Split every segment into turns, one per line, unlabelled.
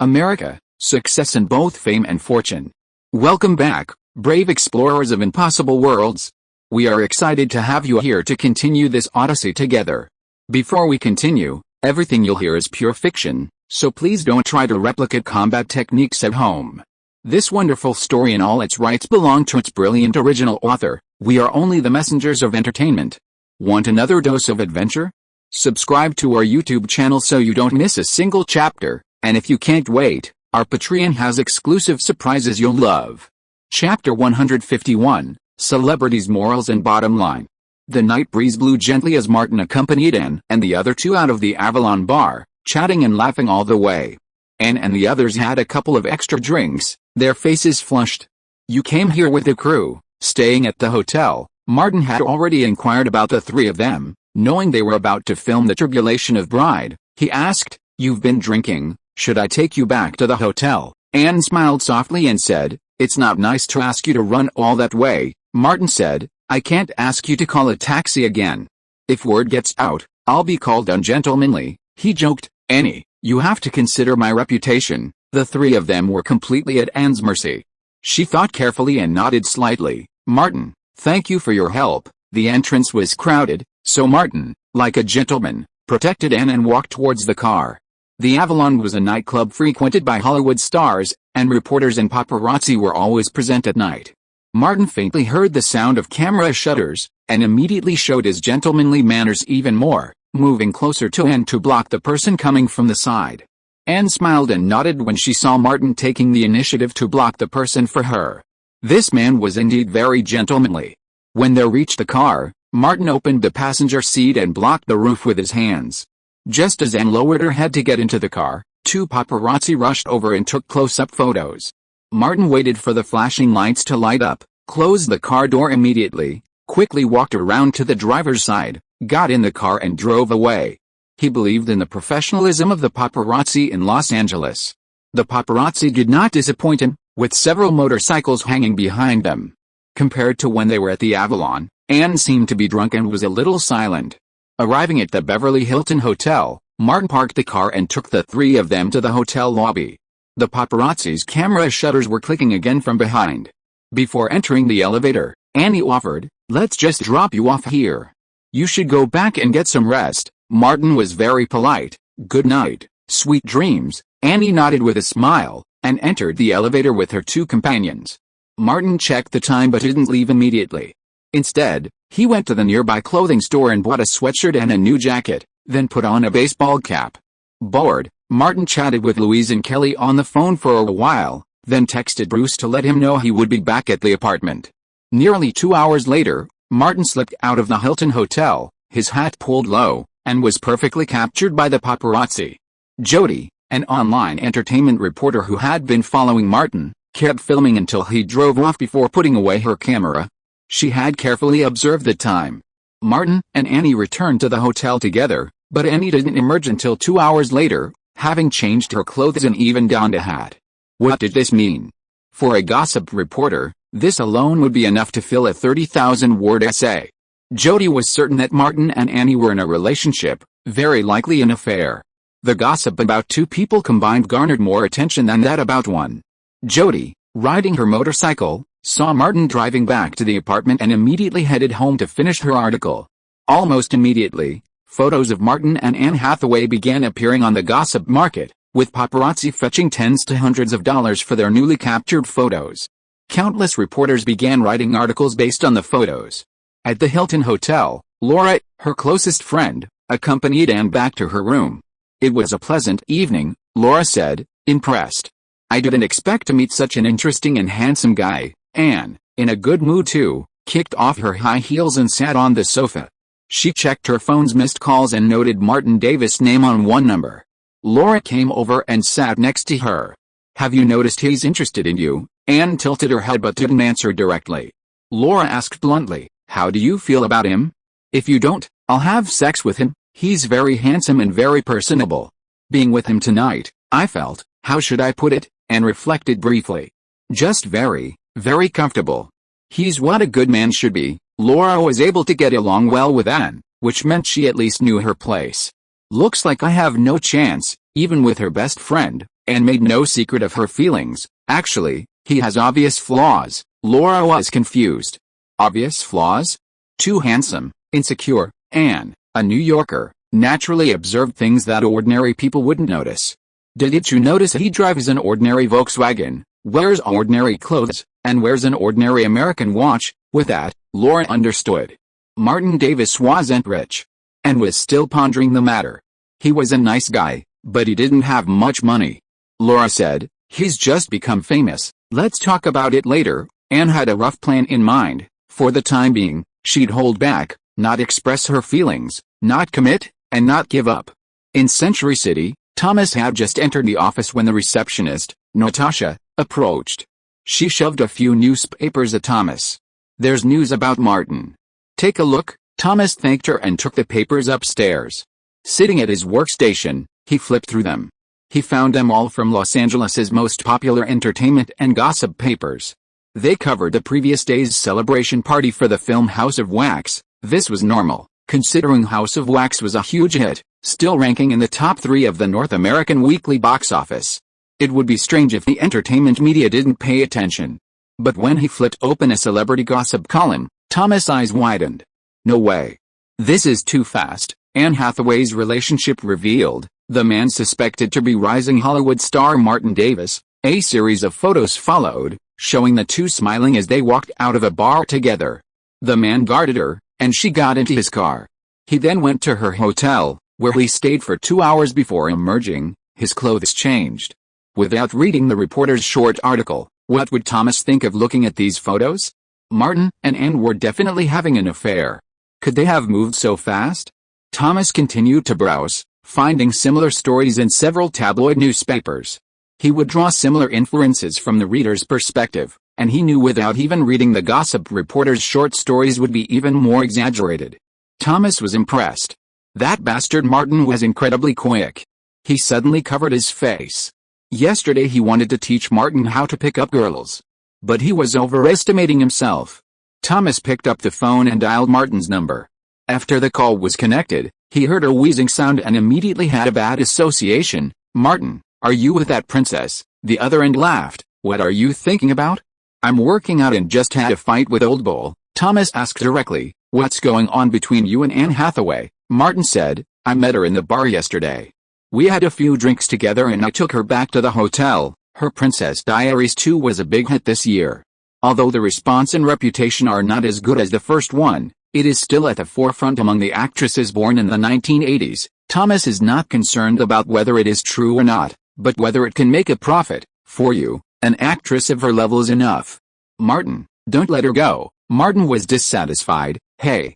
America, success in both fame and fortune. Welcome back, brave explorers of impossible worlds. We are excited to have you here to continue this odyssey together. Before we continue, everything you'll hear is pure fiction, so please don't try to replicate combat techniques at home. This wonderful story and all its rights belong to its brilliant original author. We are only the messengers of entertainment. Want another dose of adventure? Subscribe to our YouTube channel so you don't miss a single chapter, and if you can't wait, our Patreon has exclusive surprises you'll love. Chapter 151, Celebrities' Morals and Bottom Line. The night breeze blew gently as Martin accompanied Anne and the other two out of the Avalon bar, chatting and laughing all the way. Anne and the others had a couple of extra drinks, their faces flushed. "You came here with the crew, staying at the hotel?" Martin had already inquired about the three of them, knowing they were about to film The Tribulation of Bride. He asked, "You've been drinking, should I take you back to the hotel?" Anne smiled softly and said, "It's not nice to ask you to run all that way." Martin said, "I can't ask you to call a taxi again. If word gets out, I'll be called ungentlemanly." He joked, "Annie, you have to consider my reputation." The three of them were completely at Anne's mercy. She thought carefully and nodded slightly. "Martin, thank you for your help." The entrance was crowded, so Martin, like a gentleman, protected Anne and walked towards the car. The Avalon was a nightclub frequented by Hollywood stars, and reporters and paparazzi were always present at night. Martin faintly heard the sound of camera shutters, and immediately showed his gentlemanly manners even more, moving closer to Anne to block the person coming from the side. Anne smiled and nodded when she saw Martin taking the initiative to block the person for her. This man was indeed very gentlemanly. When they reached the car, Martin opened the passenger seat and blocked the roof with his hands. Just as Anne lowered her head to get into the car, two paparazzi rushed over and took close-up photos. Martin waited for the flashing lights to light up, closed the car door immediately, quickly walked around to the driver's side, got in the car and drove away. He believed in the professionalism of the paparazzi in Los Angeles. The paparazzi did not disappoint him, with several motorcycles hanging behind them. Compared to when they were at the Avalon, Anne seemed to be drunk and was a little silent. Arriving at the Beverly Hilton Hotel, Martin parked the car and took the three of them to the hotel lobby. The paparazzi's camera shutters were clicking again from behind. Before entering the elevator, Annie offered, "Let's just drop you off here. You should go back and get some rest." Martin was very polite. "Good night, sweet dreams." Annie nodded with a smile, and entered the elevator with her two companions. Martin checked the time but didn't leave immediately. Instead, he went to the nearby clothing store and bought a sweatshirt and a new jacket, then put on a baseball cap. Bored, Martin chatted with Louise and Kelly on the phone for a while, then texted Bruce to let him know he would be back at the apartment. Nearly 2 hours later, Martin slipped out of the Hilton Hotel, his hat pulled low, and was perfectly captured by the paparazzi. Jody, an online entertainment reporter who had been following Martin, kept filming until he drove off before putting away her camera. She had carefully observed the time. Martin and Annie returned to the hotel together, but Annie didn't emerge until 2 hours later, having changed her clothes and even donned a hat. What did this mean? For a gossip reporter, this alone would be enough to fill a 30,000-word essay. Jody was certain that Martin and Annie were in a relationship, very likely an affair. The gossip about two people combined garnered more attention than that about one. Jody, riding her motorcycle, saw Martin driving back to the apartment and immediately headed home to finish her article. Almost immediately, photos of Martin and Anne Hathaway began appearing on the gossip market, with paparazzi fetching tens to hundreds of dollars for their newly captured photos. Countless reporters began writing articles based on the photos. At the Hilton Hotel, Laura, her closest friend, accompanied Anne back to her room. "It was a pleasant evening," Laura said, impressed. "I didn't expect to meet such an interesting and handsome guy." Anne, in a good mood too, kicked off her high heels and sat on the sofa. She checked her phone's missed calls and noted Martin Davis' name on one number. Laura came over and sat next to her. "Have you noticed he's interested in you?" Anne tilted her head but didn't answer directly. Laura asked bluntly, "How do you feel about him?" "If you don't, I'll have sex with him. He's very handsome and very personable. Being with him tonight, I felt, how should I put it?" Anne reflected briefly. "Just very, very comfortable. He's what a good man should be." Laura was able to get along well with Anne, which meant she at least knew her place. "Looks like I have no chance, even with her best friend," and made no secret of her feelings. Actually, he has obvious flaws. Laura was confused. Obvious flaws? Too handsome, insecure, and a New Yorker, naturally observed things that ordinary people wouldn't notice. Didn't you notice he drives an ordinary Volkswagen, wears ordinary clothes, and wears an ordinary American watch? With that, Laura understood. Martin Davis wasn't rich, and was still pondering the matter. He was a nice guy, but he didn't have much money. Laura said, "He's just become famous, let's talk about it later." Anne had a rough plan in mind. For the time being, she'd hold back, not express her feelings, not commit, and not give up. In Century City, Thomas had just entered the office when the receptionist, Natasha, approached. She shoved a few newspapers at Thomas. "There's news about Martin. Take a look." Thomas thanked her and took the papers upstairs. Sitting at his workstation, he flipped through them. He found them all from Los Angeles's most popular entertainment and gossip papers. They covered the previous day's celebration party for the film House of Wax. This was normal, considering House of Wax was a huge hit, still ranking in the top 3 of the North American weekly box office. It would be strange if the entertainment media didn't pay attention. But when he flipped open a celebrity gossip column, Thomas' eyes widened. No way. This is too fast. Anne Hathaway's relationship revealed, the man suspected to be rising Hollywood star Martin Davis. A series of photos followed, showing the two smiling as they walked out of a bar together. The man guarded her, and she got into his car. He then went to her hotel, where he stayed for 2 hours before emerging, his clothes changed. Without reading the reporter's short article, what would Thomas think of looking at these photos? Martin and Anne were definitely having an affair. Could they have moved so fast? Thomas continued to browse, finding similar stories in several tabloid newspapers. He would draw similar inferences from the reader's perspective, and he knew without even reading the gossip reporter's short stories would be even more exaggerated. Thomas was impressed. That bastard Martin was incredibly quick. He suddenly covered his face. Yesterday he wanted to teach Martin how to pick up girls. But he was overestimating himself. Thomas picked up the phone and dialed Martin's number. After the call was connected, he heard a wheezing sound and immediately had a bad association. "Martin, are you with that princess?" The other end laughed. "What are you thinking about?" "I'm working out and just had a fight with Old Bull." Thomas asked directly, "What's going on between you and Anne Hathaway?" Martin said, "I met her in the bar yesterday. We had a few drinks together and I took her back to the hotel. Her Princess Diaries 2 was a big hit this year. Although the response and reputation are not as good as the first one, it is still at the forefront among the actresses born in the 1980s. Thomas is not concerned about whether it is true or not, but whether it can make a profit. For you, an actress of her level is enough. Martin, don't let her go." Martin was dissatisfied. Hey,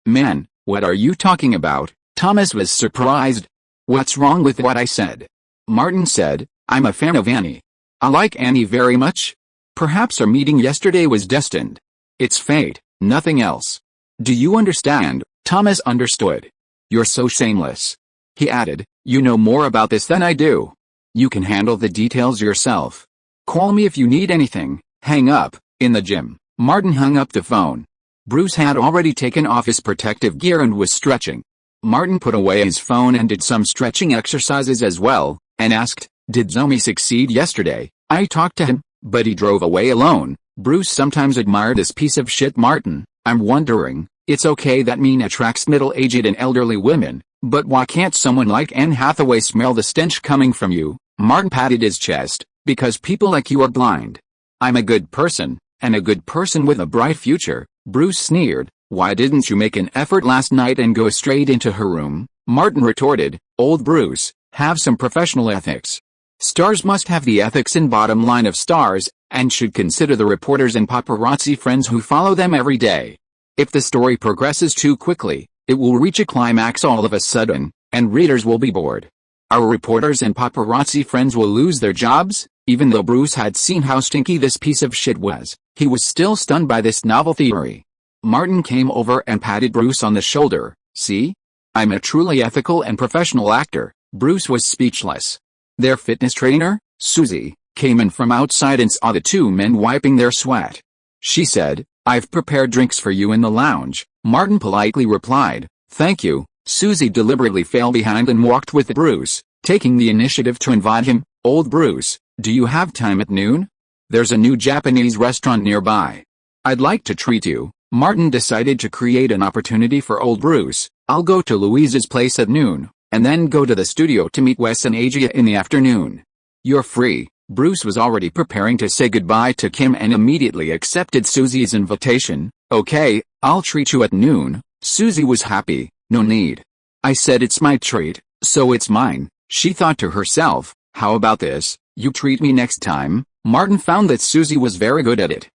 man, what are you talking about?" Thomas was surprised. "What's wrong with what I said?" Martin said, "I'm a fan of Annie. I like Annie very much. Perhaps our meeting yesterday was destined. It's fate, nothing else." "Do you understand?" Thomas understood. "You're so shameless." He added, "You know more about this than I do. You can handle the details yourself. Call me if you need anything." Hang up. In the gym, Martin hung up the phone. Bruce had already taken off his protective gear and was stretching. Martin put away his phone and did some stretching exercises as well, and asked, "Did Zomi succeed yesterday?" "I talked to him, but he drove away alone." Bruce sometimes admired this piece of shit Martin. "I'm wondering, it's okay that mean attracts middle-aged and elderly women, but why can't someone like Anne Hathaway smell the stench coming from you?" Martin patted his chest. "Because people like you are blind. I'm a good person, and a good person with a bright future." Bruce sneered. "Why didn't you make an effort last night and go straight into her room?" Martin retorted, "Old Bruce, have some professional ethics. Stars must have the ethics and bottom line of stars, and should consider the reporters and paparazzi friends who follow them every day. If the story progresses too quickly, it will reach a climax all of a sudden, and readers will be bored. Our reporters and paparazzi friends will lose their jobs." Even though Bruce had seen how stinky this piece of shit was, he was still stunned by this novel theory. Martin came over and patted Bruce on the shoulder. "See? I'm a truly ethical and professional actor." Bruce was speechless. Their fitness trainer, Susie, came in from outside and saw the two men wiping their sweat. She said, "I've prepared drinks for you in the lounge." Martin politely replied, "Thank you." Susie deliberately fell behind and walked with Bruce, taking the initiative to invite him. "Old Bruce, do you have time at noon? There's a new Japanese restaurant nearby. I'd like to treat you." Martin decided to create an opportunity for old Bruce. "I'll go to Louise's place at noon, and then go to the studio to meet Wes and Agia in the afternoon. You're free." Bruce was already preparing to say goodbye to Kim and immediately accepted Susie's invitation. "Okay, I'll treat you at noon." Susie was happy. "No need. I said it's my treat, so it's mine." She thought to herself, "How about this, you treat me next time?" Martin found that Susie was very good at it.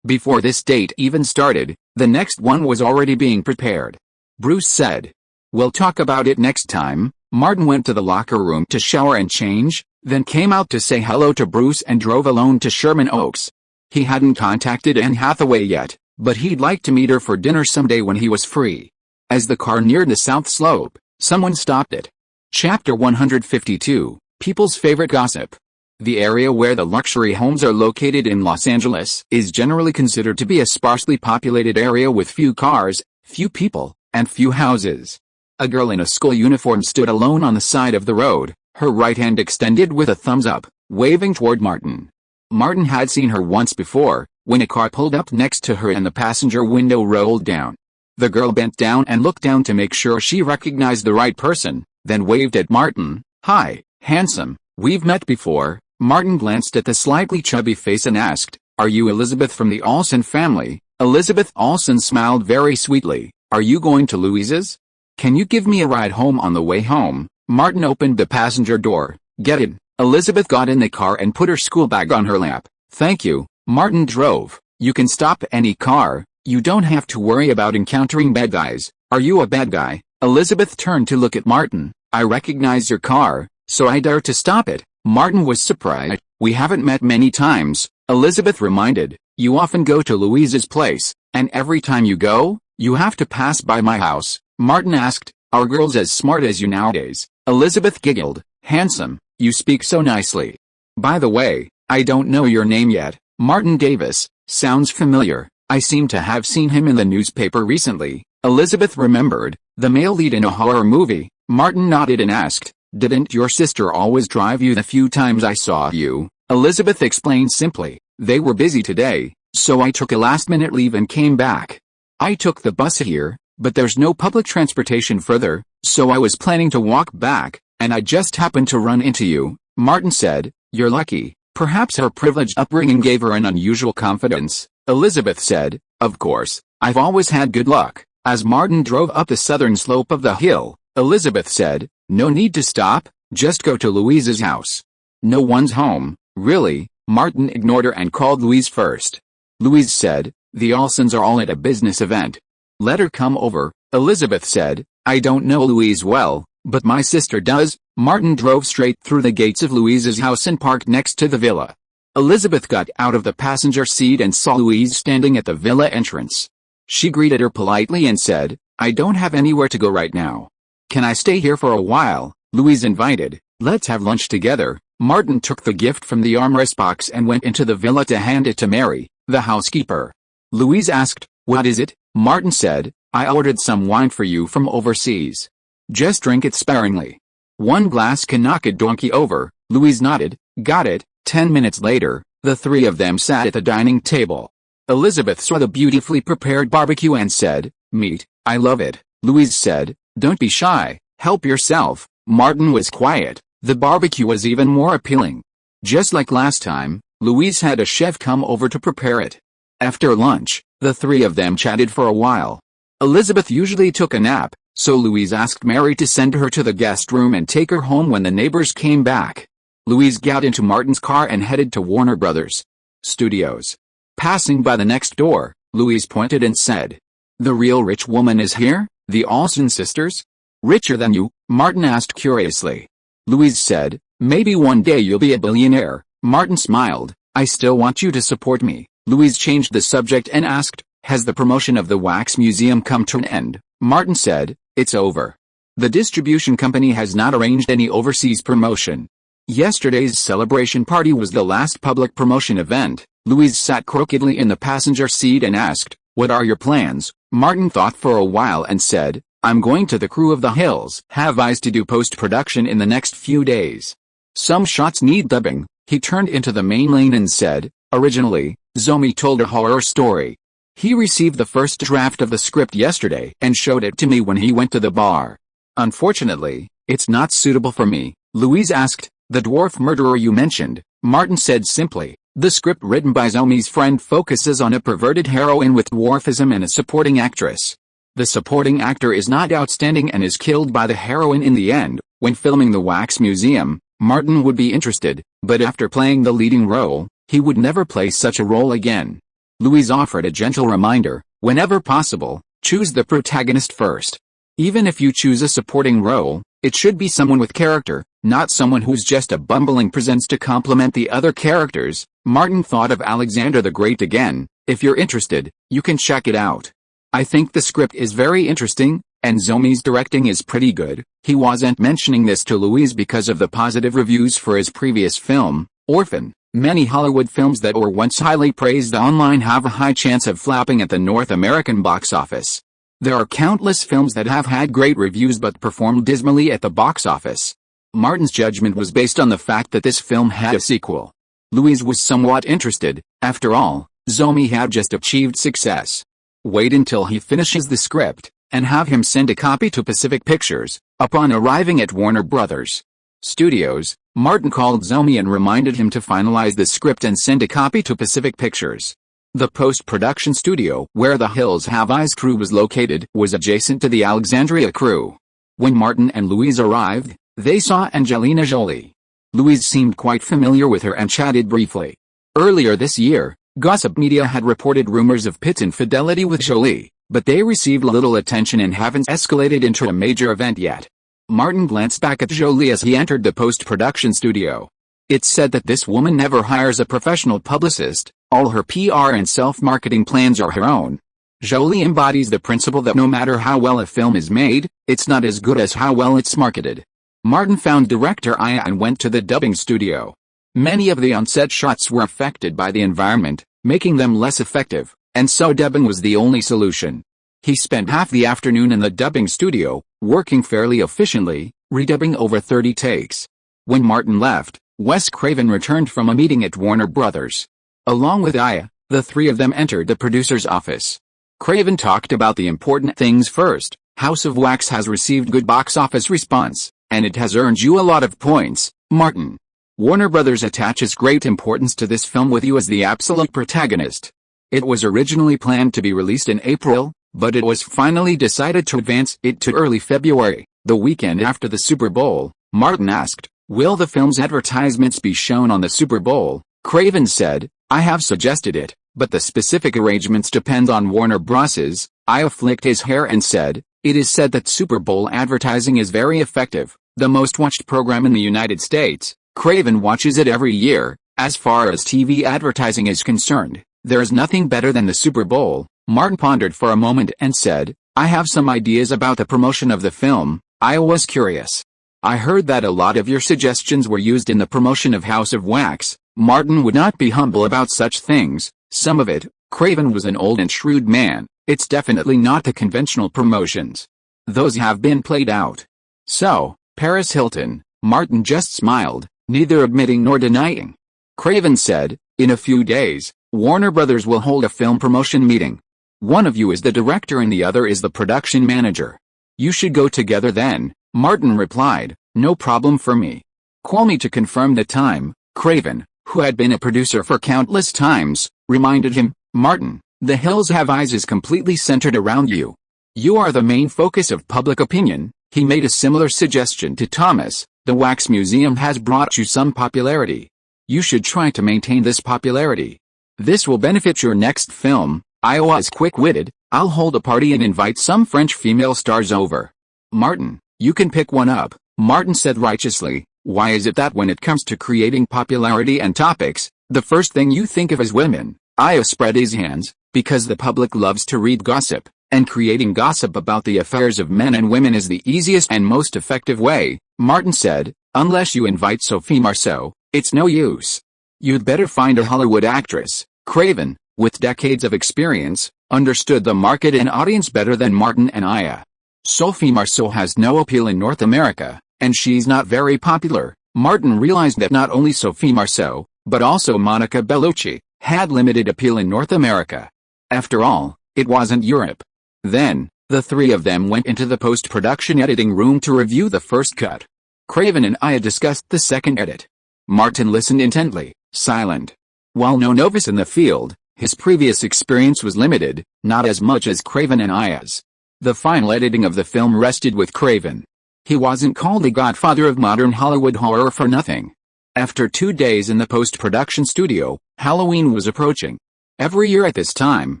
Before this date even started, the next one was already being prepared. Bruce said, "We'll talk about it next time." Martin went to the locker room to shower and change, then came out to say hello to Bruce and drove alone to Sherman Oaks. He hadn't contacted Anne Hathaway yet, but he'd like to meet her for dinner someday when he was free. As the car neared the South Slope, someone stopped it. Chapter 152, People's Favorite Gossip. The area where the luxury homes are located in Los Angeles is generally considered to be a sparsely populated area with few cars, few people, and few houses. A girl in a school uniform stood alone on the side of the road, her right hand extended with a thumbs up, waving toward Martin. Martin had seen her once before, when a car pulled up next to her and the passenger window rolled down. The girl bent down and looked down to make sure she recognized the right person, then waved at Martin. "Hi, handsome, we've met before." Martin glanced at the slightly chubby face and asked, "Are you Elizabeth from the Olsen family?" Elizabeth Olsen smiled very sweetly. "Are you going to Louise's? Can you give me a ride home on the way home?" Martin opened the passenger door. "Get in." Elizabeth got in the car and put her school bag on her lap. "Thank you." Martin drove. "You can stop any car. You don't have to worry about encountering bad guys." "Are you a bad guy?" Elizabeth turned to look at Martin. "I recognize your car, so I dare to stop it." Martin was surprised. "We haven't met many times," Elizabeth reminded. "You often go to Louise's place, and every time you go, you have to pass by my house." Martin asked, "Are girls as smart as you nowadays?" Elizabeth giggled. "Handsome, you speak so nicely. By the way, I don't know your name yet." "Martin Davis, sounds familiar. I seem to have seen him in the newspaper recently." Elizabeth remembered, the male lead in a horror movie. Martin nodded and asked, "Didn't your sister always drive you the few times I saw you?" Elizabeth explained simply, "They were busy today, so I took a last-minute leave and came back. I took the bus here, but there's no public transportation further, so I was planning to walk back, and I just happened to run into you." Martin said, "You're lucky." Perhaps her privileged upbringing gave her an unusual confidence. Elizabeth said, "Of course, I've always had good luck." As Martin drove up the southern slope of the hill, Elizabeth said, "No need to stop, just go to Louise's house." "No one's home." "Really?" Martin ignored her and called Louise first. Louise said, "The Olsens are all at a business event. Let her come over." Elizabeth said, "I don't know Louise well, but my sister does." Martin drove straight through the gates of Louise's house and parked next to the villa. Elizabeth got out of the passenger seat and saw Louise standing at the villa entrance. She greeted her politely and said, "I don't have anywhere to go right now. Can I stay here for a while?" Louise invited, "Let's have lunch together." Martin took the gift from the armrest box and went into the villa to hand it to Mary, the housekeeper. Louise asked, "What is it?" Martin said, "I ordered some wine for you from overseas. Just drink it sparingly. One glass can knock a donkey over." Louise nodded. "Got it." 10 minutes later, the three of them sat at the dining table. Elizabeth saw the beautifully prepared barbecue and said, "Meat, I love it." Louise said, "Don't be shy, help yourself." Martin was quiet. The barbecue was even more appealing. Just like last time, Louise had a chef come over to prepare it. After lunch, the three of them chatted for a while. Elizabeth usually took a nap, so Louise asked Mary to send her to the guest room and take her home when the neighbors came back. Louise got into Martin's car and headed to Warner Brothers Studios. Passing by the next door, Louise pointed and said, "The real rich woman is here, the Olsen sisters?" "Richer than you?" Martin asked curiously. Louise said, "Maybe one day you'll be a billionaire." Martin smiled, "I still want you to support me." Louise changed the subject and asked, "Has the promotion of the wax museum come to an end?" Martin said, "It's over. The distribution company has not arranged any overseas promotion. Yesterday's celebration party was the last public promotion event." Louise sat crookedly in the passenger seat and asked, "What are your plans?" Martin thought for a while and said, I'm going to the crew of The Hills Have Eyes to do post-production in the next few days. Some shots need dubbing. He turned into the main lane and said, originally, Zomi told a horror story. He received the first draft of the script yesterday and showed it to me when he went to the bar. Unfortunately, it's not suitable for me, Louise asked. The dwarf murderer you mentioned, Martin said simply. The script written by Zomi's friend focuses on a perverted heroine with dwarfism and a supporting actress. The supporting actor is not outstanding and is killed by the heroine in the end. When filming The Wax Museum, Martin would be interested, but after playing the leading role, he would never play such a role again. Louise offered a gentle reminder, whenever possible, choose the protagonist first. Even if you choose a supporting role, it should be someone with character, not someone who's just a bumbling presence to complement the other characters. Martin thought of Alexander the Great again. If you're interested, you can check it out. I think the script is very interesting, and Zomi's directing is pretty good. He wasn't mentioning this to Louise because of the positive reviews for his previous film, Orphan. Many Hollywood films that were once highly praised online have a high chance of flopping at the North American box office. There are countless films that have had great reviews but performed dismally at the box office. Martin's judgment was based on the fact that this film had a sequel. Louise was somewhat interested. After all, Zomi had just achieved success. Wait until he finishes the script, and have him send a copy to Pacific Pictures. Upon arriving at Warner Brothers Studios, Martin called Zomi and reminded him to finalize the script and send a copy to Pacific Pictures. The post-production studio where The Hills Have Eyes crew was located was adjacent to the Alexandria crew. When Martin and Louise arrived, they saw Angelina Jolie. Louise seemed quite familiar with her and chatted briefly. Earlier this year, gossip media had reported rumors of Pitt's infidelity with Jolie, but they received little attention and haven't escalated into a major event yet. Martin glanced back at Jolie as he entered the post-production studio. It's said that this woman never hires a professional publicist. All her PR and self-marketing plans are her own. Jolie embodies the principle that no matter how well a film is made, it's not as good as how well it's marketed. Martin found director Aya and went to the dubbing studio. Many of the on-set shots were affected by the environment, making them less effective, and so dubbing was the only solution. He spent half the afternoon in the dubbing studio, working fairly efficiently, redubbing over 30 takes. When Martin left, Wes Craven returned from a meeting at Warner Brothers. Along with Aya, the three of them entered the producer's office. Craven talked about the important things first. House of Wax has received good box office response, and it has earned you a lot of points, Martin. Warner Brothers attaches great importance to this film with you as the absolute protagonist. It was originally planned to be released in April, but it was finally decided to advance it to early February, the weekend after the Super Bowl. Martin asked, will the film's advertisements be shown on the Super Bowl? Craven said, I have suggested it, but the specific arrangements depend on Warner Bros. Aya flicked his hair and said, it is said that Super Bowl advertising is very effective, the most watched program in the United States. Craven watches it every year. As far as TV advertising is concerned, there is nothing better than the Super Bowl. Martin pondered for a moment and said, I have some ideas about the promotion of the film. I was curious. I heard that a lot of your suggestions were used in the promotion of House of Wax. Martin would not be humble about such things. Some of it. Craven was an old and shrewd man. It's definitely not the conventional promotions. Those have been played out. So, Paris Hilton. Martin just smiled, neither admitting nor denying. Craven said, in a few days, Warner Brothers will hold a film promotion meeting. One of you is the director and the other is the production manager. You should go together then, Martin replied, no problem for me. Call me to confirm the time. Craven, who had been a producer for countless times, reminded him, Martin, The Hills Have Eyes is completely centered around you. You are the main focus of public opinion. He made a similar suggestion to Thomas. The Wax Museum has brought you some popularity. You should try to maintain this popularity. This will benefit your next film. Iowa is quick-witted. I'll hold a party and invite some French female stars over. Martin, you can pick one up, Martin said righteously. Why is it that when it comes to creating popularity and topics, the first thing you think of is women? Aya spread his hands, because the public loves to read gossip, and creating gossip about the affairs of men and women is the easiest and most effective way, Martin said. Unless you invite Sophie Marceau, it's no use. You'd better find a Hollywood actress. Craven, with decades of experience, understood the market and audience better than Martin and Aya. Sophie Marceau has no appeal in North America, and she's not very popular. Martin realized that not only Sophie Marceau, but also Monica Bellucci, had limited appeal in North America. After all, it wasn't Europe. Then, the three of them went into the post-production editing room to review the first cut. Craven and Aya discussed the second edit. Martin listened intently, silent. While no novice in the field, his previous experience was limited, not as much as Craven and Aya's. The final editing of the film rested with Craven. He wasn't called the godfather of modern Hollywood horror for nothing. After 2 days in the post-production studio, Halloween was approaching. Every year at this time,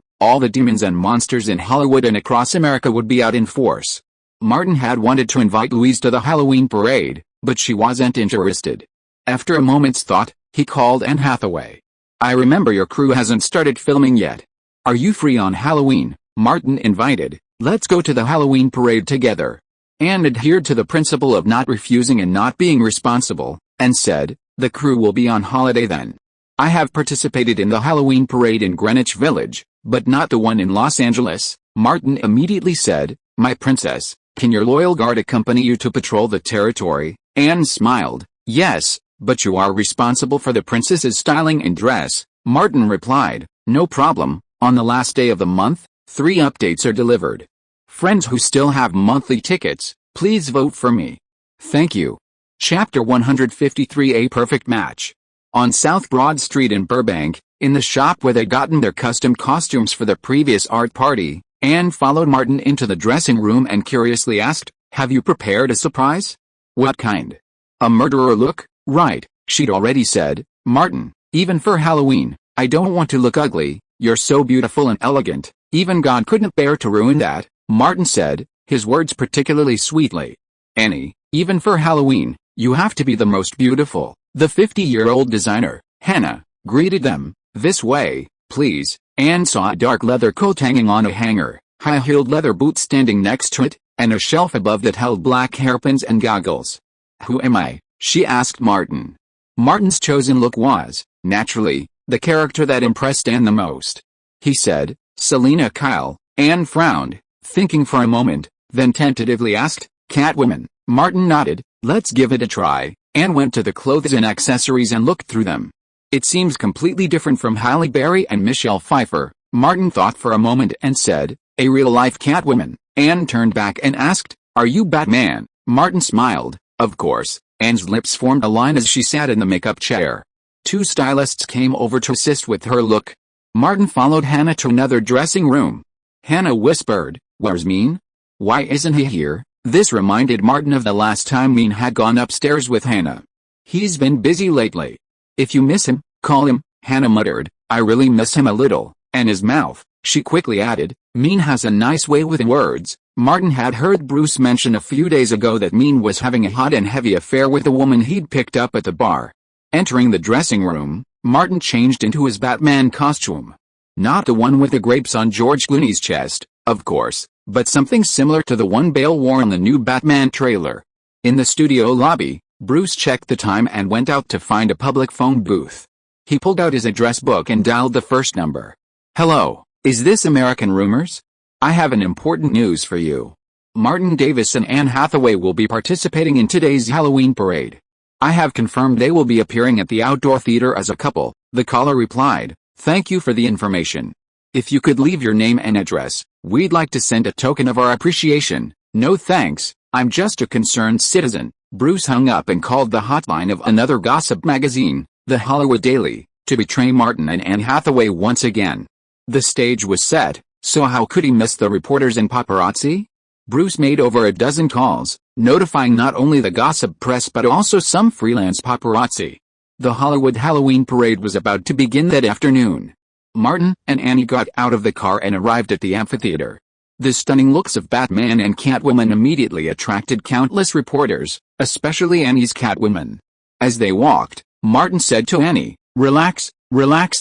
all the demons and monsters in Hollywood and across America would be out in force. Martin had wanted to invite Louise to the Halloween parade, but she wasn't interested. After a moment's thought, he called Anne Hathaway. "I remember your crew hasn't started filming yet. Are you free on Halloween?" Martin invited. "Let's go to the Halloween parade together." Anne adhered to the principle of not refusing and not being responsible, and said, "The crew will be on holiday then. I have participated in the Halloween parade in Greenwich Village, but not the one in Los Angeles." Martin immediately said, "My princess, can your loyal guard accompany you to patrol the territory?" Anne smiled. "Yes, but you are responsible for the princess's styling and dress." Martin replied, "No problem. On the last day of the month, 3 updates are delivered. Friends who still have monthly tickets, please vote for me. Thank you." Chapter 153: A Perfect Match. On South Broad Street in Burbank, in the shop where they'd gotten their custom costumes for the previous art party, Anne followed Martin into the dressing room and curiously asked, "Have you prepared a surprise?" "What kind?" "A murderer look?" "Right," she'd already said. "Martin, even for Halloween, I don't want to look ugly. You're so beautiful and elegant, even God couldn't bear to ruin that," Martin said, his words particularly sweetly. "Annie, even for Halloween, you have to be the most beautiful." The 50-year-old designer, Hannah, greeted them. "This way, please." Anne saw a dark leather coat hanging on a hanger, high-heeled leather boots standing next to it, and a shelf above that held black hairpins and goggles. "Who am I?" she asked Martin. Martin's chosen look was, naturally, the character that impressed Anne the most. He said, "Selena Kyle." Anne frowned, thinking for a moment, then tentatively asked, "Catwoman." Martin nodded. "Let's give it a try." Anne went to the clothes and accessories and looked through them. "It seems completely different from Halle Berry and Michelle Pfeiffer." Martin thought for a moment and said, "A real-life Catwoman." Anne turned back and asked, "Are you Batman?" Martin smiled. "Of course." Anne's lips formed a line as she sat in the makeup chair. 2 stylists came over to assist with her look. Martin followed Hannah to another dressing room. Hannah whispered, "Where's Mean? Why isn't he here?" This reminded Martin of the last time Mean had gone upstairs with Hannah. "He's been busy lately. If you miss him, call him," Hannah muttered. "I really miss him a little." And his mouth, she quickly added, "Mean has a nice way with words." Martin had heard Bruce mention a few days ago that Mean was having a hot and heavy affair with a woman he'd picked up at the bar. Entering the dressing room, Martin changed into his Batman costume. Not the one with the grapes on George Clooney's chest, of course, but something similar to the one Bale wore in the new Batman trailer. In the studio lobby, Bruce checked the time and went out to find a public phone booth. He pulled out his address book and dialed the first number. "Hello, is this American Rumors? I have an important news for you. Martin Davis and Anne Hathaway will be participating in today's Halloween parade. I have confirmed they will be appearing at the outdoor theater as a couple," the caller replied. "Thank you for the information. If you could leave your name and address, we'd like to send a token of our appreciation." "No thanks, I'm just a concerned citizen." Bruce hung up and called the hotline of another gossip magazine, The Hollywood Daily, to betray Martin and Anne Hathaway once again. The stage was set, so how could he miss the reporters and paparazzi? Bruce made over a dozen calls, notifying not only the gossip press but also some freelance paparazzi. The Hollywood Halloween parade was about to begin that afternoon. Martin and Annie got out of the car and arrived at the amphitheater. The stunning looks of Batman and Catwoman immediately attracted countless reporters, especially Annie's Catwoman. As they walked, Martin said to Annie, relax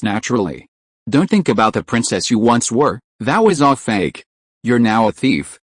naturally. Don't think about the princess you once were, that was all fake. You're now a thief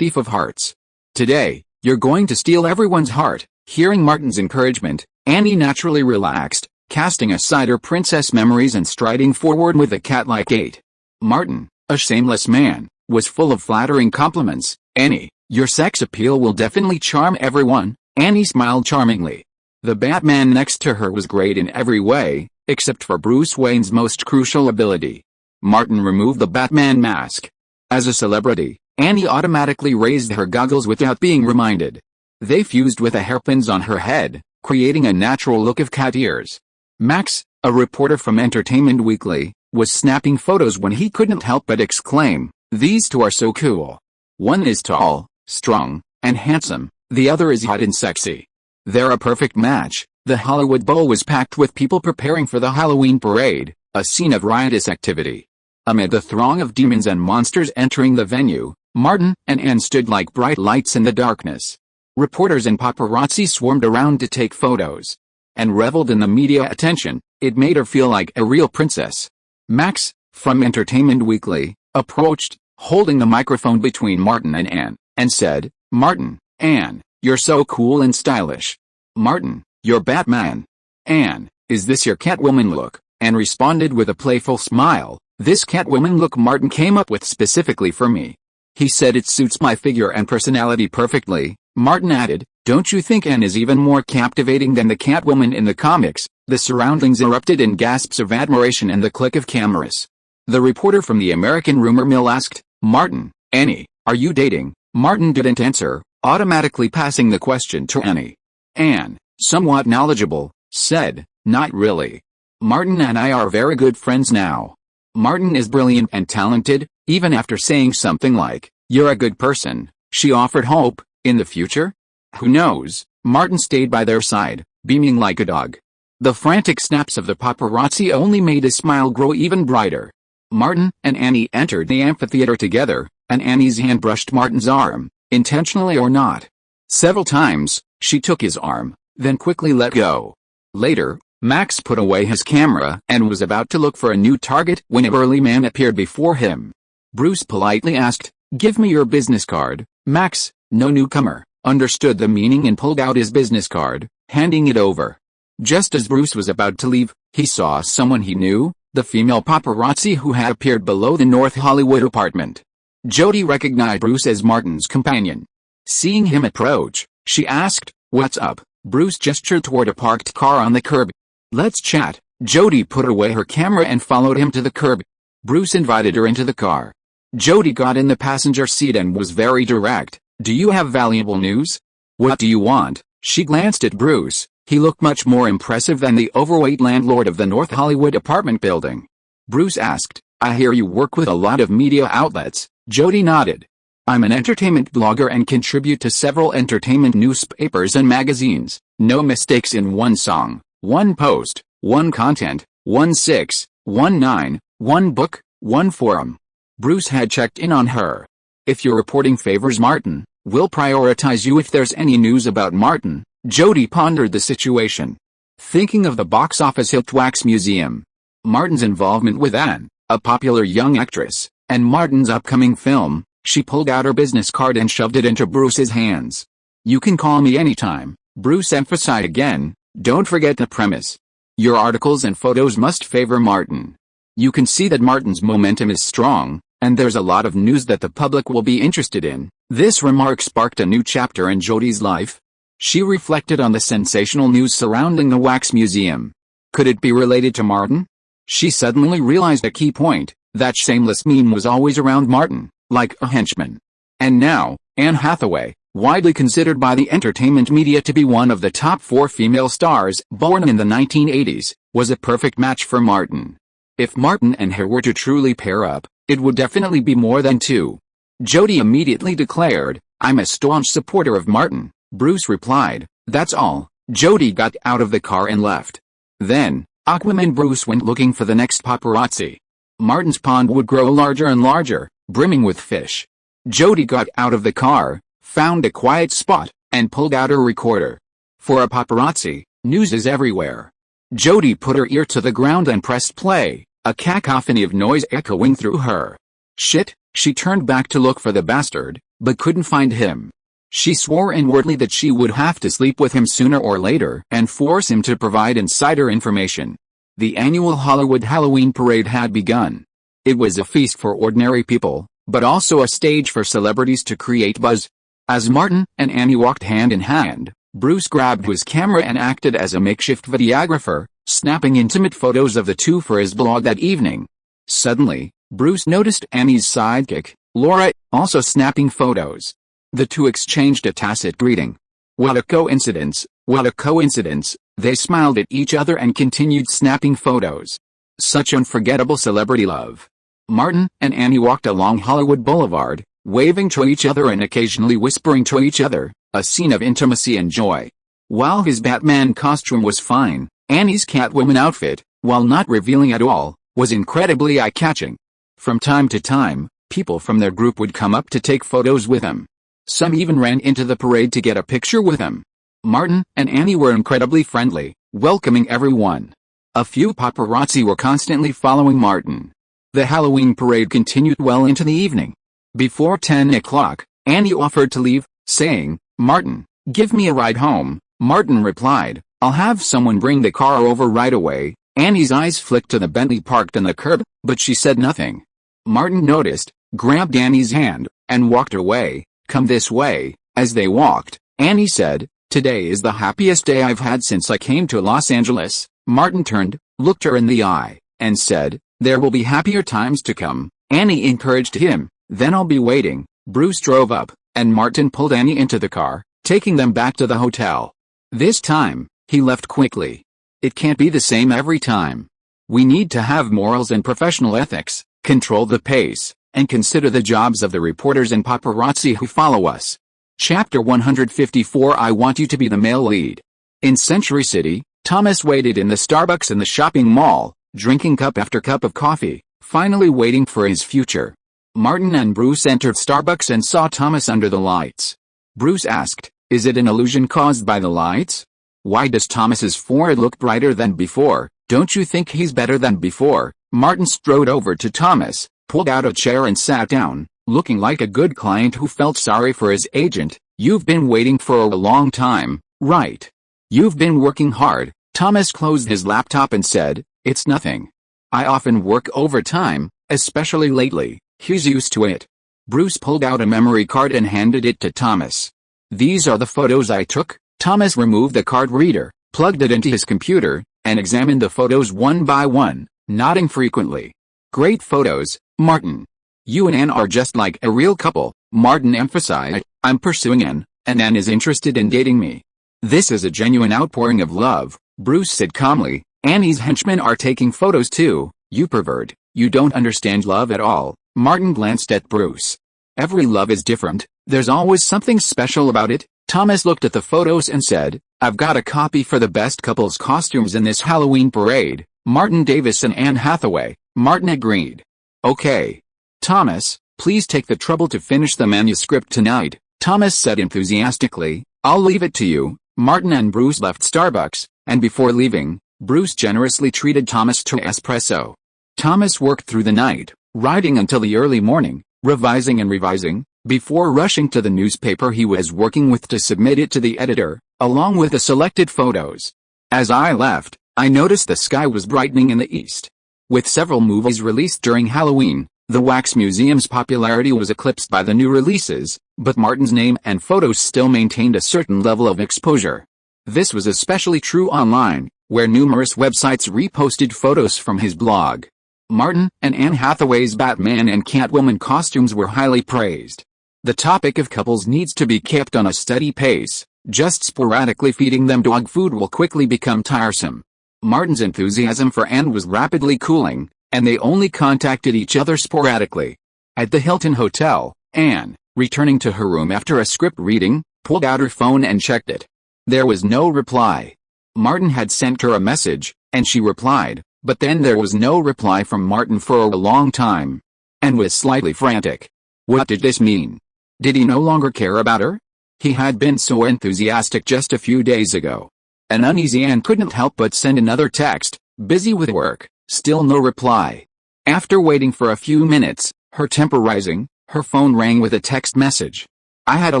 of hearts. Today, you're going to steal everyone's heart." Hearing Martin's encouragement, Annie naturally relaxed, casting aside her princess memories and striding forward with a cat-like gait. Martin, a shameless man, was full of flattering compliments. "Annie, Your sex appeal will definitely charm everyone." Annie smiled charmingly. The Batman next to her was great in every way, except for Bruce Wayne's most crucial ability. Martin removed the Batman mask. As a celebrity, Annie automatically raised her goggles without being reminded. They fused with the hairpins on her head, creating a natural look of cat ears. Max, a reporter from Entertainment Weekly, was snapping photos when he couldn't help but exclaim, "These two are so cool. One is tall, strong, and handsome, the other is hot and sexy. They're a perfect match." The Hollywood Bowl was packed with people preparing for the Halloween parade, a scene of riotous activity. Amid the throng of demons and monsters entering the venue, Martin and Anne stood like bright lights in the darkness. Reporters and paparazzi swarmed around to take photos and reveled in the media attention. It made her feel like a real princess. Max, from Entertainment Weekly, approached, holding the microphone between Martin and Anne, and said, "Martin, Anne, you're so cool and stylish. Martin, you're Batman. Anne, is this your Catwoman look?" Anne responded with a playful smile, "This Catwoman look Martin came up with specifically for me. He said it suits my figure and personality perfectly." Martin added, "Don't you think Anne is even more captivating than the Catwoman in the comics?" The surroundings erupted in gasps of admiration and the click of cameras. The reporter from the American Rumor Mill asked, "Martin, Annie, are you dating?" Martin didn't answer, automatically passing the question to Annie. Anne, somewhat knowledgeable, said, "Not really. Martin and I are very good friends now. Martin is brilliant and talented." Even after saying something like, "You're a good person," she offered hope. In the future? Who knows? Martin stayed by their side, beaming like a dog. The frantic snaps of the paparazzi only made his smile grow even brighter. Martin and Annie entered the amphitheater together, and Annie's hand brushed Martin's arm, intentionally or not. Several times, she took his arm, then quickly let go. Later, Max put away his camera and was about to look for a new target when a burly man appeared before him. Bruce politely asked, "Give me your business card." Max, no newcomer, understood the meaning and pulled out his business card, handing it over. Just as Bruce was about to leave, he saw someone he knew, the female paparazzi who had appeared below the North Hollywood apartment. Jody recognized Bruce as Martin's companion. Seeing him approach, she asked, "What's up?" Bruce gestured toward a parked car on the curb. "Let's chat." Jody put away her camera and followed him to the curb. Bruce invited her into the car. Jody got in the passenger seat and was very direct. "Do you have valuable news? What do you want?" She glanced at Bruce. He looked much more impressive than the overweight landlord of the North Hollywood apartment building. Bruce asked, "I hear you work with a lot of media outlets." Jody nodded. "I'm an entertainment blogger and contribute to several entertainment newspapers and magazines. No mistakes in one song, one post, one content, 1/6, 1/9, one book, one forum." Bruce had checked in on her. "If your reporting favors Martin, we'll prioritize you if there's any news about Martin." Jody pondered the situation. Thinking of the box office hit Wax Museum, Martin's involvement with Anne, a popular young actress, and Martin's upcoming film, she pulled out her business card and shoved it into Bruce's hands. "You can call me anytime," Bruce emphasized again. "Don't forget the premise. Your articles and photos must favor Martin. You can see that Martin's momentum is strong, and there's a lot of news that the public will be interested in." This remark sparked a new chapter in Jody's life. She reflected on the sensational news surrounding the Wax Museum. Could it be related to Martin? She suddenly realized a key point, that shameless meme was always around Martin, like a henchman. And now, Anne Hathaway, widely considered by the entertainment media to be one of the top 4 female stars born in the 1980s, was a perfect match for Martin. If Martin and her were to truly pair up, it would definitely be more than 2. Jody immediately declared, "I'm a staunch supporter of Martin." Bruce replied, "That's all." Jody got out of the car and left. Then, Aquaman Bruce went looking for the next paparazzi. Martin's pond would grow larger and larger, brimming with fish. Jody got out of the car, found a quiet spot, and pulled out her recorder. For a paparazzi, news is everywhere. Jody put her ear to the ground and pressed play, a cacophony of noise echoing through her. Shit, she turned back to look for the bastard, but couldn't find him. She swore inwardly that she would have to sleep with him sooner or later and force him to provide insider information. The annual Hollywood Halloween parade had begun. It was a feast for ordinary people, but also a stage for celebrities to create buzz. As Martin and Annie walked hand in hand, Bruce grabbed his camera and acted as a makeshift videographer, snapping intimate photos of the two for his blog that evening. Suddenly, Bruce noticed Annie's sidekick, Laura, also snapping photos. The two exchanged a tacit greeting. What a coincidence, what a coincidence, they smiled at each other and continued snapping photos. Such unforgettable celebrity love. Martin and Annie walked along Hollywood Boulevard, waving to each other and occasionally whispering to each other, a scene of intimacy and joy. While his Batman costume was fine, Annie's Catwoman outfit, while not revealing at all, was incredibly eye-catching. From time to time, people from their group would come up to take photos with him. Some even ran into the parade to get a picture with him. Martin and Annie were incredibly friendly, welcoming everyone. A few paparazzi were constantly following Martin. The Halloween parade continued well into the evening. Before 10 o'clock, Annie offered to leave, saying, "Martin, give me a ride home." Martin replied, "I'll have someone bring the car over right away." Annie's eyes flicked to the Bentley parked on the curb, but she said nothing. Martin noticed, grabbed Annie's hand, and walked away. "Come this way." As they walked, Annie said, "Today is the happiest day I've had since I came to Los Angeles." Martin turned, looked her in the eye, and said, "There will be happier times to come." Annie encouraged him, "Then I'll be waiting." Bruce drove up, and Martin pulled Annie into the car, taking them back to the hotel. This time, he left quickly. It can't be the same every time. We need to have morals and professional ethics, control the pace, and consider the jobs of the reporters and paparazzi who follow us. Chapter 154. I want you to be the male lead. In Century City, Thomas waited in the Starbucks in the shopping mall, drinking cup after cup of coffee, finally waiting for his future. Martin and Bruce entered Starbucks and saw Thomas under the lights. Bruce asked, "Is it an illusion caused by the lights? Why does Thomas's forehead look brighter than before? Don't you think he's better than before?" Martin strode over to Thomas, pulled out a chair and sat down, looking like a good client who felt sorry for his agent. "You've been waiting for a long time, right? You've been working hard." Thomas closed his laptop and said, "It's nothing. I often work overtime, especially lately." He's used to it. Bruce pulled out a memory card and handed it to Thomas. "These are the photos I took." Thomas removed the card reader, plugged it into his computer, and examined the photos one by one, nodding frequently. "Great photos, Martin. You and Anne are just like a real couple." Martin emphasized, "I'm pursuing Anne, and Anne is interested in dating me." "This is a genuine outpouring of love," Bruce said calmly. "Annie's henchmen are taking photos too. You pervert, you don't understand love at all." Martin glanced at Bruce. "Every love is different, there's always something special about it." Thomas looked at the photos and said, "I've got a copy for the best couples costumes in this Halloween parade, Martin Davis and Anne Hathaway." Martin agreed. "Okay. Thomas, please take the trouble to finish the manuscript tonight," Thomas said enthusiastically. "I'll leave it to you." Martin and Bruce left Starbucks, and before leaving, Bruce generously treated Thomas to espresso. Thomas worked through the night, writing until the early morning, revising and revising, before rushing to the newspaper he was working with to submit it to the editor, along with the selected photos. "As I left, I noticed the sky was brightening in the east." With several movies released during Halloween, the Wax Museum's popularity was eclipsed by the new releases, but Martin's name and photos still maintained a certain level of exposure. This was especially true online, where numerous websites reposted photos from his blog. Martin and Anne Hathaway's Batman and Catwoman costumes were highly praised. The topic of couples needs to be kept on a steady pace. Just sporadically feeding them dog food will quickly become tiresome. Martin's enthusiasm for Anne was rapidly cooling, and they only contacted each other sporadically. At the Hilton Hotel, Anne, returning to her room after a script reading, pulled out her phone and checked it. There was no reply. Martin had sent her a message, and she replied, but then there was no reply from Martin for a long time. Anne was slightly frantic. What did this mean? Did he no longer care about her? He had been so enthusiastic just a few days ago. An uneasy Anne couldn't help but send another text, "Busy with work." Still no reply. After waiting for a few minutes, her temper rising, her phone rang with a text message. "I had a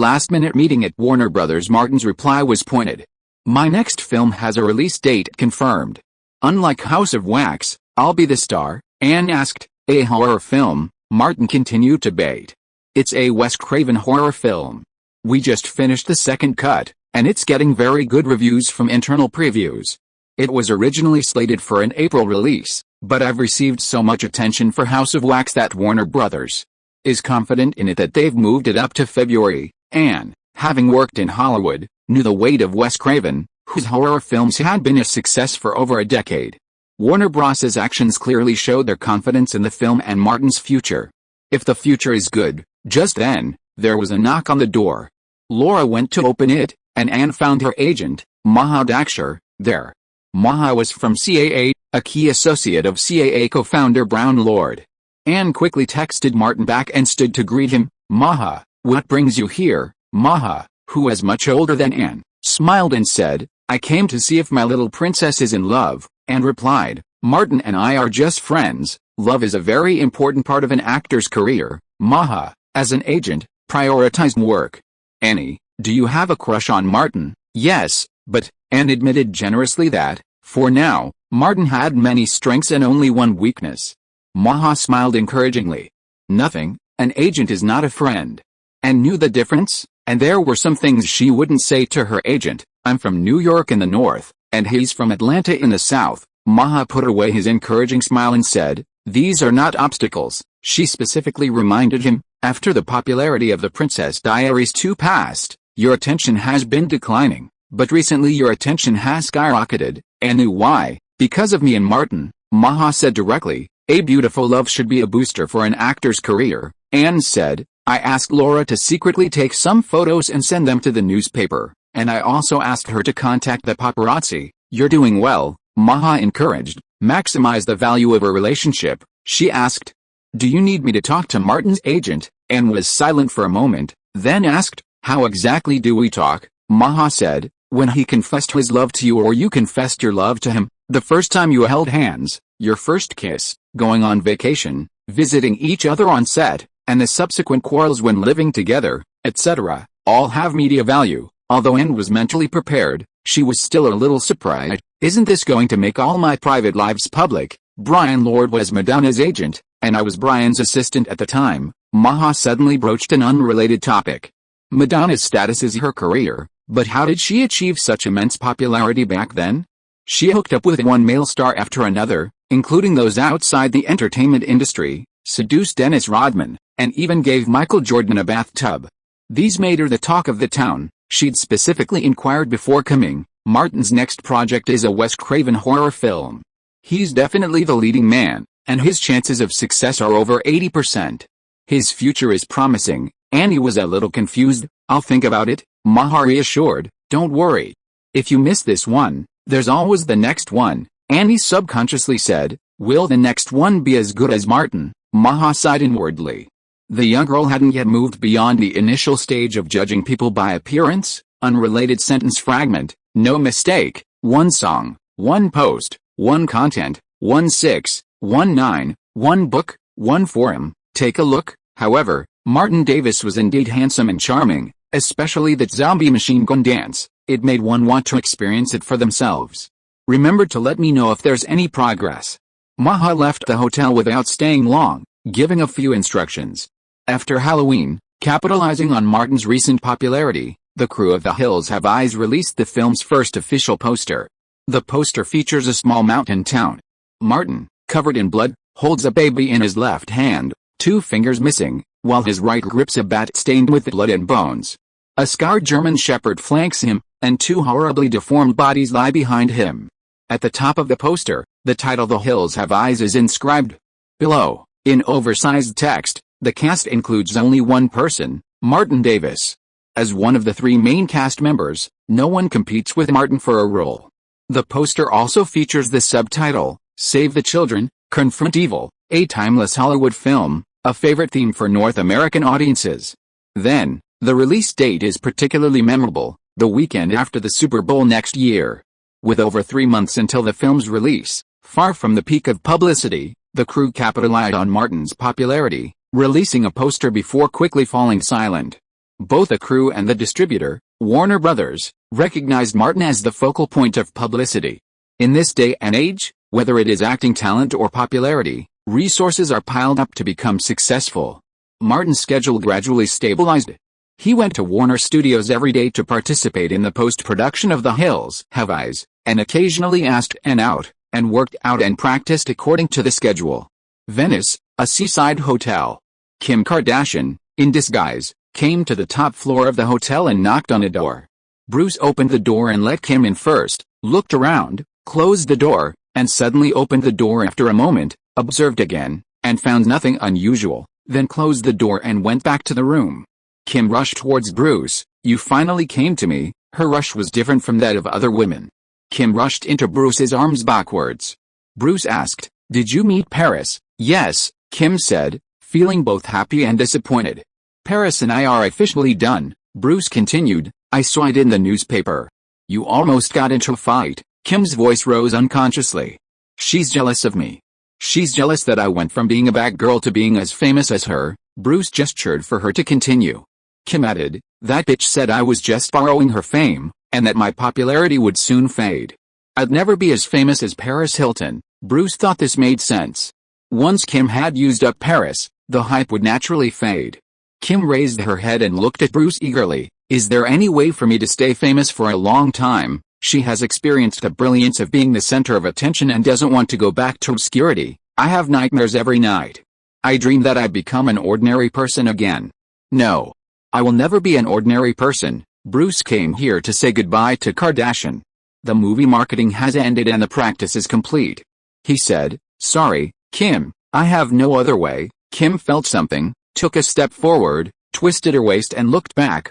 last-minute meeting at Warner Brothers." Martin's reply was pointed. "My next film has a release date confirmed. Unlike House of Wax, I'll be the star." Anne asked, "A horror film?" Martin continued to bait. "It's a Wes Craven horror film." We just finished the second cut, and it's getting very good reviews from internal previews. It was originally slated for an April release, but I've received so much attention for House of Wax that Warner Brothers is confident in it that they've moved it up to February, and, having worked in Hollywood, knew the weight of Wes Craven, whose horror films had been a success for over a decade. Warner Bros.'s actions clearly showed their confidence in the film and Martin's future. If the future is good. Just then, there was a knock on the door. Laura went to open it, and Anne found her agent, Maha Dakshar, there. Maha was from CAA, a key associate of CAA co-founder Brown Lord. Anne quickly texted Martin back and stood to greet him. Maha, what brings you here? Maha, who was much older than Anne, smiled and said, I came to see if my little princess is in love, and replied, Martin and I are just friends. Love is a very important part of an actor's career. Maha, as an agent, prioritized work. Annie, do you have a crush on Martin? Yes, but, Anne admitted generously that, for now, Martin had many strengths and only one weakness. Maha smiled encouragingly. Nothing, an agent is not a friend. Anne knew the difference, and there were some things she wouldn't say to her agent. I'm from New York in the north, and he's from Atlanta in the south. Maha put away his encouraging smile and said, these are not obstacles. She specifically reminded him, after the popularity of The Princess Diaries 2 passed, your attention has been declining, but recently your attention has skyrocketed, and knew why, because of me and Martin. Maha said directly, a beautiful love should be a booster for an actor's career. Anne said, I asked Laura to secretly take some photos and send them to the newspaper, and I also asked her to contact the paparazzi. You're doing well, Maha encouraged. Maximize the value of a relationship. She asked, do you need me to talk to Martin's agent? Anne was silent for a moment, then asked, how exactly do we talk? Maha said, when he confessed his love to you or you confessed your love to him, the first time you held hands, your first kiss, going on vacation, visiting each other on set, and the subsequent quarrels when living together, etc., all have media value. Although Anne was mentally prepared, she was still a little surprised. Isn't this going to make all my private lives public? Brian Lord was Madonna's agent, and I was Brian's assistant at the time. Maha suddenly broached an unrelated topic. Madonna's status is her career, but how did she achieve such immense popularity back then? She hooked up with one male star after another, including those outside the entertainment industry, seduced Dennis Rodman, and even gave Michael Jordan a bathtub. These made her the talk of the town. She'd specifically inquired before coming, Martin's next project is a Wes Craven horror film. He's definitely the leading man, and his chances of success are over 80%. His future is promising. Annie was a little confused. I'll think about it, Maha reassured. Don't worry. If you miss this one, there's always the next one. Annie subconsciously said, will the next one be as good as Martin? Maha sighed inwardly. The young girl hadn't yet moved beyond the initial stage of judging people by appearance. Unrelated sentence fragment. No mistake. One song, one post, one content, 1/6, 1 book, one forum. Take a look. However, Martin Davis was indeed handsome and charming, especially that zombie machine gun dance. It made one want to experience it for themselves. Remember to let me know if there's any progress. Maha left the hotel without staying long, giving a few instructions. After Halloween, capitalizing on Martin's recent popularity, the crew of The Hills Have Eyes released the film's first official poster. The poster features a small mountain town. Martin, covered in blood, holds a baby in his left hand, 2 fingers missing, while his right grips a bat stained with blood and bones. A scarred German shepherd flanks him, and 2 horribly deformed bodies lie behind him. At the top of the poster, the title The Hills Have Eyes is inscribed. Below, in oversized text, the cast includes only one person, Martin Davis. As one of the 3 main cast members, no one competes with Martin for a role. The poster also features the subtitle, Save the Children, Confront Evil, a timeless Hollywood film, a favorite theme for North American audiences. Then, the release date is particularly memorable, the weekend after the Super Bowl next year. With over 3 months until the film's release, far from the peak of publicity, the crew capitalized on Martin's popularity, releasing a poster before quickly falling silent. Both the crew and the distributor, Warner Brothers, recognized Martin as the focal point of publicity. In this day and age, whether it is acting talent or popularity, resources are piled up to become successful. Martin's schedule gradually stabilized. He went to Warner Studios every day to participate in the post-production of The Hills Have Eyes, and occasionally asked Ann out, and worked out and practiced according to the schedule. Venice, a seaside hotel. Kim Kardashian, in disguise, came to the top floor of the hotel and knocked on a door. Bruce opened the door and let Kim in first, looked around, closed the door, and suddenly opened the door after a moment, observed again, and found nothing unusual, then closed the door and went back to the room. Kim rushed towards Bruce. "You finally came to me." Her rush was different from that of other women. Kim rushed into Bruce's arms backwards. Bruce asked, "Did you meet Paris?" "Yes," Kim said, feeling both happy and disappointed. "Paris and I are officially done," Bruce continued. "I saw it in the newspaper. You almost got into a fight." Kim's voice rose unconsciously. "She's jealous of me. She's jealous that I went from being a bad girl to being as famous as her." Bruce gestured for her to continue. Kim added, "That bitch said I was just borrowing her fame, and that my popularity would soon fade. I'd never be as famous as Paris Hilton." Bruce thought this made sense. Once Kim had used up Paris, the hype would naturally fade. Kim raised her head and looked at Bruce eagerly. "Is there any way for me to stay famous for a long time?" She has experienced the brilliance of being the center of attention and doesn't want to go back to obscurity. "I have nightmares every night. I dream that I become an ordinary person again." "No. I will never be an ordinary person." Bruce came here to say goodbye to Kardashian. "The movie marketing has ended and the practice is complete." He said, "Sorry, Kim, I have no other way." Kim felt something, took a step forward, twisted her waist and looked back.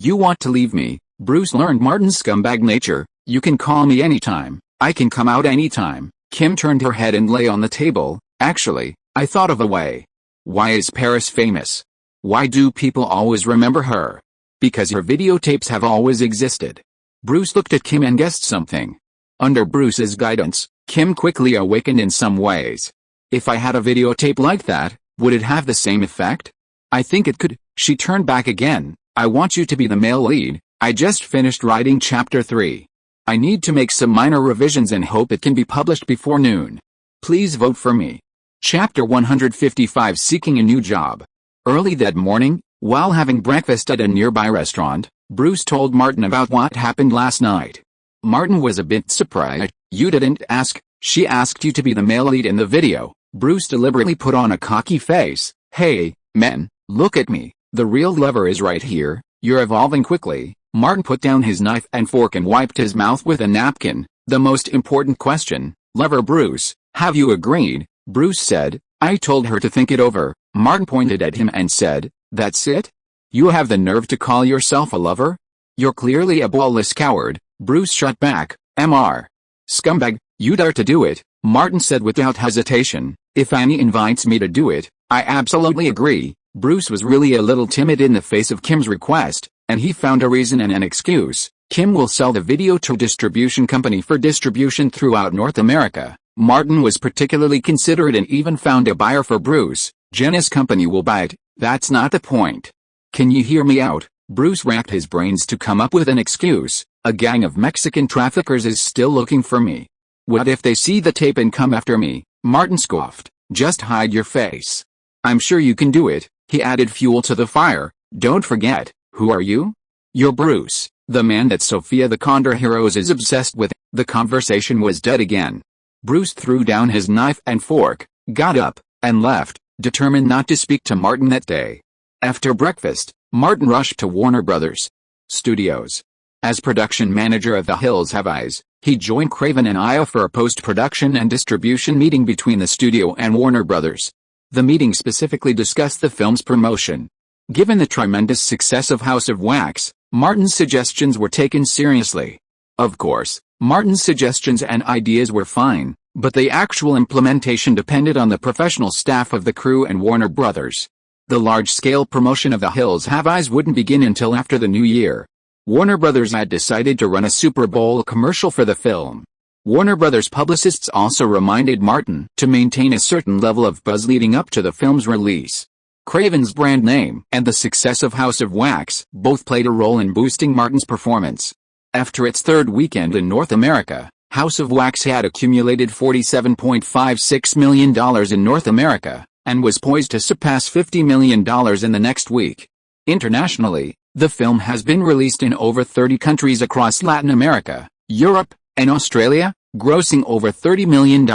You want to leave me?" Bruce learned Martin's scumbag nature. "You can call me anytime. I can come out anytime." Kim turned her head and lay on the table. "Actually, I thought of a way." "Why is Paris famous? Why do people always remember her?" "Because her videotapes have always existed." Bruce looked at Kim and guessed something. Under Bruce's guidance, Kim quickly awakened in some ways. "If I had a videotape like that, would it have the same effect?" "I think it could." She turned back again. "I want you to be the male lead. I just finished writing chapter 3. I need to make some minor revisions and hope it can be published before noon. Please vote for me." Chapter 155 Seeking a New Job. Early that morning, while having breakfast at a nearby restaurant, Bruce told Martin about what happened last night. Martin was a bit surprised. "You didn't ask?" "She asked you to be the male lead in the video." Bruce deliberately put on a cocky face. "Hey, men, look at me. The real lever is right here. You're evolving quickly." Martin put down his knife and fork and wiped his mouth with a napkin. "The most important question, lever Bruce, have you agreed?" Bruce said, "I told her to think it over." Martin pointed at him and said, "That's it? You have the nerve to call yourself a lover? You're clearly a ballless coward." Bruce shot back, "Mr. Scumbag, you dare to do it," Martin said without hesitation. "If Annie invites me to do it, I absolutely agree." Bruce was really a little timid in the face of Kim's request, and he found a reason and an excuse. Kim will sell the video to a distribution company for distribution throughout North America. Martin was particularly considerate and even found a buyer for Bruce. Jenna's company will buy it. "That's not the point. Can you hear me out?" Bruce racked his brains to come up with an excuse. "A gang of Mexican traffickers is still looking for me. What if they see the tape and come after me?" Martin scoffed. "Just hide your face. I'm sure you can do it." He added fuel to the fire. "Don't forget, who are you? You're Bruce, the man that Sophia the Condor Heroes is obsessed with." The conversation was dead again. Bruce threw down his knife and fork, got up, and left, determined not to speak to Martin that day. After breakfast, Martin rushed to Warner Brothers Studios. As production manager of The Hills Have Eyes, he joined Craven and Aya for a post-production and distribution meeting between the studio and Warner Brothers. The meeting specifically discussed the film's promotion. Given the tremendous success of House of Wax, Martin's suggestions were taken seriously. Of course, Martin's suggestions and ideas were fine, but the actual implementation depended on the professional staff of the crew and Warner Brothers. The large-scale promotion of The Hills Have Eyes wouldn't begin until after the new year. Warner Brothers had decided to run a Super Bowl commercial for the film. Warner Brothers publicists also reminded Martin to maintain a certain level of buzz leading up to the film's release. Craven's brand name and the success of House of Wax both played a role in boosting Martin's performance. After its third weekend in North America, House of Wax had accumulated $47.56 million in North America, and was poised to surpass $50 million in the next week. Internationally, the film has been released in over 30 countries across Latin America, Europe, and Australia, grossing over $30 million.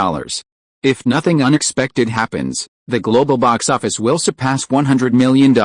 If nothing unexpected happens, the global box office will surpass $100 million.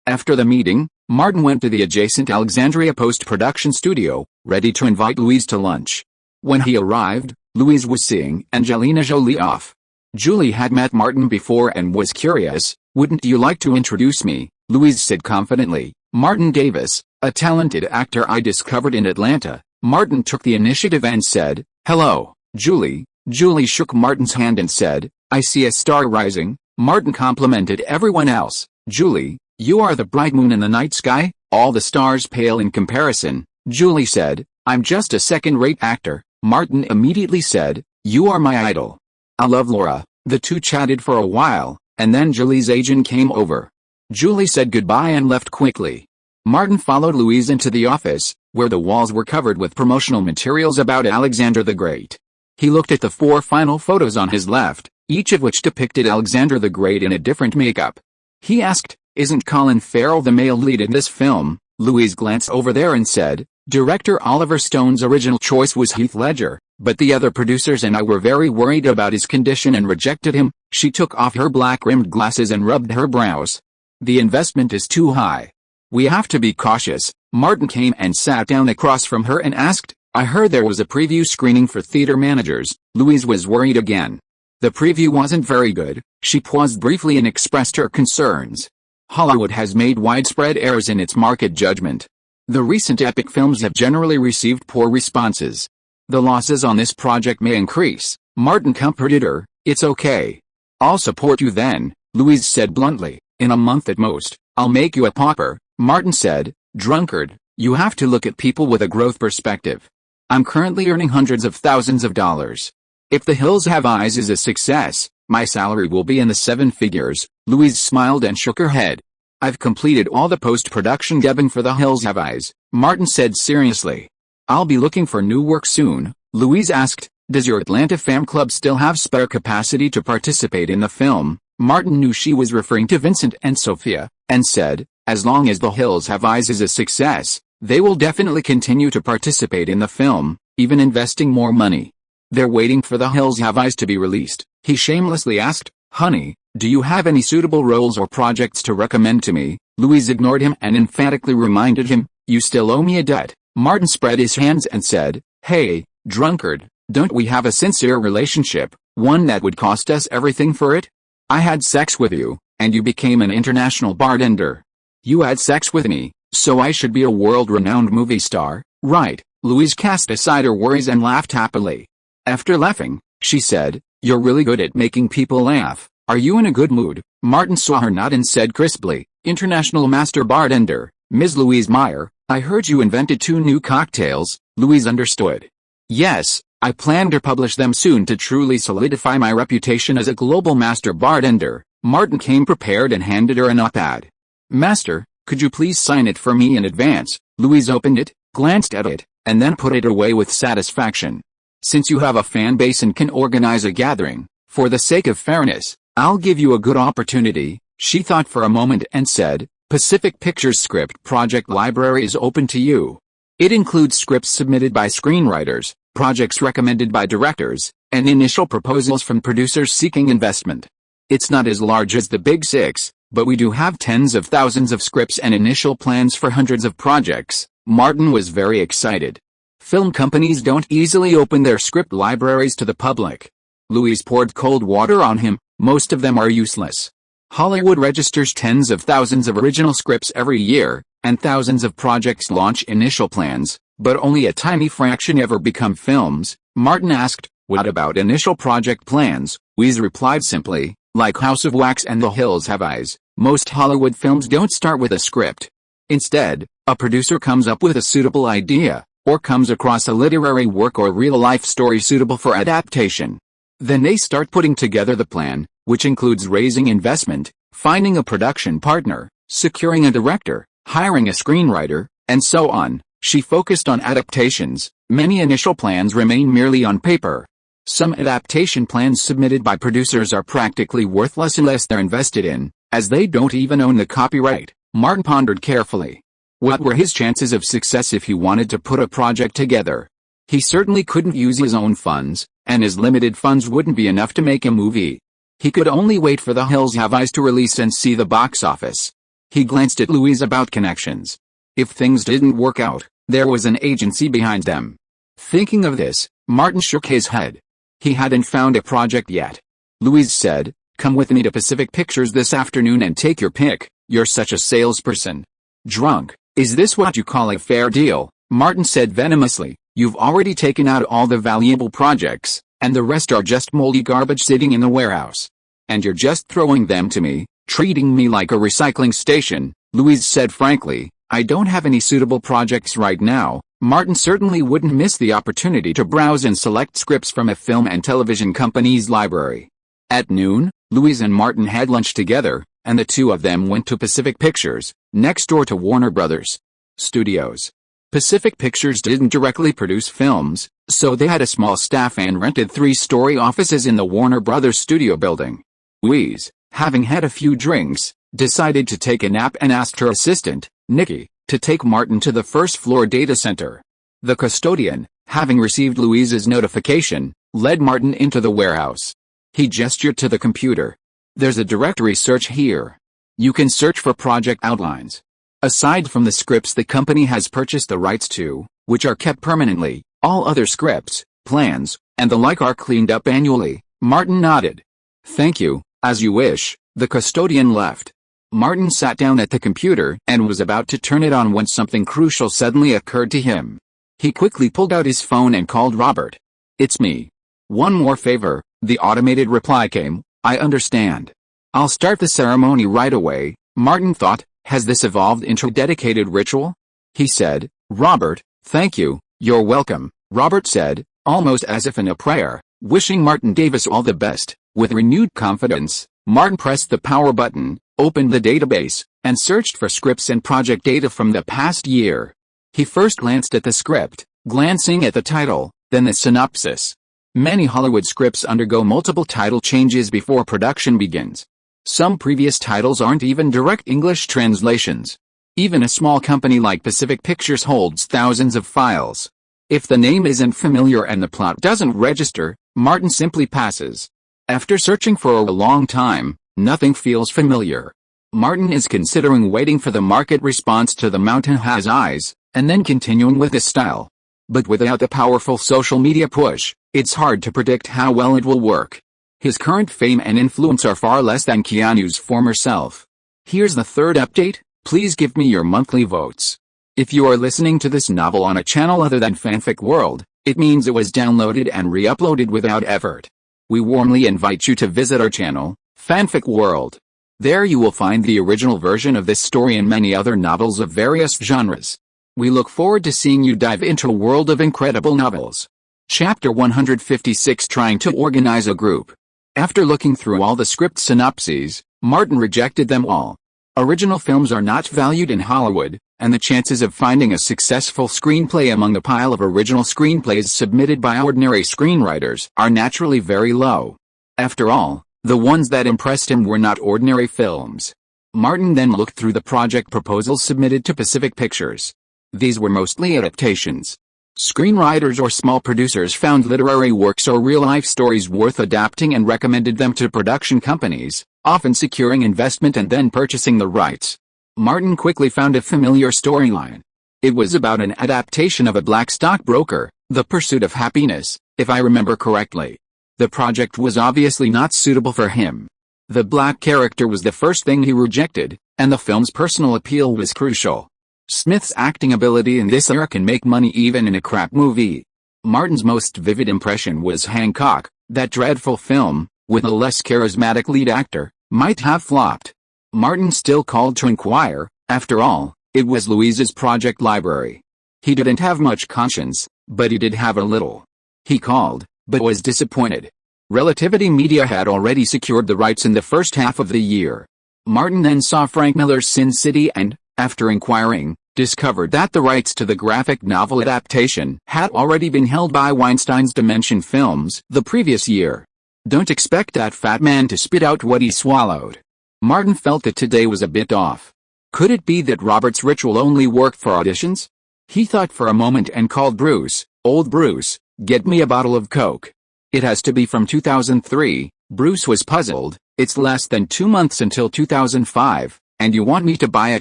After the meeting, Martin went to the adjacent Alexandria post-production studio, ready to invite Louise to lunch. When he arrived, Louise was seeing Angelina Jolie off. Julie had met Martin before and was curious. "Wouldn't you like to introduce me?" Louise said confidently. "Martin Davis, a talented actor I discovered in Atlanta." Martin took the initiative and said, "Hello, Julie." Julie shook Martin's hand and said, "I see a star rising." Martin complimented everyone else. "Julie, you are the bright moon in the night sky, all the stars pale in comparison." Julie said, "I'm just a second-rate actor." Martin immediately said, "You are my idol. I love Laura." The two chatted for a while, and then Julie's agent came over. Julie said goodbye and left quickly. Martin followed Louise into the office, where the walls were covered with promotional materials about Alexander the Great. He looked at the 4 final photos on his left, each of which depicted Alexander the Great in a different makeup. He asked, "Isn't Colin Farrell the male lead in this film?" Louise glanced over there and said, "Director Oliver Stone's original choice was Heath Ledger, but the other producers and I were very worried about his condition and rejected him." She took off her black-rimmed glasses and rubbed her brows. "The investment is too high. We have to be cautious." Martin came and sat down across from her and asked, "I heard there was a preview screening for theater managers." Louise was worried again. "The preview wasn't very good." She paused briefly and expressed her concerns. "Hollywood has made widespread errors in its market judgment. The recent epic films have generally received poor responses. The losses on this project may increase." Martin comforted her. "It's okay. I'll support you then," Louise said bluntly. "In a month at most, I'll make you a pauper." Martin said, "Drunkard, you have to look at people with a growth perspective. I'm currently earning hundreds of thousands of dollars. If The Hills Have Eyes is a success, my salary will be in the 7 figures." Louise smiled and shook her head. "I've completed all the post-production dubbing for The Hills Have Eyes," Martin said seriously. "I'll be looking for new work soon." Louise asked, "Does your Atlanta fan club still have spare capacity to participate in the film?" Martin knew she was referring to Vincent and Sophia, and said, "As long as The Hills Have Eyes is a success, they will definitely continue to participate in the film, even investing more money." "They're waiting for The Hills Have Eyes to be released," he shamelessly asked. "Honey, do you have any suitable roles or projects to recommend to me?" Louise ignored him and emphatically reminded him, "You still owe me a debt." Martin spread his hands and said, "Hey, drunkard, don't we have a sincere relationship, one that would cost us everything for it? I had sex with you, and you became an international bartender. You had sex with me, so I should be a world-renowned movie star, right?" Louise cast aside her worries and laughed happily. After laughing, she said, "You're really good at making people laugh. Are you in a good mood?" Martin saw her nod and said crisply, "International Master Bartender, Ms. Louise Meyer, I heard you invented 2 new cocktails." Louise understood. "Yes, I plan to publish them soon to truly solidify my reputation as a global master bartender." Martin came prepared and handed her an op-ed. "Master, could you please sign it for me in advance?" Louise opened it, glanced at it, and then put it away with satisfaction. "Since you have a fan base and can organize a gathering, for the sake of fairness, I'll give you a good opportunity." She thought for a moment and said, "Pacific Pictures Script Project Library is open to you. It includes scripts submitted by screenwriters, projects recommended by directors, and initial proposals from producers seeking investment. It's not as large as the Big Six, but we do have tens of thousands of scripts and initial plans for hundreds of projects." Martin was very excited. Film companies don't easily open their script libraries to the public. Louise poured cold water on him. "Most of them are useless. Hollywood registers tens of thousands of original scripts every year, and thousands of projects launch initial plans, but only a tiny fraction ever become films." Martin asked, "What about initial project plans?" Louise replied simply, "Like House of Wax and The Hills Have Eyes, most Hollywood films don't start with a script. Instead, a producer comes up with a suitable idea, or comes across a literary work or real-life story suitable for adaptation. Then they start putting together the plan, which includes raising investment, finding a production partner, securing a director, hiring a screenwriter, and so on." She focused on adaptations. Many initial plans remain merely on paper. Some adaptation plans submitted by producers are practically worthless unless they're invested in, as they don't even own the copyright. Martin pondered carefully. What were his chances of success if he wanted to put a project together? He certainly couldn't use his own funds, and his limited funds wouldn't be enough to make a movie. He could only wait for The Hills Have Eyes to release and see the box office. He glanced at Louise about connections. If things didn't work out, there was an agency behind them. Thinking of this, Martin shook his head. He hadn't found a project yet. Louise said, "Come with me to Pacific Pictures this afternoon and take your pick. You're such a salesperson." Drunk. "Is this what you call a fair deal?" Martin said venomously. "You've already taken out all the valuable projects, and the rest are just moldy garbage sitting in the warehouse. And you're just throwing them to me, treating me like a recycling station." Louise said frankly, "I don't have any suitable projects right now." Martin certainly wouldn't miss the opportunity to browse and select scripts from a film and television company's library. At noon, Louise and Martin had lunch together, and the two of them went to Pacific Pictures, next door to Warner Brothers Studios. Pacific Pictures didn't directly produce films, so they had a small staff and rented 3-story offices in the Warner Brothers studio building. Louise, having had a few drinks, decided to take a nap and asked her assistant, Nikki, to take Martin to the first-floor data center. The custodian, having received Louise's notification, led Martin into the warehouse. He gestured to the computer. "There's a directory search here. You can search for project outlines. Aside from the scripts the company has purchased the rights to, which are kept permanently, all other scripts, plans, and the like are cleaned up annually." Martin nodded. "Thank you, as you wish." The custodian left. Martin sat down at the computer and was about to turn it on when something crucial suddenly occurred to him. He quickly pulled out his phone and called Robert. "It's me. One more favor," the automated reply came. "I understand. I'll start the ceremony right away." Martin thought, has this evolved into a dedicated ritual? He said, "Robert, thank you." "You're welcome," Robert said, almost as if in a prayer, wishing Martin Davis all the best. With renewed confidence, Martin pressed the power button, opened the database, and searched for scripts and project data from the past year. He first glanced at the script, glancing at the title, then the synopsis. Many Hollywood scripts undergo multiple title changes before production begins. Some previous titles aren't even direct English translations. Even a small company like Pacific Pictures holds thousands of files. If the name isn't familiar and the plot doesn't register, Martin simply passes. After searching for a long time, nothing feels familiar. Martin is considering waiting for the market response to The Mountain Has Eyes, and then continuing with his style. But without the powerful social media push, it's hard to predict how well it will work. His current fame and influence are far less than Keanu's former self. Here's the third update: please give me your monthly votes. If you are listening to this novel on a channel other than Fanfic World, it means it was downloaded and re-uploaded without effort. We warmly invite you to visit our channel, Fanfic World. There you will find the original version of this story and many other novels of various genres. We look forward to seeing you dive into a world of incredible novels. Chapter 156: Trying to Organize a Group. After looking through all the script synopses, Martin rejected them all. Original films are not valued in Hollywood, and the chances of finding a successful screenplay among the pile of original screenplays submitted by ordinary screenwriters are naturally very low. After all, the ones that impressed him were not ordinary films. Martin then looked through the project proposals submitted to Pacific Pictures. These were mostly adaptations. Screenwriters or small producers found literary works or real-life stories worth adapting and recommended them to production companies, often securing investment and then purchasing the rights. Martin quickly found a familiar storyline. It was about an adaptation of A Black Stockbroker, The Pursuit of Happiness, if I remember correctly. The project was obviously not suitable for him. The black character was the first thing he rejected, and the film's personal appeal was crucial. Smith's acting ability in this era can make money even in a crap movie. Martin's most vivid impression was Hancock. That dreadful film, with a less charismatic lead actor, might have flopped. Martin still called to inquire. After all, it was Louise's project library. He didn't have much conscience, but he did have a little. He called, but was disappointed. Relativity Media had already secured the rights in the first half of the year. Martin then saw Frank Miller's Sin City and, after inquiring, discovered that the rights to the graphic novel adaptation had already been held by Weinstein's Dimension Films the previous year. Don't expect that fat man to spit out what he swallowed. Martin felt that today was a bit off. Could it be that Robert's ritual only worked for auditions? He thought for a moment and called Bruce. "Old Bruce, get me a bottle of Coke." "It has to be from 2003, Bruce was puzzled. "It's less than 2 months until 2005, and you want me to buy a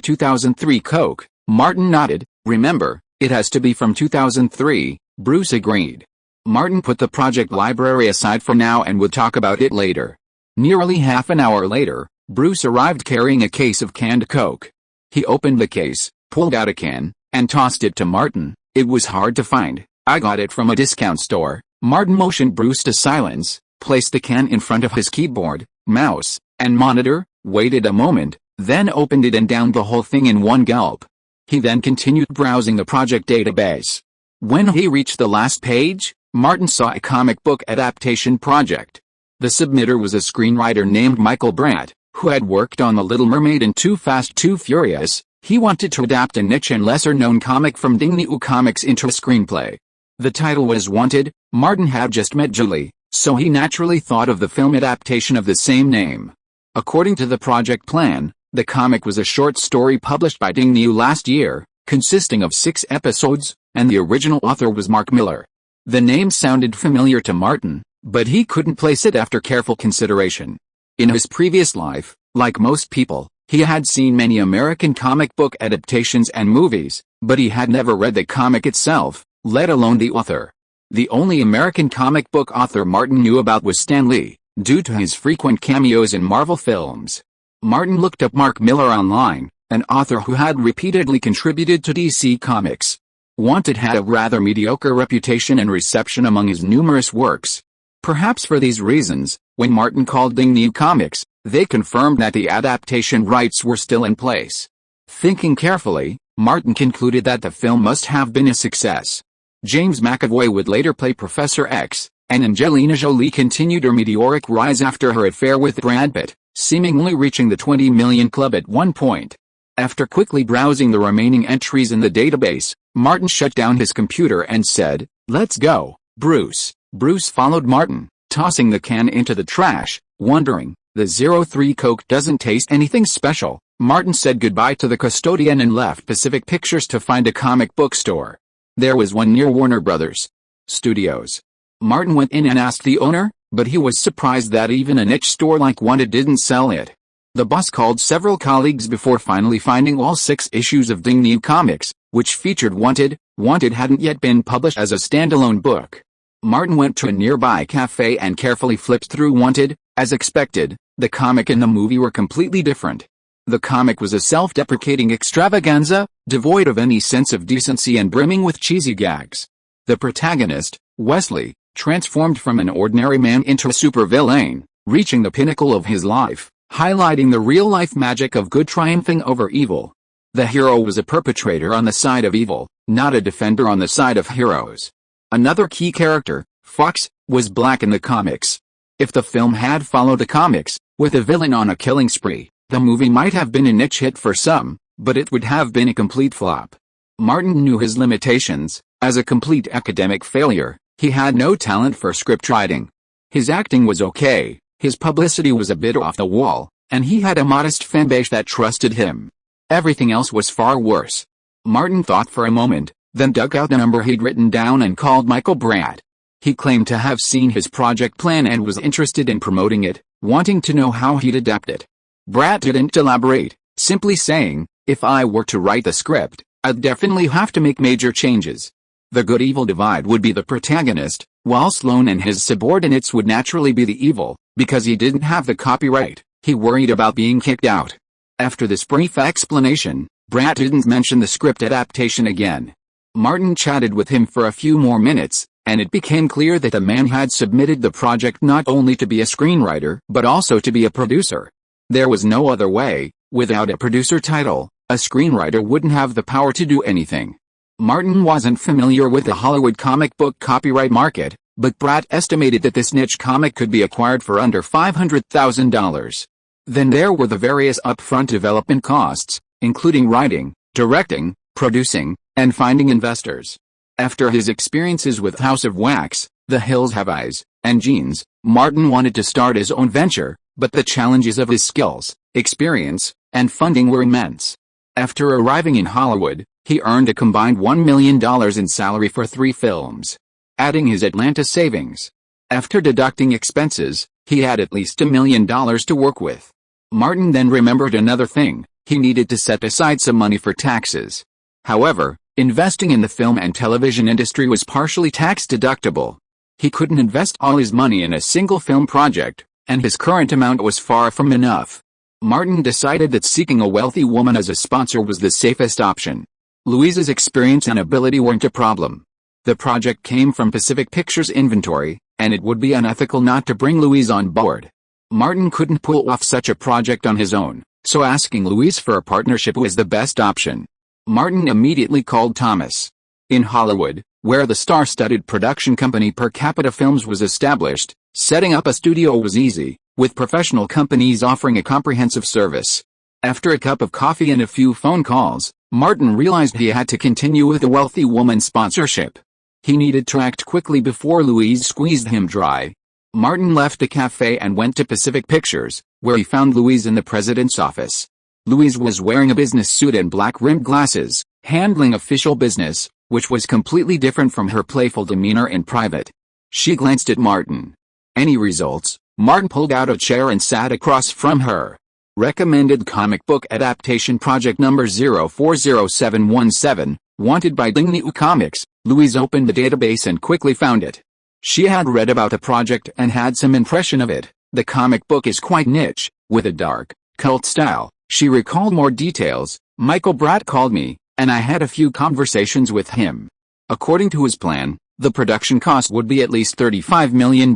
2003 Coke?" Martin nodded. "Remember, it has to be from 2003, Bruce agreed. Martin put the project library aside for now and would talk about it later. Nearly half an hour later, Bruce arrived carrying a case of canned Coke. He opened the case, pulled out a can, and tossed it to Martin. "It was hard to find. I got it from a discount store." Martin motioned Bruce to silence, placed the can in front of his keyboard, mouse, and monitor, waited a moment, then opened it and downed the whole thing in one gulp. He then continued browsing the project database. When he reached the last page, Martin saw a comic book adaptation project. The submitter was a screenwriter named Michael Bratt, who had worked on The Little Mermaid and Too Fast, Too Furious. He wanted to adapt a niche and lesser-known comic from Dingney Comics into a screenplay. The title was Wanted. Martin had just met Julie, so he naturally thought of the film adaptation of the same name. According to the project plan, the comic was a short story published by Dingney last year, consisting of 6 episodes, and the original author was Mark Millar. The name sounded familiar to Martin, but he couldn't place it after careful consideration. In his previous life, like most people, he had seen many American comic book adaptations and movies, but he had never read the comic itself, let alone the author. The only American comic book author Martin knew about was Stan Lee, due to his frequent cameos in Marvel films. Martin looked up Mark Millar online, an author who had repeatedly contributed to DC Comics. Wanted had a rather mediocre reputation and reception among his numerous works. Perhaps for these reasons, when Martin called Dingney Comics, they confirmed that the adaptation rights were still in place. Thinking carefully, Martin concluded that the film must have been a success. James McAvoy would later play Professor X, and Angelina Jolie continued her meteoric rise after her affair with Brad Pitt, seemingly reaching the 20 million club at one point. After quickly browsing the remaining entries in the database, Martin shut down his computer and said, "Let's go, Bruce." Bruce followed Martin, tossing the can into the trash, wondering, "The 03 Coke doesn't taste anything special." Martin said goodbye to the custodian and left Pacific Pictures to find a comic book store. There was one near Warner Brothers Studios. Martin went in and asked the owner, but he was surprised that even a niche store like Wanted didn't sell it. The boss called several colleagues before finally finding all 6 issues of Dingney Comics, which featured Wanted. Wanted hadn't yet been published as a standalone book. Martin went to a nearby cafe and carefully flipped through Wanted. As expected, the comic and the movie were completely different. The comic was a self-deprecating extravaganza, devoid of any sense of decency and brimming with cheesy gags. The protagonist, Wesley, transformed from an ordinary man into a supervillain, reaching the pinnacle of his life, highlighting the real-life magic of good triumphing over evil. The hero was a perpetrator on the side of evil, not a defender on the side of heroes. Another key character, Fox, was black in the comics. If the film had followed the comics, with a villain on a killing spree, the movie might have been a niche hit for some, but it would have been a complete flop. Martin knew his limitations. As a complete academic failure, he had no talent for script writing. His acting was okay, his publicity was a bit off the wall, and he had a modest fanbase that trusted him. Everything else was far worse. Martin thought for a moment, then dug out the number he'd written down and called Michael Bratt. He claimed to have seen his project plan and was interested in promoting it, wanting to know how he'd adapt it. Bratt didn't elaborate, simply saying, "If I were to write the script, I'd definitely have to make major changes. The good-evil divide would be the protagonist, while Sloan and his subordinates would naturally be the evil, because he didn't have the copyright. He worried about being kicked out." After this brief explanation, Bratt didn't mention the script adaptation again. Martin chatted with him for a few more minutes, and it became clear that the man had submitted the project not only to be a screenwriter, but also to be a producer. There was no other way. Without a producer title, a screenwriter wouldn't have the power to do anything. Martin wasn't familiar with the Hollywood comic book copyright market, but Bratt estimated that this niche comic could be acquired for under $500,000. Then there were the various upfront development costs, including writing, directing, producing, and finding investors. After his experiences with House of Wax, The Hills Have Eyes, and Jeans, Martin wanted to start his own venture, but the challenges of his skills, experience, and funding were immense. After arriving in Hollywood, he earned a combined $1 million in salary for 3 films, adding his Atlanta savings. After deducting expenses, he had at least $1 million to work with. Martin then remembered another thing: he needed to set aside some money for taxes. However, investing in the film and television industry was partially tax-deductible. He couldn't invest all his money in a single film project, and his current amount was far from enough. Martin decided that seeking a wealthy woman as a sponsor was the safest option. Louise's experience and ability weren't a problem. The project came from Pacific Pictures' inventory, and it would be unethical not to bring Louise on board. Martin couldn't pull off such a project on his own, so asking Louise for a partnership was the best option. Martin immediately called Thomas. In Hollywood, where the star-studded production company Per Capita Films was established, setting up a studio was easy, with professional companies offering a comprehensive service. After a cup of coffee and a few phone calls, Martin realized he had to continue with the wealthy woman's sponsorship. He needed to act quickly before Louise squeezed him dry. Martin left the cafe and went to Pacific Pictures, where he found Louise in the president's office. Louise was wearing a business suit and black-rimmed glasses, handling official business, which was completely different from her playful demeanor in private. She glanced at Martin. "Any results?" Martin pulled out a chair and sat across from her. "Recommended comic book adaptation project number 040717, wanted by Dingniu Comics." Louise opened the database and quickly found it. She had read about the project and had some impression of it. The comic book is quite niche, with a dark, cult style. She recalled more details. "Michael Bratt called me, and I had a few conversations with him. According to his plan, the production cost would be at least $35 million.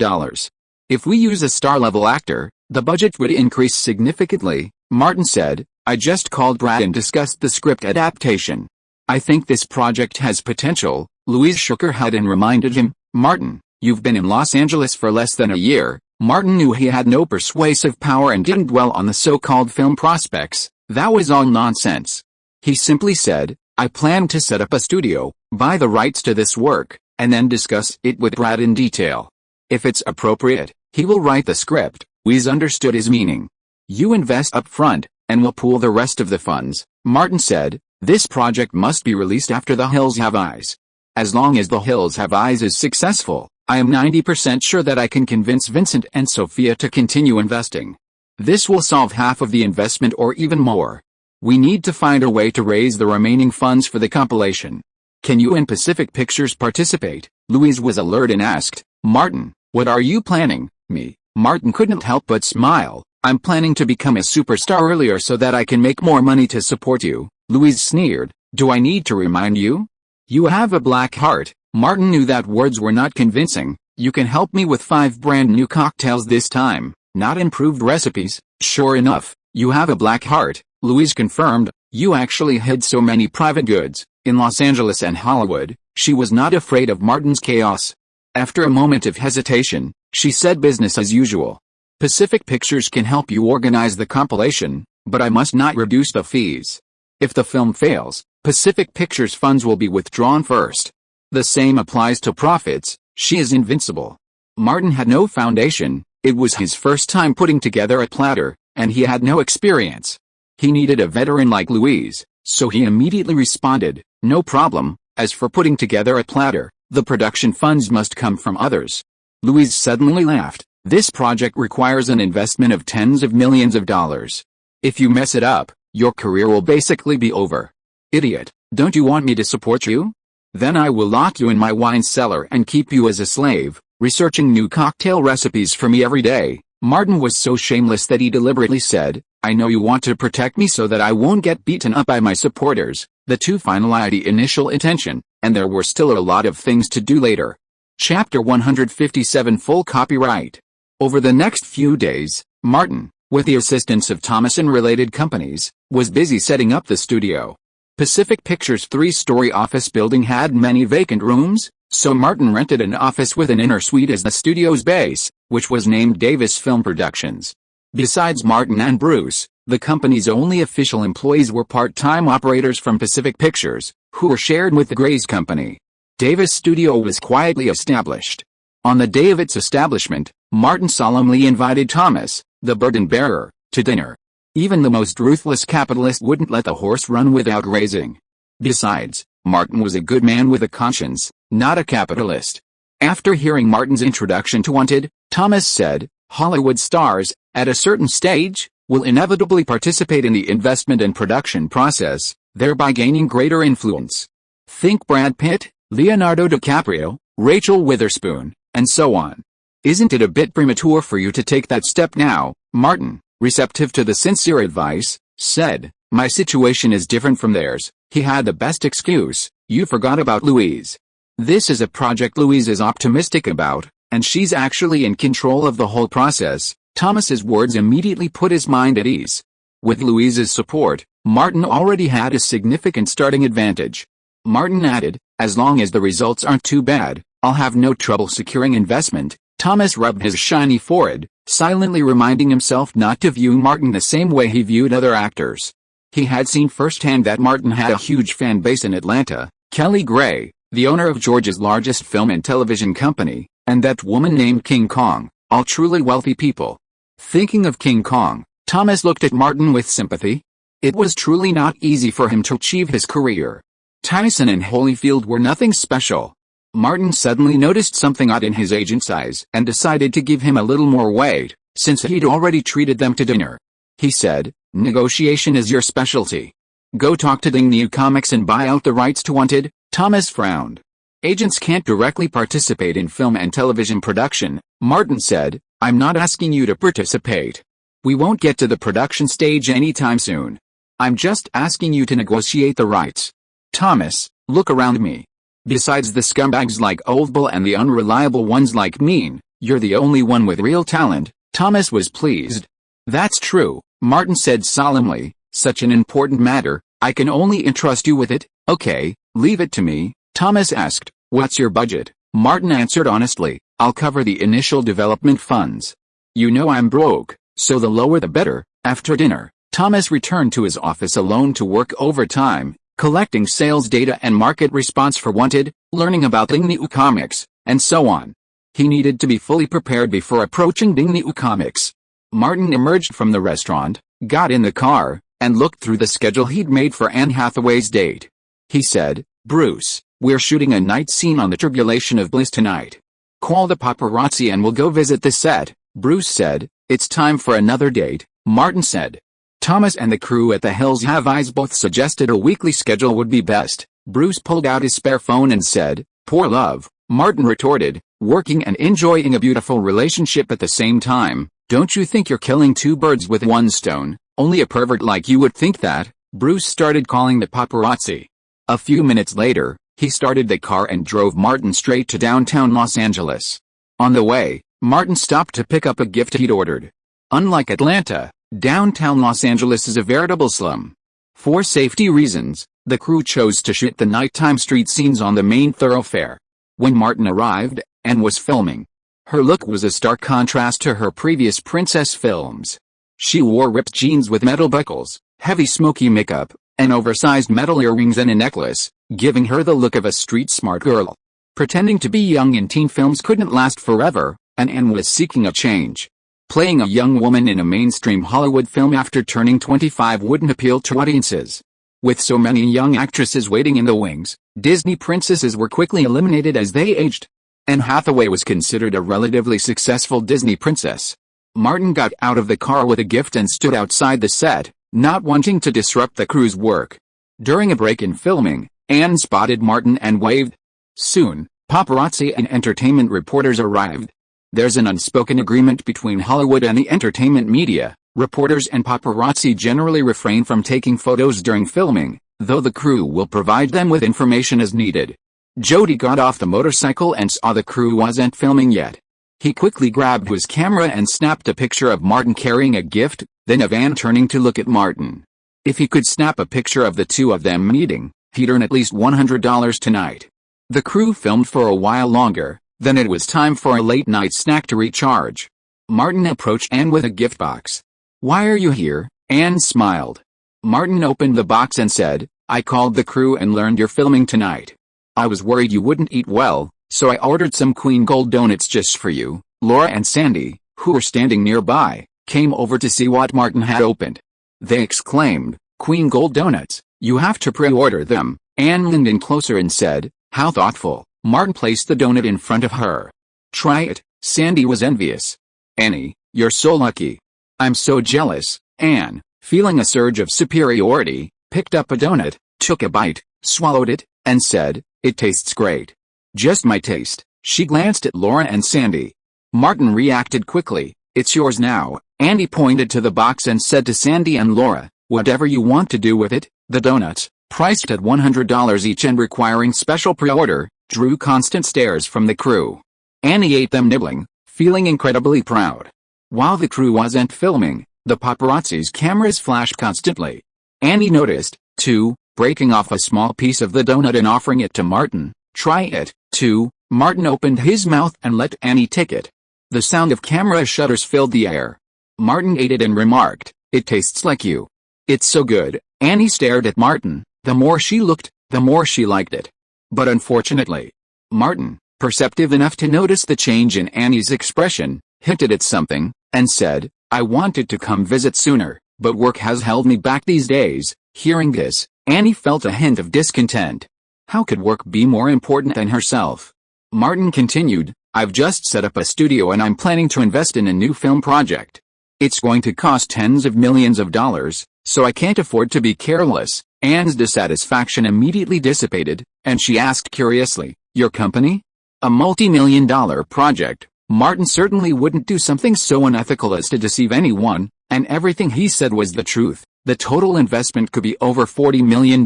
If we use a star-level actor, the budget would increase significantly," Martin said. "I just called Bratt and discussed the script adaptation. I think this project has potential." Louise shook her head and reminded him, "Martin, you've been in Los Angeles for less than a year." Martin knew he had no persuasive power and didn't dwell on the so-called film prospects. That was all nonsense. He simply said, "I plan to set up a studio, buy the rights to this work, and then discuss it with Brad in detail. If it's appropriate, he will write the script." Louise understood his meaning. "You invest up front, and we'll pool the rest of the funds," Martin said. "This project must be released after The Hills Have Eyes. As long as The Hills Have Eyes is successful, I am 90% sure that I can convince Vincent and Sophia to continue investing. This will solve half of the investment or even more. We need to find a way to raise the remaining funds for the compilation. Can you and Pacific Pictures participate?" Louise was alert and asked, "Martin, what are you planning?" "Me." Martin couldn't help but smile. "I'm planning to become a superstar earlier so that I can make more money to support you." Louise sneered. "Do I need to remind you? You have a black heart." Martin knew that words were not convincing. "You can help me with 5 brand new cocktails this time, not improved recipes." "Sure enough, you have a black heart," Louise confirmed. "You actually hid so many private goods." In Los Angeles and Hollywood, she was not afraid of Martin's chaos. After a moment of hesitation, she said, "Business as usual. Pacific Pictures can help you organize the compilation, but I must not reduce the fees. If the film fails, Pacific Pictures funds will be withdrawn first. The same applies to profits." She is invincible. Martin had no foundation. It was his first time putting together a platter, and he had no experience. He needed a veteran like Louise, so he immediately responded, "No problem. As for putting together a platter, the production funds must come from others." Louise suddenly laughed. "This project requires an investment of tens of millions of dollars. If you mess it up, your career will basically be over." "Idiot, don't you want me to support you? Then I will lock you in my wine cellar and keep you as a slave, researching new cocktail recipes for me every day." Martin was so shameless that he deliberately said, "I know you want to protect me so that I won't get beaten up by my supporters." The two finalized the initial intention, and there were still a lot of things to do later. Chapter 157 Full copyright. Over the next few days, Martin, with the assistance of Thomas and related companies, was busy setting up the studio. Pacific Pictures' 3-story office building had many vacant rooms, so Martin rented an office with an inner suite as the studio's base, which was named Davis Film Productions. Besides Martin and Bruce, the company's only official employees were part-time operators from Pacific Pictures, who were shared with the Gray's company. Davis Studio was quietly established. On the day of its establishment, Martin solemnly invited Thomas, the burden bearer, to dinner. Even the most ruthless capitalist wouldn't let the horse run without grazing. Besides, Martin was a good man with a conscience, not a capitalist. After hearing Martin's introduction to Wanted, Thomas said, Hollywood stars, at a certain stage, will inevitably participate in the investment and production process, thereby gaining greater influence. Think Brad Pitt, Leonardo DiCaprio, Rachel Witherspoon, and so on. Isn't it a bit premature for you to take that step now? Martin, receptive to the sincere advice, said, my situation is different from theirs. He had the best excuse, you forgot about Louise. This is a project Louise is optimistic about, and she's actually in control of the whole process. Thomas's words immediately put his mind at ease. With Louise's support, Martin already had a significant starting advantage. Martin added, as long as the results aren't too bad, I'll have no trouble securing investment. Thomas rubbed his shiny forehead, silently reminding himself not to view Martin the same way he viewed other actors. He had seen firsthand that Martin had a huge fan base in Atlanta, Kelly Gray, the owner of Georgia's largest film and television company, and that woman named King Kong, all truly wealthy people. Thinking of King Kong, Thomas looked at Martin with sympathy. It was truly not easy for him to achieve his career. Tyson and Holyfield were nothing special. Martin suddenly noticed something odd in his agent's eyes and decided to give him a little more weight, since he'd already treated them to dinner. He said, negotiation is your specialty. Go talk to Dingney Comics and buy out the rights to Wanted. Thomas frowned. Agents can't directly participate in film and television production, Martin said. I'm not asking you to participate. We won't get to the production stage anytime soon. I'm just asking you to negotiate the rights. Thomas, look around me. Besides the scumbags like Oldbull and the unreliable ones like Mean, you're the only one with real talent. Thomas was pleased. That's true, Martin said solemnly. Such an important matter, I can only entrust you with it. Okay, leave it to me. Thomas asked, what's your budget? Martin answered honestly, I'll cover the initial development funds. You know I'm broke, so the lower the better. After dinner, Thomas returned to his office alone to work overtime, collecting sales data and market response for Wanted, learning about Dingney Comics, and so on. He needed to be fully prepared before approaching Dingney Comics. Martin emerged from the restaurant, got in the car, and looked through the schedule he'd made for Anne Hathaway's date. He said, Bruce, we're shooting a night scene on the Tribulation of Bliss tonight. Call the paparazzi and we'll go visit the set. Bruce said, it's time for another date, Martin said. Thomas and the crew at the Hills Have Eyes both suggested a weekly schedule would be best. Bruce pulled out his spare phone and said, poor love, Martin retorted, working and enjoying a beautiful relationship at the same time. Don't you think you're killing two birds with one stone? Only a pervert like you would think that. Bruce started calling the paparazzi. A few minutes later, he started the car and drove Martin straight to downtown Los Angeles. On the way, Martin stopped to pick up a gift he'd ordered. Unlike Atlanta, downtown Los Angeles is a veritable slum. For safety reasons, the crew chose to shoot the nighttime street scenes on the main thoroughfare. When Martin arrived, Anne was filming. Her look was a stark contrast to her previous princess films. She wore ripped jeans with metal buckles, heavy smoky makeup, and oversized metal earrings and a necklace, giving her the look of a street-smart girl. Pretending to be young in teen films couldn't last forever, and Anne was seeking a change. Playing a young woman in a mainstream Hollywood film after turning 25 wouldn't appeal to audiences. With so many young actresses waiting in the wings, Disney princesses were quickly eliminated as they aged. Anne Hathaway was considered a relatively successful Disney princess. Martin got out of the car with a gift and stood outside the set, not wanting to disrupt the crew's work. During a break in filming, Anne spotted Martin and waved. Soon, paparazzi and entertainment reporters arrived. There's an unspoken agreement between Hollywood and the entertainment media. Reporters and paparazzi generally refrain from taking photos during filming, though the crew will provide them with information as needed. Jody got off the motorcycle and saw the crew wasn't filming yet. He quickly grabbed his camera and snapped a picture of Martin carrying a gift, then of Anne turning to look at Martin. If he could snap a picture of the two of them meeting, he'd earn at least $100 tonight. The crew filmed for a while longer, then it was time for a late-night snack to recharge. Martin approached Anne with a gift box. Why are you here? Anne smiled. Martin opened the box and said, I called the crew and learned you're filming tonight. I was worried you wouldn't eat well, so I ordered some Queen Gold donuts just for you. Laura and Sandy, who were standing nearby, came over to see what Martin had opened. They exclaimed, "Queen Gold Donuts, you have to pre-order them." Anne leaned in closer and said, "How thoughtful." Martin placed the donut in front of her. "Try it." Sandy was envious. "Annie, you're so lucky." "I'm so jealous." Anne, feeling a surge of superiority, picked up a donut, took a bite, swallowed it, and said, "It tastes great." "Just my taste." She glanced at Laura and Sandy. Martin reacted quickly. "It's yours now." Andy pointed to the box and said to Sandy and Laura, "Whatever you want to do with it." The donuts, priced at $100 each and requiring special pre-order, drew constant stares from the crew. Annie ate them nibbling, feeling incredibly proud. While the crew wasn't filming, the paparazzi's cameras flashed constantly. Annie noticed, too, breaking off a small piece of the donut and offering it to Martin. "Try it, too." Martin opened his mouth and let Annie take it. The sound of camera shutters filled the air. Martin ate it and remarked, "It tastes like you." "It's so good." Annie stared at Martin. The more she looked, the more she liked it. But unfortunately, Martin, perceptive enough to notice the change in Annie's expression, hinted at something, and said, "I wanted to come visit sooner, but work has held me back these days." Hearing this, Annie felt a hint of discontent. How could work be more important than herself? Martin continued, "I've just set up a studio and I'm planning to invest in a new film project. It's going to cost tens of millions of dollars, so I can't afford to be careless." Anne's dissatisfaction immediately dissipated, and she asked curiously, "Your company?" "A multi-million-dollar project." Martin certainly wouldn't do something so unethical as to deceive anyone, and everything he said was the truth. The total investment could be over $40 million.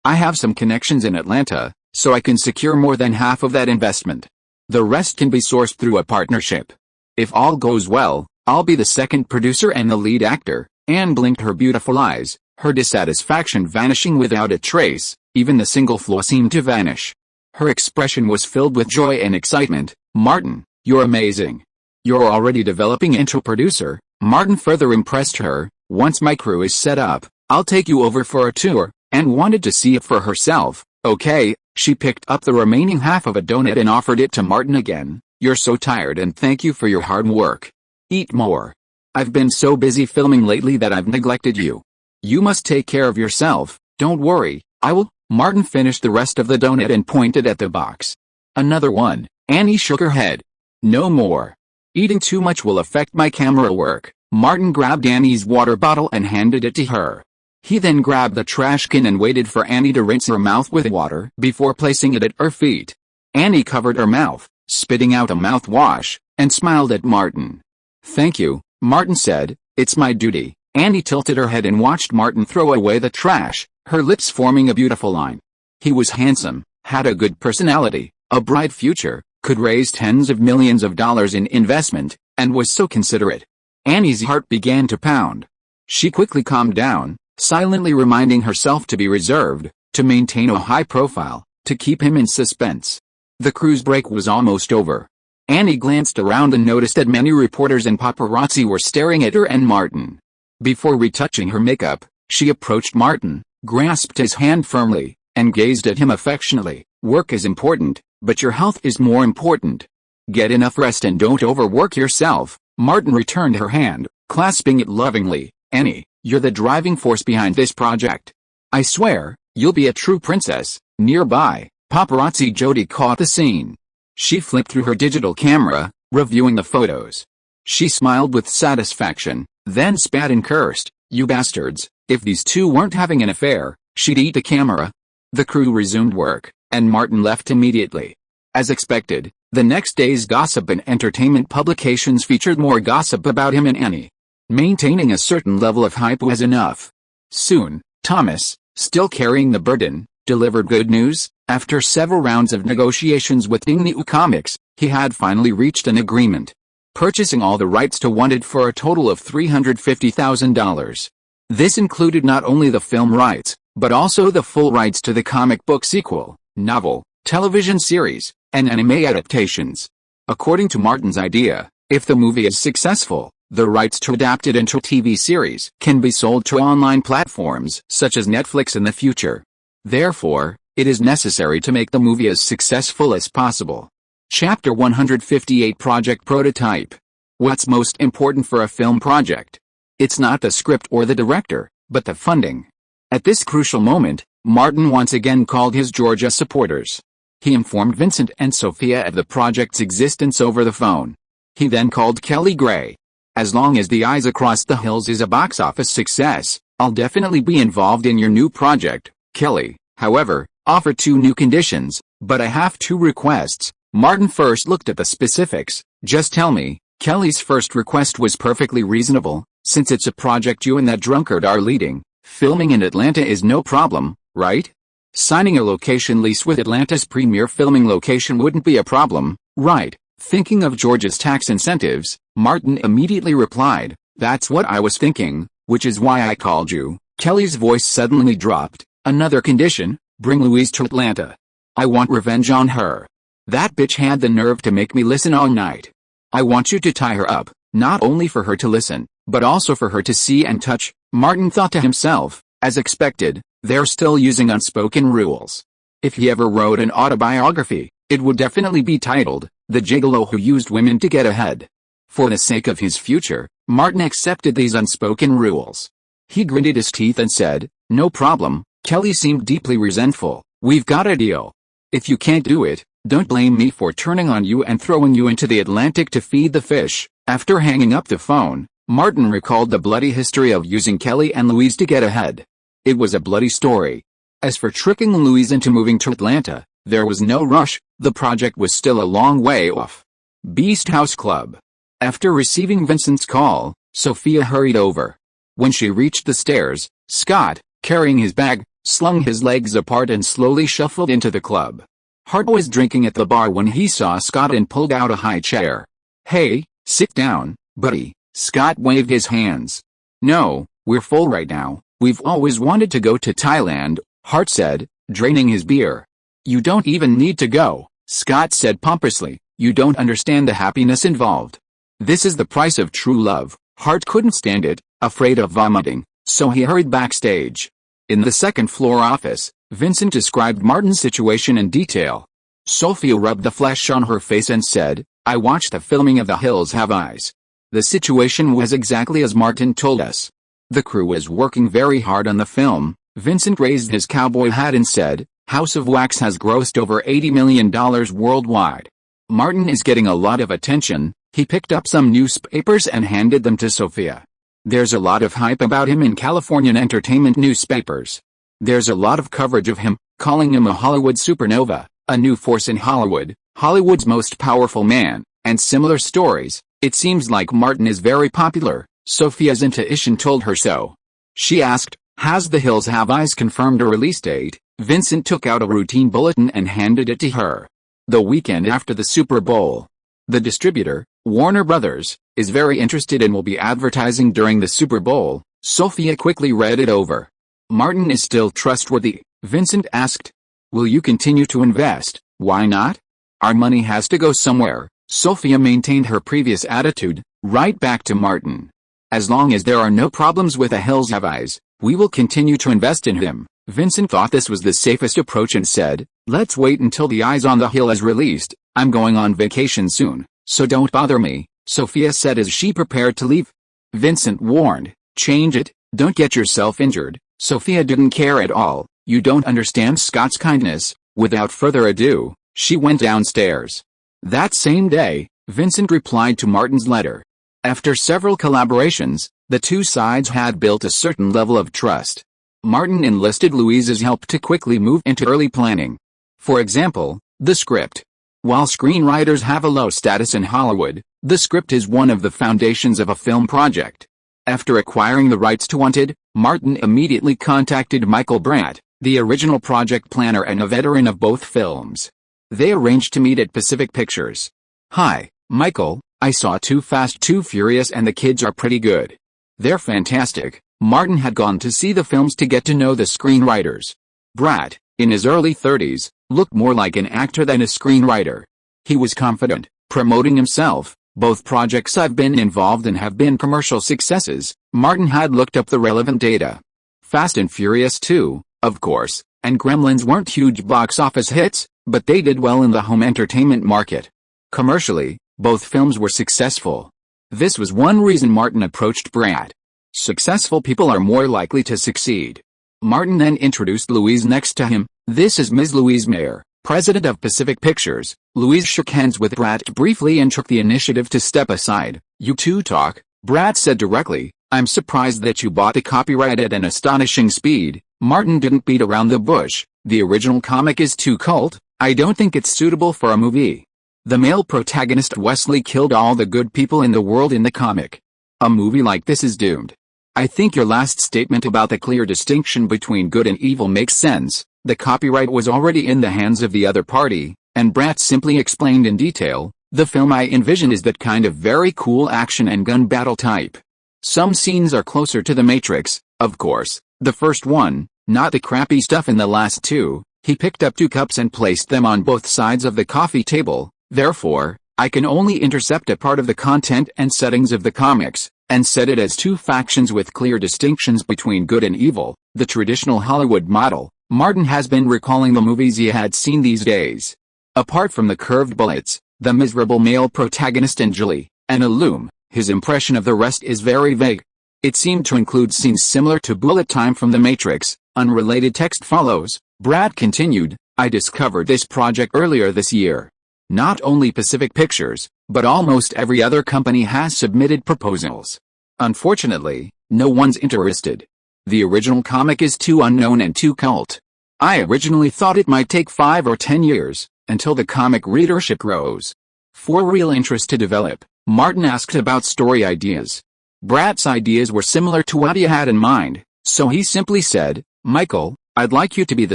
"I have some connections in Atlanta, so I can secure more than half of that investment. The rest can be sourced through a partnership. If all goes well, I'll be the second producer and the lead actor." Anne blinked her beautiful eyes, her dissatisfaction vanishing without a trace. Even the single flaw seemed to vanish. Her expression was filled with joy and excitement. "Martin, you're amazing. You're already developing into producer." Martin further impressed her. "Once my crew is set up, I'll take you over for a tour." Anne wanted to see it for herself. "Okay." She picked up the remaining half of a donut and offered it to Martin again. "You're so tired and thank you for your hard work. Eat more. I've been so busy filming lately that I've neglected you. You must take care of yourself." "Don't worry, I will." Martin finished the rest of the donut and pointed at the box. "Another one." Annie shook her head. "No more. Eating too much will affect my camera work." Martin grabbed Annie's water bottle and handed it to her. He then grabbed the trash can and waited for Annie to rinse her mouth with water before placing it at her feet. Annie covered her mouth, spitting out a mouthwash, and smiled at Martin. "Thank you," Martin said. "It's my duty." Annie tilted her head and watched Martin throw away the trash, her lips forming a beautiful line. He was handsome, had a good personality, a bright future, could raise tens of millions of dollars in investment, and was so considerate. Annie's heart began to pound. She quickly calmed down, silently reminding herself to be reserved, to maintain a high profile, to keep him in suspense. The cruise break was almost over. Annie glanced around and noticed that many reporters and paparazzi were staring at her and Martin. Before retouching her makeup, she approached Martin, grasped his hand firmly, and gazed at him affectionately. "Work is important, but your health is more important. Get enough rest and don't overwork yourself." Martin returned her hand, clasping it lovingly. "Annie, you're the driving force behind this project. I swear, you'll be a true princess." Nearby, paparazzi Jody caught the scene. She flipped through her digital camera, reviewing the photos. She smiled with satisfaction, then spat and cursed, "You bastards, if these two weren't having an affair, she'd eat the camera." The crew resumed work, and Martin left immediately. As expected, the next day's gossip and entertainment publications featured more gossip about him and Annie. Maintaining a certain level of hype was enough. Soon, Thomas, still carrying the burden, delivered good news. After several rounds of negotiations with New Comics, he had finally reached an agreement, purchasing all the rights to Wanted for a total of $350,000. This included not only the film rights, but also the full rights to the comic book sequel, novel, television series, and anime adaptations. According to Martin's idea, if the movie is successful, the rights to adapt it into a TV series can be sold to online platforms such as Netflix in the future. Therefore, it is necessary to make the movie as successful as possible. Chapter 158 Project Prototype. What's most important for a film project? It's not the script or the director, but the funding. At this crucial moment, Martin once again called his Georgia supporters. He informed Vincent and Sophia of the project's existence over the phone. He then called Kelly Gray. As long as The Eyes Across the Hills is a box office success, I'll definitely be involved in your new project, Kelly, however, offered 2 new conditions, but I have 2 requests. Martin first looked at the specifics. Just tell me. Kelly's first request was perfectly reasonable, since it's a project you and that drunkard are leading. Filming in Atlanta is no problem, right? Signing a location lease with Atlanta's premier filming location wouldn't be a problem, right? Thinking of Georgia's tax incentives, Martin immediately replied, "That's what I was thinking, which is why I called you." Kelly's voice suddenly dropped. "Another condition, bring Louise to Atlanta. I want revenge on her. That bitch had the nerve to make me listen all night. I want you to tie her up, not only for her to listen, but also for her to see and touch." Martin thought to himself, as expected, they're still using unspoken rules. If he ever wrote an autobiography, it would definitely be titled, "The Gigolo Who Used Women to Get Ahead." For the sake of his future, Martin accepted these unspoken rules. He gritted his teeth and said, "No problem." Kelly seemed deeply resentful. "We've got a deal. If you can't do it, don't blame me for turning on you and throwing you into the Atlantic to feed the fish." After hanging up the phone, Martin recalled the bloody history of using Kelly and Louise to get ahead. It was a bloody story. As for tricking Louise into moving to Atlanta, there was no rush, the project was still a long way off. Beast House Club. After receiving Vincent's call, Sophia hurried over. When she reached the stairs, Scott, carrying his bag, slung his legs apart and slowly shuffled into the club. Hart was drinking at the bar when he saw Scott and pulled out a high chair. "Hey, sit down, buddy." Scott waved his hands. "No, we're full right now. We've always wanted to go to Thailand," Hart said, draining his beer. "You don't even need to go," Scott said pompously. "You don't understand the happiness involved. This is the price of true love." Hart couldn't stand it, afraid of vomiting, so he hurried backstage. In the second-floor office, Vincent described Martin's situation in detail. Sophia rubbed the flesh on her face and said, "I watched the filming of The Hills Have Eyes. The situation was exactly as Martin told us. The crew was working very hard on the film." Vincent raised his cowboy hat and said, "House of Wax has grossed over $80 million worldwide. Martin is getting a lot of attention." He picked up some newspapers and handed them to Sophia. "There's a lot of hype about him in Californian entertainment newspapers. There's a lot of coverage of him, calling him a Hollywood supernova, a new force in Hollywood, Hollywood's most powerful man, and similar stories. It seems like Martin is very popular." Sophia's intuition told her so. She asked, "Has The Hills Have Eyes confirmed a release date?" Vincent took out a routine bulletin and handed it to her. "The weekend after the Super Bowl. The distributor, Warner Brothers, is very interested and will be advertising during the Super Bowl." Sophia quickly read it over. "Martin is still trustworthy?" Vincent asked. "Will you continue to invest?" "Why not? Our money has to go somewhere." Sophia maintained her previous attitude, right back to Martin. "As long as there are no problems with The Hills Have Eyes, we will continue to invest in him." Vincent thought this was the safest approach and said, "Let's wait until The Eyes on the Hill is released. I'm going on vacation soon, so don't bother me," Sophia said as she prepared to leave. Vincent warned, "Change it, don't get yourself injured." Sophia didn't care at all. "You don't understand Scott's kindness." Without further ado, she went downstairs. That same day, Vincent replied to Martin's letter. After several collaborations, the two sides had built a certain level of trust. Martin enlisted Louise's help to quickly move into early planning. For example, the script. While screenwriters have a low status in Hollywood, the script is one of the foundations of a film project. After acquiring the rights to Wanted, Martin immediately contacted Michael Bratt, the original project planner and a veteran of both films. They arranged to meet at Pacific Pictures. "Hi, Michael, I saw Too Fast, Too Furious and the kids are pretty good. They're fantastic." Martin had gone to see the films to get to know the screenwriters. Bratt, in his early 30s, looked more like an actor than a screenwriter. He was confident, promoting himself. "Both projects I've been involved in have been commercial successes." Martin had looked up the relevant data. Fast and Furious 2, of course, and Gremlins weren't huge box office hits, but they did well in the home entertainment market. Commercially, both films were successful. This was one reason Martin approached Bratt. Successful people are more likely to succeed. Martin then introduced Louise next to him. This is Ms. Louise Mayer, president of Pacific Pictures. Louise shook hands with Brad briefly and took the initiative to step aside. You two talk, Brad said directly. I'm surprised that you bought the copyright at an astonishing speed. Martin didn't beat around the bush. The original comic is too cult. I don't think it's suitable for a movie. The male protagonist Wesley killed all the good people in the world in the comic. A movie like this is doomed. I think your last statement about the clear distinction between good and evil makes sense. The copyright was already in the hands of the other party, and Brad simply explained in detail. The film I envision is that kind of very cool action and gun battle type. Some scenes are closer to The Matrix, of course, the first one, not the crappy stuff in the last two. He picked up 2 cups and placed them on both sides of the coffee table. Therefore, I can only intercept a part of the content and settings of the comics, and set it as 2 factions with clear distinctions between good and evil, the traditional Hollywood model. Martin has been recalling the movies he had seen these days. Apart from the curved bullets, the miserable male protagonist and Julie, and a loom, his impression of the rest is very vague. It seemed to include scenes similar to Bullet Time from The Matrix. Unrelated text follows. Brad continued, I discovered this project earlier this year. Not only Pacific Pictures, but almost every other company has submitted proposals. Unfortunately, no one's interested. The original comic is too unknown and too cult. I originally thought it might take 5 or 10 years, until the comic readership grows. For real interest to develop, Martin asked about story ideas. Brad's ideas were similar to what he had in mind, so he simply said, Michael, I'd like you to be the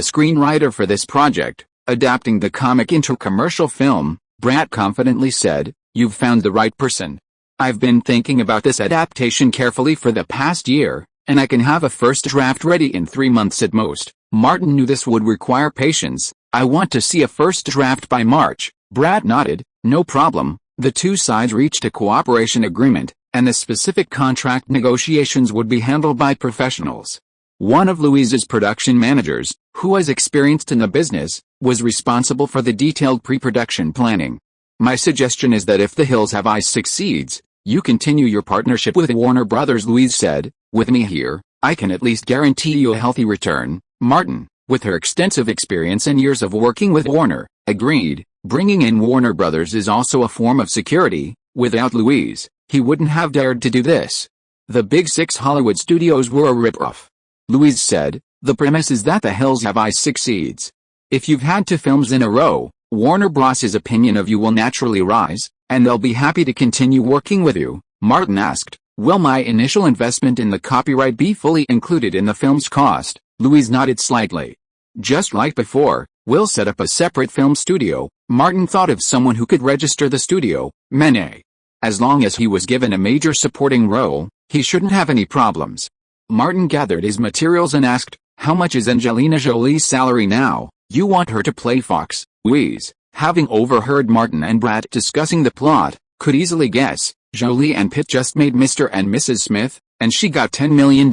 screenwriter for this project. Adapting the comic into commercial film, Brad confidently said, You've found the right person. I've been thinking about this adaptation carefully for the past year, and I can have a first draft ready in 3 months at most. Martin knew this would require patience. I want to see a first draft by March. Brad nodded, no problem. The 2 sides reached a cooperation agreement, and the specific contract negotiations would be handled by professionals. One of Louise's production managers, who was experienced in the business, was responsible for the detailed pre-production planning. My suggestion is that if The Hills Have Eyes succeeds, you continue your partnership with Warner Brothers, Louise said. With me here, I can at least guarantee you a healthy return. Martin, with her extensive experience and years of working with Warner, agreed. Bringing in Warner Brothers is also a form of security. Without Louise, he wouldn't have dared to do this. The big 6 Hollywood studios were a rip-off. Louise said, the premise is that The Hills Have Eyes succeeds. If you've had 2 films in a row, Warner Bros.'s opinion of you will naturally rise, and they'll be happy to continue working with you. Martin asked, will my initial investment in the copyright be fully included in the film's cost? Louise nodded slightly. Just like before, we'll set up a separate film studio. Martin thought of someone who could register the studio, Mene. As long as he was given a major supporting role, he shouldn't have any problems. Martin gathered his materials and asked, how much is Angelina Jolie's salary now? You want her to play Fox? Louise, having overheard Martin and Brad discussing the plot, could easily guess. Jolie and Pitt just made Mr. and Mrs. Smith, and she got $10 million.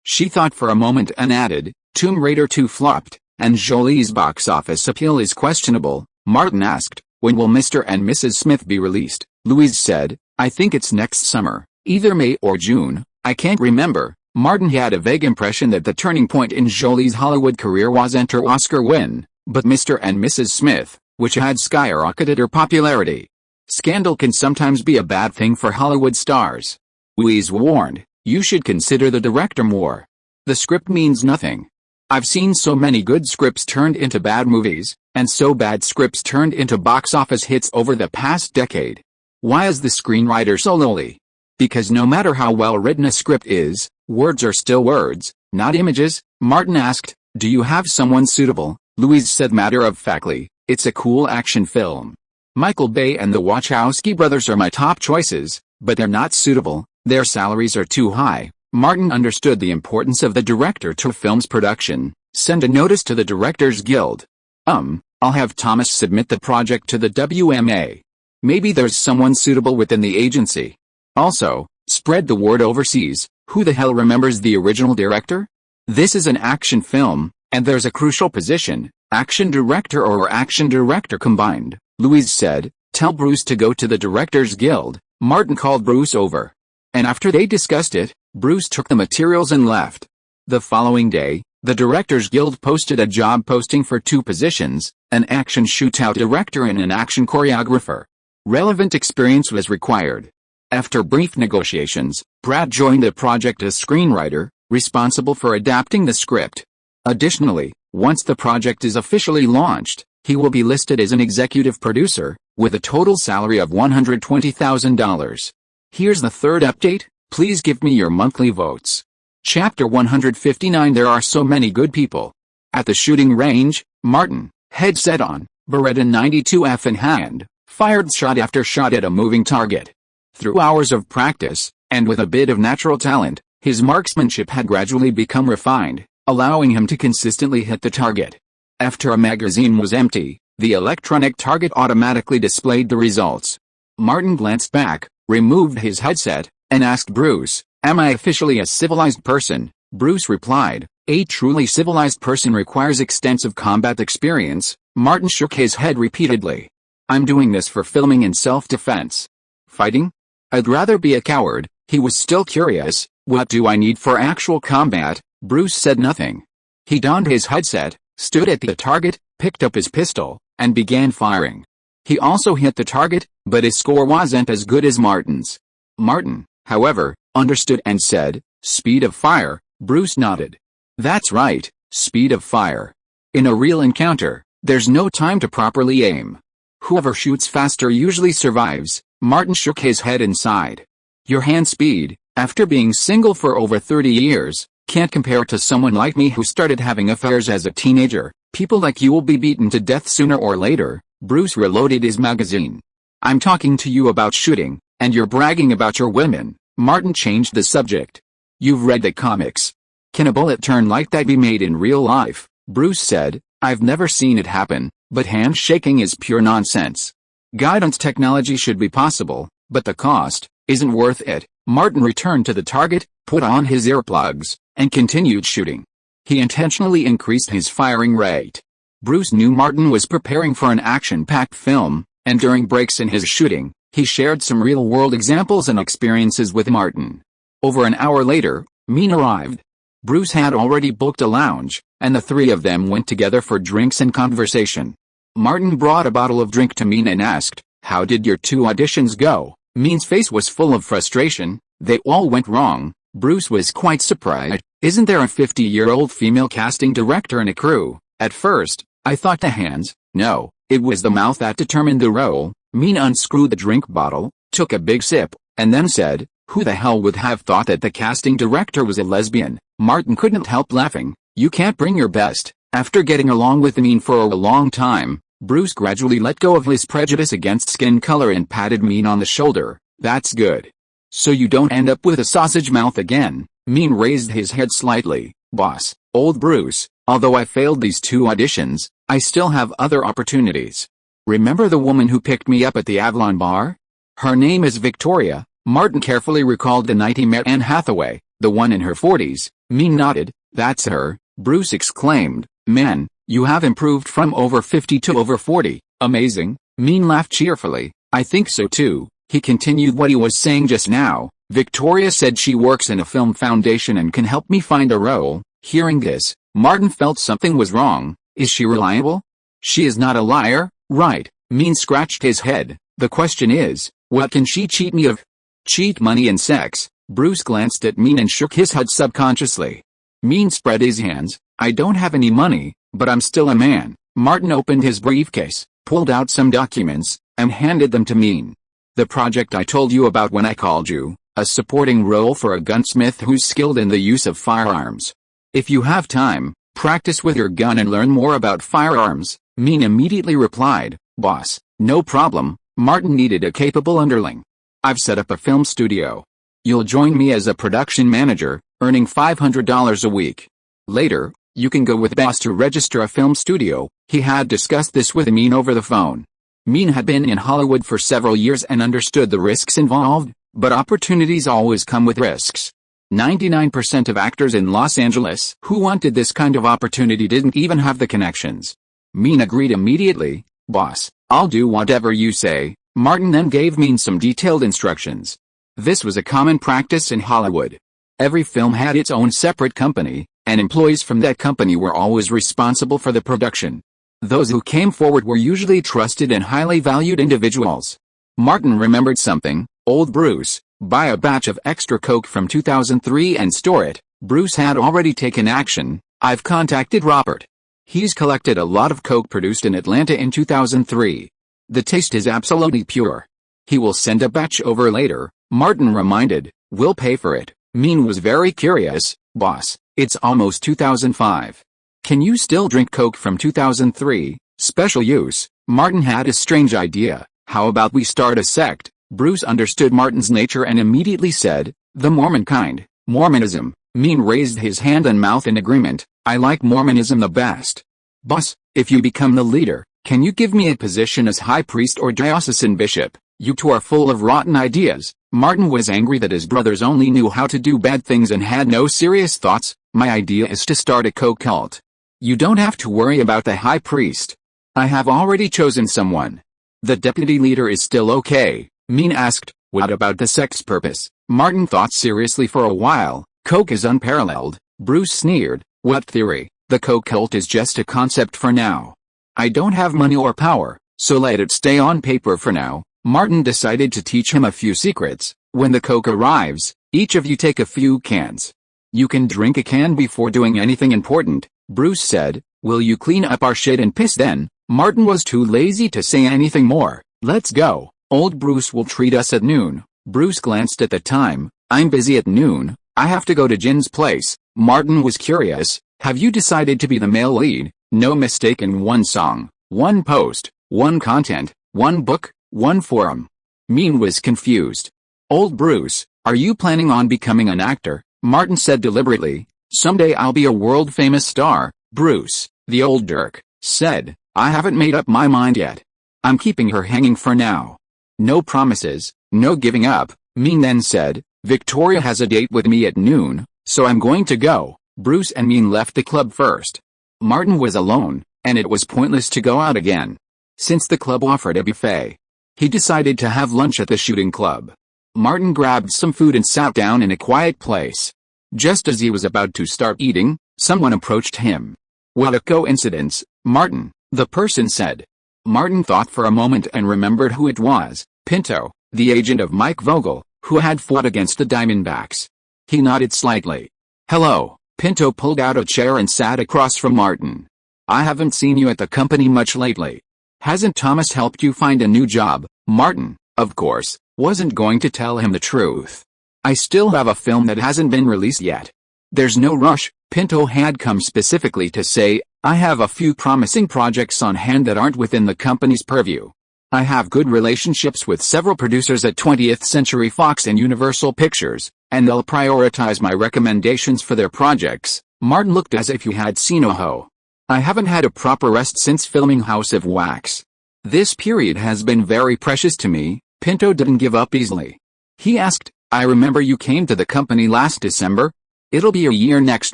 She thought for a moment and added, Tomb Raider 2 flopped, and Jolie's box office appeal is questionable. Martin asked, when will Mr. and Mrs. Smith be released? Louise said, I think it's next summer, either May or June, I can't remember. Martin had a vague impression that the turning point in Jolie's Hollywood career was her Oscar win, but Mr. and Mrs. Smith, which had skyrocketed her popularity. Scandal can sometimes be a bad thing for Hollywood stars. Louise warned, you should consider the director more. The script means nothing. I've seen so many good scripts turned into bad movies, and so bad scripts turned into box office hits over the past decade. Why is the screenwriter so lowly? Because no matter how well written a script is, words are still words, not images. Martin asked, do you have someone suitable? Louise said matter-of-factly, it's a cool action film. Michael Bay and the Wachowski brothers are my top choices, but they're not suitable, their salaries are too high. Martin understood the importance of the director to film's production. Send a notice to the Directors Guild. I'll have Thomas submit the project to the WMA. Maybe there's someone suitable within the agency. Also, spread the word overseas. Who the hell remembers the original director? This is an action film, and there's a crucial position, action director or action director combined. Louise said, tell Bruce to go to the Directors Guild. Martin called Bruce over. And after they discussed it, Bruce took the materials and left. The following day, the Directors Guild posted a job posting for 2 positions, an action shootout director and an action choreographer. Relevant experience was required. After brief negotiations, Brad joined the project as screenwriter, responsible for adapting the script. Additionally, once the project is officially launched, he will be listed as an executive producer, with a total salary of $120,000. Here's the third update, please give me your monthly votes. Chapter 159. There are so many good people. At the shooting range, Martin, headset on, Beretta 92F in hand, fired shot after shot at a moving target. Through hours of practice, and with a bit of natural talent, his marksmanship had gradually become refined, allowing him to consistently hit the target. After a magazine was empty, the electronic target automatically displayed the results. Martin glanced back, removed his headset, and asked Bruce, "Am I officially a civilized person?" Bruce replied, "A truly civilized person requires extensive combat experience." Martin shook his head repeatedly. "I'm doing this for filming and self-defense." "Fighting? I'd rather be a coward." He was still curious. "What do I need for actual combat?" Bruce said nothing. He donned his headset, stood at the target, picked up his pistol, and began firing. He also hit the target, but his score wasn't as good as Martin's. Martin, however, understood and said, "Speed of fire." Bruce nodded. "That's right, speed of fire. In a real encounter, there's no time to properly aim. Whoever shoots faster usually survives." Martin shook his head and sighed. "Your hand speed, after being single for over 30 years, can't compare to someone like me who started having affairs as a teenager. People like you will be beaten to death sooner or later." Bruce reloaded his magazine. "I'm talking to you about shooting, and you're bragging about your women." Martin changed the subject. "You've read the comics. Can a bullet turn like that be made in real life?" Bruce said, "I've never seen it happen, but handshaking is pure nonsense. Guidance technology should be possible, but the cost isn't worth it." Martin returned to the target, put on his earplugs, and continued shooting. He intentionally increased his firing rate. Bruce knew Martin was preparing for an action-packed film, and during breaks in his shooting, he shared some real-world examples and experiences with Martin. Over an hour later, Min arrived. Bruce had already booked a lounge, and the 3 of them went together for drinks and conversation. Martin brought a bottle of drink to Min and asked, "How did your 2 auditions go?" Min's face was full of frustration. "They all went wrong." Bruce was quite surprised. "Isn't there a 50-year-old female casting director and a crew?" "At first, I thought the hands. No, it was the mouth that determined the role." Min unscrewed the drink bottle, took a big sip, and then said, "Who the hell would have thought that the casting director was a lesbian?" Martin couldn't help laughing. "You can't bring your best." After getting along with Min for a long time, Bruce gradually let go of his prejudice against skin color and patted Min on the shoulder. "That's good. So you don't end up with a sausage mouth again." Min raised his head slightly. "Boss, old Bruce, although I failed these 2 auditions, I still have other opportunities. Remember the woman who picked me up at the Avalon bar? Her name is Victoria." Martin carefully recalled the night he met Anne Hathaway, the one in her 40s. Min nodded. "That's her." Bruce exclaimed, "Man, you have improved from over 50 to over 40. Amazing." Min laughed cheerfully. "I think so too." He continued what he was saying just now. "Victoria said she works in a film foundation and can help me find a role." Hearing this, Martin felt something was wrong. "Is she reliable?" "She is not a liar, right?" Min scratched his head. "The question is, what can she cheat me of?" "Cheat money and sex." Bruce glanced at Min and shook his head subconsciously. Min spread his hands. "I don't have any money, but I'm still a man." Martin opened his briefcase, pulled out some documents, and handed them to Min. "The project I told you about when I called you, a supporting role for a gunsmith who's skilled in the use of firearms. If you have time, practice with your gun and learn more about firearms." Min immediately replied, "Boss, no problem." Martin needed a capable underling. "I've set up a film studio. You'll join me as a production manager, earning $500 a week. Later, you can go with boss to register a film studio." He had discussed this with Min over the phone. Min had been in Hollywood for several years and understood the risks involved, but opportunities always come with risks. 99% of actors in Los Angeles who wanted this kind of opportunity didn't even have the connections. Min agreed immediately. "Boss, I'll do whatever you say." Martin then gave Min some detailed instructions. This was a common practice in Hollywood. Every film had its own separate company, and employees from that company were always responsible for the production. Those who came forward were usually trusted and highly valued individuals. Martin remembered something. Old Bruce, buy a batch of extra Coke from 2003 and store it. Bruce had already taken action. I've contacted Robert. He's collected a lot of Coke produced in Atlanta in 2003. The taste is absolutely pure. He will send a batch over later, Martin reminded. We'll pay for it. Mean was very curious. Boss, it's almost 2005. Can you still drink Coke from 2003? Special use. Martin had a strange idea. How about we start a sect? Bruce understood Martin's nature and immediately said, the Mormon kind. Mormonism. Mean raised his hand and mouth in agreement. I like Mormonism the best. Boss, if you become the leader, can you give me a position as high priest or diocesan bishop? You two are full of rotten ideas. Martin was angry that his brothers only knew how to do bad things and had no serious thoughts. My idea is to start a Coke cult. You don't have to worry about the high priest. I have already chosen someone. The deputy leader is still okay. Mean asked, what about the sect's purpose? Martin thought seriously for a while. Coke is unparalleled. Bruce sneered. What theory? The Coke cult is just a concept for now. I don't have money or power, so let it stay on paper for now. Martin decided to teach him a few secrets. When the Coke arrives, each of you take a few cans. You can drink a can before doing anything important, Bruce said. Will you clean up our shit and piss then? Martin was too lazy to say anything more. Let's go. Old Bruce will treat us at noon. Bruce glanced at the time. I'm busy at noon. I have to go to Jin's place. Martin was curious. Have you decided to be the male lead? No mistake in one song, one post, one content, one book, one forum. Mean was confused. Old Bruce, are you planning on becoming an actor? Martin said deliberately. Someday I'll be a world-famous star. Bruce, the old Dirk, said, I haven't made up my mind yet. I'm keeping her hanging for now. No promises, no giving up. Mean then said, Victoria has a date with me at noon, so I'm going to go. Bruce and Mean left the club first. Martin was alone, and it was pointless to go out again. Since the club offered a buffet, he decided to have lunch at the shooting club. Martin grabbed some food and sat down in a quiet place. Just as he was about to start eating, someone approached him. What a coincidence, Martin, the person said. Martin thought for a moment and remembered who it was. Pinto, the agent of Mike Vogel, who had fought against the Diamondbacks. He nodded slightly. Hello. Pinto pulled out a chair and sat across from Martin. I haven't seen you at the company much lately. Hasn't Thomas helped you find a new job? Martin, of course, wasn't going to tell him the truth. I still have a film that hasn't been released yet. There's no rush. Pinto had come specifically to say, I have a few promising projects on hand that aren't within the company's purview. I have good relationships with several producers at 20th Century Fox and Universal Pictures, and they'll prioritize my recommendations for their projects. Martin looked as if he had seen a hoe. I haven't had a proper rest since filming House of Wax. This period has been very precious to me. Pinto didn't give up easily. He asked, I remember you came to the company last December? It'll be a year next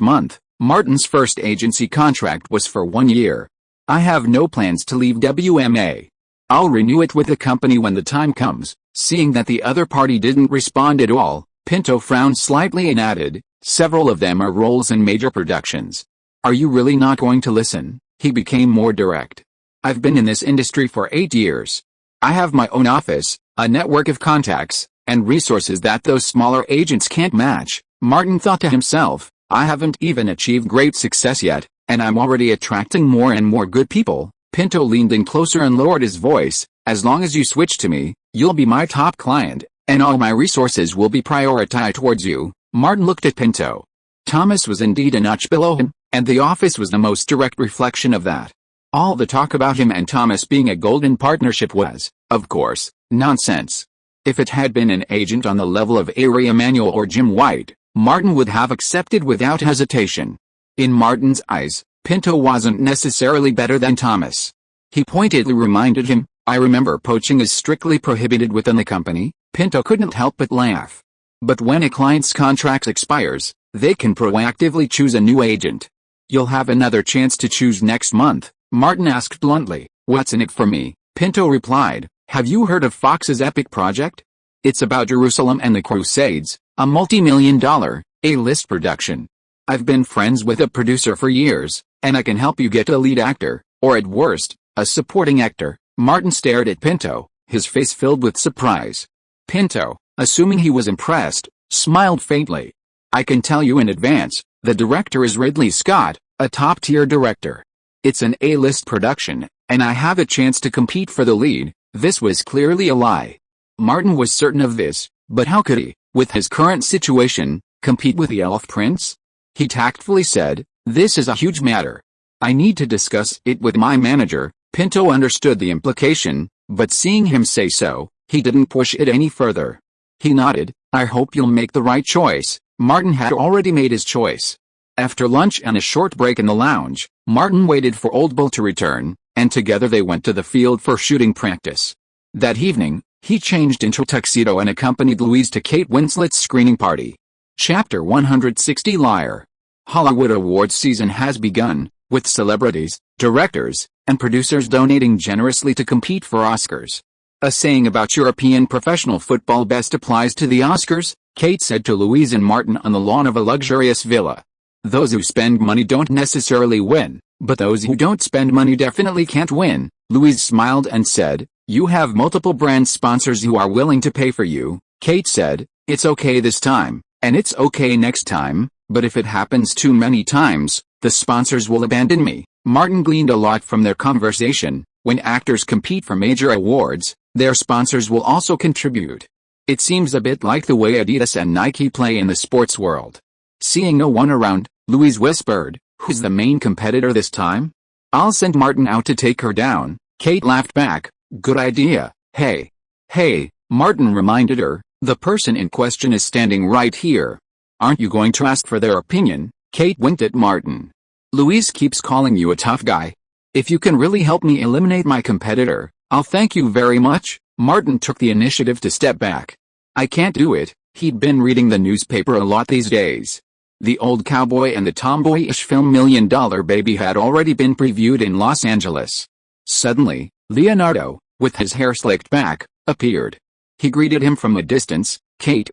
month. Martin's first agency contract was for 1 year. I have no plans to leave WMA. I'll renew it with the company when the time comes. Seeing that the other party didn't respond at all, Pinto frowned slightly and added, several of them are roles in major productions. Are you really not going to listen? He became more direct. I've been in this industry for 8 years. I have my own office, a network of contacts, and resources that those smaller agents can't match. Martin thought to himself, I haven't even achieved great success yet, and I'm already attracting more and more good people. Pinto leaned in closer and lowered his voice. As long as you switch to me, you'll be my top client, and all my resources will be prioritized towards you. Martin looked at Pinto. Thomas was indeed a notch below him, and the office was the most direct reflection of that. All the talk about him and Thomas being a golden partnership was, of course, nonsense. If it had been an agent on the level of Ari Emanuel or Jim White, Martin would have accepted without hesitation. In Martin's eyes, Pinto wasn't necessarily better than Thomas. He pointedly reminded him, I remember poaching is strictly prohibited within the company. Pinto couldn't help but laugh. But when a client's contract expires, they can proactively choose a new agent. You'll have another chance to choose next month, Martin asked bluntly. What's in it for me? Pinto replied, have you heard of Fox's epic project? It's about Jerusalem and the Crusades, a multi-million-dollar, A-list production. I've been friends with a producer for years, and I can help you get a lead actor, or at worst, a supporting actor." Martin stared at Pinto, his face filled with surprise. Pinto, assuming he was impressed, smiled faintly. "I can tell you in advance, the director is Ridley Scott, a top-tier director. It's an A-list production, and I have a chance to compete for the lead." This was clearly a lie. Martin was certain of this, but how could he, with his current situation, compete with the Elf Prince? He tactfully said, "This is a huge matter. I need to discuss it with my manager." Pinto understood the implication, but seeing him say so, he didn't push it any further. He nodded. "I hope you'll make the right choice." Martin had already made his choice. After lunch and a short break in the lounge, Martin waited for Old Bull to return, and together they went to the field for shooting practice. That evening, he changed into a tuxedo and accompanied Louise to Kate Winslet's screening party. Chapter 160 Liar. Hollywood Awards season has begun, with celebrities, directors, and producers donating generously to compete for Oscars. "A saying about European professional football best applies to the Oscars," Kate said to Louise and Martin on the lawn of a luxurious villa. "Those who spend money don't necessarily win, but those who don't spend money definitely can't win." Louise smiled and said, "You have multiple brand sponsors who are willing to pay for you." Kate said, "It's okay this time, and it's okay next time, but if it happens too many times, the sponsors will abandon me." Martin gleaned a lot from their conversation. When actors compete for major awards, their sponsors will also contribute. It seems a bit like the way Adidas and Nike play in the sports world. Seeing no one around, Louise whispered, "Who's the main competitor this time?" "I'll send Martin out to take her down." Kate laughed back, "Good idea." Hey, Martin reminded her, "the person in question is standing right here. Aren't you going to ask for their opinion?" Kate winked at Martin. "Louise keeps calling you a tough guy. If you can really help me eliminate my competitor, I'll thank you very much." Martin took the initiative to step back. "I can't do it." He'd been reading the newspaper a lot these days. The old cowboy and the tomboyish film $1 Million Baby had already been previewed in Los Angeles. Suddenly, Leonardo, with his hair slicked back, appeared. He greeted him from a distance. Kate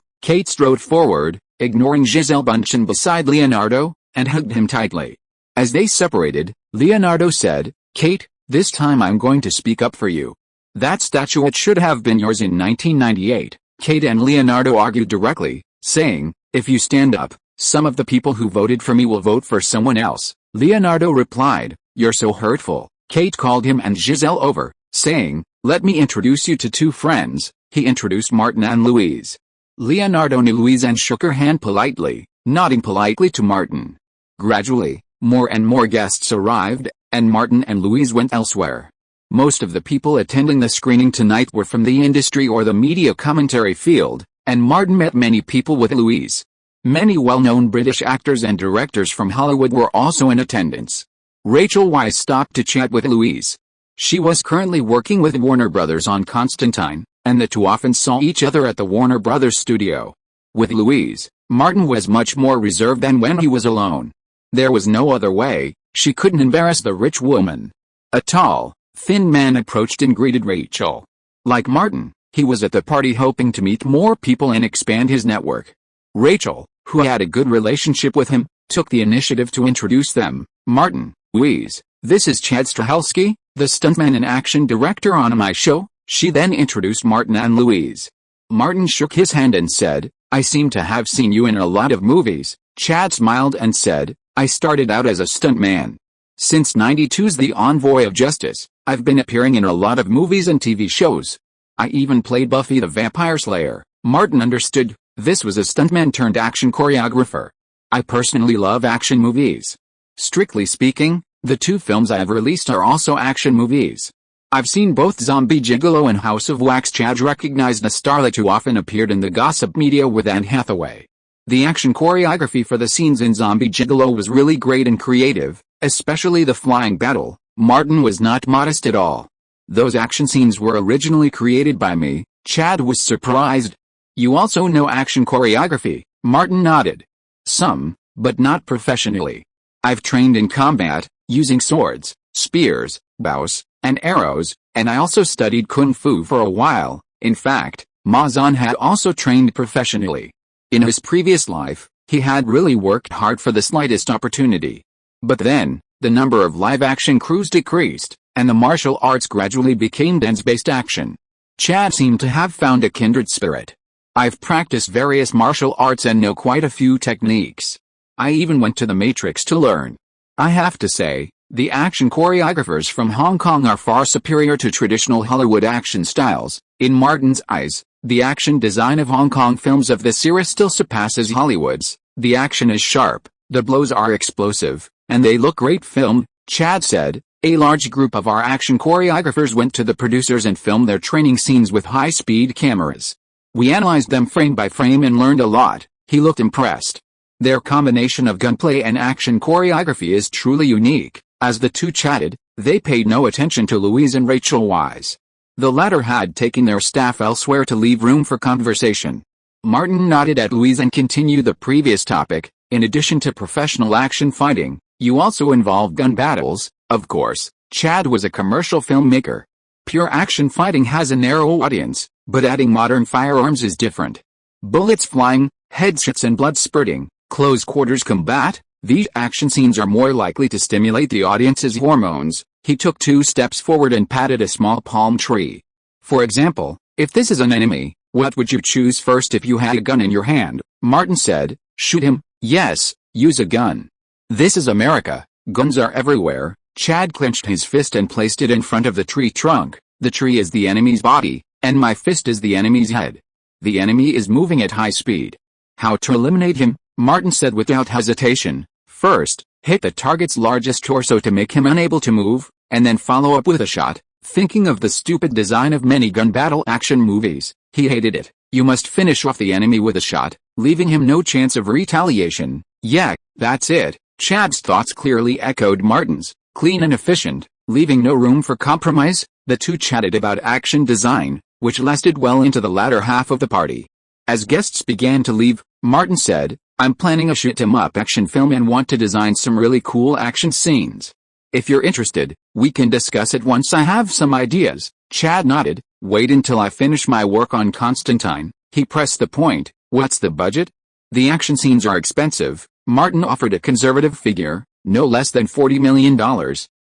strode forward, ignoring Gisele Bündchen beside Leonardo, and hugged him tightly. As they separated, Leonardo said, "Kate, this time I'm going to speak up for you. That statuette should have been yours in 1998. Kate and Leonardo argued directly, saying, "If you stand up, some of the people who voted for me will vote for someone else." Leonardo replied, "You're so hurtful." Kate called him and Giselle over, saying, "Let me introduce you to two friends." He introduced Martin and Louise. Leonardo knew Louise and shook her hand politely, nodding politely to Martin. Gradually, more and more guests arrived, and Martin and Louise went elsewhere. Most of the people attending the screening tonight were from the industry or the media commentary field, and Martin met many people with Louise. Many well-known British actors and directors from Hollywood were also in attendance. Rachel Weisz stopped to chat with Louise. She was currently working with Warner Brothers on Constantine, and the two often saw each other at the Warner Brothers studio. With Louise, Martin was much more reserved than when he was alone. There was no other way, she couldn't embarrass the rich woman. A tall, thin man approached and greeted Rachel. Like Martin, he was at the party hoping to meet more people and expand his network. Rachel, who had a good relationship with him, took the initiative to introduce them. "Martin, Louise, this is Chad Stahelski, the stuntman and action director on my show." She then introduced Martin and Louise. Martin shook his hand and said, "I seem to have seen you in a lot of movies." Chad smiled and said, "I started out as a stuntman. Since '92's The Envoy of Justice, I've been appearing in a lot of movies and TV shows. I even played Buffy the Vampire Slayer." Martin understood, this was a stuntman turned action choreographer. "I personally love action movies. Strictly speaking, the two films I have released are also action movies. I've seen both Zombie Gigolo and House of Wax." Chad recognized a starlet who often appeared in the gossip media with Anne Hathaway. The action choreography for the scenes in Zombie Gigolo was really great and creative, especially the flying battle. Martin was not modest at all. "Those action scenes were originally created by me." Chad was surprised. "You also know action choreography?" Martin nodded. "Some, but not professionally. I've trained in combat, using swords, spears, bows, and arrows, and I also studied kung fu for a while. In fact, Ma Zhan had also trained professionally. In his previous life, He had really worked hard for the slightest opportunity. But then, the number of live-action crews decreased, and the martial arts gradually became dance-based action. Chad seemed to have found a kindred spirit. I've practiced various martial arts and know quite a few techniques. I even went to the Matrix to learn. I have to say, the action choreographers from Hong Kong are far superior to traditional Hollywood action styles. In Martin's eyes, the action design of Hong Kong films of this era still surpasses Hollywood's. The action is sharp, the blows are explosive, and they look great filmed, Chad said. A large group of our action choreographers went to the producers and filmed their training scenes with high-speed cameras. We analyzed them frame by frame and learned a lot. He looked impressed. Their combination of gunplay and action choreography is truly unique. As the two chatted, they paid no attention to Louise and Rachel Wise. The latter had taken their staff elsewhere to leave room for conversation. Martin nodded at Louise and continued the previous topic. In addition to professional action fighting, you also involve gun battles. Of course, Chad was a commercial filmmaker. Pure action fighting has a narrow audience, but adding modern firearms is different. Bullets flying, headshots and blood spurting, close quarters combat, these action scenes are more likely to stimulate the audience's hormones. He took 2 steps forward and patted a small palm tree. For example, if this is an enemy, what would you choose first if you had a gun in your hand? Martin said, shoot him. Yes, use a gun. This is America, guns are everywhere. Chad clenched his fist and placed it in front of the tree trunk. The tree is the enemy's body, and my fist is the enemy's head. The enemy is moving at high speed. How to eliminate him? Martin said without hesitation. First, hit the target's largest torso to make him unable to move, and then follow up with a shot. Thinking of the stupid design of many gun battle action movies, he hated it. You must finish off the enemy with a shot, leaving him no chance of retaliation. Yeah, that's it. Chad's thoughts clearly echoed Martin's. Clean and efficient, leaving no room for compromise. The two chatted about action design, which lasted well into the latter half of the party. As guests began to leave, Martin said, I'm planning a shoot-'em-up action film and want to design some really cool action scenes. If you're interested, we can discuss it once I have some ideas. Chad nodded. Wait until I finish my work on Constantine. He pressed the point. What's the budget? The action scenes are expensive. Martin offered a conservative figure, no less than $40 million.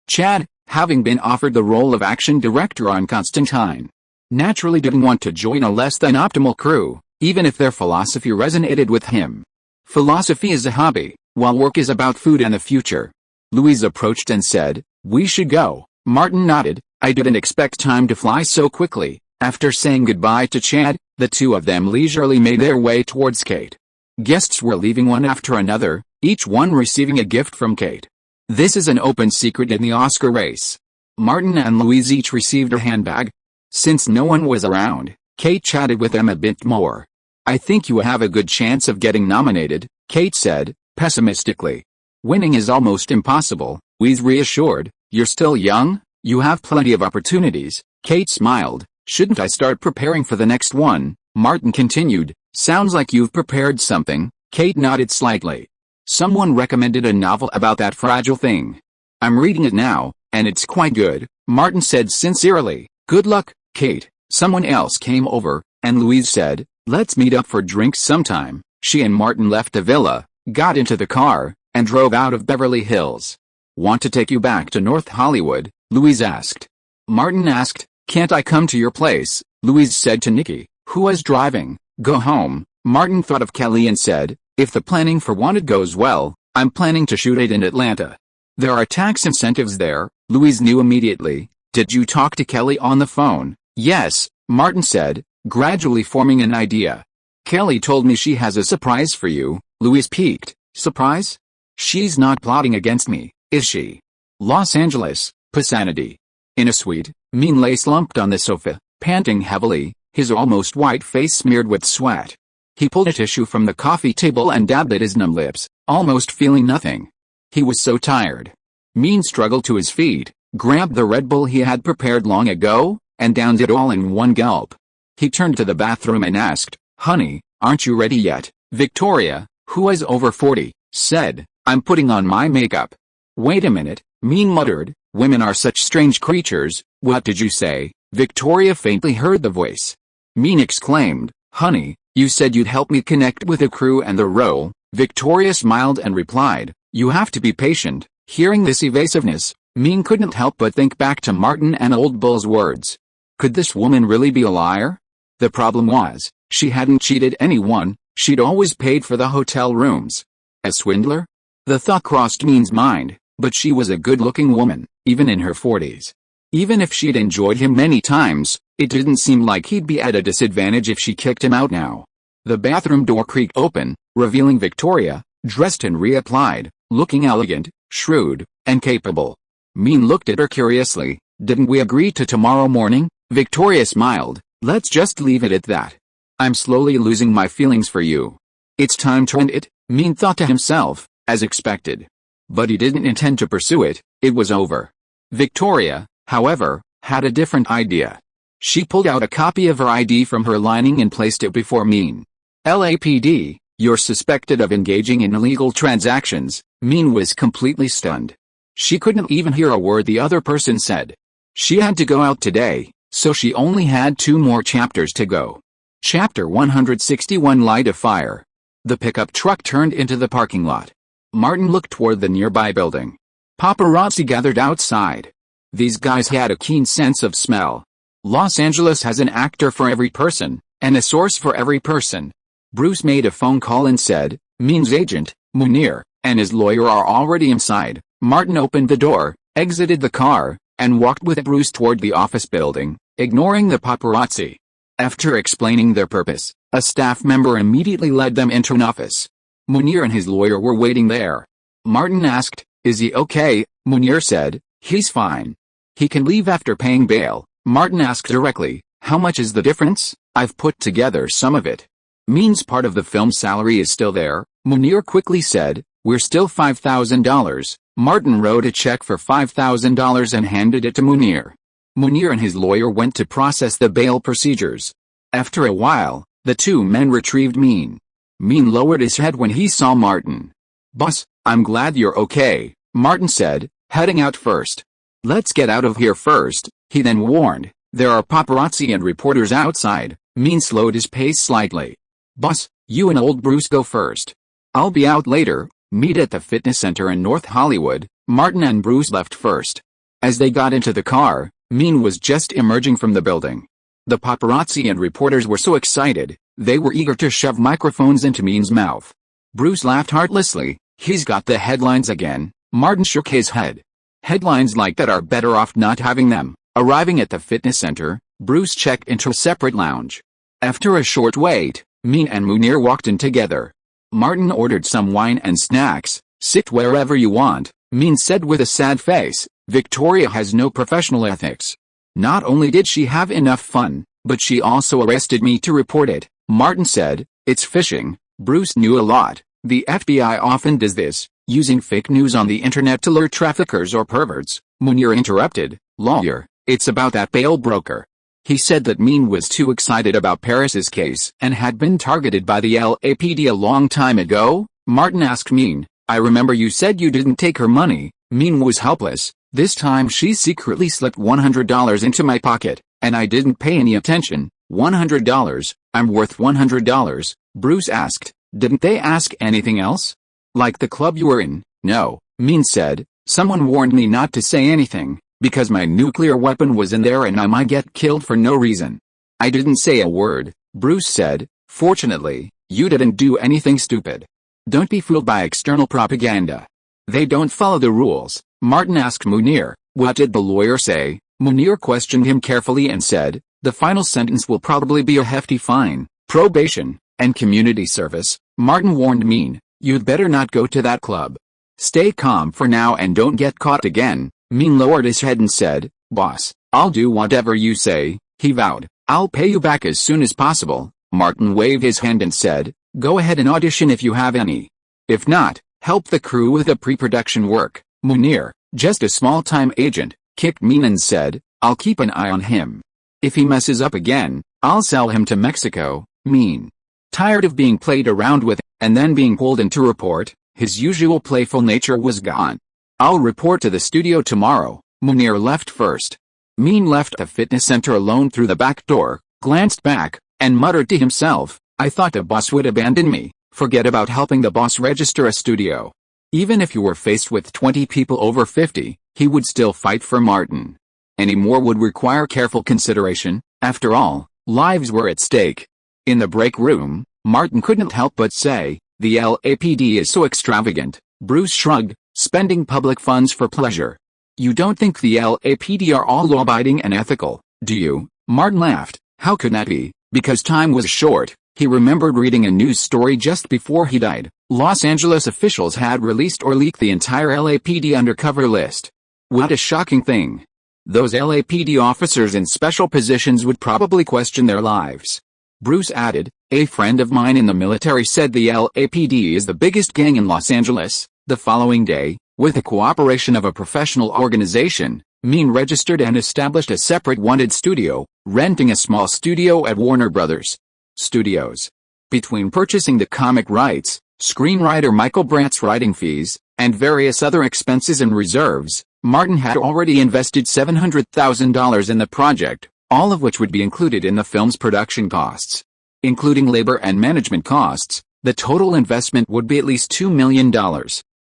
Chad, having been offered the role of action director on Constantine, naturally didn't want to join a less than optimal crew, even if their philosophy resonated with him. Philosophy is a hobby, while work is about food and the future. Louise approached and said, we should go. Martin nodded. I didn't expect time to fly so quickly. After saying goodbye to Chad, the two of them leisurely made their way towards Kate. Guests were leaving one after another, each one receiving a gift from Kate. This is an open secret in the Oscar race. Martin and Louise each received a handbag. Since no one was around, Kate chatted with them a bit more. I think you have a good chance of getting nominated, Kate said, pessimistically. Winning is almost impossible, Louise reassured. You're still young, you have plenty of opportunities. Kate smiled. Shouldn't I start preparing for the next one? Martin continued. Sounds like you've prepared something. Kate nodded slightly. Someone recommended a novel about that fragile thing. I'm reading it now, and it's quite good, Martin said sincerely. Good luck, Kate. Someone else came over, and Louise said, let's meet up for drinks sometime. She and Martin left the villa, got into the car, and drove out of Beverly Hills. Want to take you back to North Hollywood? Louise asked. Martin asked, can't I come to your place? Louise said to Nikki, who was driving. Go home. Martin thought of Kelly and said, if the planning for Wanted goes well, I'm planning to shoot it in Atlanta. There are tax incentives there. Louise knew immediately. Did you talk to Kelly on the phone? Yes, Martin said, gradually forming an idea. Kelly told me she has a surprise for you. Louise peeked. Surprise? She's not plotting against me, is she? Los Angeles, Pasanity. In a suite, Mean lay slumped on the sofa, panting heavily, his almost white face smeared with sweat. He pulled a tissue from the coffee table and dabbed at his numb lips, almost feeling nothing. He was so tired. Mean struggled to his feet, grabbed the Red Bull he had prepared long ago, and downed it all in one gulp. He turned to the bathroom and asked, honey, aren't you ready yet? Victoria, who was over 40, said, I'm putting on my makeup. Wait a minute, Mean muttered, women are such strange creatures. What did you say? Victoria faintly heard the voice. Mean exclaimed, honey, you said you'd help me connect with the crew and the role. Victoria smiled and replied, "You have to be patient." Hearing this evasiveness, Mean couldn't help but think back to Martin and Old Bull's words. Could this woman really be a liar? The problem was, she hadn't cheated anyone, she'd always paid for the hotel rooms. A swindler? The thought crossed Mean's mind, but she was a good-looking woman, even in her 40s. Even if she'd enjoyed him many times, it didn't seem like he'd be at a disadvantage if she kicked him out now. The bathroom door creaked open, revealing Victoria, dressed and reapplied, looking elegant, shrewd, and capable. Mean looked at her curiously. "Didn't we agree to tomorrow morning?" Victoria smiled. "Let's just leave it at that. I'm slowly losing my feelings for you." It's time to end it, Mean thought to himself, as expected. But he didn't intend to pursue it, it was over. Victoria, however, had a different idea. She pulled out a copy of her ID from her lining and placed it before Mean. "LAPD, you're suspected of engaging in illegal transactions." Mean was completely stunned. She couldn't even hear a word the other person said. She had to go out today, so she only had 2 more chapters to go. Chapter 161 Light a Fire. The pickup truck turned into the parking lot. Martin looked toward the nearby building. Paparazzi gathered outside. These guys had a keen sense of smell. Los Angeles has an actor for every person, and a source for every person. Bruce made a phone call and said, Mean's agent, Munir, and his lawyer are already inside. Martin opened the door, exited the car, and walked with Bruce toward the office building, ignoring the paparazzi. After explaining their purpose, a staff member immediately led them into an office. Munir and his lawyer were waiting there. Martin asked, "Is he okay?" Munir said, "He's fine. He can leave after paying bail." Martin asked directly, "How much is the difference?" "I've put together some of it." "Means part of the film salary is still there," Munir quickly said. "We're still $5,000. Martin wrote a check for $5,000 and handed it to Munir. Munir and his lawyer went to process the bail procedures. After a while, the 2 men retrieved Mean. Mean lowered his head when he saw Martin. "Boss, I'm glad you're okay," Martin said, heading out first. "Let's get out of here first," he then warned. "There are paparazzi and reporters outside." Mean slowed his pace slightly. "Boss, you and old Bruce go first. I'll be out later. Meet at the fitness center in North Hollywood." Martin and Bruce left first. As they got into the car, Mean was just emerging from the building. The paparazzi and reporters were so excited, they were eager to shove microphones into Mean's mouth. Bruce laughed heartlessly. "He's got the headlines again." Martin shook his head. "Headlines like that are better off not having them." Arriving at the fitness center, Bruce checked into a separate lounge. After a short wait, Mean and Munir walked in together. Martin ordered some wine and snacks. "Sit wherever you want," Mean said with a sad face. "Victoria has no professional ethics. Not only did she have enough fun, but she also arrested me to report it," Martin said. "It's phishing." Bruce knew a lot. "The FBI often does this, using fake news on the internet to lure traffickers or perverts." Munir interrupted. "Lawyer, it's about that bail broker." He said that Mean was too excited about Paris's case and had been targeted by the LAPD a long time ago. Martin asked Mean, "I remember you said you didn't take her money." Mean was helpless. "This time she secretly slipped $100 into my pocket, and I didn't pay any attention." $100? I'm worth $100? Bruce asked. "Didn't they ask anything else? Like the club you were in?" "No," Mean said. "Someone warned me not to say anything, because my nuclear weapon was in there and I might get killed for no reason." "I didn't say a word," Bruce said. "Fortunately, you didn't do anything stupid. Don't be fooled by external propaganda. They don't follow the rules." Martin asked Munir, "What did the lawyer say?" Munir questioned him carefully and said, "The final sentence will probably be a hefty fine, probation, and community service." Martin warned Mean, "You'd better not go to that club. Stay calm for now and don't get caught again." Mean lowered his head and said, "Boss, I'll do whatever you say," he vowed. "I'll pay you back as soon as possible." Martin waved his hand and said, "Go ahead and audition if you have any. If not, help the crew with the pre-production work." Munir, just a small-time agent, kicked Mean and said, "I'll keep an eye on him. If he messes up again, I'll sell him to Mexico." Mean, tired of being played around with and then being pulled in to report, his usual playful nature was gone. "I'll report to the studio tomorrow." Munir left first. Mean left the fitness center alone through the back door, glanced back, and muttered to himself, "I thought the boss would abandon me. Forget about helping the boss register a studio. Even if you were faced with 20 people over 50, he would still fight for Martin. Any more would require careful consideration. After all, lives were at stake. In the break room, Martin couldn't help but say, "The LAPD is so extravagant." Bruce shrugged, "Spending public funds for pleasure. You don't think the LAPD are all law-abiding and ethical, do you?" Martin laughed. How could that be? Because time was short. He remembered reading a news story just before he died. Los Angeles officials had released or leaked the entire LAPD undercover list. What a shocking thing. Those LAPD officers in special positions would probably question their lives. Bruce added, "A friend of mine in the military said the LAPD is the biggest gang in Los Angeles." The following day, with the cooperation of a professional organization, Mean registered and established a separate wanted studio, renting a small studio at Warner Brothers Studios. Between purchasing the comic rights, screenwriter Michael Brandt's writing fees, and various other expenses and reserves, Martin had already invested $700,000 in the project, all of which would be included in the film's production costs. Including labor and management costs, the total investment would be at least $2 million.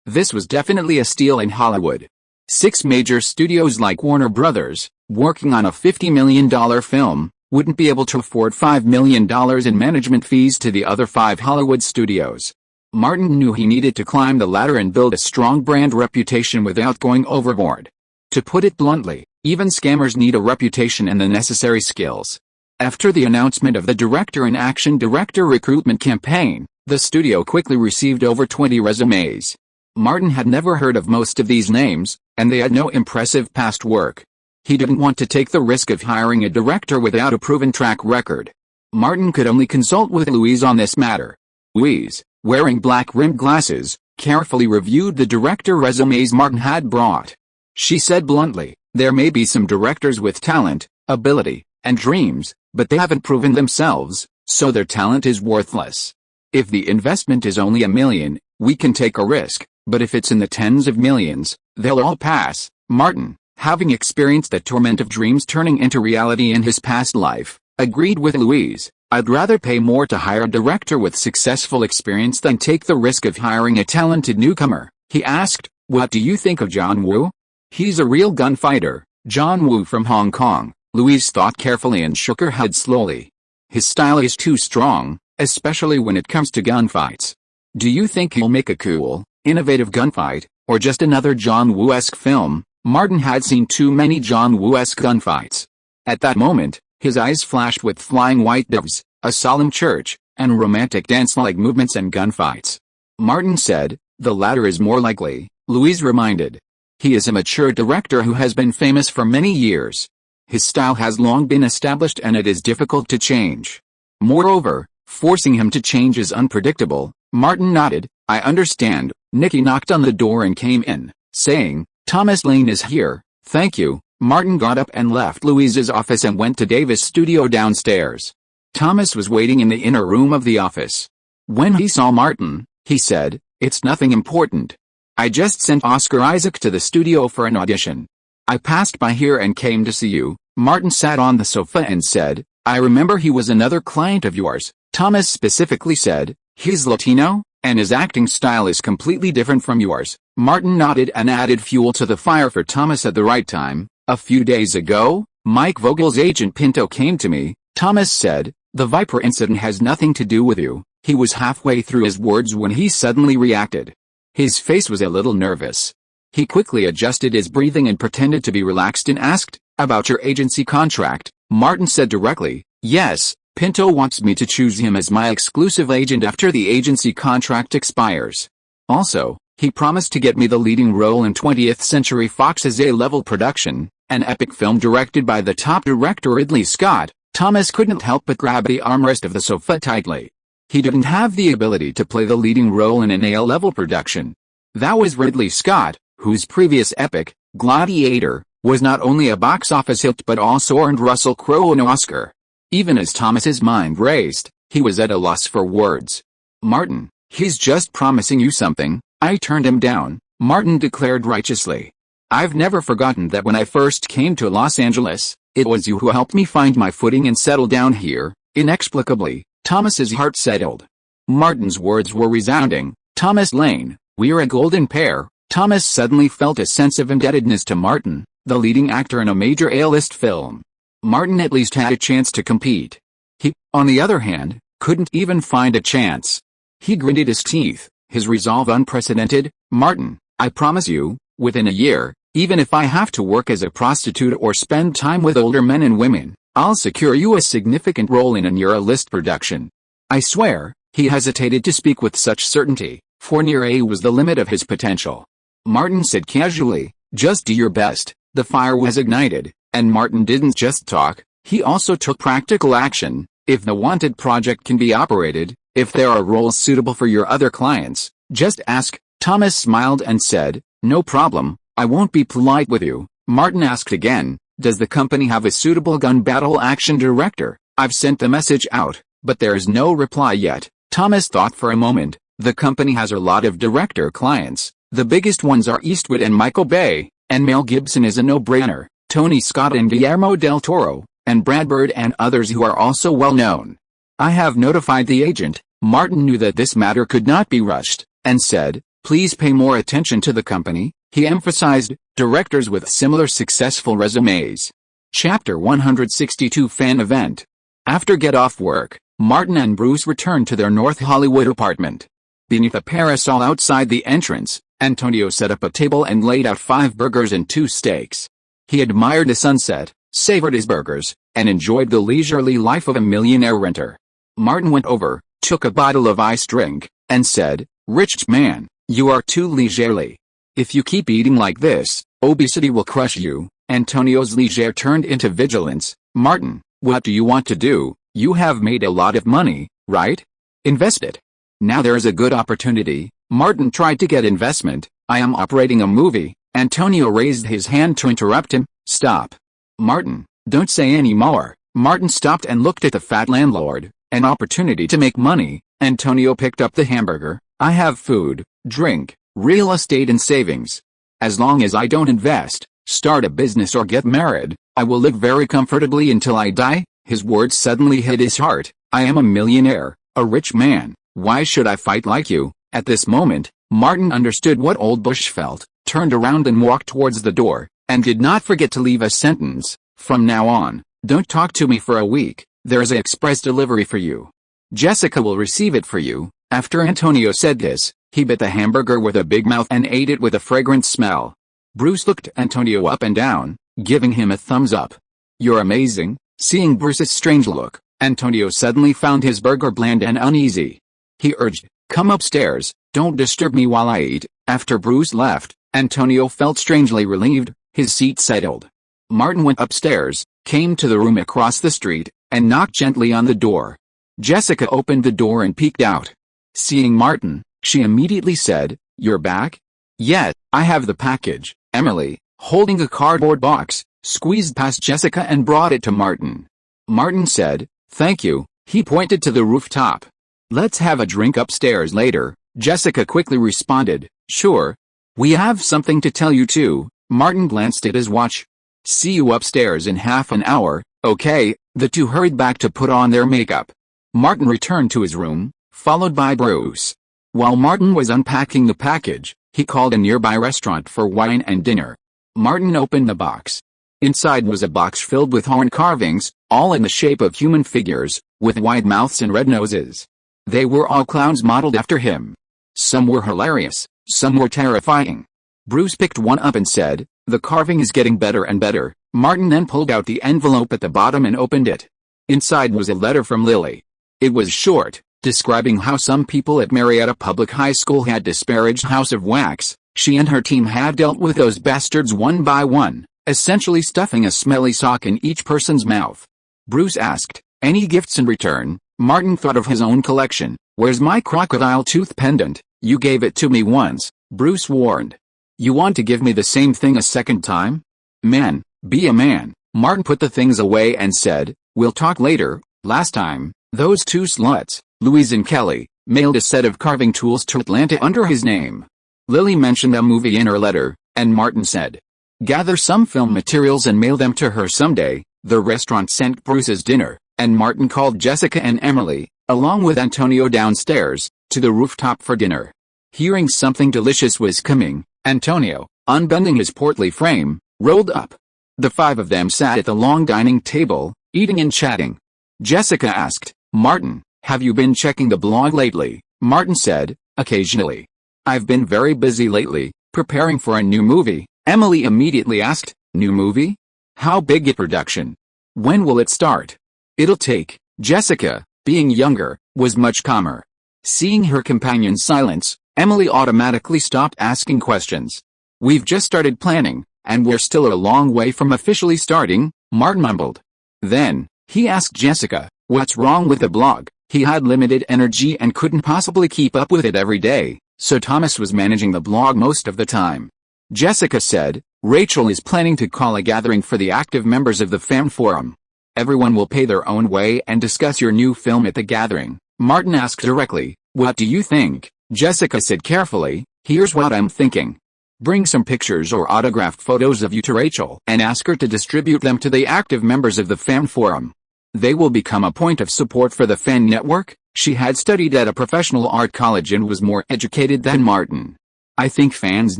This was definitely a steal in Hollywood. 6 major studios like Warner Brothers, working on a $50 million film, wouldn't be able to afford $5 million in management fees to the other 5 Hollywood studios. Martin knew he needed to climb the ladder and build a strong brand reputation without going overboard. To put it bluntly, even scammers need a reputation and the necessary skills. After the announcement of the director and action director recruitment campaign, the studio quickly received over 20 resumes. Martin had never heard of most of these names, and they had no impressive past work. He didn't want to take the risk of hiring a director without a proven track record. Martin could only consult with Louise on this matter. Louise, wearing black-rimmed glasses, carefully reviewed the director resumes Martin had brought. She said bluntly, "There may be some directors with talent, ability, and dreams, but they haven't proven themselves, so their talent is worthless. If the investment is only $1 million, we can take a risk, but if it's in the tens of millions, they'll all pass." Martin, having experienced the torment of dreams turning into reality in his past life, agreed with Louise. "I'd rather pay more to hire a director with successful experience than take the risk of hiring a talented newcomer." He asked, "What do you think of John Woo?" "He's a real gunfighter." "John Woo from Hong Kong." Louise thought carefully and shook her head slowly. "His style is too strong, especially when it comes to gunfights." "Do you think he'll make a cool, innovative gunfight, or just another John Woo-esque film?" Martin had seen too many John Woo-esque gunfights. At that moment, his eyes flashed with flying white doves, a solemn church, and romantic dance-like movements and gunfights. Martin said, "The latter is more likely," Louise reminded. "He is a mature director who has been famous for many years. His style has long been established and it is difficult to change. Moreover, forcing him to change is unpredictable." Martin nodded. "I understand." Nikki knocked on the door and came in, saying, "Thomas Lane is here." "Thank you." Martin got up and left Louise's office and went to Davis' studio downstairs. Thomas was waiting in the inner room of the office. When he saw Martin, he said, "It's nothing important. I just sent Oscar Isaac to the studio for an audition. I passed by here and came to see you." Martin sat on the sofa and said, "I remember he was another client of yours." Thomas specifically said, "He's Latino, and his acting style is completely different from yours." Martin nodded and added fuel to the fire for Thomas at the right time. "A few days ago, Mike Vogel's agent Pinto came to me," Thomas said. "The Viper incident has nothing to do with you." He was halfway through his words when he suddenly reacted. His face was a little nervous. He quickly adjusted his breathing and pretended to be relaxed and asked, "About your agency contract?" Martin said directly, "Yes, Pinto wants me to choose him as my exclusive agent after the agency contract expires. Also, he promised to get me the leading role in 20th Century Fox's A-level production, an epic film directed by the top director Ridley Scott." Thomas couldn't help but grab the armrest of the sofa tightly. He didn't have the ability to play the leading role in an A-level production. That was Ridley Scott, whose previous epic, Gladiator, was not only a box office hit but also earned Russell Crowe an Oscar. Even as Thomas's mind raced, he was at a loss for words. "Martin, he's just promising you something." "I turned him down," Martin declared righteously. "I've never forgotten that when I first came to Los Angeles, it was you who helped me find my footing and settle down here." Inexplicably, Thomas's heart settled. Martin's words were resounding. Thomas Lane, we're a golden pair. Thomas suddenly felt a sense of indebtedness to Martin, the leading actor in a major A-list film. Martin at least had a chance to compete. He, on the other hand, couldn't even find a chance. He gritted his teeth, his resolve unprecedented. Martin, I promise you, within a year, even if I have to work as a prostitute or spend time with older men and women, I'll secure you a significant role in your A-list production. I swear. He hesitated to speak with such certainty, for near A was the limit of his potential. Martin said casually, just do your best. The fire was ignited, and Martin didn't just talk, he also took practical action. If the wanted project can be operated, if there are roles suitable for your other clients, just ask. Thomas smiled and said, no problem, I won't be polite with you. Martin asked again, does the company have a suitable gun battle action director? I've sent the message out, but there is no reply yet. Thomas thought for a moment. The company has a lot of director clients. The biggest ones are Eastwood and Michael Bay, and Mel Gibson is a no-brainer, Tony Scott and Guillermo del Toro, and Brad Bird and others who are also well known. I have notified the agent. Martin knew that this matter could not be rushed, and said, please pay more attention to the company. He emphasized, directors with similar successful resumes. Chapter 162 Fan Event. After get off work, Martin and Bruce returned to their North Hollywood apartment. Beneath a parasol outside the entrance, Antonio set up a table and laid out 5 burgers and 2 steaks. He admired the sunset, savored his burgers, and enjoyed the leisurely life of a millionaire renter. Martin went over, took a bottle of iced drink, and said, rich man, you are too leisurely. If you keep eating like this, obesity will crush you. Antonio's leisure turned into vigilance. Martin, what do you want to do? You have made a lot of money, right? Invest it. Now there's a good opportunity. Martin tried to get investment. I am operating a movie. Antonio raised his hand to interrupt him. Stop. Martin, don't say any more. Martin stopped and looked at the fat landlord. An opportunity to make money. Antonio picked up the hamburger. I have food, drink, real estate and savings. As long as I don't invest, start a business or get married, I will live very comfortably until I die. His words suddenly hit his heart. I am a millionaire, a rich man. Why should I fight like you? At this moment, Martin understood what old Bush felt, turned around and walked towards the door, and did not forget to leave a sentence. From now on, don't talk to me for a week. There's an express delivery for you. Jessica will receive it for you. After Antonio said this, he bit the hamburger with a big mouth and ate it with a fragrant smell. Bruce looked Antonio up and down, giving him a thumbs up. You're amazing. Seeing Bruce's strange look, Antonio suddenly found his burger bland and uneasy. He urged, come upstairs, don't disturb me while I eat. After Bruce left, Antonio felt strangely relieved, his seat settled. Martin went upstairs, came to the room across the street, and knocked gently on the door. Jessica opened the door and peeked out. Seeing Martin, she immediately said, you're back? Yeah, I have the package. Emily, holding a cardboard box, squeezed past Jessica and brought it to Martin. Martin said, thank you. He pointed to the rooftop. Let's have a drink upstairs later. Jessica quickly responded, sure. We have something to tell you too. Martin glanced at his watch. See you upstairs in half an hour, okay? The two hurried back to put on their makeup. Martin returned to his room, followed by Bruce. While Martin was unpacking the package, he called a nearby restaurant for wine and dinner. Martin opened the box. Inside was a box filled with horn carvings, all in the shape of human figures, with wide mouths and red noses. They were all clowns modeled after him. Some were hilarious, some were terrifying. Bruce picked one up and said, the carving is getting better and better. Martin then pulled out the envelope at the bottom and opened it. Inside was a letter from Lily. It was short, describing how some people at Marietta Public High School had disparaged House of Wax. She and her team had dealt with those bastards one by one, essentially stuffing a smelly sock in each person's mouth. Bruce asked, any gifts in return? Martin thought of his own collection. Where's my crocodile tooth pendant? You gave it to me once, Bruce warned. You want to give me the same thing a second time? Man, be a man. Martin put the things away and said, we'll talk later. Last time, those two sluts, Louise and Kelly, mailed a set of carving tools to Atlanta under his name. Lily mentioned a movie in her letter, and Martin said, gather some film materials and mail them to her someday. The restaurant sent Bruce's dinner, and Martin called Jessica and Emily. along with Antonio downstairs, to the rooftop for dinner. Hearing something delicious was coming, Antonio, unbending his portly frame, rolled up. The five of them sat at the long dining table, eating and chatting. Jessica asked, "Martin, have you been checking the blog lately?" Martin said, "Occasionally. I've been very busy lately, preparing for a new movie." Emily immediately asked, "New movie? How big a production? When will it start?" "It'll take." Jessica, being younger, was much calmer. Seeing her companion's silence, Emily automatically stopped asking questions. "We've just started planning, and we're still a long way from officially starting," Martin mumbled. Then, he asked Jessica, "What's wrong with the blog?" He had limited energy and couldn't possibly keep up with it every day, so Thomas was managing the blog most of the time. Jessica said, "Rachel is planning to call a gathering for the active members of the fan forum. Everyone will pay their own way and discuss your new film at the gathering." Martin asked directly, "What do you think?" Jessica said carefully, "Here's what I'm thinking. Bring some pictures or autographed photos of you to Rachel and ask her to distribute them to the active members of the fan forum. They will become a point of support for the fan network." She had studied at a professional art college and was more educated than Martin. "I think fans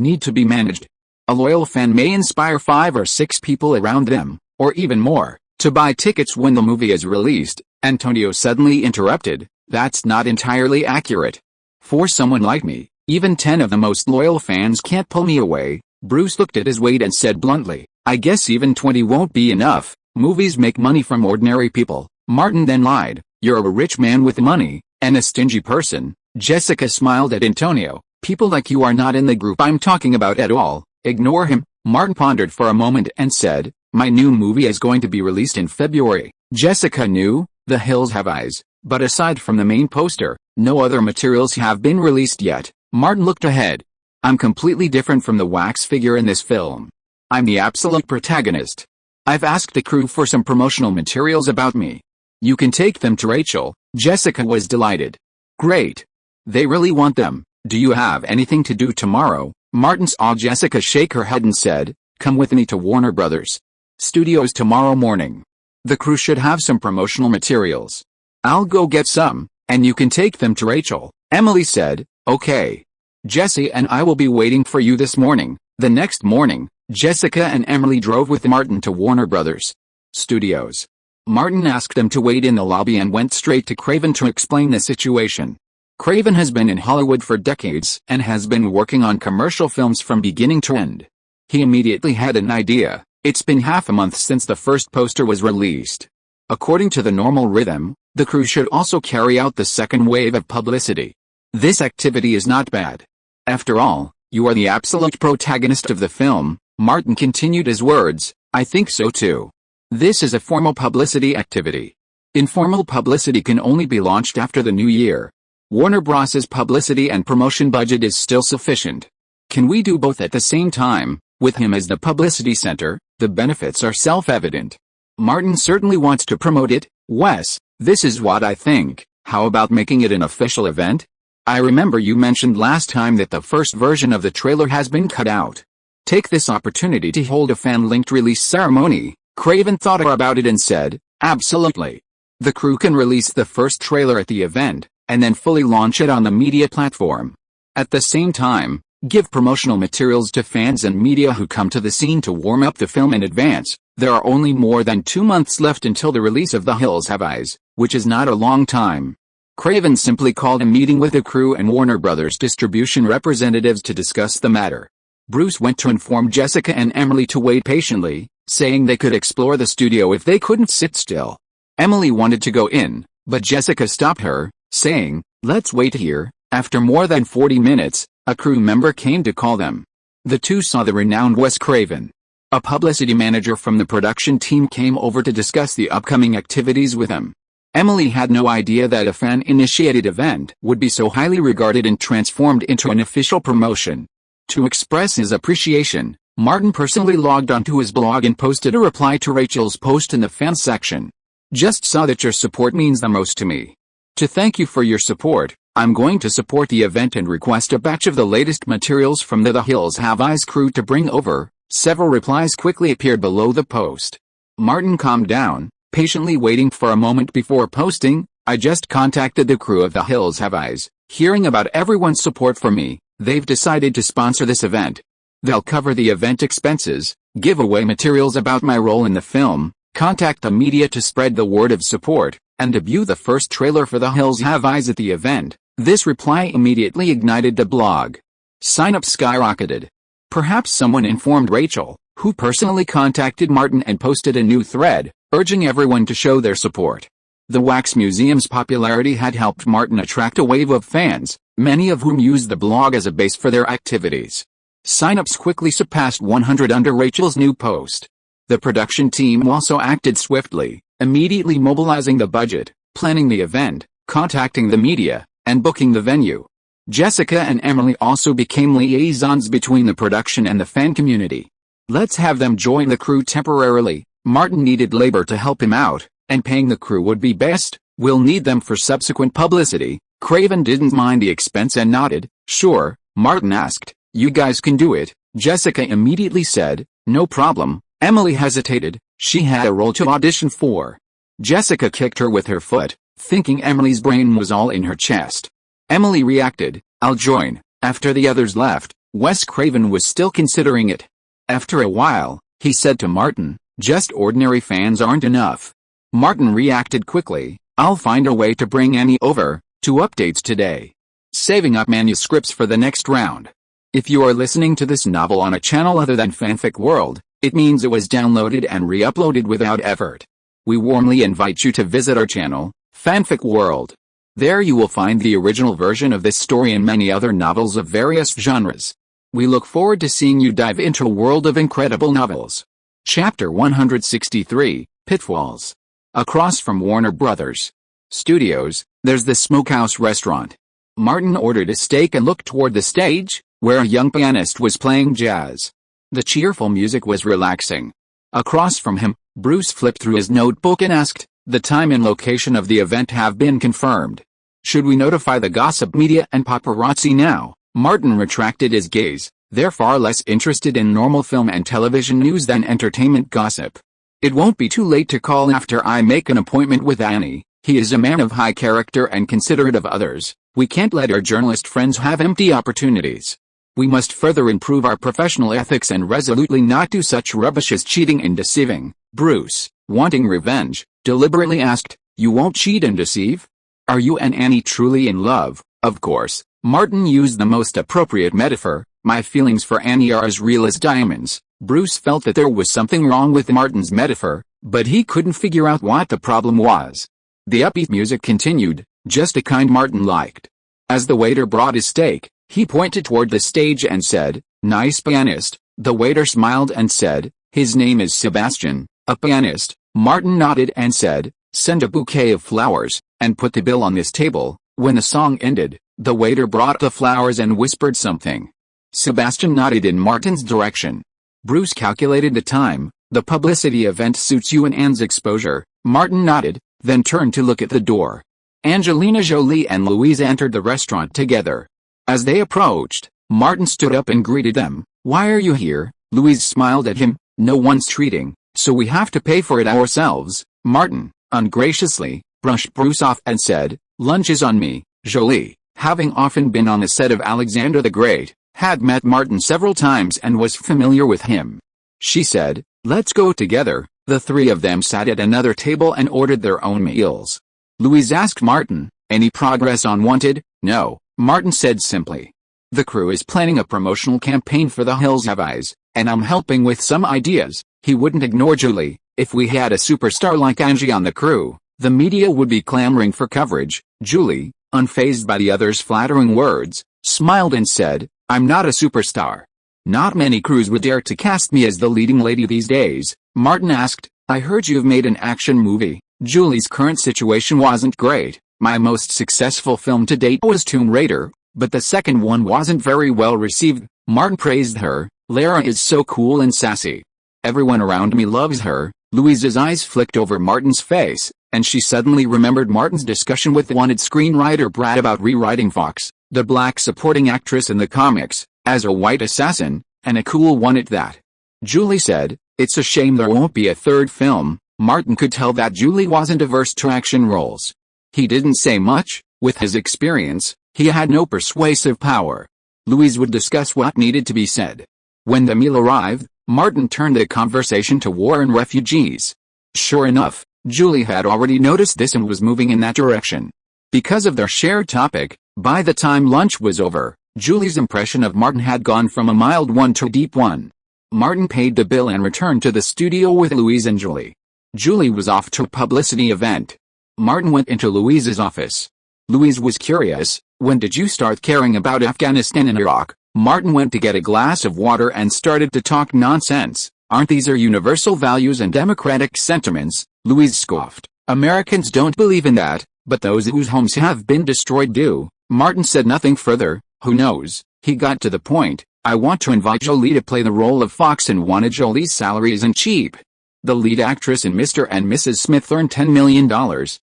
need to be managed. A loyal fan may inspire 5 or 6 people around them, or even more, to buy tickets when the movie is released." Antonio suddenly interrupted, "That's not entirely accurate. For someone like me, even 10 of the most loyal fans can't pull me away." Bruce looked at his weight and said bluntly, "I guess even 20 won't be enough. Movies make money from ordinary people." Martin then lied, "You're a rich man with money, and a stingy person." Jessica smiled at Antonio, "People like you are not in the group I'm talking about at all. Ignore him." Martin pondered for a moment and said, "My new movie is going to be released in February." Jessica knew, The Hills Have Eyes, but aside from the main poster, no other materials have been released yet. Martin looked ahead. "I'm completely different from the wax figure in this film. I'm the absolute protagonist. I've asked the crew for some promotional materials about me. You can take them to Rachel." Jessica was delighted. "Great. They really want them. Do you have anything to do tomorrow?" Martin saw Jessica shake her head and said, "Come with me to Warner Brothers Studios tomorrow morning. The crew should have some promotional materials. I'll go get some, and you can take them to Rachel." Emily said, "Okay. Jesse and I will be waiting for you this morning." The next morning, Jessica and Emily drove with Martin to Warner Brothers Studios. Martin asked them to wait in the lobby and went straight to Craven to explain the situation. Craven has been in Hollywood for decades and has been working on commercial films from beginning to end. He immediately had an idea. It's been half a month since the first poster was released. According to the normal rhythm, the crew should also carry out the second wave of publicity. This activity is not bad. After all, you are the absolute protagonist of the film. Martin continued his words, "I think so too. This is a formal publicity activity. Informal publicity can only be launched after the new year. Warner Bros.' publicity and promotion budget is still sufficient. Can we do both at the same time? With him as the publicity center, the benefits are self-evident. Martin certainly wants to promote it." "Wes, this is what I think. How about making it an official event? I remember you mentioned last time that the first version of the trailer has been cut out. Take this opportunity to hold a fan-linked release ceremony." Craven thought about it and said, "Absolutely. The crew can release the first trailer at the event, and then fully launch it on the media platform. At the same time, give promotional materials to fans and media who come to the scene to warm up the film in advance. There are only more than 2 months left until the release of The Hills Have Eyes, which is not a long time." Craven simply called a meeting with the crew and Warner Brothers distribution representatives to discuss the matter. Bruce went to inform Jessica and Emily to wait patiently, saying they could explore the studio if they couldn't sit still. Emily wanted to go in, but Jessica stopped her, saying, "Let's wait here." After more than 40 minutes, a crew member came to call them. The two saw the renowned Wes Craven. A publicity manager from the production team came over to discuss the upcoming activities with him. Emily had no idea that a fan-initiated event would be so highly regarded and transformed into an official promotion. To express his appreciation, Martin personally logged onto his blog and posted a reply to Rachel's post in the fan section. "Just saw that your support means the most to me. To thank you for your support, I'm going to support the event and request a batch of the latest materials from the Hills Have Eyes crew to bring over." Several replies quickly appeared below the post. Martin calmed down, patiently waiting for a moment before posting, I just contacted the crew of The Hills Have Eyes, hearing about everyone's support for me. They've decided to sponsor this event. They'll cover the event expenses, give away materials about my role in the film, contact the media to spread the word of support, and debut the first trailer for The Hills Have Eyes at the event. This reply immediately ignited the blog. Sign-ups skyrocketed. Perhaps someone informed Rachel, who personally contacted Martin and posted a new thread, urging everyone to show their support. The Wax Museum's popularity had helped Martin attract a wave of fans, many of whom used the blog as a base for their activities. Sign-ups quickly surpassed 100 under Rachel's new post. The production team also acted swiftly, immediately mobilizing the budget, planning the event, contacting the media, and booking the venue. Jessica and Emily also became liaisons between the production and the fan community. Let's have them join the crew temporarily. Martin needed labor to help him out, and paying the crew would be best. We'll need them for subsequent publicity. Craven didn't mind the expense and nodded. Sure. Martin asked, you guys can do it. Jessica immediately said, no problem. Emily hesitated. She had a role to audition for. Jessica kicked her with her foot, thinking Emily's brain was all in her chest. Emily reacted, I'll join. After the others left, Wes Craven was still considering it. After a while, he said to Martin, just ordinary fans aren't enough. Martin reacted quickly, I'll find a way to bring Annie over. 2 updates today. Saving up manuscripts for the next round. If you are listening to this novel on a channel other than Fanfic World, it means it was downloaded and re-uploaded without effort. We warmly invite you to visit our channel, Fanfic World. There you will find the original version of this story and many other novels of various genres. We look forward to seeing you dive into a world of incredible novels. Chapter 163, Pitfalls. Across from Warner Brothers Studios, there's the Smokehouse restaurant. Martin ordered a steak and looked toward the stage, where a young pianist was playing jazz. The cheerful music was relaxing. Across from him, Bruce flipped through his notebook and asked, the time and location of the event have been confirmed. Should we notify the gossip media and paparazzi now? Martin retracted his gaze. They're far less interested in normal film and television news than entertainment gossip. It won't be too late to call after I make an appointment with Annie. He is a man of high character and considerate of others. We can't let our journalist friends have empty opportunities. We must further improve our professional ethics and resolutely not do such rubbish as cheating and deceiving. Bruce, wanting revenge, deliberately asked, you won't cheat and deceive? Are you and Annie truly in love? Of course. Martin used the most appropriate metaphor. My feelings for Annie are as real as diamonds. Bruce felt that there was something wrong with Martin's metaphor, but he couldn't figure out what the problem was. The upbeat music continued, just a kind Martin liked. As the waiter brought his steak, he pointed toward the stage and said, nice pianist. The waiter smiled and said, his name is Sebastian, a pianist. Martin nodded and said, send a bouquet of flowers, and put the bill on this table. When the song ended, the waiter brought the flowers and whispered something. Sebastian nodded in Martin's direction. Bruce calculated the time. The publicity event suits you and Anne's exposure. Martin nodded, then turned to look at the door. Angelina Jolie and Louise entered the restaurant together. As they approached, Martin stood up and greeted them. Why are you here? Louise smiled at him. No one's treating, so we have to pay for it ourselves. Martin, ungraciously, brushed Bruce off and said, lunch is on me. Jolie, having often been on the set of Alexander the Great, had met Martin several times and was familiar with him. She said, let's go together. The three of them sat at another table and ordered their own meals. Louise asked Martin, any progress on Wanted? No, Martin said simply. The crew is planning a promotional campaign for The Hills Have Eyes, and I'm helping with some ideas. He wouldn't ignore Julie. If we had a superstar like Angie on the crew, the media would be clamoring for coverage. Julie, unfazed by the others' flattering words, smiled and said, I'm not a superstar. Not many crews would dare to cast me as the leading lady these days. Martin asked, I heard you've made an action movie. Julie's current situation wasn't great. My most successful film to date was Tomb Raider, but the second one wasn't very well received. Martin praised her. Lara is so cool and sassy. Everyone around me loves her. Louise's eyes flicked over Martin's face, and she suddenly remembered Martin's discussion with Wanted screenwriter Brad about rewriting Fox, the black supporting actress in the comics, as a white assassin, and a cool one at that. Julie said, it's a shame there won't be a third film. Martin could tell that Julie wasn't averse to action roles. He didn't say much. With his experience, he had no persuasive power. Louise would discuss what needed to be said. When the meal arrived, Martin turned the conversation to war and refugees. Sure enough, Julie had already noticed this and was moving in that direction. Because of their shared topic, by the time lunch was over, Julie's impression of Martin had gone from a mild one to a deep one. Martin paid the bill and returned to the studio with Louise and Julie. Julie was off to a publicity event. Martin went into Louise's office. Louise was curious, "When did you start caring about Afghanistan and Iraq?" Martin went to get a glass of water and started to talk nonsense. "Aren't these our universal values and democratic sentiments?" Louise scoffed. "Americans don't believe in that, but those whose homes have been destroyed do." Martin said nothing further. "Who knows?" He got to the point. "I want to invite Jolie to play the role of Fox and wanted Jolie's salary isn't cheap. The lead actress in Mr. and Mrs. Smith earned $10 million.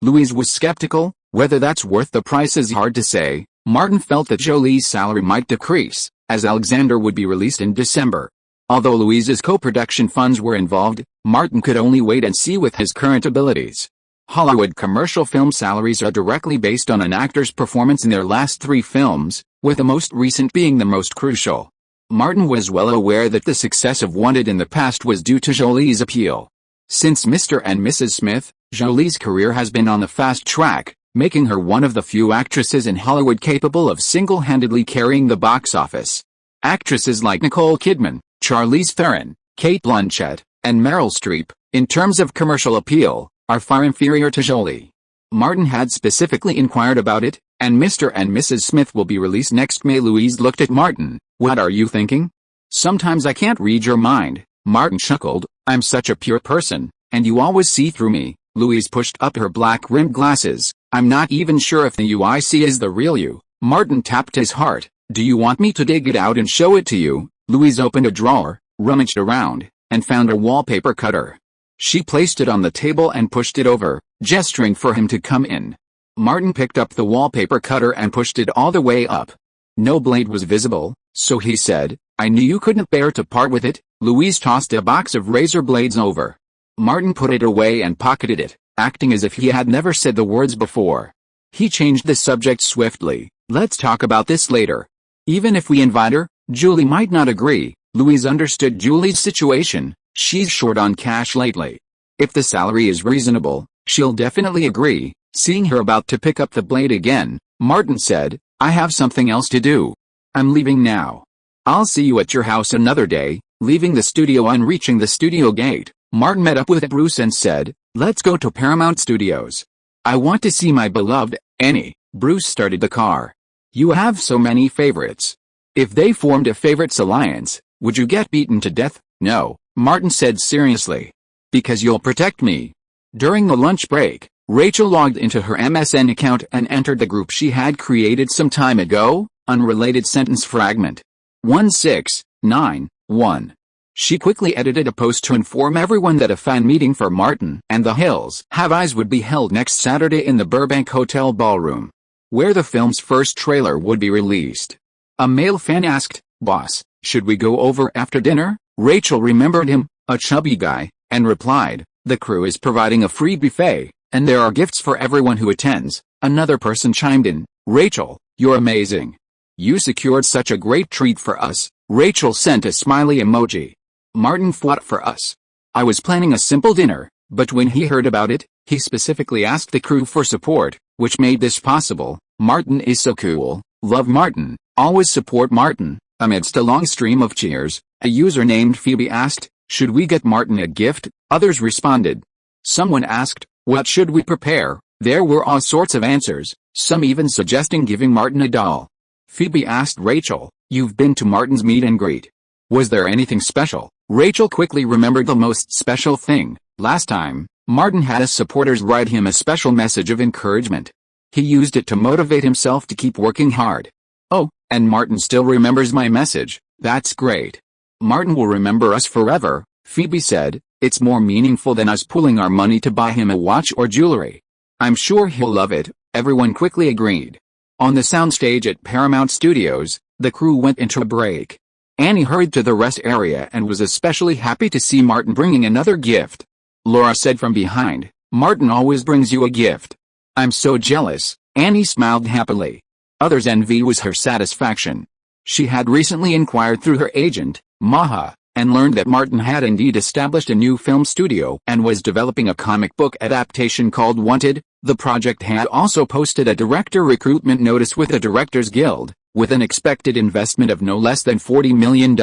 Louise was skeptical. Whether that's worth the price is hard to say. Martin felt that Jolie's salary might decrease, as Alexander would be released in December. Although Louise's co-production funds were involved, Martin could only wait and see with his current abilities. Hollywood commercial film salaries are directly based on an actor's performance in their last 3 films, with the most recent being the most crucial. Martin was well aware that the success of Wanted in the past was due to Jolie's appeal. Since Mr. and Mrs. Smith, Jolie's career has been on the fast track, making her one of the few actresses in Hollywood capable of single-handedly carrying the box office. Actresses like Nicole Kidman, Charlize Theron, Cate Blanchett, and Meryl Streep, in terms of commercial appeal, are far inferior to Jolie. Martin had specifically inquired about it, and Mr. and Mrs. Smith will be released next May. Louise looked at Martin. "What are you thinking?" "Sometimes I can't read your mind," Martin chuckled. "I'm such a pure person, and you always see through me." Louise pushed up her black-rimmed glasses. "I'm not even sure if the you I see is the real you." Martin tapped his heart. "Do you want me to dig it out and show it to you?" Louise opened a drawer, rummaged around, and found a wallpaper cutter. She placed it on the table and pushed it over, gesturing for him to come in. Martin picked up the wallpaper cutter and pushed it all the way up. No blade was visible, so he said, "I knew you couldn't bear to part with it." Louise tossed a box of razor blades over. Martin put it away and pocketed it, acting as if he had never said the words before. He changed the subject swiftly. "Let's talk about this later. Even if we invite her, Julie might not agree." Louise understood Julie's situation. She's short on cash lately. If the salary is reasonable, she'll definitely agree. Seeing her about to pick up the blade again, Martin said, "I have something else to do. I'm leaving now. I'll see you at your house another day." Leaving the studio and reaching the studio gate, Martin met up with Bruce and said, "Let's go to Paramount Studios. I want to see my beloved Annie." Bruce started the car. "You have so many favorites. If they formed a favorites alliance, would you get beaten to death?" "No," Martin said seriously. "Because you'll protect me." During the lunch break, Rachel logged into her MSN account and entered the group she had created some time ago. Unrelated sentence fragment. 1691. She quickly edited a post to inform everyone that a fan meeting for Martin and the Hills Have Eyes would be held next Saturday in the Burbank Hotel Ballroom, where the film's first trailer would be released. A male fan asked, "Boss, should we go over after dinner?" Rachel remembered him, a chubby guy, and replied, "The crew is providing a free buffet, and there are gifts for everyone who attends." Another person chimed in, "Rachel, you're amazing. You secured such a great treat for us." Rachel sent a smiley emoji. Martin fought for us. "I was planning a simple dinner, but when he heard about it, he specifically asked the crew for support, which made this possible. Martin is so cool. Love Martin. Always support Martin." Amidst a long stream of cheers, a user named Phoebe asked, "Should we get Martin a gift?" Others responded. Someone asked, "What should we prepare?" There were all sorts of answers, some even suggesting giving Martin a doll. Phoebe asked Rachel, "You've been to Martin's meet and greet. Was there anything special?" Rachel quickly remembered the most special thing. Last time, Martin had his supporters write him a special message of encouragement. He used it to motivate himself to keep working hard. "Oh, and Martin still remembers my message. That's great. Martin will remember us forever," Phoebe said. "It's more meaningful than us pooling our money to buy him a watch or jewelry." "I'm sure he'll love it," everyone quickly agreed. On the soundstage at Paramount Studios, the crew went into a break. Annie hurried to the rest area and was especially happy to see Martin bringing another gift. Laura said from behind, "Martin always brings you a gift." I'm so jealous, Annie smiled happily. Others' envy was her satisfaction. She had recently inquired through her agent, Maha, and learned that Martin had indeed established a new film studio and was developing a comic book adaptation called Wanted. The project had also posted a director recruitment notice with the Directors Guild, with an expected investment of no less than $40 million.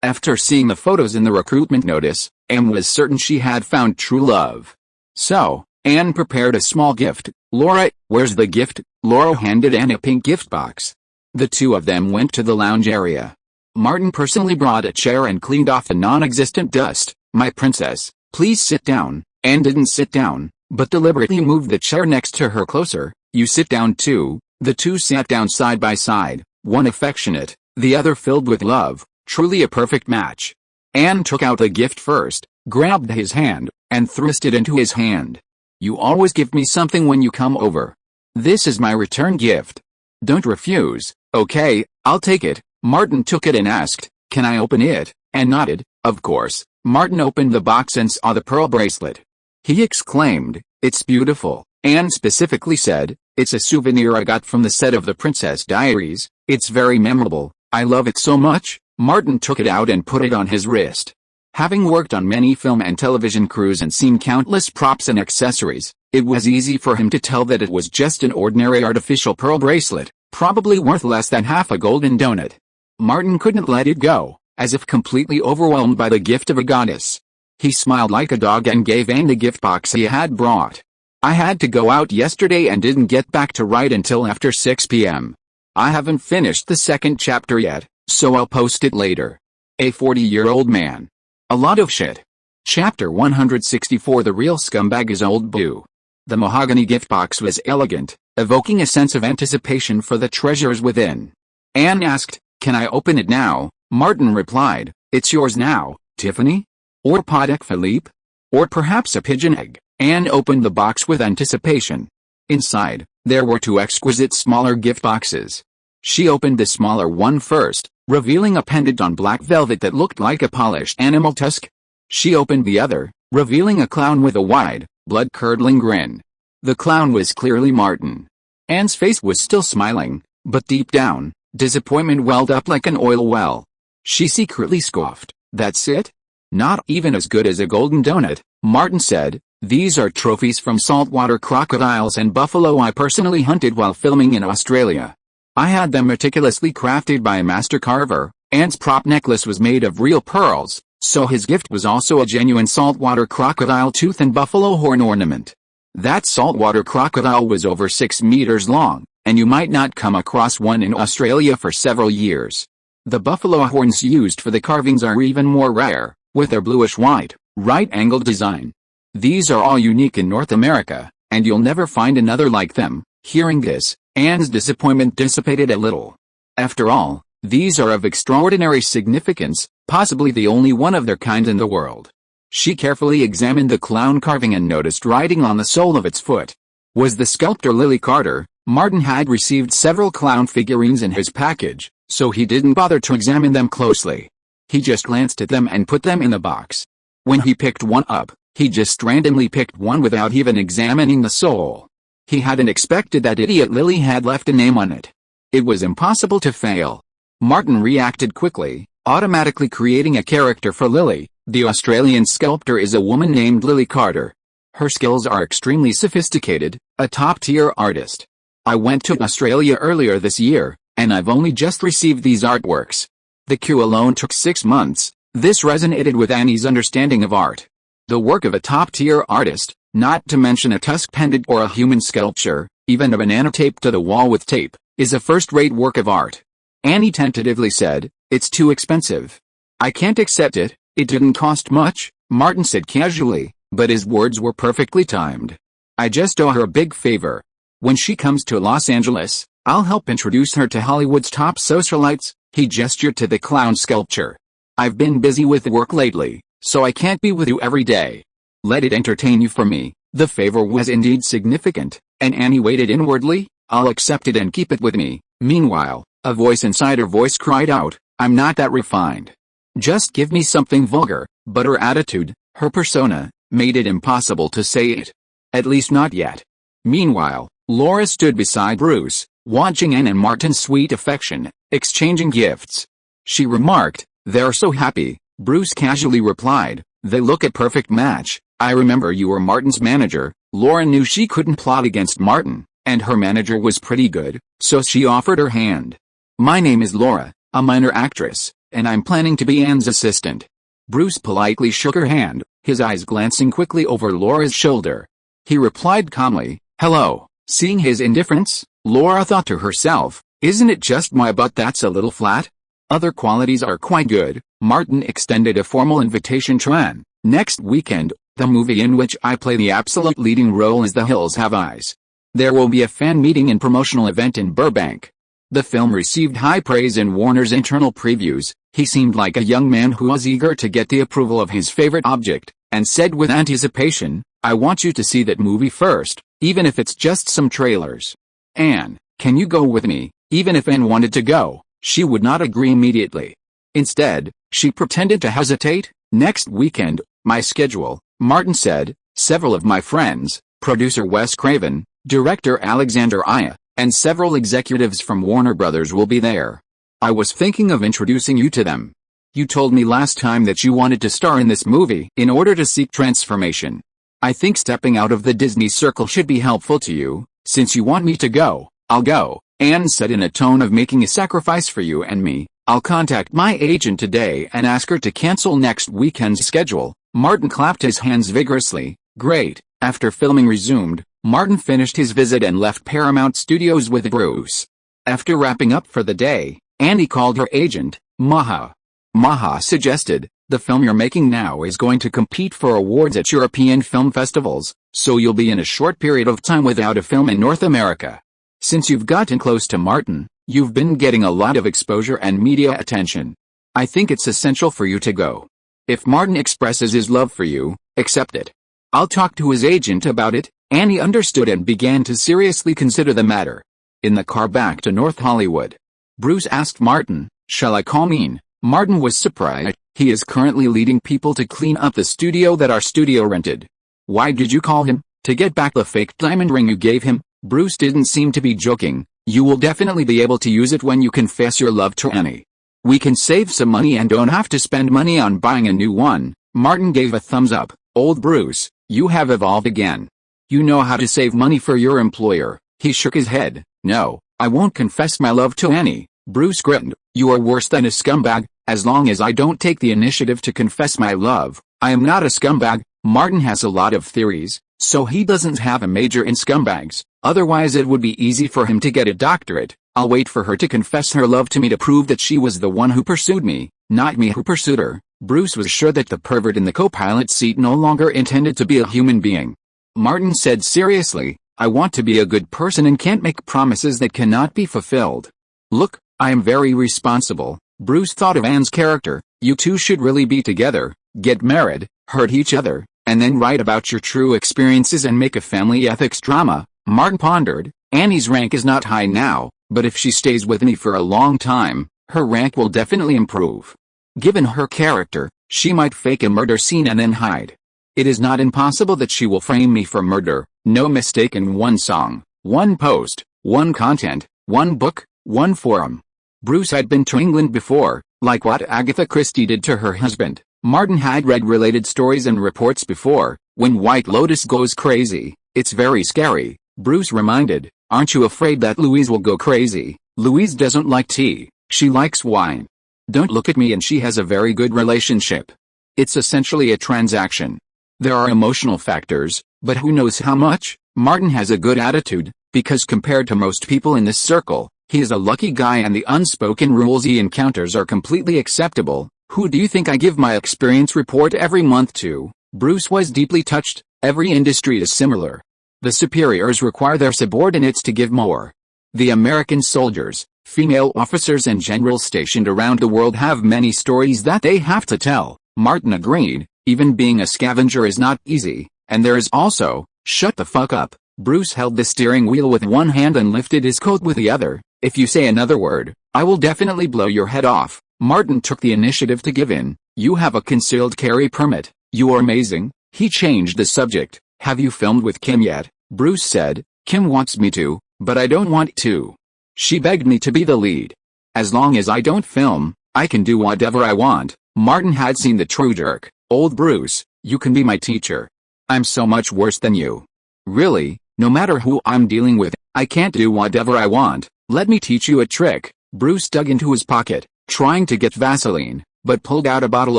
After seeing the photos in the recruitment notice, Anne was certain she had found true love. So, Anne prepared a small gift. Laura, where's the gift? Laura handed Anne a pink gift box. The two of them went to the lounge area. Martin personally brought a chair and cleaned off the non-existent dust. My princess, please sit down. Anne didn't sit down, but deliberately moved the chair next to her closer. You sit down too. The two sat down side by side, one affectionate, the other filled with love, truly a perfect match. Anne took out the gift first, grabbed his hand, and thrust it into his hand. You always give me something when you come over. This is my return gift. Don't refuse. Okay, I'll take it. Martin took it and asked, can I open it? Anne nodded. Of course. Martin opened the box and saw the pearl bracelet. He exclaimed, it's beautiful. Anne specifically said, it's a souvenir I got from the set of The Princess Diaries. It's very memorable. I love it so much. Martin took it out and put it on his wrist. Having worked on many film and television crews and seen countless props and accessories, it was easy for him to tell that it was just an ordinary artificial pearl bracelet, probably worth less than half a golden donut. Martin couldn't let it go, as if completely overwhelmed by the gift of a goddess. He smiled like a dog and gave Anne the gift box he had brought. I had to go out yesterday and didn't get back to write until after 6 p.m. I haven't finished the second chapter yet, so I'll post it later. A 40-year-old man. A lot of shit. Chapter 164. The real scumbag is Old Boo. The mahogany gift box was elegant, evoking a sense of anticipation for the treasures within. Anne asked, can I open it now? Martin replied, it's yours now, Tiffany? Or Patek Philippe? Or perhaps a pigeon egg? Anne opened the box with anticipation. Inside, there were two exquisite smaller gift boxes. She opened the smaller one first, revealing a pendant on black velvet that looked like a polished animal tusk. She opened the other, revealing a clown with a wide, blood-curdling grin. The clown was clearly Martin. Anne's face was still smiling, but deep down, disappointment welled up like an oil well. She secretly scoffed. That's it? Not even as good as a golden donut, Martin said. These are trophies from saltwater crocodiles and buffalo I personally hunted while filming in Australia. I had them meticulously crafted by a master carver. Anne's prop necklace was made of real pearls, so his gift was also a genuine saltwater crocodile tooth and buffalo horn ornament. That saltwater crocodile was over 6 meters long, and you might not come across one in Australia for several years. The buffalo horns used for the carvings are even more rare, with their bluish-white, right-angled design. These are all unique in North America, and you'll never find another like them. Hearing this, Anne's disappointment dissipated a little. After all, these are of extraordinary significance, possibly the only one of their kind in the world. She carefully examined the clown carving and noticed writing on the sole of its foot. Was the sculptor Lily Carter? Martin had received several clown figurines in his package, so he didn't bother to examine them closely. He just glanced at them and put them in the box. When he picked one up, he just randomly picked one without even examining the sole. He hadn't expected that idiot Lily had left a name on it. It was impossible to fail. Martin reacted quickly, automatically creating a character for Lily. The Australian sculptor is a woman named Lily Carter. Her skills are extremely sophisticated, a top-tier artist. I went to Australia earlier this year, and I've only just received these artworks. The queue alone took 6 months. This resonated with Annie's understanding of art. The work of a top-tier artist, not to mention a tusk pendant or a human sculpture, even a banana taped to the wall with tape, is a first-rate work of art. Annie tentatively said, it's too expensive. I can't accept it. It didn't cost much, Martin said casually, but his words were perfectly timed. I just owe her a big favor. When she comes to Los Angeles, I'll help introduce her to Hollywood's top socialites. He gestured to the clown sculpture. I've been busy with work lately, so I can't be with you every day. Let it entertain you for me. The favor was indeed significant, and Annie waited inwardly. I'll accept it and keep it with me. Meanwhile, a voice inside her voice cried out, I'm not that refined. Just give me something vulgar. But her attitude, her persona, made it impossible to say it. At least not yet. Meanwhile, Laura stood beside Bruce, watching Anne and Martin's sweet affection, exchanging gifts. She remarked, "They're so happy." Bruce casually replied, "They look a perfect match. I remember you were Martin's manager." Laura knew she couldn't plot against Martin, and her manager was pretty good, so she offered her hand. "My name is Laura, a minor actress, and I'm planning to be Anne's assistant." Bruce politely shook her hand, his eyes glancing quickly over Laura's shoulder. He replied calmly, "Hello." Seeing his indifference, Laura thought to herself, "Isn't it just my butt that's a little flat? Other qualities are quite good." Martin extended a formal invitation to Anne. "Next weekend, the movie in which I play the absolute leading role is The Hills Have Eyes. There will be a fan meeting and promotional event in Burbank." The film received high praise in Warner's internal previews. He seemed like a young man who was eager to get the approval of his favorite object, and said with anticipation, "I want you to see that movie first, even if it's just some trailers. Anne, can you go with me?" Even if Anne wanted to go, she would not agree immediately. Instead, she pretended to hesitate. "Next weekend, my schedule," Martin said. "Several of my friends, producer Wes Craven, director Alexander Aya, and several executives from Warner Brothers will be there. I was thinking of introducing you to them. You told me last time that you wanted to star in this movie in order to seek transformation. I think stepping out of the Disney circle should be helpful to you. Since you want me to go, I'll go," Anne said in a tone of making a sacrifice for you and me. "I'll contact my agent today and ask her to cancel next weekend's schedule." Martin clapped his hands vigorously. "Great." After filming resumed, Martin finished his visit and left Paramount Studios with Bruce. After wrapping up for the day, Annie called her agent, Maha. Maha suggested, "The film you're making now is going to compete for awards at European film festivals, so you'll be in a short period of time without a film in North America. Since you've gotten close to Martin, you've been getting a lot of exposure and media attention. I think it's essential for you to go. If Martin expresses his love for you, accept it." "I'll talk to his agent about it." Annie understood and began to seriously consider the matter. In the car back to North Hollywood, Bruce asked Martin, "Shall I call Mean?" Martin was surprised. He is currently leading people to clean up the studio that our studio rented. "Why did you call him?" "To get back the fake diamond ring you gave him." Bruce didn't seem to be joking. "You will definitely be able to use it when you confess your love to Annie. We can save some money and don't have to spend money on buying a new one." Martin gave a thumbs up. "Old Bruce, you have evolved again. You know how to save money for your employer." He shook his head. "No, I won't confess my love to Annie." Bruce grinned. "You are worse than a scumbag. As long as I don't take the initiative to confess my love, I am not a scumbag." Martin has a lot of theories, so he doesn't have a major in scumbags. Otherwise it would be easy for him to get a doctorate. "I'll wait for her to confess her love to me to prove that she was the one who pursued me, not me who pursued her." Bruce was sure that the pervert in the co-pilot seat no longer intended to be a human being. Martin said seriously, "I want to be a good person and can't make promises that cannot be fulfilled. Look, I am very responsible." Bruce thought of Anne's character. "You two should really be together, get married, hurt each other, and then write about your true experiences and make a family ethics drama." Martin pondered. "Annie's rank is not high now, but if she stays with me for a long time, her rank will definitely improve. Given her character, she might fake a murder scene and then hide. It is not impossible that she will frame me for murder." No mistake in one song, one post, one content, one book, one forum. Bruce had been to England before, like what Agatha Christie did to her husband. Martin had read related stories and reports before. When White Lotus goes crazy, it's very scary. Bruce reminded, "Aren't you afraid that Louise will go crazy?" "Louise doesn't like tea, she likes wine. Don't look at me and she has a very good relationship. It's essentially a transaction. There are emotional factors, but who knows how much?" Martin has a good attitude, because compared to most people in this circle, he is a lucky guy and the unspoken rules he encounters are completely acceptable. "Who do you think I give my experience report every month to?" Bruce was deeply touched. Every industry is similar. The superiors require their subordinates to give more. The American soldiers, female officers and generals stationed around the world have many stories that they have to tell. Martin agreed. Even being a scavenger is not easy, and there is also, "Shut the fuck up." Bruce held the steering wheel with one hand and lifted his coat with the other. "If you say another word, I will definitely blow your head off." Martin took the initiative to give in. "You have a concealed carry permit. You are amazing." He changed the subject. "Have you filmed with Kim yet?" Bruce said, Kim wants me to, but I don't want to. She begged me to be the lead. As long as I don't film, I can do whatever I want. Martin had seen the true jerk. Old Bruce, you can be my teacher. I'm so much worse than you. Really, no matter who I'm dealing with, I can't do whatever I want. Let me teach you a trick. Bruce dug into his pocket, trying to get Vaseline, but pulled out a bottle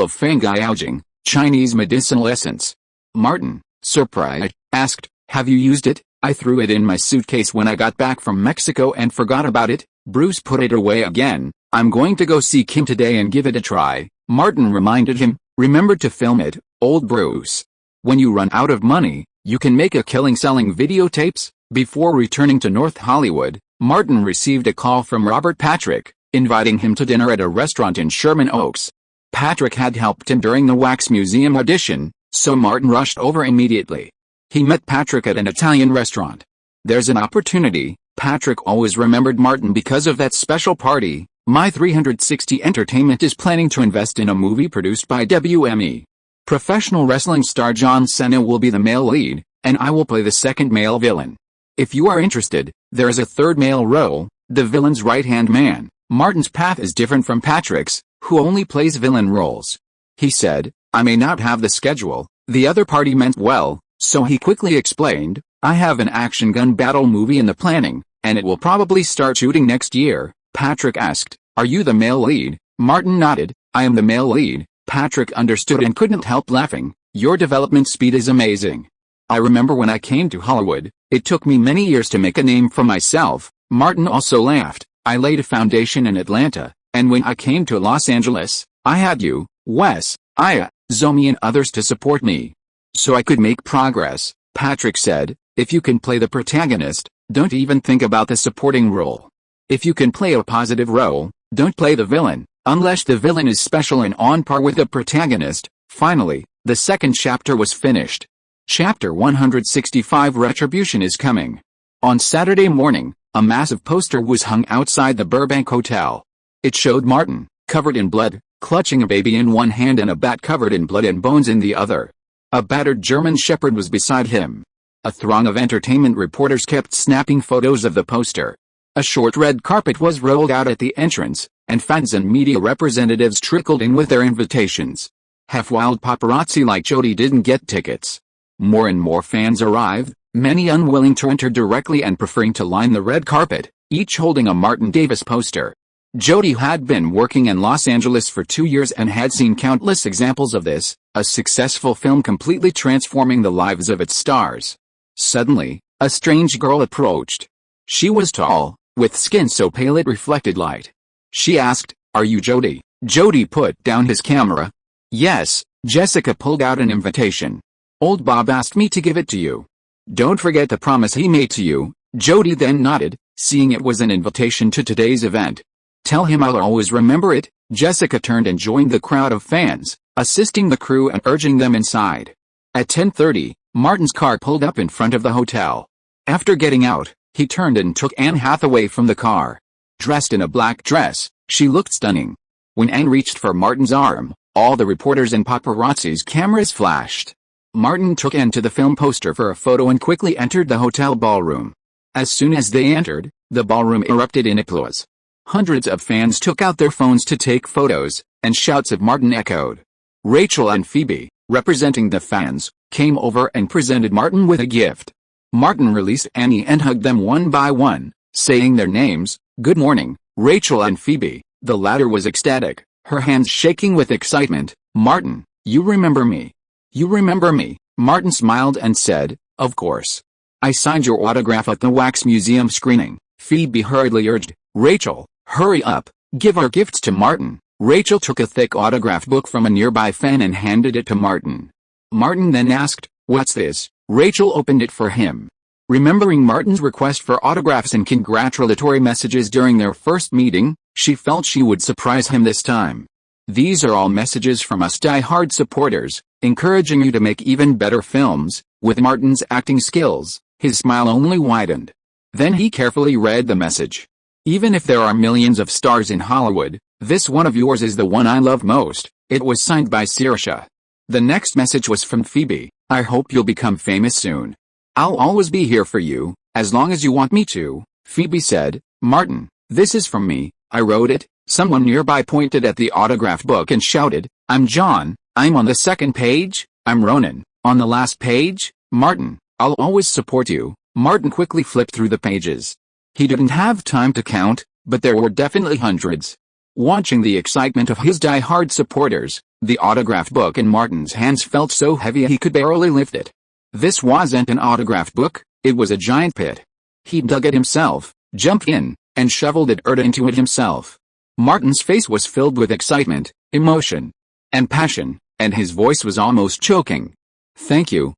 of fang-gouging Chinese medicinal essence. Martin, surprised, asked, "Have you used it?" "I threw it in my suitcase when I got back from Mexico and forgot about it." Bruce put it away again. "I'm going to go see Kim today and give it a try." Martin reminded him, "Remember to film it, old Bruce. When you run out of money, you can make a killing selling videotapes." Before returning to North Hollywood, Martin received a call from Robert Patrick, inviting him to dinner at a restaurant in Sherman Oaks. Patrick had helped him during the Wax Museum audition, so Martin rushed over immediately. He met Patrick at an Italian restaurant. "There's an opportunity." Patrick always remembered Martin because of that special party. "My 360 Entertainment is planning to invest in a movie produced by WME. Professional wrestling star John Cena will be the male lead, and I will play the second male villain. If you are interested, there is a third male role, the villain's right-hand man." Martin's path is different from Patrick's, who only plays villain roles. He said, "I may not have the schedule." The other party meant well, so he quickly explained, "I have an action gun battle movie in the planning, and it will probably start shooting next year." Patrick asked, "Are you the male lead?" Martin nodded, "I am the male lead." Patrick understood and couldn't help laughing. "Your development speed is amazing. I remember when I came to Hollywood, it took me many years to make a name for myself." Martin also laughed. "I laid a foundation in Atlanta, and when I came to Los Angeles, I had you, Wes, Aya, Zomi and others to support me. So I could make progress." Patrick said, "If you can play the protagonist, don't even think about the supporting role. If you can play a positive role, don't play the villain, unless the villain is special and on par with the protagonist." Finally, the second chapter was finished. Chapter 165 Retribution is coming. On Saturday morning, a massive poster was hung outside the Burbank Hotel. It showed Martin, covered in blood, clutching a baby in one hand and a bat covered in blood and bones in the other. A battered German shepherd was beside him. A throng of entertainment reporters kept snapping photos of the poster. A short red carpet was rolled out at the entrance, and fans and media representatives trickled in with their invitations. Half-wild paparazzi like Jody didn't get tickets. More and more fans arrived, many unwilling to enter directly and preferring to line the red carpet, each holding a Martin Davis poster. Jody had been working in Los Angeles for 2 years and had seen countless examples of this, a successful film completely transforming the lives of its stars. Suddenly, a strange girl approached. She was tall, with skin so pale it reflected light. She asked, "Are you Jody?" Jody put down his camera. "Yes." Jessica pulled out an invitation. "Old Bob asked me to give it to you. Don't forget the promise he made to you." Jody then nodded, seeing it was an invitation to today's event. "Tell him I'll always remember it." Jessica turned and joined the crowd of fans, assisting the crew and urging them inside. At 10:30, Martin's car pulled up in front of the hotel. After getting out, he turned and took Anne Hathaway from the car. Dressed in a black dress, she looked stunning. When Anne reached for Martin's arm, all the reporters and paparazzi's cameras flashed. Martin took Anne to the film poster for a photo and quickly entered the hotel ballroom. As soon as they entered, the ballroom erupted in applause. Hundreds of fans took out their phones to take photos, and shouts of Martin echoed. Rachel and Phoebe, representing the fans, came over and presented Martin with a gift. Martin released Annie and hugged them one by one, saying their names, "Good morning, Rachel and Phoebe." The latter was ecstatic, her hands shaking with excitement. "Martin, you remember me? You remember me?" Martin smiled and said, "Of course. I signed your autograph at the Wax Museum screening." Phoebe hurriedly urged, "Rachel, hurry up, give our gifts to Martin." Rachel took a thick autograph book from a nearby fan and handed it to Martin. Martin then asked, "What's this?" Rachel opened it for him. Remembering Martin's request for autographs and congratulatory messages during their first meeting, she felt she would surprise him this time. "These are all messages from us die-hard supporters, encouraging you to make even better films." With Martin's acting skills, his smile only widened. Then he carefully read the message. "Even if there are millions of stars in Hollywood, this one of yours is the one I love most." It was signed by Saoirse. The next message was from Phoebe. "I hope you'll become famous soon. I'll always be here for you, As long as you want me to, Phoebe said. Martin, this is from me, I wrote it. Someone nearby pointed at the autograph book and shouted, I'm John, I'm on the second page. I'm Ronan, on the last page. Martin, I'll always support you. Martin quickly flipped through the pages. He didn't have time to count, but there were definitely hundreds. Watching the excitement of his die-hard supporters, the autograph book in Martin's hands felt so heavy he could barely lift it. This wasn't an autograph book, it was a giant pit. He dug it himself, jumped in, and shoveled it into it himself. Martin's face was filled with excitement, emotion, and passion, and his voice was almost choking. Thank you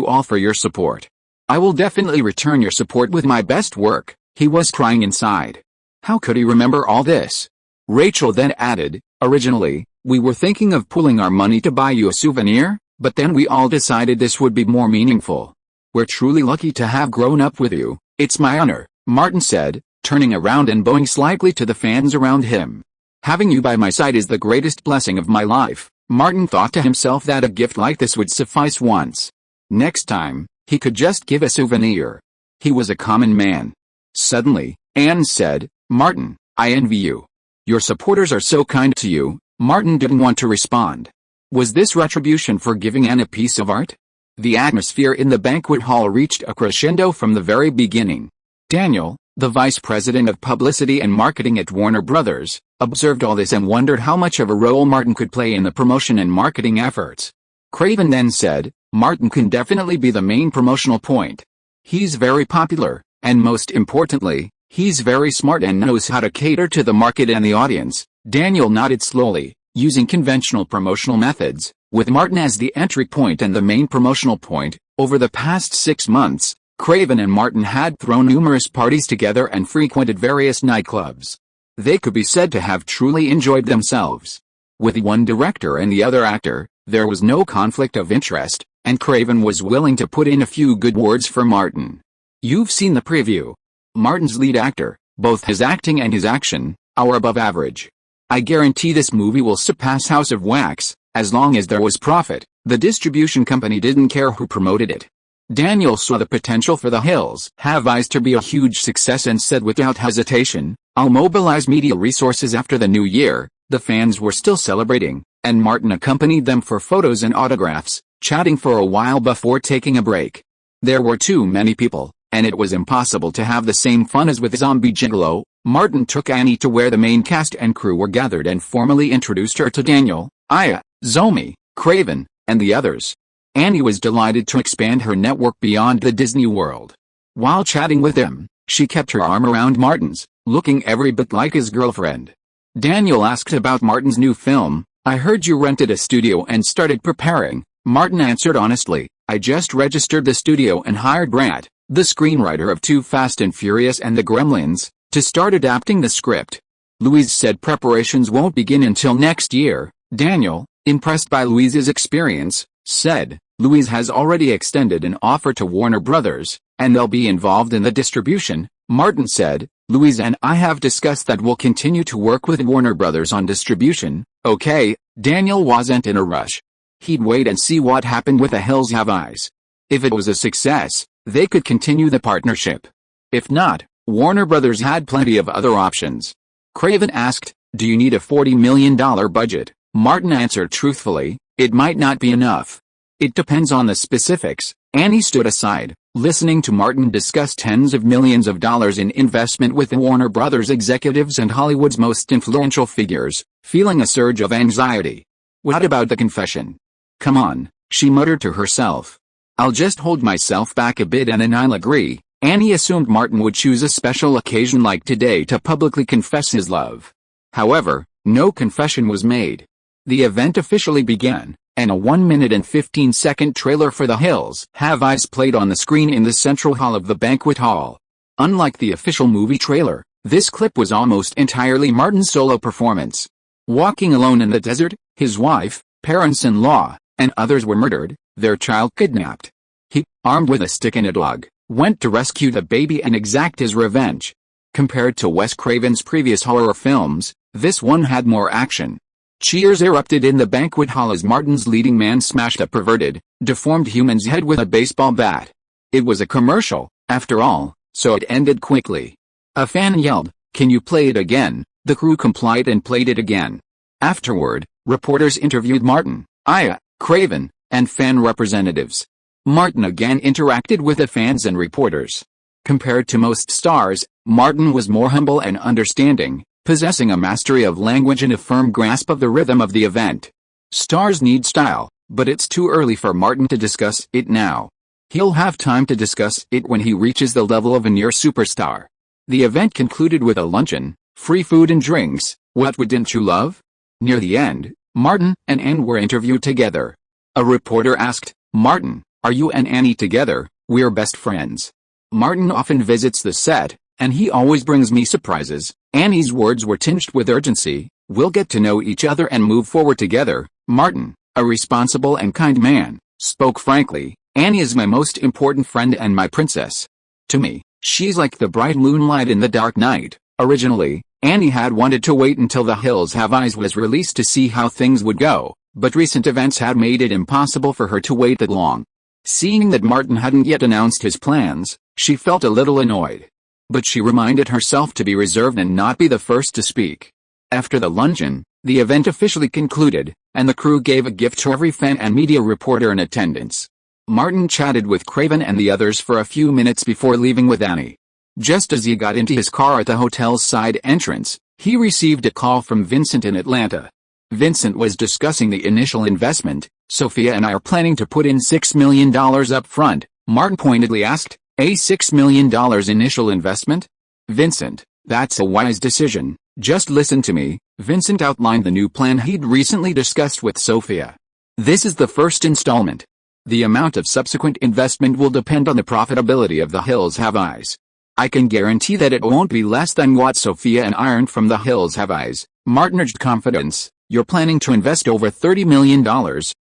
all for your support. I will definitely return your support with my best work. He was crying inside. How could he remember all this? Rachel then added, originally, we were thinking of pooling our money to buy you a souvenir, but then we all decided this would be more meaningful. We're truly lucky to have grown up with you. It's my honor, Martin said, turning around and bowing slightly to the fans around him. Having you by my side is the greatest blessing of my life. Martin thought to himself that a gift like this would suffice once. Next time, he could just give a souvenir. He was a common man. Suddenly, Anne said, Martin, I envy you. Your supporters are so kind to you. Martin didn't want to respond. Was this retribution for giving Anne a piece of art? The atmosphere in the banquet hall reached a crescendo from the very beginning. Daniel, the vice president of publicity and marketing at Warner Brothers, observed all this and wondered how much of a role Martin could play in the promotion and marketing efforts. Craven then said, Martin can definitely be the main promotional point. He's very popular, and most importantly, he's very smart and knows how to cater to the market and the audience. Daniel nodded slowly, using conventional promotional methods, with Martin as the entry point and the main promotional point. Over the past 6 months, Craven and Martin had thrown numerous parties together and frequented various nightclubs. They could be said to have truly enjoyed themselves. With one director and the other actor, there was no conflict of interest, and Craven was willing to put in a few good words for Martin. You've seen the preview. Martin's lead actor, both his acting and his action, are above average. I guarantee this movie will surpass House of Wax. As long as there was profit, the distribution company didn't care who promoted it. Daniel saw the potential for The Hills Have Eyes to be a huge success and said without hesitation, I'll mobilize media resources after the new year. The fans were still celebrating, and Martin accompanied them for photos and autographs, chatting for a while before taking a break. There were too many people, and it was impossible to have the same fun as with Zombie Gigolo. Martin took Annie to where the main cast and crew were gathered and formally introduced her to Daniel, Aya, Zomi, Craven, and the others. Annie was delighted to expand her network beyond the Disney world. While chatting with him, she kept her arm around Martin's, looking every bit like his girlfriend. Daniel asked about Martin's new film. I heard you rented a studio and started preparing. Martin answered honestly, I just registered the studio and hired Brad, the screenwriter of Too Fast and Furious and The Gremlins, to start adapting the script. Louise said preparations won't begin until next year. Daniel, impressed by Louise's experience, said, Louise has already extended an offer to Warner Brothers, and they'll be involved in the distribution. Martin said, Louise and I have discussed that we'll continue to work with Warner Brothers on distribution. Okay. Daniel wasn't in a rush. He'd wait and see what happened with The Hills Have Eyes. If it was a success, they could continue the partnership. If not, Warner Brothers had plenty of other options. Craven asked, do you need a $40 million budget? Martin answered truthfully, it might not be enough. It depends on the specifics. Annie stood aside, listening to Martin discuss tens of millions of dollars in investment with Warner Brothers executives and Hollywood's most influential figures, feeling a surge of anxiety. What about the confession? Come on, she muttered to herself. I'll just hold myself back a bit and then I'll agree. Annie assumed Martin would choose a special occasion like today to publicly confess his love. However, no confession was made. The event officially began, and a 1-minute and 15-second trailer for The Hills Have Eyes played on the screen in the central hall of the banquet hall. Unlike the official movie trailer, this clip was almost entirely Martin's solo performance. Walking alone in the desert, his wife, parents-in-law, and others were murdered, their child kidnapped. He, armed with a stick and a dog, went to rescue the baby and exact his revenge. Compared to Wes Craven's previous horror films, this one had more action. Cheers erupted in the banquet hall as Martin's leading man smashed a perverted, deformed human's head with a baseball bat. It was a commercial, After all, so it ended quickly. A fan yelled, "Can you play it again?" The crew complied and played it again. Afterward, reporters interviewed Martin, Aya, Craven, and fan representatives. Martin again interacted with the fans and reporters. Compared to most stars, Martin was more humble and understanding, possessing a mastery of language and a firm grasp of the rhythm of the event. Stars need style, but it's too early for Martin to discuss it now. He'll have time to discuss it when he reaches the level of a near superstar. The event concluded with a luncheon, free food and drinks. What wouldn't you love? Near the end, Martin and Anne were interviewed together. A reporter asked, "Martin, are you and Annie together?" "We're best friends. Martin often visits the set, and he always brings me surprises." Annie's words were tinged with urgency. "We'll get to know each other and move forward together." Martin, a responsible and kind man, spoke frankly, "Annie is my most important friend and my princess. To me, she's like the bright moonlight in the dark night." Originally, Annie had wanted to wait until The Hills Have Eyes was released to see how things would go, but recent events had made it impossible for her to wait that long. Seeing that Martin hadn't yet announced his plans, she felt a little annoyed. But she reminded herself to be reserved and not be the first to speak. After the luncheon, the event officially concluded, and the crew gave a gift to every fan and media reporter in attendance. Martin chatted with Craven and the others for a few minutes before leaving with Annie. Just as he got into his car at the hotel's side entrance, he received a call from Vincent in Atlanta. Vincent was discussing the initial investment. "Sophia and I are planning to put in $6 million up front," Martin pointedly asked. "A $6 million initial investment? Vincent, that's a wise decision. Just listen to me." Vincent outlined the new plan he'd recently discussed with Sophia. "This is the first installment. The amount of subsequent investment will depend on the profitability of The Hills Have Eyes. I can guarantee that it won't be less than what Sophia and I earned from The Hills Have Eyes." Martin urged confidence. "You're planning to invest over $30 million,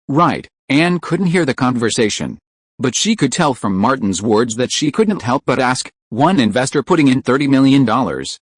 right?" Anne couldn't hear the conversation, but she could tell from Martin's words that she couldn't help but ask, "One investor putting in $30 million?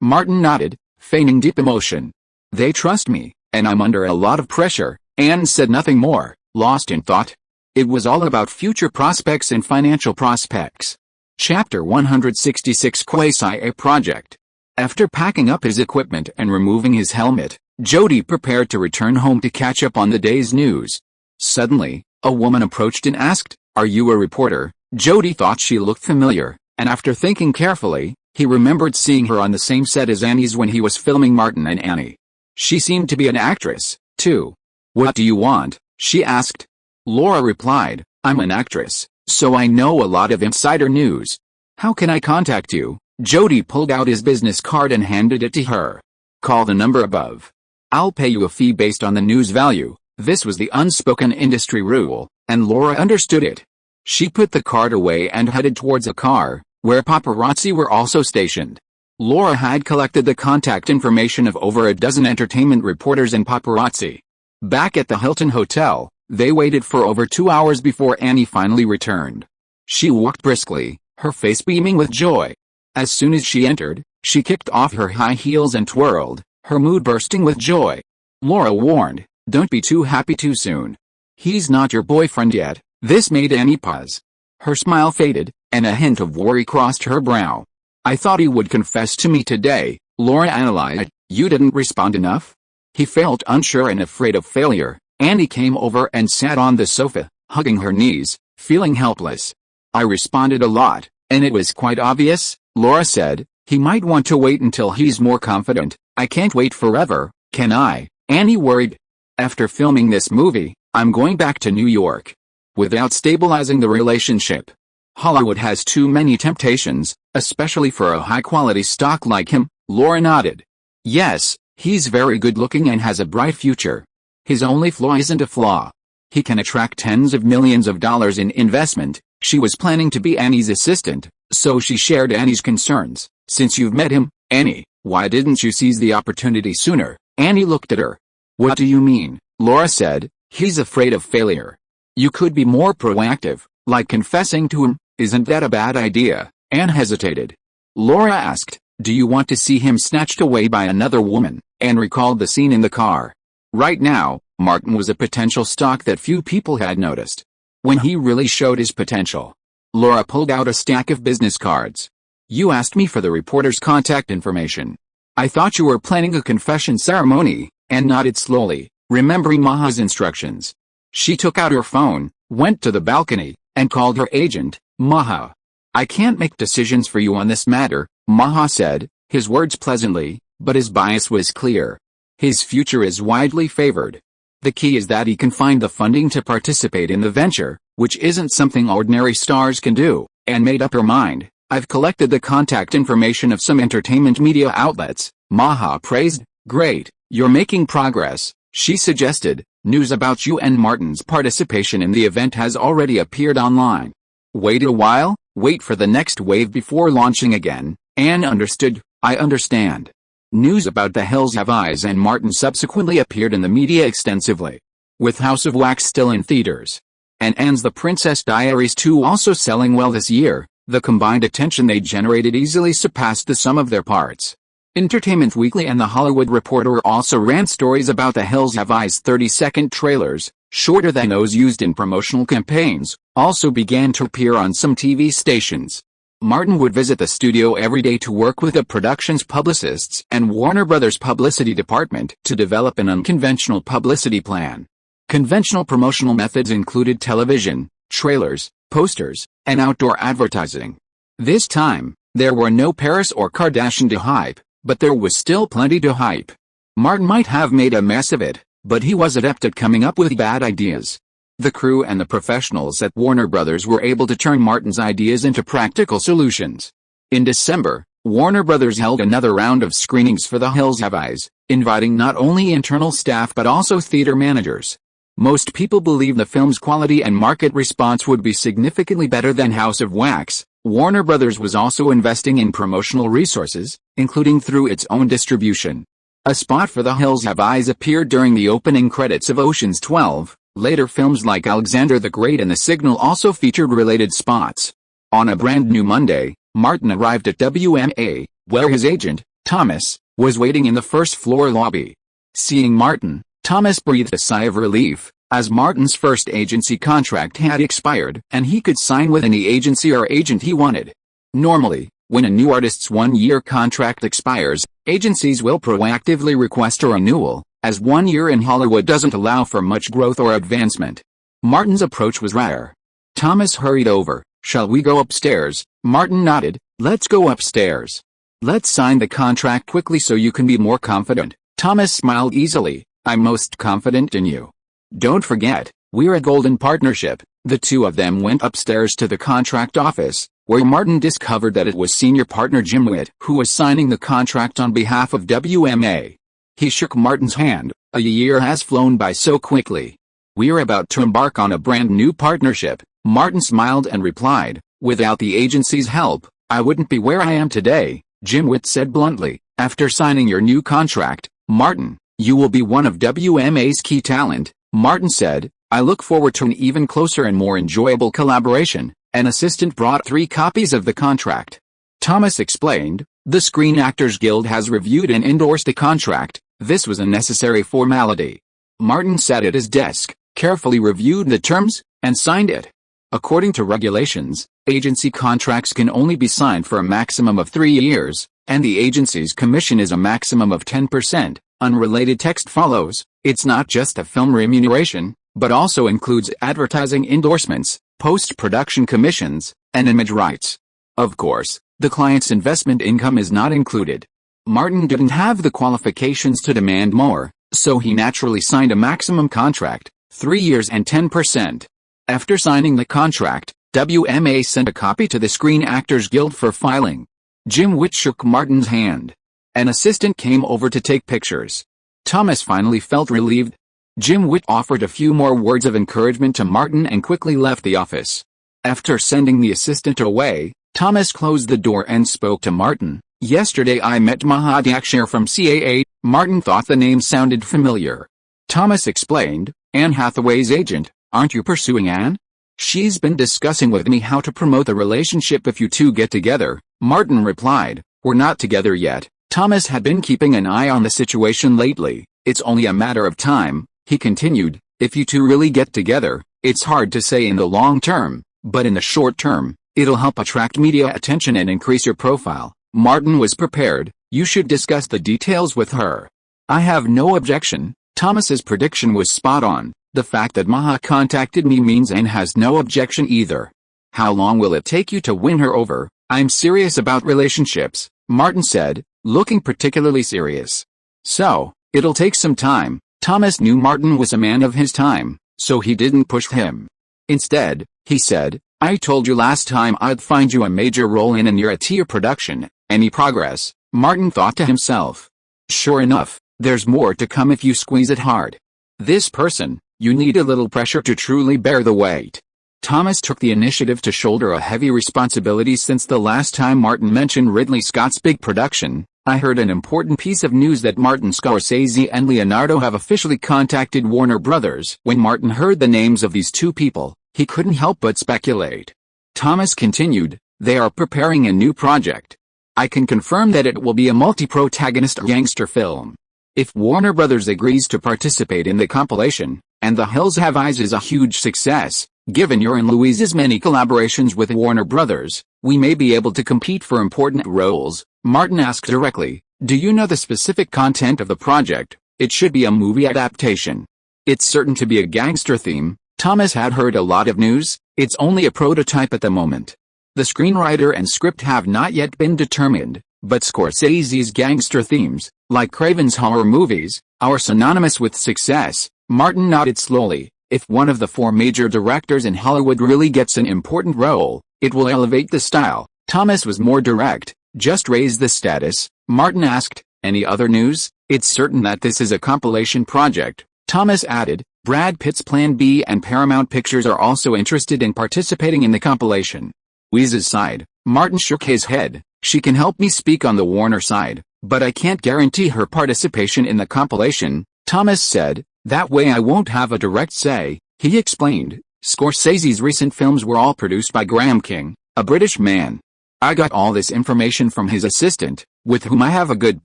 Martin nodded, feigning deep emotion. "They trust me, and I'm under a lot of pressure." Anne said nothing more, lost in thought. It was all about future prospects and financial prospects. Chapter 166 Quasi-A Project. After packing up his equipment and removing his helmet, Jody prepared to return home to catch up on the day's news. Suddenly, a woman approached and asked, "Are you a reporter?" Jody thought she looked familiar, and after thinking carefully, he remembered seeing her on the same set as Annie's when he was filming Martin and Annie. She seemed to be an actress, too. "What do you want?" she asked. Laura replied, "I'm an actress, so I know a lot of insider news. How can I contact you?" Jody pulled out his business card and handed it to her. "Call the number above. I'll pay you a fee based on the news value." This was the unspoken industry rule, and Laura understood it. She put the card away and headed towards a car, where paparazzi were also stationed. Laura had collected the contact information of over a dozen entertainment reporters and paparazzi. Back at the Hilton Hotel, they waited for over 2 hours before Annie finally returned. She walked briskly, her face beaming with joy. As soon as she entered, she kicked off her high heels and twirled, her mood bursting with joy. Laura warned, "Don't be too happy too soon. He's not your boyfriend yet." This made Annie pause. Her smile faded, and a hint of worry crossed her brow. "I thought he would confess to me today," Laura analyzed. "You didn't respond enough?" He felt unsure and afraid of failure. Annie came over and sat on the sofa, hugging her knees, feeling helpless. "I responded a lot, and it was quite obvious," Laura said. "He might want to wait until he's more confident." "I can't wait forever, can I?" Annie worried. "After filming this movie, I'm going back to New York. Without stabilizing the relationship. Hollywood has too many temptations, especially for a high-quality stock like him." Laura nodded. "Yes, he's very good-looking and has a bright future. His only flaw isn't a flaw. He can attract tens of millions of dollars in investment." She was planning to be Annie's assistant, so she shared Annie's concerns. "Since you've met him, Annie, why didn't you seize the opportunity sooner?" Annie looked at her. "What do you mean?" Laura said. "He's afraid of failure. You could be more proactive, like confessing to him." "Isn't that a bad idea?" Anne hesitated. Laura asked, "Do you want to see him snatched away by another woman?" Anne recalled the scene in the car. Right now, Martin was a potential stock that few people had noticed. When he really showed his potential, Laura pulled out a stack of business cards. "You asked me for the reporter's contact information. I thought you were planning a confession ceremony," and nodded slowly, remembering Maha's instructions. She took out her phone, went to the balcony, and called her agent, Maha. "I can't make decisions for you on this matter," Maha said, his words pleasantly, but his bias was clear. His future is widely favored. The key is that he can find the funding to participate in the venture, which isn't something ordinary stars can do, and made up her mind. "I've collected the contact information of some entertainment media outlets," Maha praised. "Great, you're making progress," she suggested. "News about you and Martin's participation in the event has already appeared online." "Wait a while, wait for the next wave before launching again," Anne understood. "I understand." News about The Hills Have Eyes and Martin subsequently appeared in the media extensively. With House of Wax still in theaters, and Anne's The Princess Diaries 2 also selling well this year, the combined attention they generated easily surpassed the sum of their parts. Entertainment Weekly and The Hollywood Reporter also ran stories about The Hills Have Eyes. 30-second trailers, shorter than those used in promotional campaigns, also began to appear on some TV stations. Martin would visit the studio every day to work with the production's publicists and Warner Brothers' publicity department to develop an unconventional publicity plan. Conventional promotional methods included television, trailers, posters, and outdoor advertising. This time, there were no Paris or Kardashian to hype, but there was still plenty to hype. Martin might have made a mess of it, but he was adept at coming up with bad ideas. The crew and the professionals at Warner Brothers were able to turn Martin's ideas into practical solutions. In December, Warner Brothers held another round of screenings for The Hills Have Eyes, inviting not only internal staff but also theater managers. Most people believed the film's quality and market response would be significantly better than House of Wax. Warner Brothers was also investing in promotional resources, including through its own distribution. A spot for The Hills Have Eyes appeared during the opening credits of Ocean's 12. Later films like Alexander the Great and The Signal also featured related spots. On a brand new Monday, Martin arrived at WMA, where his agent, Thomas, was waiting in the first-floor lobby. Seeing Martin, Thomas breathed a sigh of relief, as Martin's first agency contract had expired and he could sign with any agency or agent he wanted. Normally, when a new artist's one-year contract expires, agencies will proactively request a renewal, as 1 year in Hollywood doesn't allow for much growth or advancement. Martin's approach was rare. Thomas hurried over. "Shall we go upstairs?" Martin nodded. "Let's go upstairs. Let's sign the contract quickly so you can be more confident." Thomas smiled easily. "I'm most confident in you. Don't forget, we're a golden partnership." The two of them went upstairs to the contract office, where Martin discovered that it was senior partner Jim Witt who was signing the contract on behalf of WMA. He shook Martin's hand. "A year has flown by so quickly. We're about to embark on a brand new partnership." Martin smiled and replied, "Without the agency's help, I wouldn't be where I am today," Jim Witt said bluntly. "After signing your new contract, Martin, you will be one of WMA's key talent," Martin said. "I look forward to an even closer and more enjoyable collaboration." An assistant brought 3 copies of the contract. Thomas explained, "The Screen Actors Guild has reviewed and endorsed the contract. This was a necessary formality." Martin sat at his desk, carefully reviewed the terms, and signed it. According to regulations, agency contracts can only be signed for a maximum of 3 years, and the agency's commission is a maximum of 10%. Unrelated text follows. It's not just a film remuneration, but also includes advertising endorsements, post-production commissions, and image rights. Of course, the client's investment income is not included. Martin didn't have the qualifications to demand more, so he naturally signed a maximum contract, 3 years and 10%. After signing the contract, WMA sent a copy to the Screen Actors Guild for filing. Jim Witt shook Martin's hand. An assistant came over to take pictures. Thomas finally felt relieved. Jim Witt offered a few more words of encouragement to Martin and quickly left the office. After sending the assistant away, Thomas closed the door and spoke to Martin. "Yesterday I met Maha Dakshar from CAA." Martin thought the name sounded familiar. Thomas explained, "Anne Hathaway's agent. Aren't you pursuing Anne? She's been discussing with me how to promote the relationship if you two get together." Martin replied, "We're not together yet." Thomas had been keeping an eye on the situation lately. "It's only a matter of time," he continued. "If you two really get together, it's hard to say in the long term, but in the short term, It'll help attract media attention and increase your profile. Martin was prepared. You should discuss the details with her. I have no objection. Thomas's prediction was spot on. The fact that Maha contacted me means Anne has no objection either. How long will it take you to win her over? I'm serious about relationships, Martin said, looking particularly serious. So, it'll take some time. Thomas knew Martin was a man of his time, so he didn't push him. Instead, he said, I told you last time I'd find you a major role in a near-a-tier production. Any progress? Martin thought to himself. Sure enough, there's more to come if you squeeze it hard. This person, you need a little pressure to truly bear the weight. Thomas took the initiative to shoulder a heavy responsibility. Since the last time Martin mentioned Ridley Scott's big production, I heard an important piece of news that Martin Scorsese and Leonardo have officially contacted Warner Brothers. When Martin heard the names of these two people, he couldn't help but speculate. Thomas continued, they are preparing a new project. I can confirm that it will be a multi-protagonist gangster film. If Warner Brothers agrees to participate in the compilation, and The Hills Have Eyes is a huge success, given your and Louise's many collaborations with Warner Brothers, we may be able to compete for important roles. Martin asked directly, do you know the specific content of the project? It should be a movie adaptation. It's certain to be a gangster theme. Thomas had heard a lot of news. It's only a prototype at the moment. The screenwriter and script have not yet been determined, but Scorsese's gangster themes, like Craven's horror movies, are synonymous with success. Martin nodded slowly. If one of the four major directors in Hollywood really gets an important role, it will elevate the style. Thomas was more direct. Just raise the status. Martin asked, any other news? It's certain that this is a compilation project. Thomas added, Brad Pitt's Plan B and Paramount Pictures are also interested in participating in the compilation. Louise's side. Martin shook his head. She can help me speak on the Warner side, but I can't guarantee her participation in the compilation, Thomas said. That way I won't have a direct say, he explained. Scorsese's recent films were all produced by Graham King, a British man. I got all this information from his assistant, with whom I have a good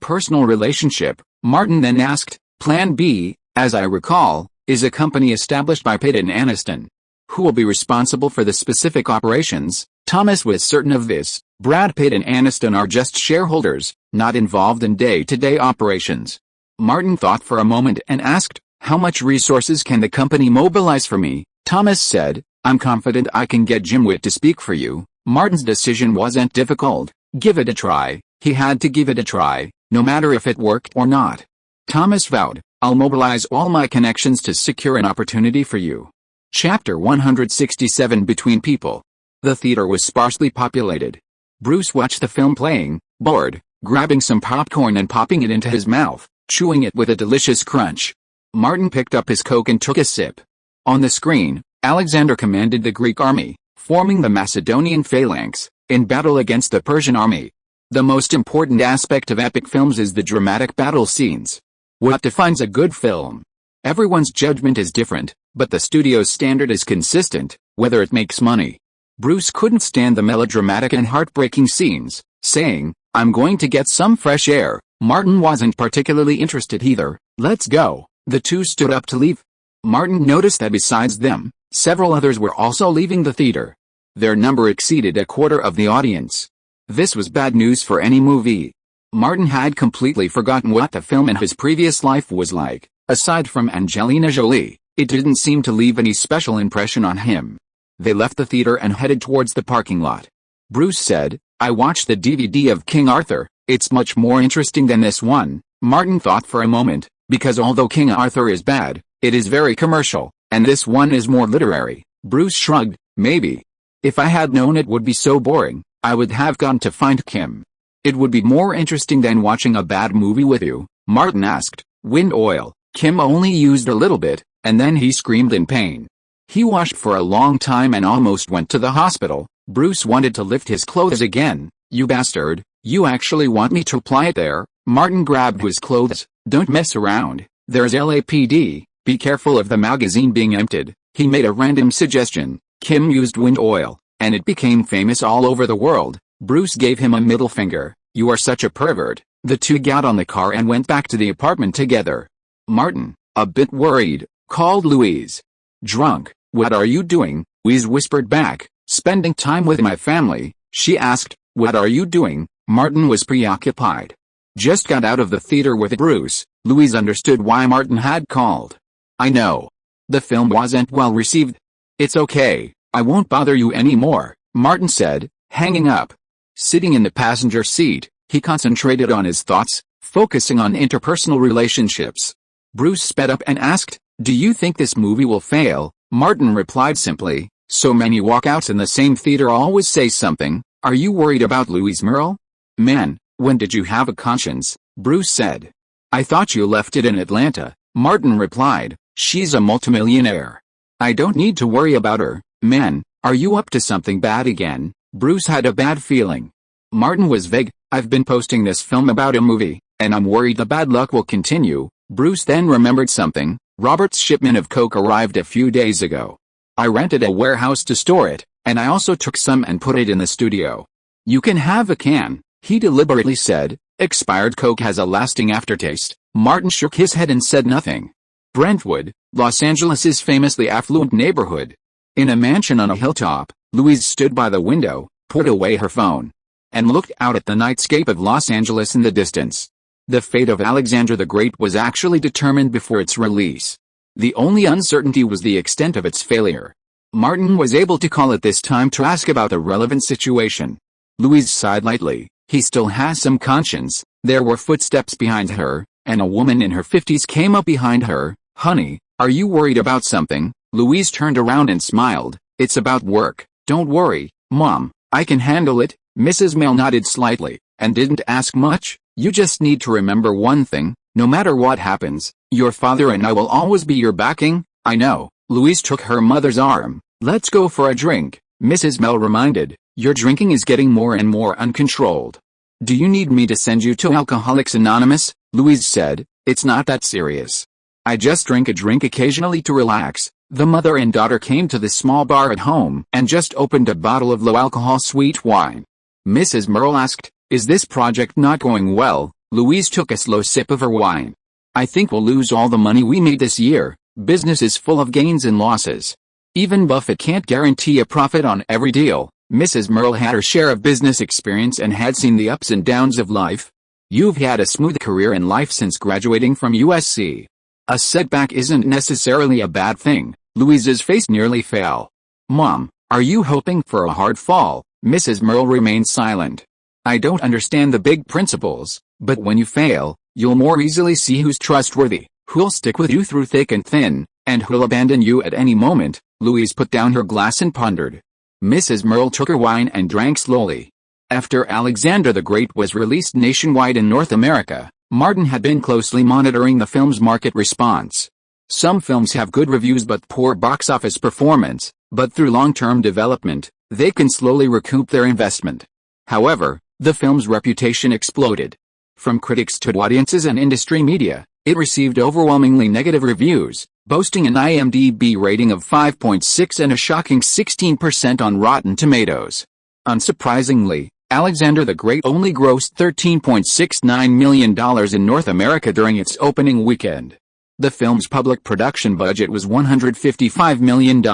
personal relationship. Martin then asked, Plan B, as I recall, is a company established by Pitt and Aniston. Who will be responsible for the specific operations? Thomas was certain of this. Brad Pitt and Aniston are just shareholders, not involved in day-to-day operations. Martin thought for a moment and asked, how much resources can the company mobilize for me? Thomas said, I'm confident I can get Jim Witt to speak for you. Martin's decision wasn't difficult. Give it a try. He had to give it a try, no matter if it worked or not. Thomas vowed, I'll mobilize all my connections to secure an opportunity for you. Chapter 167 Between People. The theater was sparsely populated. Bruce watched the film playing, bored, grabbing some popcorn and popping it into his mouth, chewing it with a delicious crunch. Martin picked up his Coke and took a sip. On the screen, Alexander commanded the Greek army, forming the Macedonian phalanx, in battle against the Persian army. The most important aspect of epic films is the dramatic battle scenes. What defines a good film? Everyone's judgment is different, but the studio's standard is consistent, whether it makes money. Bruce couldn't stand the melodramatic and heartbreaking scenes, saying, I'm going to get some fresh air. Martin wasn't particularly interested either. Let's go. The two stood up to leave. Martin noticed that besides them, several others were also leaving the theater. Their number exceeded a quarter of the audience. This was bad news for any movie. Martin had completely forgotten what the film in his previous life was like. Aside from Angelina Jolie, it didn't seem to leave any special impression on him. They left the theater and headed towards the parking lot. Bruce said, I watched the DVD of King Arthur. It's much more interesting than this one. Martin thought for a moment, because although King Arthur is bad, it is very commercial, and this one is more literary. Bruce shrugged, maybe. If I had known it would be so boring, I would have gone to find Kim. It would be more interesting than watching a bad movie with you, Martin asked. Wind oil. Kim only used a little bit, and then he screamed in pain. He washed for a long time and almost went to the hospital. Bruce wanted to lift his clothes again. You bastard, you actually want me to apply it there? Martin grabbed his clothes. Don't mess around. There's LAPD. Be careful of the magazine being emptied. He made a random suggestion. Kim used wind oil, and it became famous all over the world. Bruce gave him a middle finger. You are such a pervert. The two got on the car and went back to the apartment together. Martin, a bit worried, called Louise. Drunk, what are you doing? Louise whispered back. Spending time with my family, she asked. What are you doing? Martin was preoccupied. Just got out of the theater with Bruce. Louise understood why Martin had called. I know. The film wasn't well received. It's okay, I won't bother you anymore, Martin said, hanging up. Sitting in the passenger seat, he concentrated on his thoughts, focusing on interpersonal relationships. Bruce sped up and asked, do you think this movie will fail? Martin replied simply, so many walkouts in the same theater always say something. Are you worried about Louise Merle? Man, when did you have a conscience? Bruce said. I thought you left it in Atlanta, Martin replied. She's a multimillionaire. I don't need to worry about her. Man, are you up to something bad again? Bruce had a bad feeling. Martin was vague. I've been posting this film about a movie, and I'm worried the bad luck will continue. Bruce then remembered something. Robert's shipment of coke arrived a few days ago. I rented a warehouse to store it, and I also took some and put it in the studio. You can have a can, he deliberately said. Expired coke has a lasting aftertaste. Martin shook his head and said nothing. Brentwood, Los Angeles' famously affluent neighborhood. In a mansion on a hilltop, Louise stood by the window, put away her phone, and looked out at the nightscape of Los Angeles in the distance. The fate of Alexander the Great was actually determined before its release. The only uncertainty was the extent of its failure. Martin was able to call at this time to ask about the relevant situation. Louise sighed lightly. He still has some conscience. There were footsteps behind her, and a woman in her 50s came up behind her. Honey, are you worried about something? Louise turned around and smiled. It's about work. Don't worry, Mom, I can handle it. Mrs. Merle nodded slightly, and didn't ask much. You just need to remember one thing, no matter what happens, your father and I will always be your backing. I know. Louise took her mother's arm. Let's go for a drink, Mrs. Merle reminded. Your drinking is getting more and more uncontrolled. Do you need me to send you to Alcoholics Anonymous? Louise said. It's not that serious. I just drink a drink occasionally to relax. The mother and daughter came to the small bar at home and just opened a bottle of low-alcohol sweet wine. Mrs. Merle asked, is this project not going well? Louise took a slow sip of her wine. I think we'll lose all the money we made this year. Business is full of gains and losses. Even Buffett can't guarantee a profit on every deal. Mrs. Merle had her share of business experience and had seen the ups and downs of life. You've had a smooth career in life since graduating from USC. A setback isn't necessarily a bad thing. Louise's face nearly fell. Mom, are you hoping for a hard fall? Mrs. Merle remained silent. I don't understand the big principles, but when you fail, you'll more easily see who's trustworthy, who'll stick with you through thick and thin, and who'll abandon you at any moment. Louise put down her glass and pondered. Mrs. Merle took her wine and drank slowly. After Alexander the Great was released nationwide in North America, Martin had been closely monitoring the film's market response. Some films have good reviews but poor box office performance, but through long-term development, they can slowly recoup their investment. However, the film's reputation exploded. From critics to audiences and industry media, it received overwhelmingly negative reviews, boasting an IMDb rating of 5.6 and a shocking 16% on Rotten Tomatoes. Unsurprisingly, Alexander the Great only grossed $13.69 million in North America during its opening weekend. The film's public production budget was $155 million.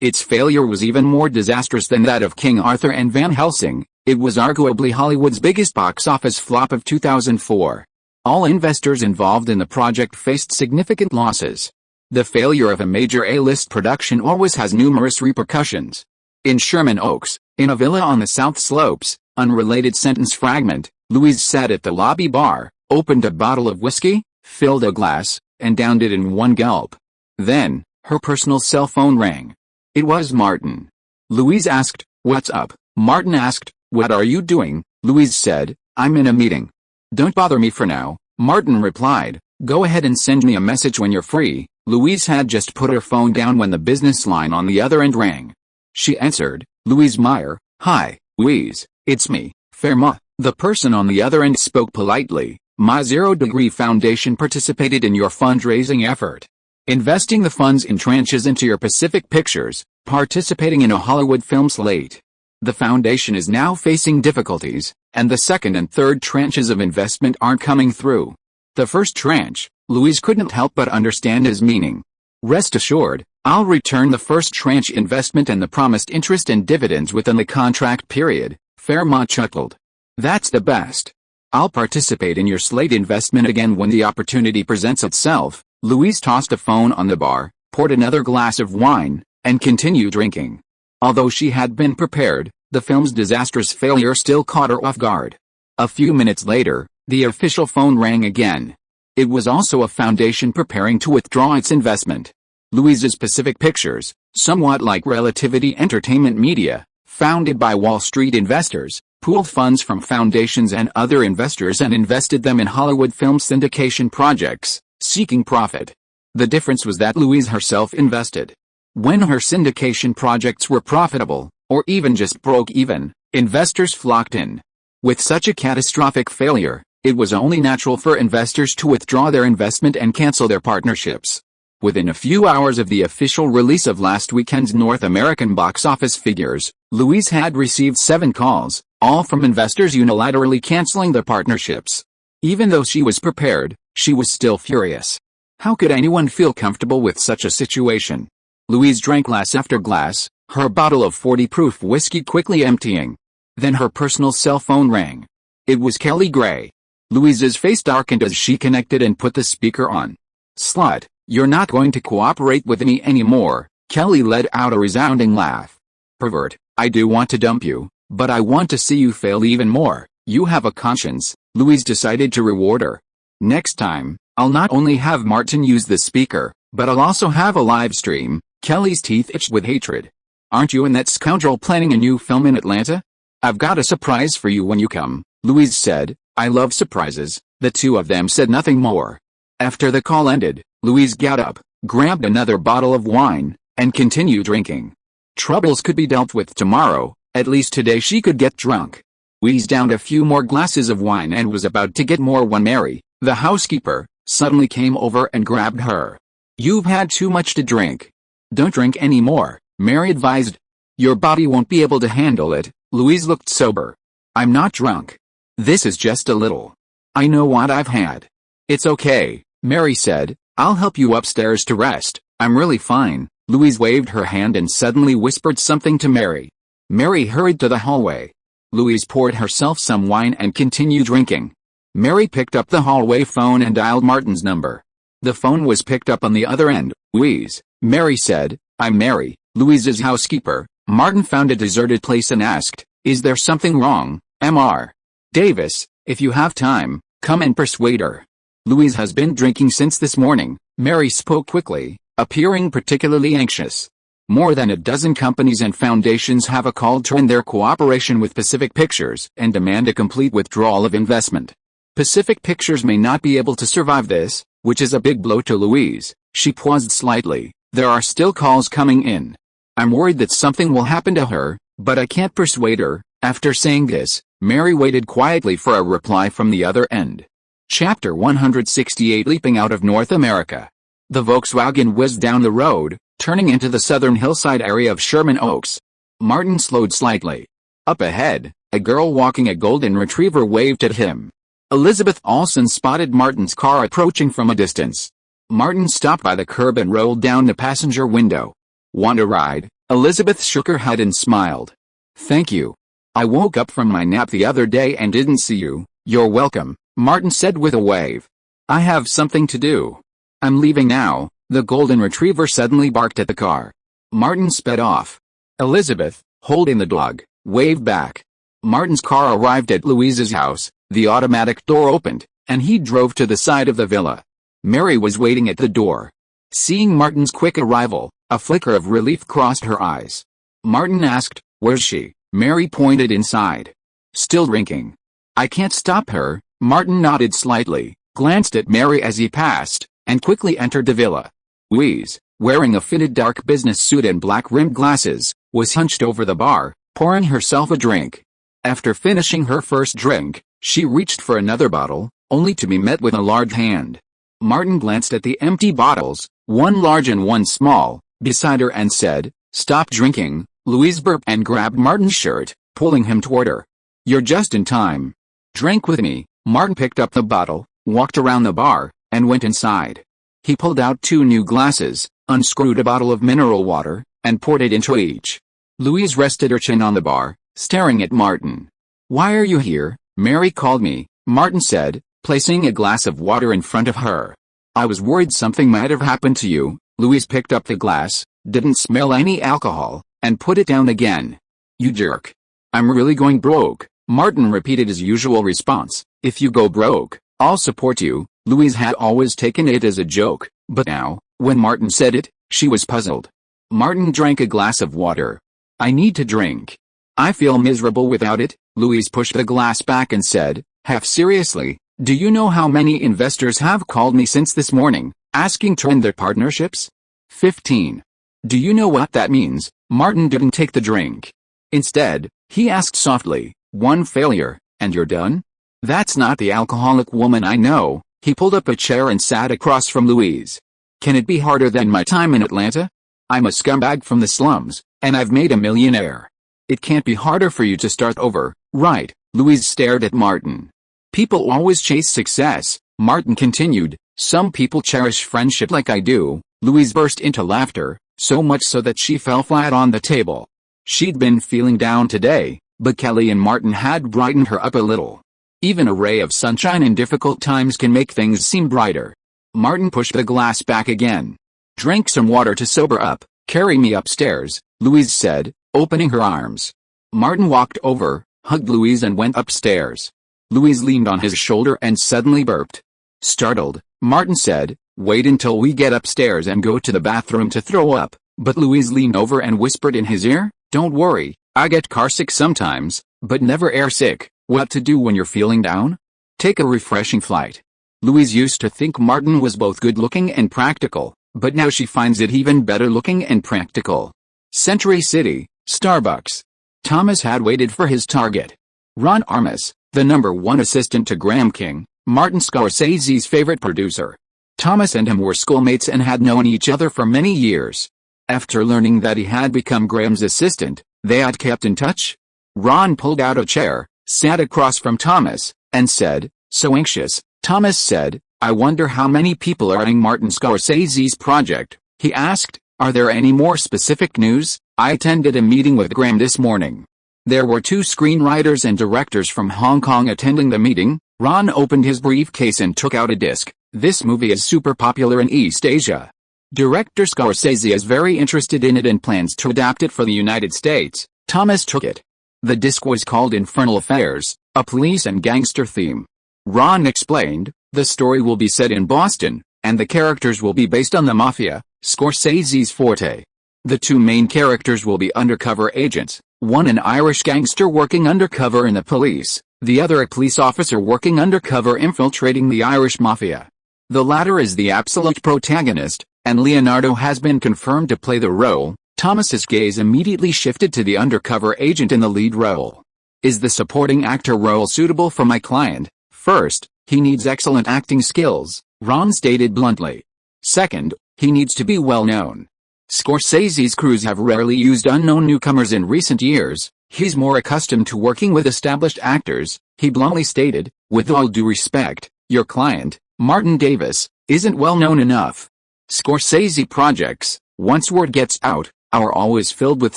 Its failure was even more disastrous than that of King Arthur and Van Helsing. It was arguably Hollywood's biggest box office flop of 2004. All investors involved in the project faced significant losses. The failure of a major A-list production always has numerous repercussions. In Sherman Oaks, in a villa on the South Slopes, unrelated sentence fragment, Louise sat at the lobby bar, opened a bottle of whiskey, filled a glass, and downed it in one gulp. Then, her personal cell phone rang. It was Martin. Louise asked, "What's up?" Martin asked, "What are you doing?" Louise said, "I'm in a meeting." "Don't bother me for now," Martin replied. "Go ahead and send me a message when you're free." Louise had just put her phone down when the business line on the other end rang. She answered, "Louise Meyer." "Hi, Louise, it's me, Fairma." The person on the other end spoke politely. "My Zero Degree Foundation participated in your fundraising effort, investing the funds in tranches into your Pacific Pictures, participating in a Hollywood film slate. The foundation is now facing difficulties, and the second and third tranches of investment aren't coming through." The first tranche, Louise couldn't help but understand his meaning. "Rest assured, I'll return the first tranche investment and the promised interest and dividends within the contract period, Fairmont chuckled. That's the best. I'll participate in your Slate investment again when the opportunity presents itself. Louise tossed a phone on the bar, poured another glass of wine, and continued drinking. Although she had been prepared, the film's disastrous failure still caught her off guard. A few minutes later, the official phone rang again. It was also a foundation preparing to withdraw its investment. Louise's Pacific Pictures, somewhat like Relativity Entertainment Media, founded by Wall Street investors, pooled funds from foundations and other investors and invested them in Hollywood film syndication projects, seeking profit. The difference was that Louise herself invested. When her syndication projects were profitable, or even just broke even, investors flocked in. With such a catastrophic failure, it was only natural for investors to withdraw their investment and cancel their partnerships. Within a few hours of the official release of last weekend's North American box office figures, Louise had received 7 calls, all from investors unilaterally canceling their partnerships. Even though she was prepared, she was still furious. How could anyone feel comfortable with such a situation? Louise drank glass after glass, her bottle of 40-proof whiskey quickly emptying. Then her personal cell phone rang. It was Kelly Gray. Louise's face darkened as she connected and put the speaker on. Slut, you're not going to cooperate with me anymore, Kelly let out a resounding laugh. Pervert, I do want to dump you, but I want to see you fail even more. You have a conscience, Louise decided to reward her. Next time, I'll not only have Martin use the speaker, but I'll also have a live stream. Kelly's teeth itched with hatred. Aren't you and that scoundrel planning a new film in Atlanta? I've got a surprise for you when you come, Louise said. I love surprises. The two of them said nothing more. After the call ended, Louise got up, grabbed another bottle of wine, and continued drinking. Troubles could be dealt with tomorrow, at least today she could get drunk. Louise downed a few more glasses of wine and was about to get more when Mary, the housekeeper, suddenly came over and grabbed her. You've had too much to drink. Don't drink any more, Mary advised. Your body won't be able to handle it. Louise looked sober. I'm not drunk. This is just a little. I know what I've had. It's okay, Mary said. I'll help you upstairs to rest. I'm really fine. Louise waved her hand and suddenly whispered something to Mary. Mary hurried to the hallway. Louise poured herself some wine and continued drinking. Mary picked up the hallway phone and dialed Martin's number. The phone was picked up on the other end. Louise, Mary said. I'm Mary, Louise's housekeeper. Martin found a deserted place and asked, is there something wrong, Mr. Davis? If you have time, come and persuade her. Louise has been drinking since this morning, Mary spoke quickly, appearing particularly anxious. More than a dozen companies and foundations have a call to end their cooperation with Pacific Pictures and demand a complete withdrawal of investment. Pacific Pictures may not be able to survive this, which is a big blow to Louise. She paused slightly. There are still calls coming in. I'm worried that something will happen to her, but I can't persuade her. After saying this, Mary waited quietly for a reply from the other end. Chapter 168 Leaping out of North America. The Volkswagen whizzed down the road, turning into the southern hillside area of Sherman Oaks. Martin slowed slightly. Up ahead, a girl walking a golden retriever waved at him. Elizabeth Olsen spotted Martin's car approaching from a distance. Martin stopped by the curb and rolled down the passenger window. Want a ride? Elizabeth shook her head and smiled. Thank you. I woke up from my nap the other day and didn't see you. You're welcome, Martin said with a wave. I have something to do. I'm leaving now. The golden retriever suddenly barked at the car. Martin sped off. Elizabeth, holding the dog, waved back. Martin's car arrived at Louise's house. The automatic door opened, and he drove to the side of the villa. Mary was waiting at the door. Seeing Martin's quick arrival, a flicker of relief crossed her eyes. Martin asked, where's she? Mary pointed inside. Still drinking. I can't stop her. Martin nodded slightly, glanced at Mary as he passed, and quickly entered the villa. Louise, wearing a fitted dark business suit and black-rimmed glasses, was hunched over the bar, pouring herself a drink. After finishing her first drink, she reached for another bottle, only to be met with a large hand. Martin glanced at the empty bottles, one large and one small, beside her and said, stop drinking. Louise burped and grabbed Martin's shirt, pulling him toward her. You're just in time. Drink with me. Martin picked up the bottle, walked around the bar, and went inside. He pulled out 2 new glasses, unscrewed a bottle of mineral water, and poured it into each. Louise rested her chin on the bar, staring at Martin. "Why are you here?" "Mary called me," Martin said, placing a glass of water in front of her. "I was worried something might have happened to you." Louise picked up the glass, didn't smell any alcohol, and put it down again. "You jerk. I'm really going broke," Martin repeated his usual response. "If you go broke, I'll support you." Louise had always taken it as a joke, but now, when Martin said it, she was puzzled. Martin drank a glass of water. "I need to drink. I feel miserable without it." Louise pushed the glass back and said, half seriously, "Do you know how many investors have called me since this morning, asking to end their partnerships? 15. Do you know what that means?" Martin didn't take the drink. Instead, he asked softly, "One failure, and you're done?" "That's not the alcoholic woman I know." He pulled up a chair and sat across from Louise. "Can it be harder than my time in Atlanta? I'm a scumbag from the slums, and I've made a millionaire. It can't be harder for you to start over, right?" Louise stared at Martin. "People always chase success," Martin continued. "Some people cherish friendship like I do." Louise burst into laughter, so much so that she fell flat on the table. She'd been feeling down today, but Kelly and Martin had brightened her up a little. Even a ray of sunshine in difficult times can make things seem brighter. Martin pushed the glass back again. "Drink some water to sober up. Carry me upstairs," Louise said, opening her arms. Martin walked over, hugged Louise and went upstairs. Louise leaned on his shoulder and suddenly burped. Startled, Martin said, "Wait until we get upstairs and go to the bathroom to throw up." But Louise leaned over and whispered in his ear, "Don't worry, I get carsick sometimes, but never airsick." What to do when you're feeling down? Take a refreshing flight. Louise used to think Martin was both good-looking and practical, but now she finds it even better-looking and practical. Century City, Starbucks. Thomas had waited for his target. Ron Armas, the #1 assistant to Graham King, Martin Scorsese's favorite producer. Thomas and him were schoolmates and had known each other for many years. After learning that he had become Graham's assistant, they had kept in touch. Ron pulled out a chair, sat across from Thomas, and said, "So anxious." Thomas said, "I wonder how many people are in Martin Scorsese's project." He asked, "Are there any more specific news?" "I attended a meeting with Graham this morning. There were 2 screenwriters and directors from Hong Kong attending the meeting." Ron opened his briefcase and took out a disc. "This movie is super popular in East Asia. Director Scorsese is very interested in it and plans to adapt it for the United States." Thomas took it. The disc was called Infernal Affairs, a police and gangster theme. Ron explained, "The story will be set in Boston, and the characters will be based on the mafia, Scorsese's forte. The 2 main characters will be undercover agents, one an Irish gangster working undercover in the police, the other a police officer working undercover infiltrating the Irish mafia. The latter is the absolute protagonist, and Leonardo has been confirmed to play the role." Thomas's gaze immediately shifted to the undercover agent in the lead role. "Is the supporting actor role suitable for my client? First, he needs excellent acting skills," Ron stated bluntly. "Second, he needs to be well known. Scorsese's crews have rarely used unknown newcomers in recent years. He's more accustomed to working with established actors," he bluntly stated. "With all due respect, your client, Martin Davis, isn't well known enough. Scorsese projects, once word gets out, are always filled with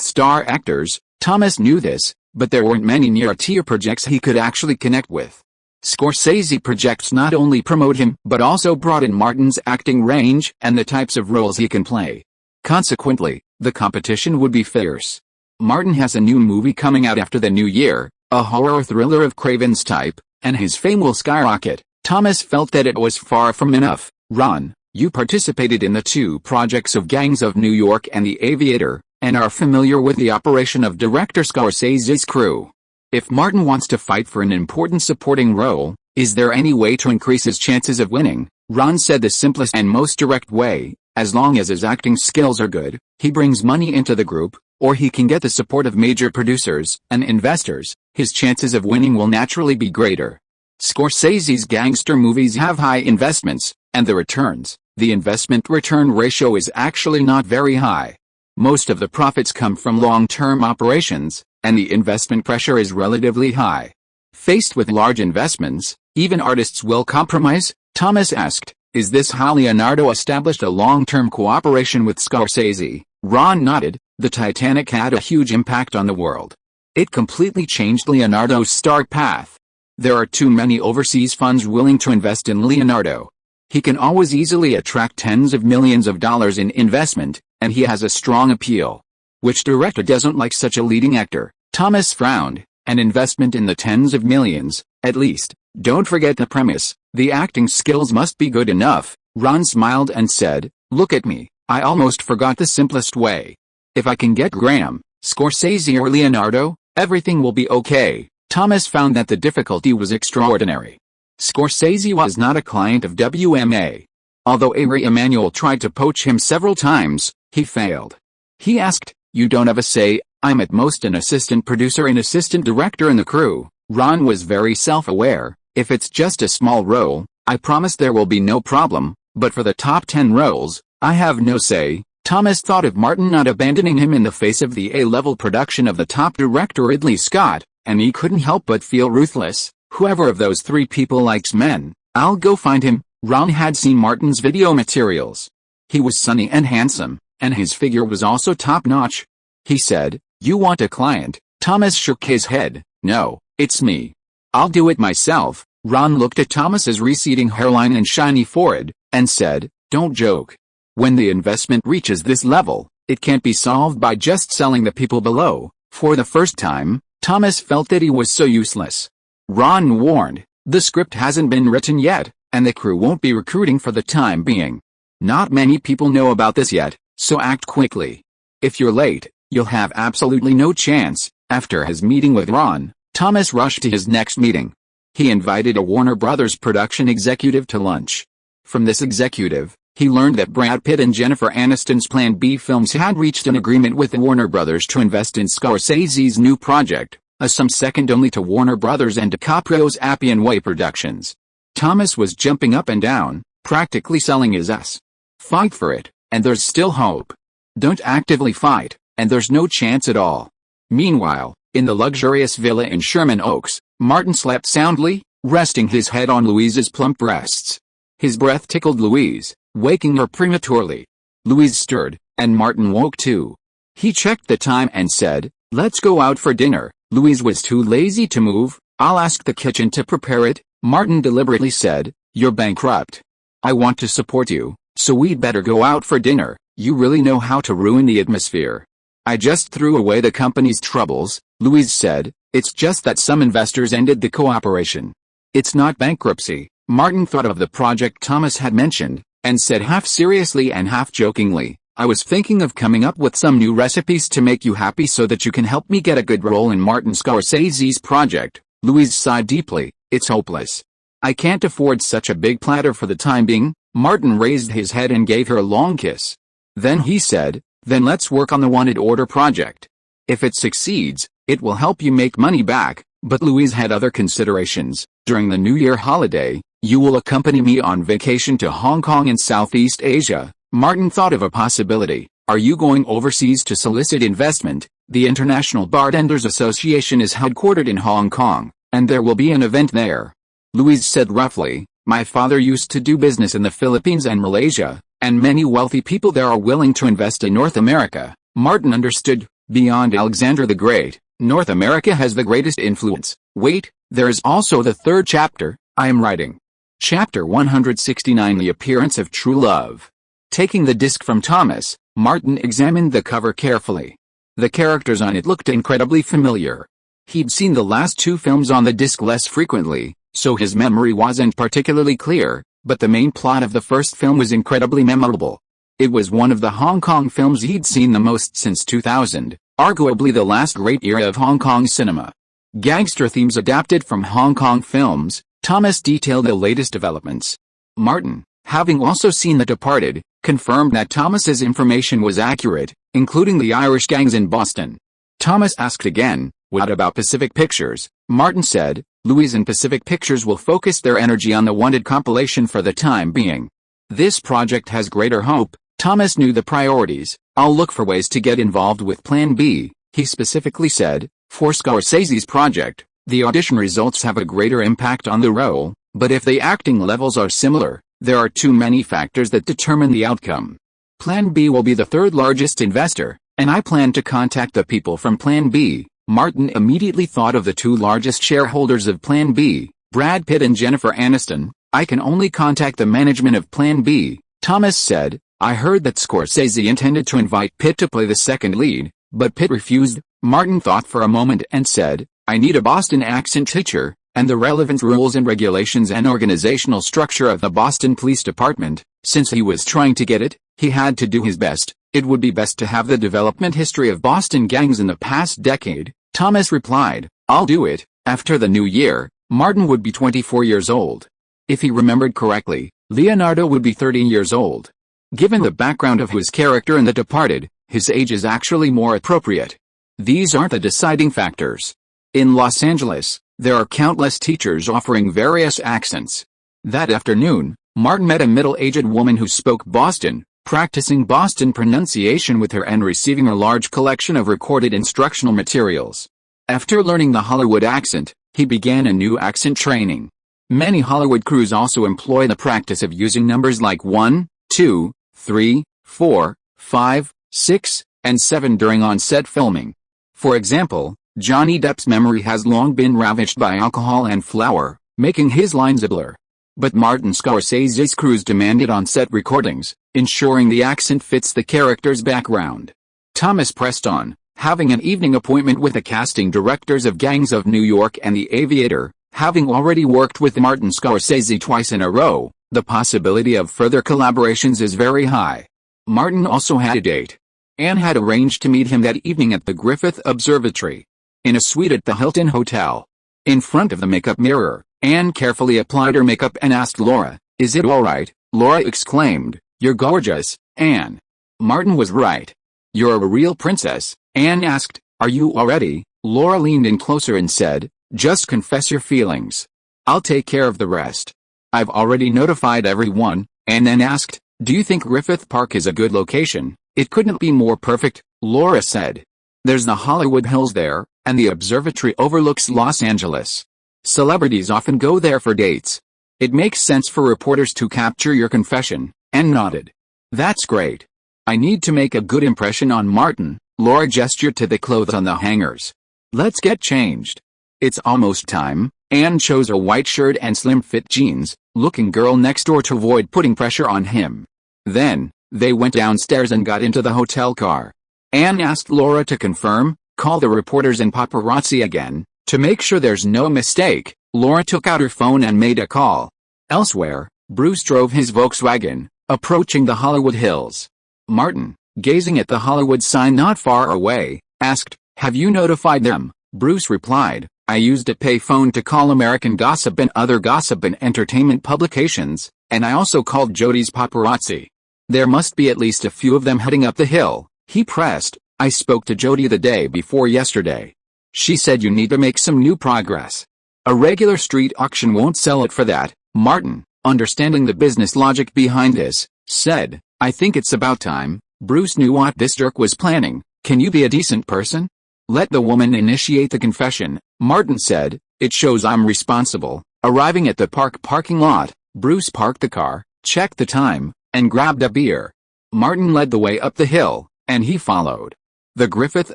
star actors." Thomas knew this, but there weren't many near-tier projects he could actually connect with. Scorsese projects not only promote him but also broaden Martin's acting range and the types of roles he can play. Consequently, the competition would be fierce. Martin has a new movie coming out after the new year, a horror thriller of Craven's type, and his fame will skyrocket. Thomas felt that it was far from enough. "Ron, you participated in the 2 projects of Gangs of New York and The Aviator, and are familiar with the operation of director Scorsese's crew. If Martin wants to fight for an important supporting role, is there any way to increase his chances of winning?" Ron said the simplest and most direct way, as long as his acting skills are good, he brings money into the group, or he can get the support of major producers and investors, his chances of winning will naturally be greater. Scorsese's gangster movies have high investments, and the investment-return ratio is actually not very high. Most of the profits come from long-term operations, and the investment pressure is relatively high. Faced with large investments, even artists will compromise? Thomas asked. Is this how Leonardo established a long-term cooperation with Scorsese? Ron nodded. The Titanic had a huge impact on the world. It completely changed Leonardo's star path. There are too many overseas funds willing to invest in Leonardo. He can always easily attract tens of millions of dollars in investment, and he has a strong appeal. Which director doesn't like such a leading actor? Thomas frowned. An investment in the tens of millions, at least. Don't forget the premise. The acting skills must be good enough. Ron smiled and said, look at me. I almost forgot the simplest way. If I can get Graham, Scorsese or Leonardo, everything will be okay. Thomas found that the difficulty was extraordinary. Scorsese was not a client of WMA. Although Ari Emanuel tried to poach him several times, he failed. He asked, you don't have a say, I'm at most an assistant producer and assistant director in the crew. Ron was very self-aware. If it's just a small role, I promise there will be no problem, but for the top 10 roles, I have no say. Thomas thought of Martin not abandoning him in the face of the A-level production of the top director Ridley Scott, and he couldn't help but feel ruthless. Whoever of those three people likes men, I'll go find him. Ron had seen Martin's video materials. He was sunny and handsome, and his figure was also top-notch. He said, you want a client? Thomas shook his head. No, it's me. I'll do it myself. Ron looked at Thomas's receding hairline and shiny forehead, and said, don't joke. When the investment reaches this level, it can't be solved by just selling the people below. For the first time, Thomas felt that he was so useless. Ron warned, the script hasn't been written yet, and the crew won't be recruiting for the time being. Not many people know about this yet, so act quickly. If you're late, you'll have absolutely no chance. After his meeting with Ron, Thomas rushed to his next meeting. He invited a Warner Brothers production executive to lunch. From this executive, he learned that Brad Pitt and Jennifer Aniston's Plan B films had reached an agreement with the Warner Brothers to invest in Scorsese's new project, a sum second only to Warner Brothers and DiCaprio's Appian Way Productions. Thomas was jumping up and down, practically selling his ass. Fight for it, and there's still hope. Don't actively fight, and there's no chance at all. Meanwhile, in the luxurious villa in Sherman Oaks, Martin slept soundly, resting his head on Louise's plump breasts. His breath tickled Louise, waking her prematurely. Louise stirred, and Martin woke too. He checked the time and said, let's go out for dinner. Louise was too lazy to move. I'll ask the kitchen to prepare it. Martin deliberately said, you're bankrupt. I want to support you, so we'd better go out for dinner. You really know how to ruin the atmosphere. I just threw away the company's troubles, Louise said. It's just that some investors ended the cooperation. It's not bankruptcy. Martin thought of the project Thomas had mentioned, and said half seriously and half jokingly, I was thinking of coming up with some new recipes to make you happy so that you can help me get a good role in Martin Scorsese's project. Louise sighed deeply. It's hopeless. I can't afford such a big platter for the time being. Martin raised his head and gave her a long kiss. Then he said, then let's work on the wanted order project. If it succeeds, it will help you make money back. But Louise had other considerations. During the New Year holiday, you will accompany me on vacation to Hong Kong and Southeast Asia. Martin thought of a possibility. Are you going overseas to solicit investment? The International Bartenders Association is headquartered in Hong Kong, and there will be an event there. Louise said roughly, my father used to do business in the Philippines and Malaysia, and many wealthy people there are willing to invest in North America. Martin understood. Beyond Alexander the Great, North America has the greatest influence. Wait, there is also the third chapter. I am writing. Chapter 169, The Appearance of True Love. Taking the disc from Thomas, Martin examined the cover carefully. The characters on it looked incredibly familiar. He'd seen the last two films on the disc less frequently, so his memory wasn't particularly clear, but the main plot of the first film was incredibly memorable. It was one of the Hong Kong films he'd seen the most since 2000, arguably the last great era of Hong Kong cinema. Gangster themes adapted from Hong Kong films. Thomas detailed the latest developments. Martin, having also seen The Departed, confirmed that Thomas's information was accurate, including the Irish gangs in Boston. Thomas asked again, what about Pacific Pictures? Martin said, Louise and Pacific Pictures will focus their energy on the Wanted compilation for the time being. This project has greater hope. Thomas knew the priorities. I'll look for ways to get involved with Plan B, he specifically said. For Scorsese's project, the audition results have a greater impact on the role, but if the acting levels are similar, There are too many factors that determine the outcome. Plan B will be the third largest investor, and I plan to contact the people from Plan B. Martin immediately thought of the two largest shareholders of Plan B, Brad Pitt and Jennifer Aniston. I can only contact the management of Plan B, Thomas said. I heard that Scorsese intended to invite Pitt to play the second lead, but Pitt refused. Martin thought for a moment and said, I need a Boston accent teacher, and the relevant rules and regulations and organizational structure of the Boston Police Department. Since he was trying to get it, he had to do his best. It would be best to have the development history of Boston gangs in the past decade. Thomas replied, I'll do it. After the new year, Martin would be 24 years old. If he remembered correctly, Leonardo would be 30 years old. Given the background of his character in The Departed, his age is actually more appropriate. These aren't the deciding factors. In Los Angeles, there are countless teachers offering various accents. That afternoon, Martin met a middle-aged woman who spoke Boston, practicing Boston pronunciation with her and receiving a large collection of recorded instructional materials. After learning the Hollywood accent, he began a new accent training. Many Hollywood crews also employ the practice of using numbers like 1, 2, 3, 4, 5, 6, and 7 during on-set filming. For example, Johnny Depp's memory has long been ravaged by alcohol and flour, making his lines a blur. But Martin Scorsese's crews demanded on-set recordings, ensuring the accent fits the character's background. Thomas pressed on, having an evening appointment with the casting directors of Gangs of New York and The Aviator. Having already worked with Martin Scorsese twice in a row, the possibility of further collaborations is very high. Martin also had a date. Anne had arranged to meet him that evening at the Griffith Observatory, in a suite at the Hilton Hotel. In front of the makeup mirror, Anne carefully applied her makeup and asked Laura, "Is it all right?" Laura exclaimed, "You're gorgeous, Anne." Martin was right. "You're a real princess," Anne asked. "Are you already?" Laura leaned in closer and said, "Just confess your feelings. I'll take care of the rest." "I've already notified everyone," Anne then asked, "Do you think Griffith Park is a good location?" "It couldn't be more perfect," Laura said. "There's the Hollywood Hills there, and the observatory overlooks Los Angeles. Celebrities often go there for dates. It makes sense for reporters to capture your confession," Anne nodded. "That's great. I need to make a good impression on Martin." Laura gestured to the clothes on the hangers. "Let's get changed." "It's almost time." Anne chose a white shirt and slim-fit jeans, looking girl next door to avoid putting pressure on him. Then, they went downstairs and got into the hotel car. Anne asked Laura to confirm, "Call the reporters and paparazzi again, to make sure there's no mistake." Laura took out her phone and made a call. Elsewhere, Bruce drove his Volkswagen, approaching the Hollywood Hills. Martin, gazing at the Hollywood sign not far away, asked, "Have you notified them?" Bruce replied, "I used a payphone to call American Gossip and other gossip and entertainment publications, and I also called Jody's paparazzi. There must be at least a few of them heading up the hill." He pressed, "I spoke to Jody the day before yesterday. She said you need to make some new progress. A regular street auction won't sell it for that." Martin, understanding the business logic behind this, said, "I think it's about time." Bruce knew what this jerk was planning. "Can you be a decent person? Let the woman initiate the confession," Martin said. "It shows I'm responsible." Arriving at the parking lot, Bruce parked the car, checked the time, and grabbed a beer. Martin led the way up the hill, and he followed. The Griffith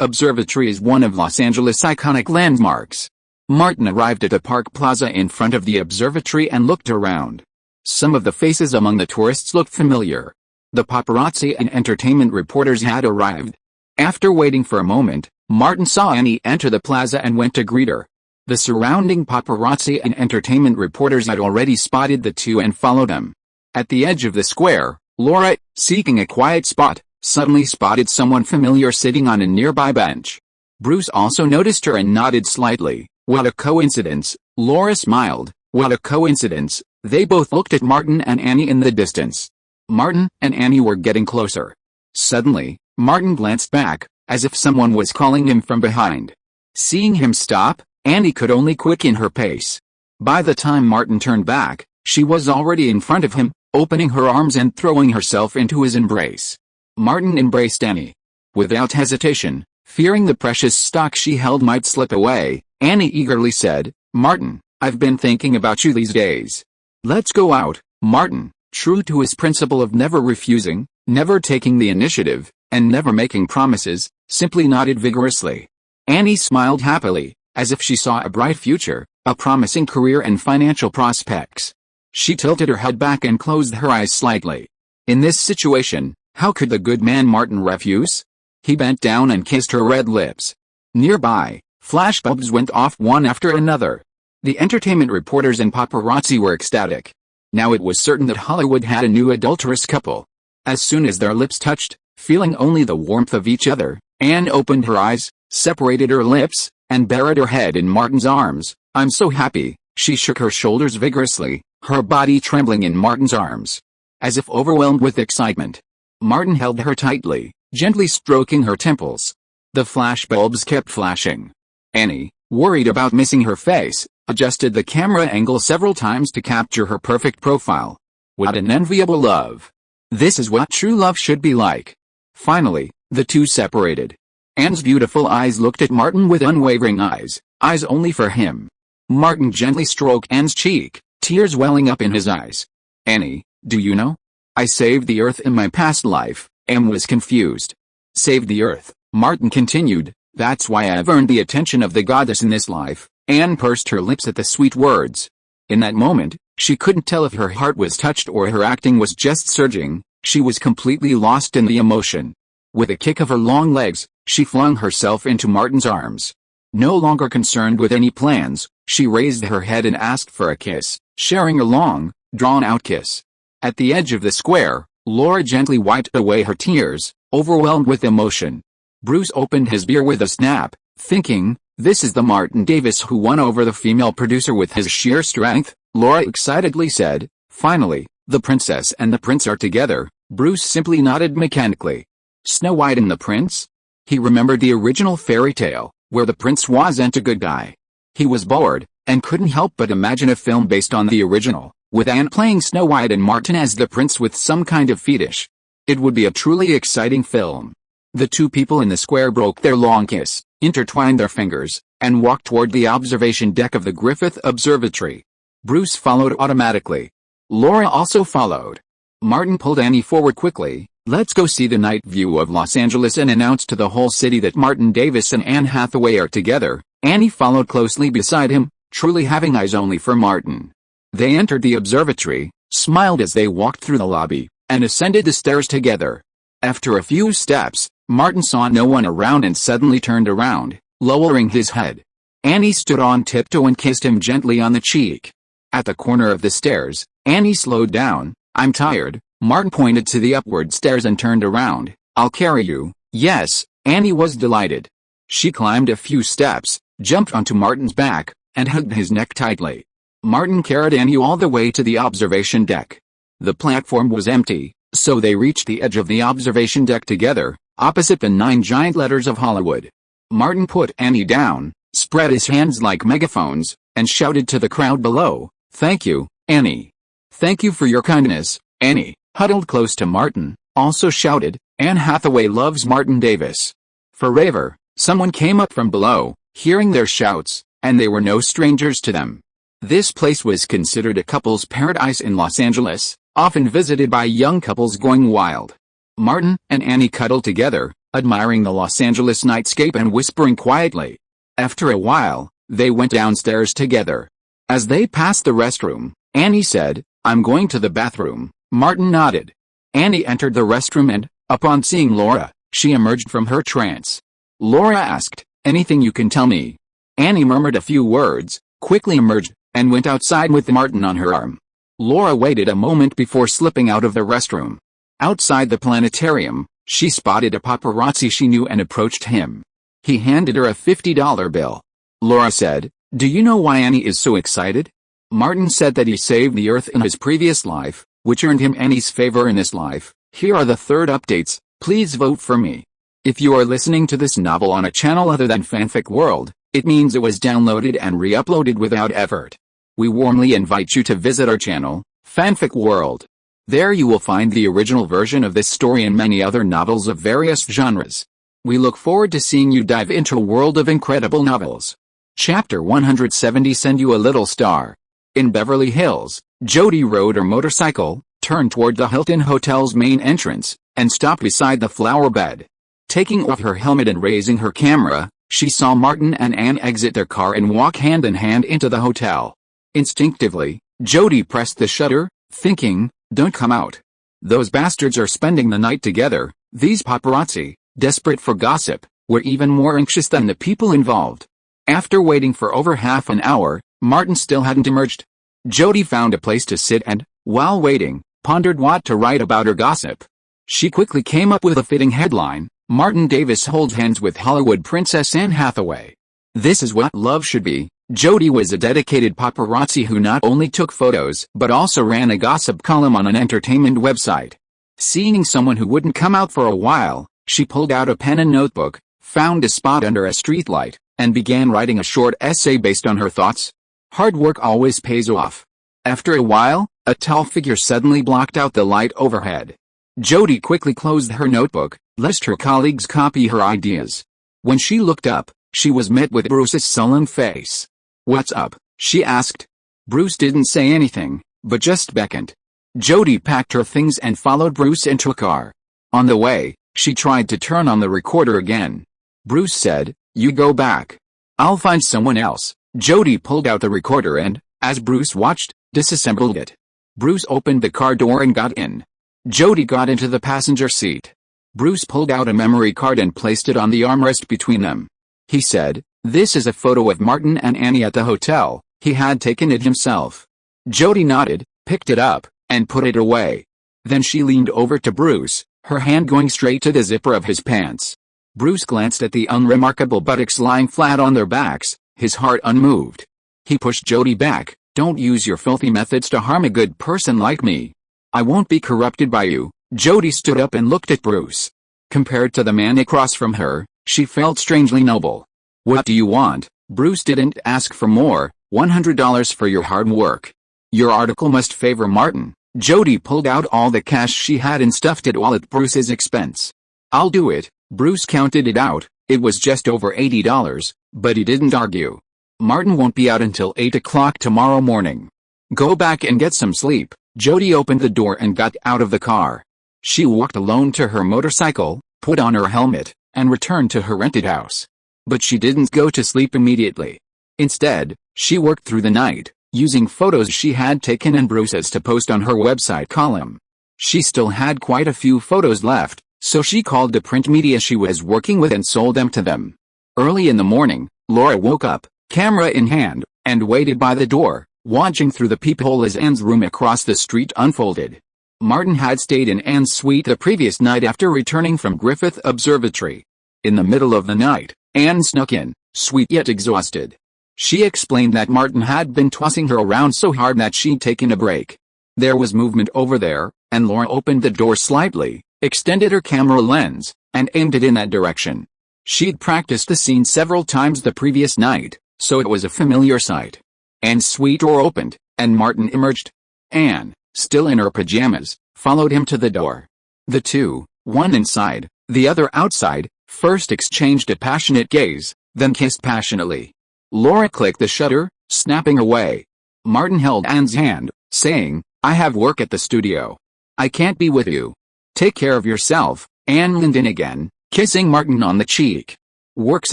Observatory is one of Los Angeles' iconic landmarks. Martin arrived at a park plaza in front of the observatory and looked around. Some of the faces among the tourists looked familiar. The paparazzi and entertainment reporters had arrived. After waiting for a moment, Martin saw Annie enter the plaza and went to greet her. The surrounding paparazzi and entertainment reporters had already spotted the two and followed them. At the edge of the square, Laura, seeking a quiet spot, suddenly spotted someone familiar sitting on a nearby bench. Bruce also noticed her and nodded slightly. "What a coincidence," Laura smiled. "What a coincidence." They both looked at Martin and Annie in the distance. Martin and Annie were getting closer. Suddenly, Martin glanced back, as if someone was calling him from behind. Seeing him stop, Annie could only quicken her pace. By the time Martin turned back, she was already in front of him, opening her arms and throwing herself into his embrace. Martin embraced Annie. Without hesitation, fearing the precious stock she held might slip away, Annie eagerly said, "Martin, I've been thinking about you these days. Let's go out." Martin, True to his principle of never refusing, never taking the initiative, and never making promises, simply nodded vigorously. Annie smiled happily, as if she saw a bright future, a promising career and financial prospects. She tilted her head back and closed her eyes slightly. In this situation, how could the good man Martin refuse? He bent down and kissed her red lips. Nearby, flashbulbs went off one after another. The entertainment reporters and paparazzi were ecstatic. Now it was certain that Hollywood had a new adulterous couple. As soon as their lips touched, feeling only the warmth of each other, Anne opened her eyes, separated her lips, and buried her head in Martin's arms. I'm so happy. She shook her shoulders vigorously, her body trembling in Martin's arms. As if overwhelmed with excitement, Martin held her tightly, gently stroking her temples. The flashbulbs kept flashing. Annie, worried about missing her face, adjusted the camera angle several times to capture her perfect profile. What an enviable love. This is what true love should be like. Finally, the two separated. Anne's beautiful eyes looked at Martin with unwavering eyes only for him. Martin gently stroked Anne's cheek, tears welling up in his eyes. Annie, do you know? I saved the earth in my past life. Anne was confused. Saved the earth, Martin continued, that's why I've earned the attention of the goddess in this life. Anne pursed her lips at the sweet words. In that moment, she couldn't tell if her heart was touched or her acting was just surging. She was completely lost in the emotion. With a kick of her long legs, she flung herself into Martin's arms. No longer concerned with any plans, she raised her head and asked for a kiss, sharing a long, drawn-out kiss. At the edge of the square, Laura gently wiped away her tears, overwhelmed with emotion. Bruce opened his beer with a snap, thinking, this is the Martin Davis who won over the female producer with his sheer strength. Laura excitedly said, finally, the princess and the prince are together. Bruce simply nodded mechanically. Snow White and the Prince? He remembered the original fairy tale, where the prince wasn't a good guy. He was bored, and couldn't help but imagine a film based on the original, with Anne playing Snow White and Martin as the prince with some kind of fetish. It would be a truly exciting film. The two people in the square broke their long kiss, intertwined their fingers, and walked toward the observation deck of the Griffith Observatory. Bruce followed automatically. Laura also followed. Martin pulled Annie forward quickly. Let's go see the night view of Los Angeles, and announced to the whole city that Martin Davis and Anne Hathaway are together. Annie followed closely beside him, truly having eyes only for Martin. They entered the observatory, smiled as they walked through the lobby, and ascended the stairs together. After a few steps, Martin saw no one around and suddenly turned around, lowering his head. Annie stood on tiptoe and kissed him gently on the cheek. At the corner of the stairs, Annie slowed down. I'm tired. Martin pointed to the upward stairs and turned around. I'll carry you. Yes, Annie was delighted. She climbed a few steps, jumped onto Martin's back, and hugged his neck tightly. Martin carried Annie all the way to the observation deck. The platform was empty, so they reached the edge of the observation deck together, opposite the 9 giant letters of Hollywood. Martin put Annie down, spread his hands like megaphones, and shouted to the crowd below, "Thank you, Annie. Thank you for your kindness." Annie, huddled close to Martin, also shouted, "Anne Hathaway loves Martin Davis." Forever, someone came up from below, hearing their shouts, and they were no strangers to them. This place was considered a couple's paradise in Los Angeles, often visited by young couples going wild. Martin and Annie cuddled together, admiring the Los Angeles nightscape and whispering quietly. After a while, they went downstairs together. As they passed the restroom, Annie said, "I'm going to the bathroom." Martin nodded. Annie entered the restroom and, upon seeing Laura, she emerged from her trance. Laura asked, "Anything you can tell me?" Annie murmured a few words, quickly emerged, and went outside with Martin on her arm. Laura waited a moment before slipping out of the restroom. Outside the planetarium, she spotted a paparazzi she knew and approached him. He handed her a $50 bill. Laura said, "Do you know why Annie is so excited?" Martin said that he saved the earth in his previous life, which earned him Annie's favor in this life. Here are the third updates. Please vote for me. If you are listening to this novel on a channel other than Fanfic World, it means it was downloaded and re-uploaded without effort. We warmly invite you to visit our channel, Fanfic World. There you will find the original version of this story and many other novels of various genres. We look forward to seeing you dive into a world of incredible novels. Chapter 170. Send You a Little Star. In Beverly Hills, Jody rode her motorcycle, turned toward the Hilton Hotel's main entrance, and stopped beside the flower bed. Taking off her helmet and raising her camera, she saw Martin and Anne exit their car and walk hand in hand into the hotel. Instinctively, Jody pressed the shutter, thinking, "Don't come out. Those bastards are spending the night together." These paparazzi, desperate for gossip, were even more anxious than the people involved. After waiting for over half an hour, Martin still hadn't emerged. Jody found a place to sit and, while waiting, pondered what to write about her gossip. She quickly came up with a fitting headline: "Martin Davis holds hands with Hollywood princess Anne Hathaway." This is what love should be. Jody was a dedicated paparazzi who not only took photos but also ran a gossip column on an entertainment website. Seeing someone who wouldn't come out for a while, she pulled out a pen and notebook, found a spot under a streetlight, and began writing a short essay based on her thoughts. Hard work always pays off. After a while, a tall figure suddenly blocked out the light overhead. Jody quickly closed her notebook, lest her colleagues copy her ideas. When she looked up, she was met with Bruce's sullen face. "What's up?" she asked. Bruce didn't say anything, but just beckoned. Jody packed her things and followed Bruce into a car. On the way, she tried to turn on the recorder again. Bruce said, "You go back. I'll find someone else." Jody pulled out the recorder and, as Bruce watched, disassembled it. Bruce opened the car door and got in. Jody got into the passenger seat. Bruce pulled out a memory card and placed it on the armrest between them. He said, "This is a photo of Martin and Annie at the hotel. He had taken it himself." Jody nodded, picked it up, and put it away. Then she leaned over to Bruce, her hand going straight to the zipper of his pants. Bruce glanced at the unremarkable buttocks lying flat on their backs, his heart unmoved. He pushed Jody back. "Don't use your filthy methods to harm a good person like me. I won't be corrupted by you." Jody stood up and looked at Bruce. Compared to the man across from her, she felt strangely noble. "What do you want?" Bruce didn't ask for more. $100 for your hard work. Your article must favor Martin." Jody pulled out all the cash she had and stuffed it all at Bruce's expense. "I'll do it." Bruce counted it out. It was just over $80, but he didn't argue. "Martin won't be out until 8 o'clock tomorrow morning. Go back and get some sleep." Jody opened the door and got out of the car. She walked alone to her motorcycle, put on her helmet, and returned to her rented house. But she didn't go to sleep immediately. Instead, she worked through the night, using photos she had taken and Bruce's to post on her website column. She still had quite a few photos left, so she called the print media she was working with and sold them to them. Early in the morning, Laura woke up, camera in hand, and waited by the door, watching through the peephole as Anne's room across the street unfolded. Martin had stayed in Anne's suite the previous night after returning from Griffith Observatory. In the middle of the night, Anne snuck in, sweet yet exhausted. She explained that Martin had been tossing her around so hard that she'd taken a break. There was movement over there, and Laura opened the door slightly, extended her camera lens, and aimed it in that direction. She'd practiced the scene several times the previous night, so it was a familiar sight. Anne's suite door opened, and Martin emerged. Anne, still in her pajamas, followed him to the door. The two, one inside, the other outside, first exchanged a passionate gaze, then kissed passionately. Laura clicked the shutter, snapping away. Martin held Anne's hand, saying, "I have work at the studio. I can't be with you. Take care of yourself." Anne leaned in again, kissing Martin on the cheek. Work's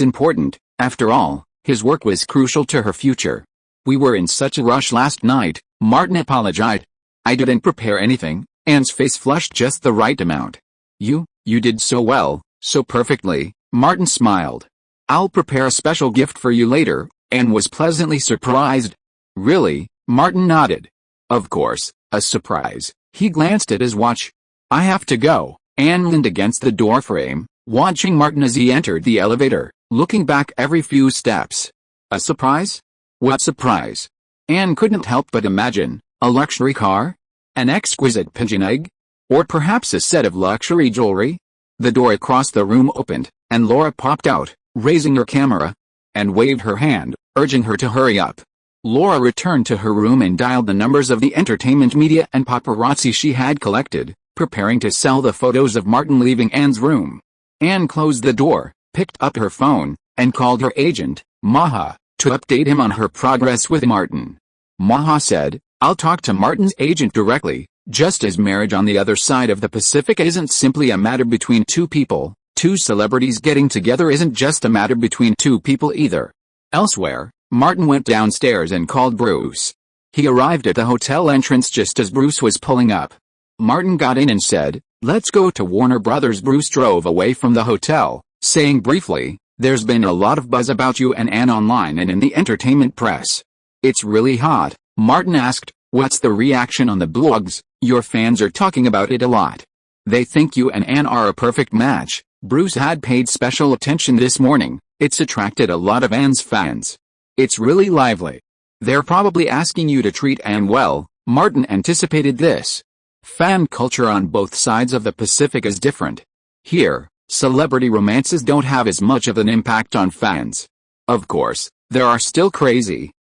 important, after all, his work was crucial to her future. "We were in such a rush last night," Martin apologized. "I didn't prepare anything." Anne's face flushed just the right amount. You did so well, so perfectly." Martin smiled. "I'll prepare a special gift for you later." Anne was pleasantly surprised. "Really?" Martin nodded. "Of course, a surprise." He glanced at his watch. "I have to go." Anne leaned against the doorframe, watching Martin as he entered the elevator, looking back every few steps. "A surprise? What surprise?" Anne couldn't help but imagine. A luxury car? An exquisite pigeon egg? Or perhaps a set of luxury jewelry? The door across the room opened, and Laura popped out, raising her camera, and waved her hand, urging her to hurry up. Laura returned to her room and dialed the numbers of the entertainment media and paparazzi she had collected, preparing to sell the photos of Martin leaving Anne's room. Anne closed the door, picked up her phone, and called her agent, Maha, to update him on her progress with Martin. Maha said, "I'll talk to Martin's agent directly. Just as marriage on the other side of the Pacific isn't simply a matter between two people, two celebrities getting together isn't just a matter between two people either. Elsewhere, Martin went downstairs and called Bruce. He arrived at the hotel entrance just as Bruce was pulling up. Martin got in and said, "Let's go to Warner Brothers." Bruce drove away from the hotel, saying briefly, "There's been a lot of buzz about you and Anne online and in the entertainment press. It's really hot." Martin asked, "What's the reaction on the blogs?" "Your fans are talking about it a lot. They think you and Anne are a perfect match." Bruce had paid special attention this morning. "It's attracted a lot of Anne's fans. It's really lively. They're probably asking you to treat Anne well." Martin anticipated this. Fan culture on both sides of the Pacific is different. Here, celebrity romances don't have as much of an impact on fans. Of course, there are still crazy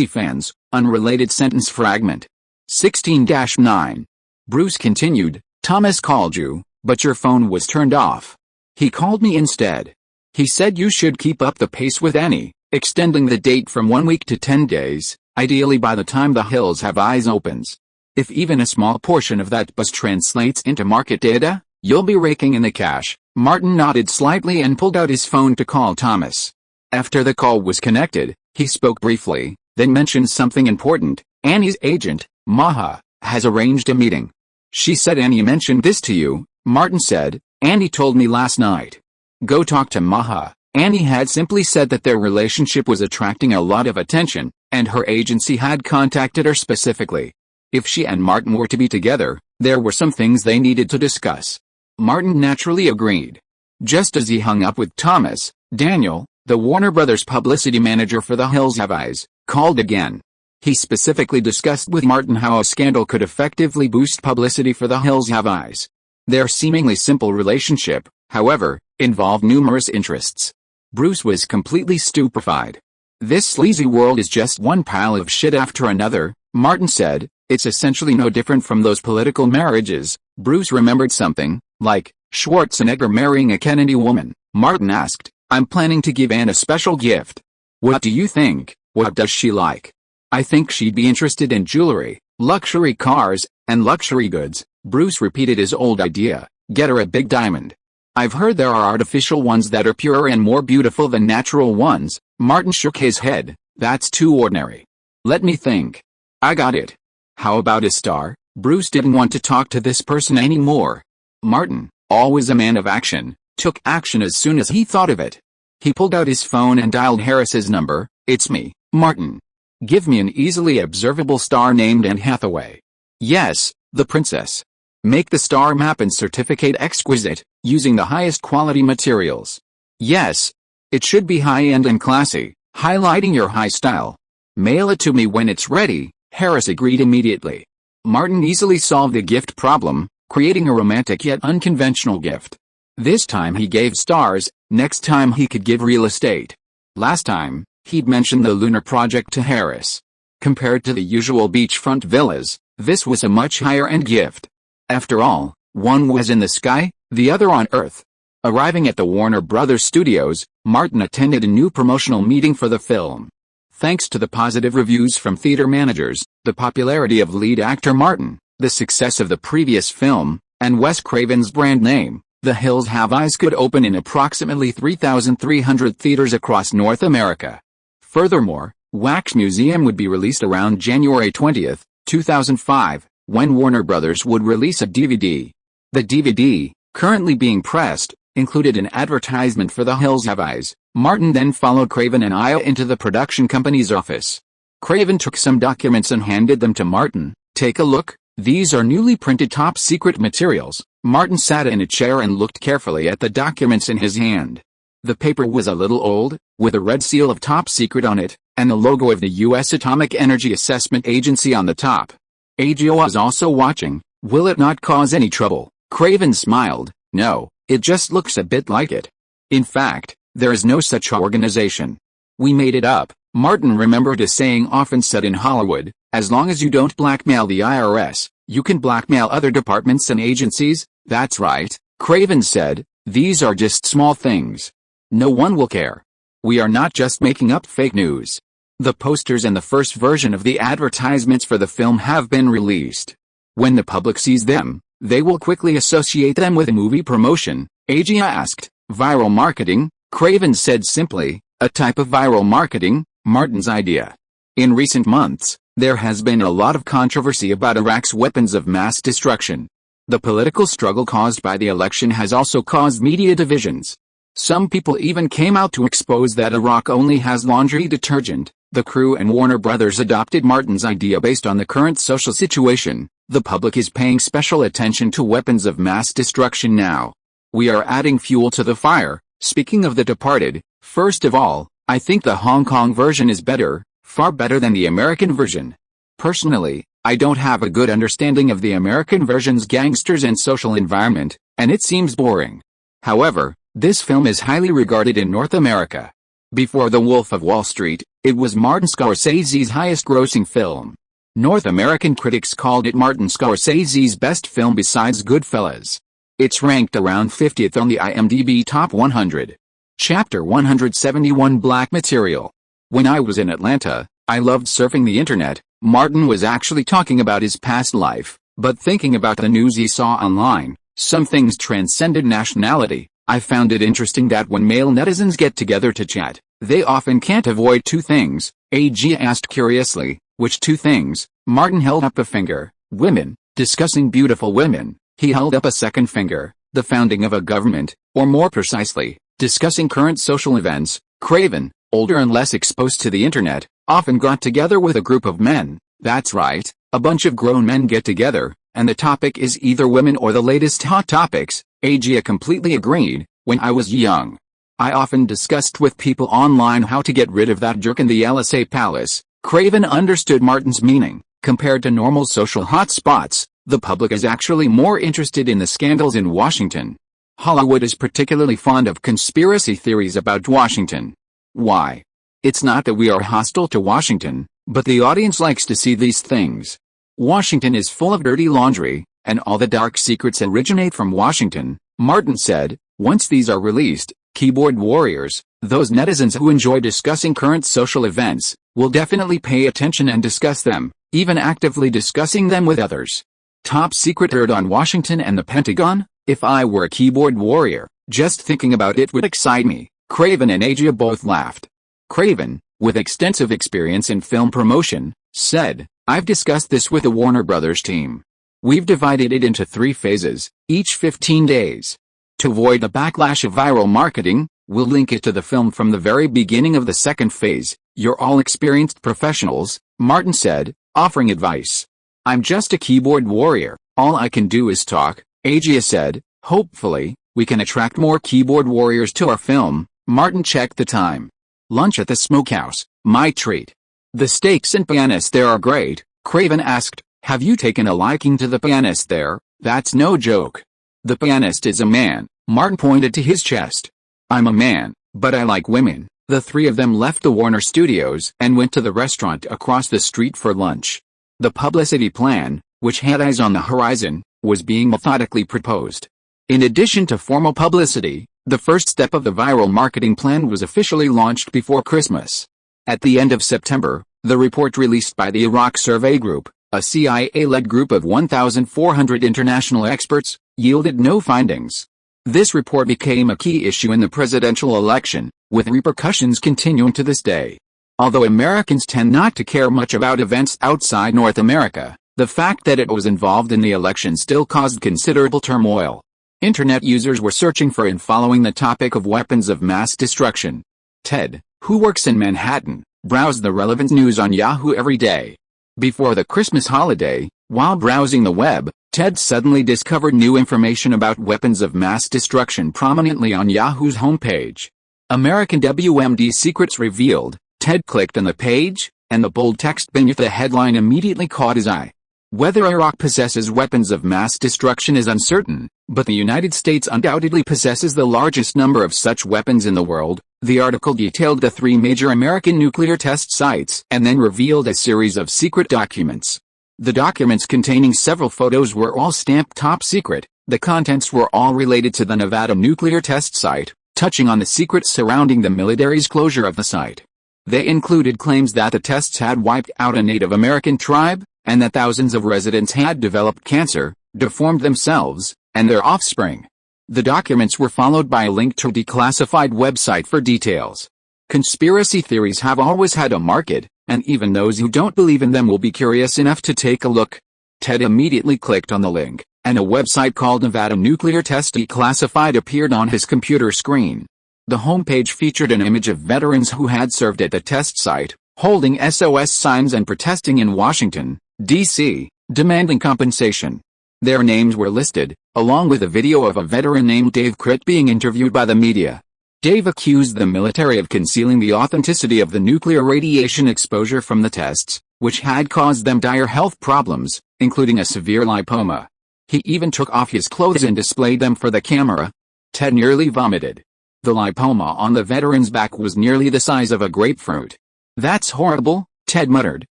fans. Unrelated sentence fragment. 16-9. Bruce continued, "Thomas called you, but your phone was turned off. He called me instead. He said you should keep up the pace with Annie, extending the date from 1 week to 10 days, ideally by the time The Hills Have Eyes opens. If even a small portion of that buzz translates into market data, you'll be raking in the cash." Martin nodded slightly and pulled out his phone to call Thomas. After the call was connected, he spoke briefly, then mentioned something important. "Annie's agent, Maha, has arranged a meeting." "She said Annie mentioned this to you," Martin said. "Annie told me last night. Go talk to Maha." Annie had simply said that their relationship was attracting a lot of attention, and her agency had contacted her specifically. If she and Martin were to be together, there were some things they needed to discuss. Martin naturally agreed. Just as he hung up with Thomas, Daniel, the Warner Brothers publicity manager for The Hills Have Eyes, called again. He specifically discussed with Martin how a scandal could effectively boost publicity for The Hills Have Eyes. Their seemingly simple relationship, however, involved numerous interests. Bruce was completely stupefied. "This sleazy world is just one pile of shit after another," Martin said. "It's essentially no different from those political marriages." Bruce remembered something, like Schwarzenegger marrying a Kennedy woman. Martin asked, "I'm planning to give Anne a special gift. What do you think? What does she like?" "I think she'd be interested in jewelry, luxury cars, and luxury goods." Bruce repeated his old idea, "Get her a big diamond." "I've heard there are artificial ones that are purer and more beautiful than natural ones." Martin shook his head. "That's too ordinary. Let me think. I got it. How about a star?" Bruce didn't want to talk to this person anymore. Martin, always a man of action, took action as soon as he thought of it. He pulled out his phone and dialed Harris's number. "It's me, Martin. Give me an easily observable star named Anne Hathaway." "Yes, the princess. Make the star map and certificate exquisite, using the highest quality materials." "Yes. It should be high-end and classy, highlighting your high style." "Mail it to me when it's ready." Harris agreed immediately. Martin easily solved the gift problem, creating a romantic yet unconventional gift. This time he gave stars, next time he could give real estate. Last time, he'd mentioned the lunar project to Harris. Compared to the usual beachfront villas, this was a much higher-end gift. After all, one was in the sky, the other on Earth. Arriving at the Warner Brothers studios, Martin attended a new promotional meeting for the film. Thanks to the positive reviews from theater managers, the popularity of lead actor Martin, the success of the previous film, and Wes Craven's brand name, The Hills Have Eyes could open in approximately 3,300 theaters across North America. Furthermore, Wax Museum would be released around January 20, 2005, when Warner Brothers would release a DVD. The DVD, currently being pressed, included an advertisement for The Hills Have Eyes. Martin then followed Craven and Aya into the production company's office. Craven took some documents and handed them to Martin. "Take a look, these are newly printed top-secret materials." Martin sat in a chair and looked carefully at the documents in his hand. The paper was a little old, with a red seal of top secret on it, and the logo of the U.S. Atomic Energy Assessment Agency on the top. AGO was also watching. "Will it not cause any trouble?" Craven smiled. "No, it just looks a bit like it. In fact, there is no such organization. We made it up." Martin remembered a saying often said in Hollywood, "As long as you don't blackmail the IRS, you can blackmail other departments and agencies." "That's right," Craven said. "These are just small things. No one will care. We are not just making up fake news." The posters and the first version of the advertisements for the film have been released. When the public sees them, they will quickly associate them with movie promotion, Agia asked. Viral marketing, Craven said simply, a type of viral marketing, Martin's idea. In recent months, there has been a lot of controversy about Iraq's weapons of mass destruction. The political struggle caused by the election has also caused media divisions. Some people even came out to expose that Iraq only has laundry detergent. The crew and Warner Brothers adopted Martin's idea based on the current social situation. The public is paying special attention to weapons of mass destruction now. We are adding fuel to the fire. Speaking of The Departed, first of all, I think the Hong Kong version is better, far better than the American version. Personally, I don't have a good understanding of the American version's gangsters and social environment, and it seems boring. However, this film is highly regarded in North America. Before The Wolf of Wall Street, it was Martin Scorsese's highest-grossing film. North American critics called it Martin Scorsese's best film besides Goodfellas. It's ranked around 50th on the IMDb Top 100. Chapter 171 Black Material. When I was in Atlanta, I loved surfing the internet. Martin was actually talking about his past life, but thinking about the news he saw online, some things transcended nationality. I found it interesting that when male netizens get together to chat, they often can't avoid two things. AG asked curiously, which two things? Martin held up a finger. Women, discussing beautiful women. He held up a second finger, the founding of a government, or more precisely, discussing current social events. Craven, older and less exposed to the internet, often got together with a group of men. That's right, a bunch of grown men get together, and the topic is either women or the latest hot topics. Agia completely agreed. When I was young, I often discussed with people online how to get rid of that jerk in the LSA Palace. Craven understood Martin's meaning. Compared to normal social hotspots, the public is actually more interested in the scandals in Washington. Hollywood is particularly fond of conspiracy theories about Washington. Why? It's not that we are hostile to Washington, but the audience likes to see these things. Washington is full of dirty laundry, and all the dark secrets originate from Washington, Martin said. Once these are released, keyboard warriors, those netizens who enjoy discussing current social events, will definitely pay attention and discuss them, even actively discussing them with others. Top secret heard on Washington and the Pentagon? If I were a keyboard warrior, just thinking about it would excite me. Craven and Agia both laughed. Craven, with extensive experience in film promotion, said, I've discussed this with the Warner Brothers team. We've divided it into 3 phases, each 15 days. To avoid the backlash of viral marketing, we'll link it to the film from the very beginning of the second phase. You're all experienced professionals, Martin said, offering advice. I'm just a keyboard warrior, all I can do is talk, Agia said. Hopefully, we can attract more keyboard warriors to our film. Martin checked the time. Lunch at the smokehouse, my treat. The steaks and pianist there are great. Craven asked, have you taken a liking to the pianist there? That's no joke. The pianist is a man. Martin pointed to his chest. I'm a man, but I like women. The 3 of them left the Warner Studios and went to the restaurant across the street for lunch. The publicity plan, which had eyes on the horizon, was being methodically proposed. In addition to formal publicity, the first step of the viral marketing plan was officially launched before Christmas. At the end of September, the report released by the Iraq Survey Group, a CIA-led group of 1,400 international experts, yielded no findings. This report became a key issue in the presidential election, with repercussions continuing to this day. Although Americans tend not to care much about events outside North America, the fact that it was involved in the election still caused considerable turmoil. Internet users were searching for and following the topic of weapons of mass destruction. Ted, who works in Manhattan, browsed the relevant news on Yahoo every day. Before the Christmas holiday, while browsing the web, Ted suddenly discovered new information about weapons of mass destruction prominently on Yahoo's homepage. American WMD secrets revealed. Ted clicked on the page, and the bold text beneath the headline immediately caught his eye. Whether Iraq possesses weapons of mass destruction is uncertain, but the United States undoubtedly possesses the largest number of such weapons in the world. The article detailed the 3 major American nuclear test sites and then revealed a series of secret documents. The documents containing several photos were all stamped top secret. The contents were all related to the Nevada nuclear test site, touching on the secrets surrounding the military's closure of the site. They included claims that the tests had wiped out a Native American tribe, and that thousands of residents had developed cancer, deformed themselves, and their offspring. The documents were followed by a link to a declassified website for details. Conspiracy theories have always had a market, and even those who don't believe in them will be curious enough to take a look. Ted immediately clicked on the link, and a website called Nevada Nuclear Test Declassified appeared on his computer screen. The homepage featured an image of veterans who had served at the test site, holding SOS signs and protesting in Washington, D.C., demanding compensation. Their names were listed, along with a video of a veteran named Dave Critt being interviewed by the media. Dave accused the military of concealing the authenticity of the nuclear radiation exposure from the tests, which had caused them dire health problems, including a severe lipoma. He even took off his clothes and displayed them for the camera. Ted nearly vomited. The lipoma on the veteran's back was nearly the size of a grapefruit. "That's horrible," Ted muttered,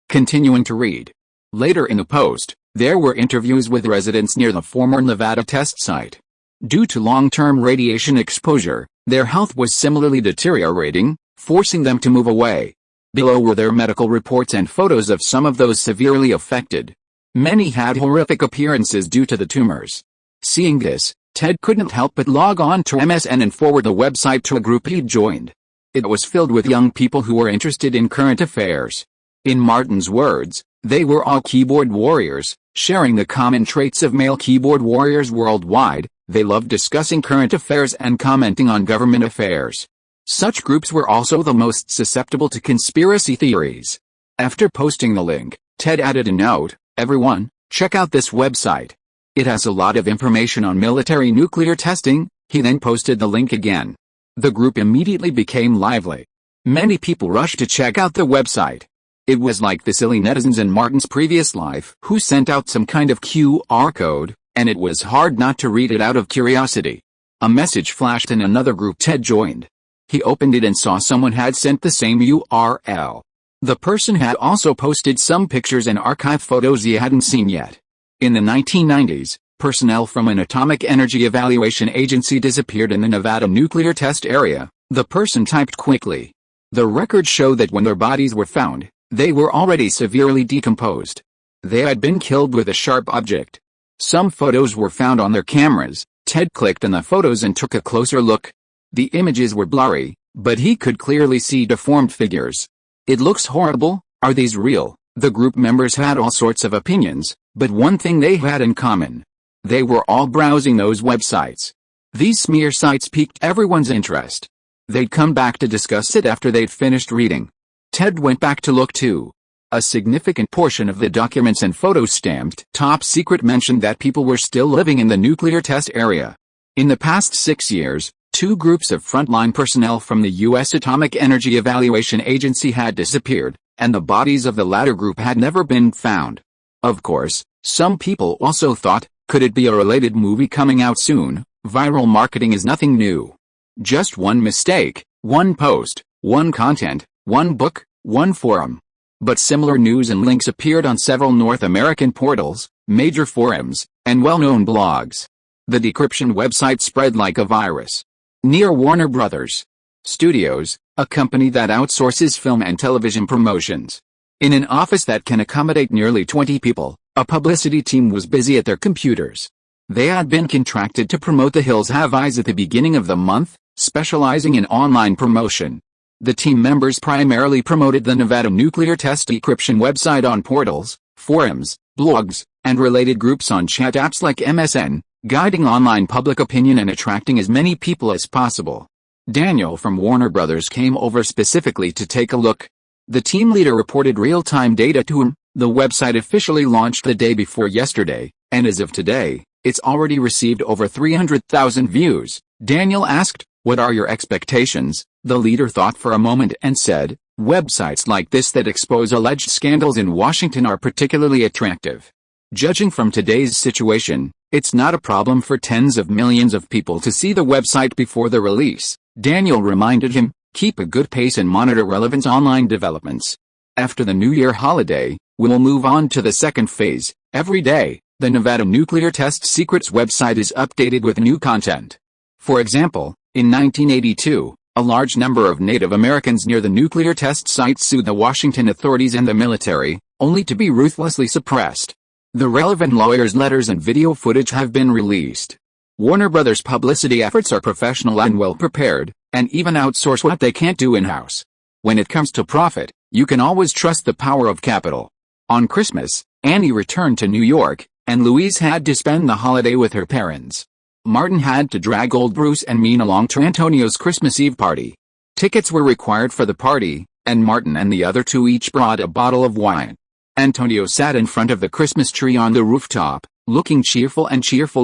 continuing to read. Later in the post, there were interviews with residents near the former Nevada test site. Due to long-term radiation exposure, their health was similarly deteriorating, forcing them to move away. Below were their medical reports and photos of some of those severely affected. Many had horrific appearances due to the tumors. Seeing this, Ted couldn't help but log on to MSN and forward the website to a group he'd joined. It was filled with young people who were interested in current affairs. In Martin's words, they were all keyboard warriors, sharing the common traits of male keyboard warriors worldwide. They loved discussing current affairs and commenting on government affairs. Such groups were also the most susceptible to conspiracy theories. After posting the link, Ted added a note: "Everyone, check out this website. It has a lot of information on military nuclear testing." He then posted the link again. The group immediately became lively. Many people rushed to check out the website. It was like the silly netizens in Martin's previous life who sent out some kind of QR code, and it was hard not to read it out of curiosity. A message flashed in another group Ted joined. He opened it and saw someone had sent the same URL. The person had also posted some pictures and archive photos he hadn't seen yet. In the 1990s, personnel from an atomic energy evaluation agency disappeared in the Nevada nuclear test area. The person typed quickly. The records show that when their bodies were found, they were already severely decomposed. They had been killed with a sharp object. Some photos were found on their cameras. Ted clicked on the photos and took a closer look. The images were blurry, but he could clearly see deformed figures. "It looks horrible. Are these real?" The group members had all sorts of opinions, but one thing they had in common. They were all browsing those websites. These smear sites piqued everyone's interest. They'd come back to discuss it after they'd finished reading. Ted went back to look too. A significant portion of the documents and photos stamped "Top Secret" mentioned that people were still living in the nuclear test area. In the past 6 years, 2 groups of frontline personnel from the U.S. Atomic Energy Evaluation Agency had disappeared, and the bodies of the latter group had never been found. Of course, some people also thought, could it be a related movie coming out soon? Viral marketing is nothing new. Just one mistake, one post, one content, one book, one forum. But similar news and links appeared on several North American portals, major forums, and well-known blogs. The decryption website spread like a virus. Near Warner Brothers Studios, a company that outsources film and television promotions. In an office that can accommodate nearly 20 people, a publicity team was busy at their computers. They had been contracted to promote The Hills Have Eyes at the beginning of the month, specializing in online promotion. The team members primarily promoted the Nevada nuclear test decryption website on portals, forums, blogs, and related groups on chat apps like MSN, guiding online public opinion and attracting as many people as possible. Daniel from Warner Brothers came over specifically to take a look. The team leader reported real-time data to him. The website officially launched the day before yesterday, and as of today, it's already received over 300,000 views. Daniel asked, "What are your expectations?" The leader thought for a moment and said, "Websites like this that expose alleged scandals in Washington are particularly attractive. Judging from today's situation, it's not a problem for tens of millions of people to see the website before the release." Daniel reminded him, "Keep a good pace and monitor relevant online developments. After the New Year holiday, we'll move on to the second phase. Every day, the Nevada Nuclear Test Secrets website is updated with new content." For example, in 1982, a large number of Native Americans near the nuclear test site sued the Washington authorities and the military, only to be ruthlessly suppressed. The relevant lawyers' letters and video footage have been released. Warner Brothers' publicity efforts are professional and well prepared, and even outsource what they can't do in-house. When it comes to profit, you can always trust the power of capital. On Christmas, Annie returned to New York, and Louise had to spend the holiday with her parents. Martin had to drag old Bruce and Min along to Antonio's Christmas Eve party. Tickets were required for the party, and Martin and the other two each brought a bottle of wine. Antonio sat in front of the Christmas tree on the rooftop, looking cheerful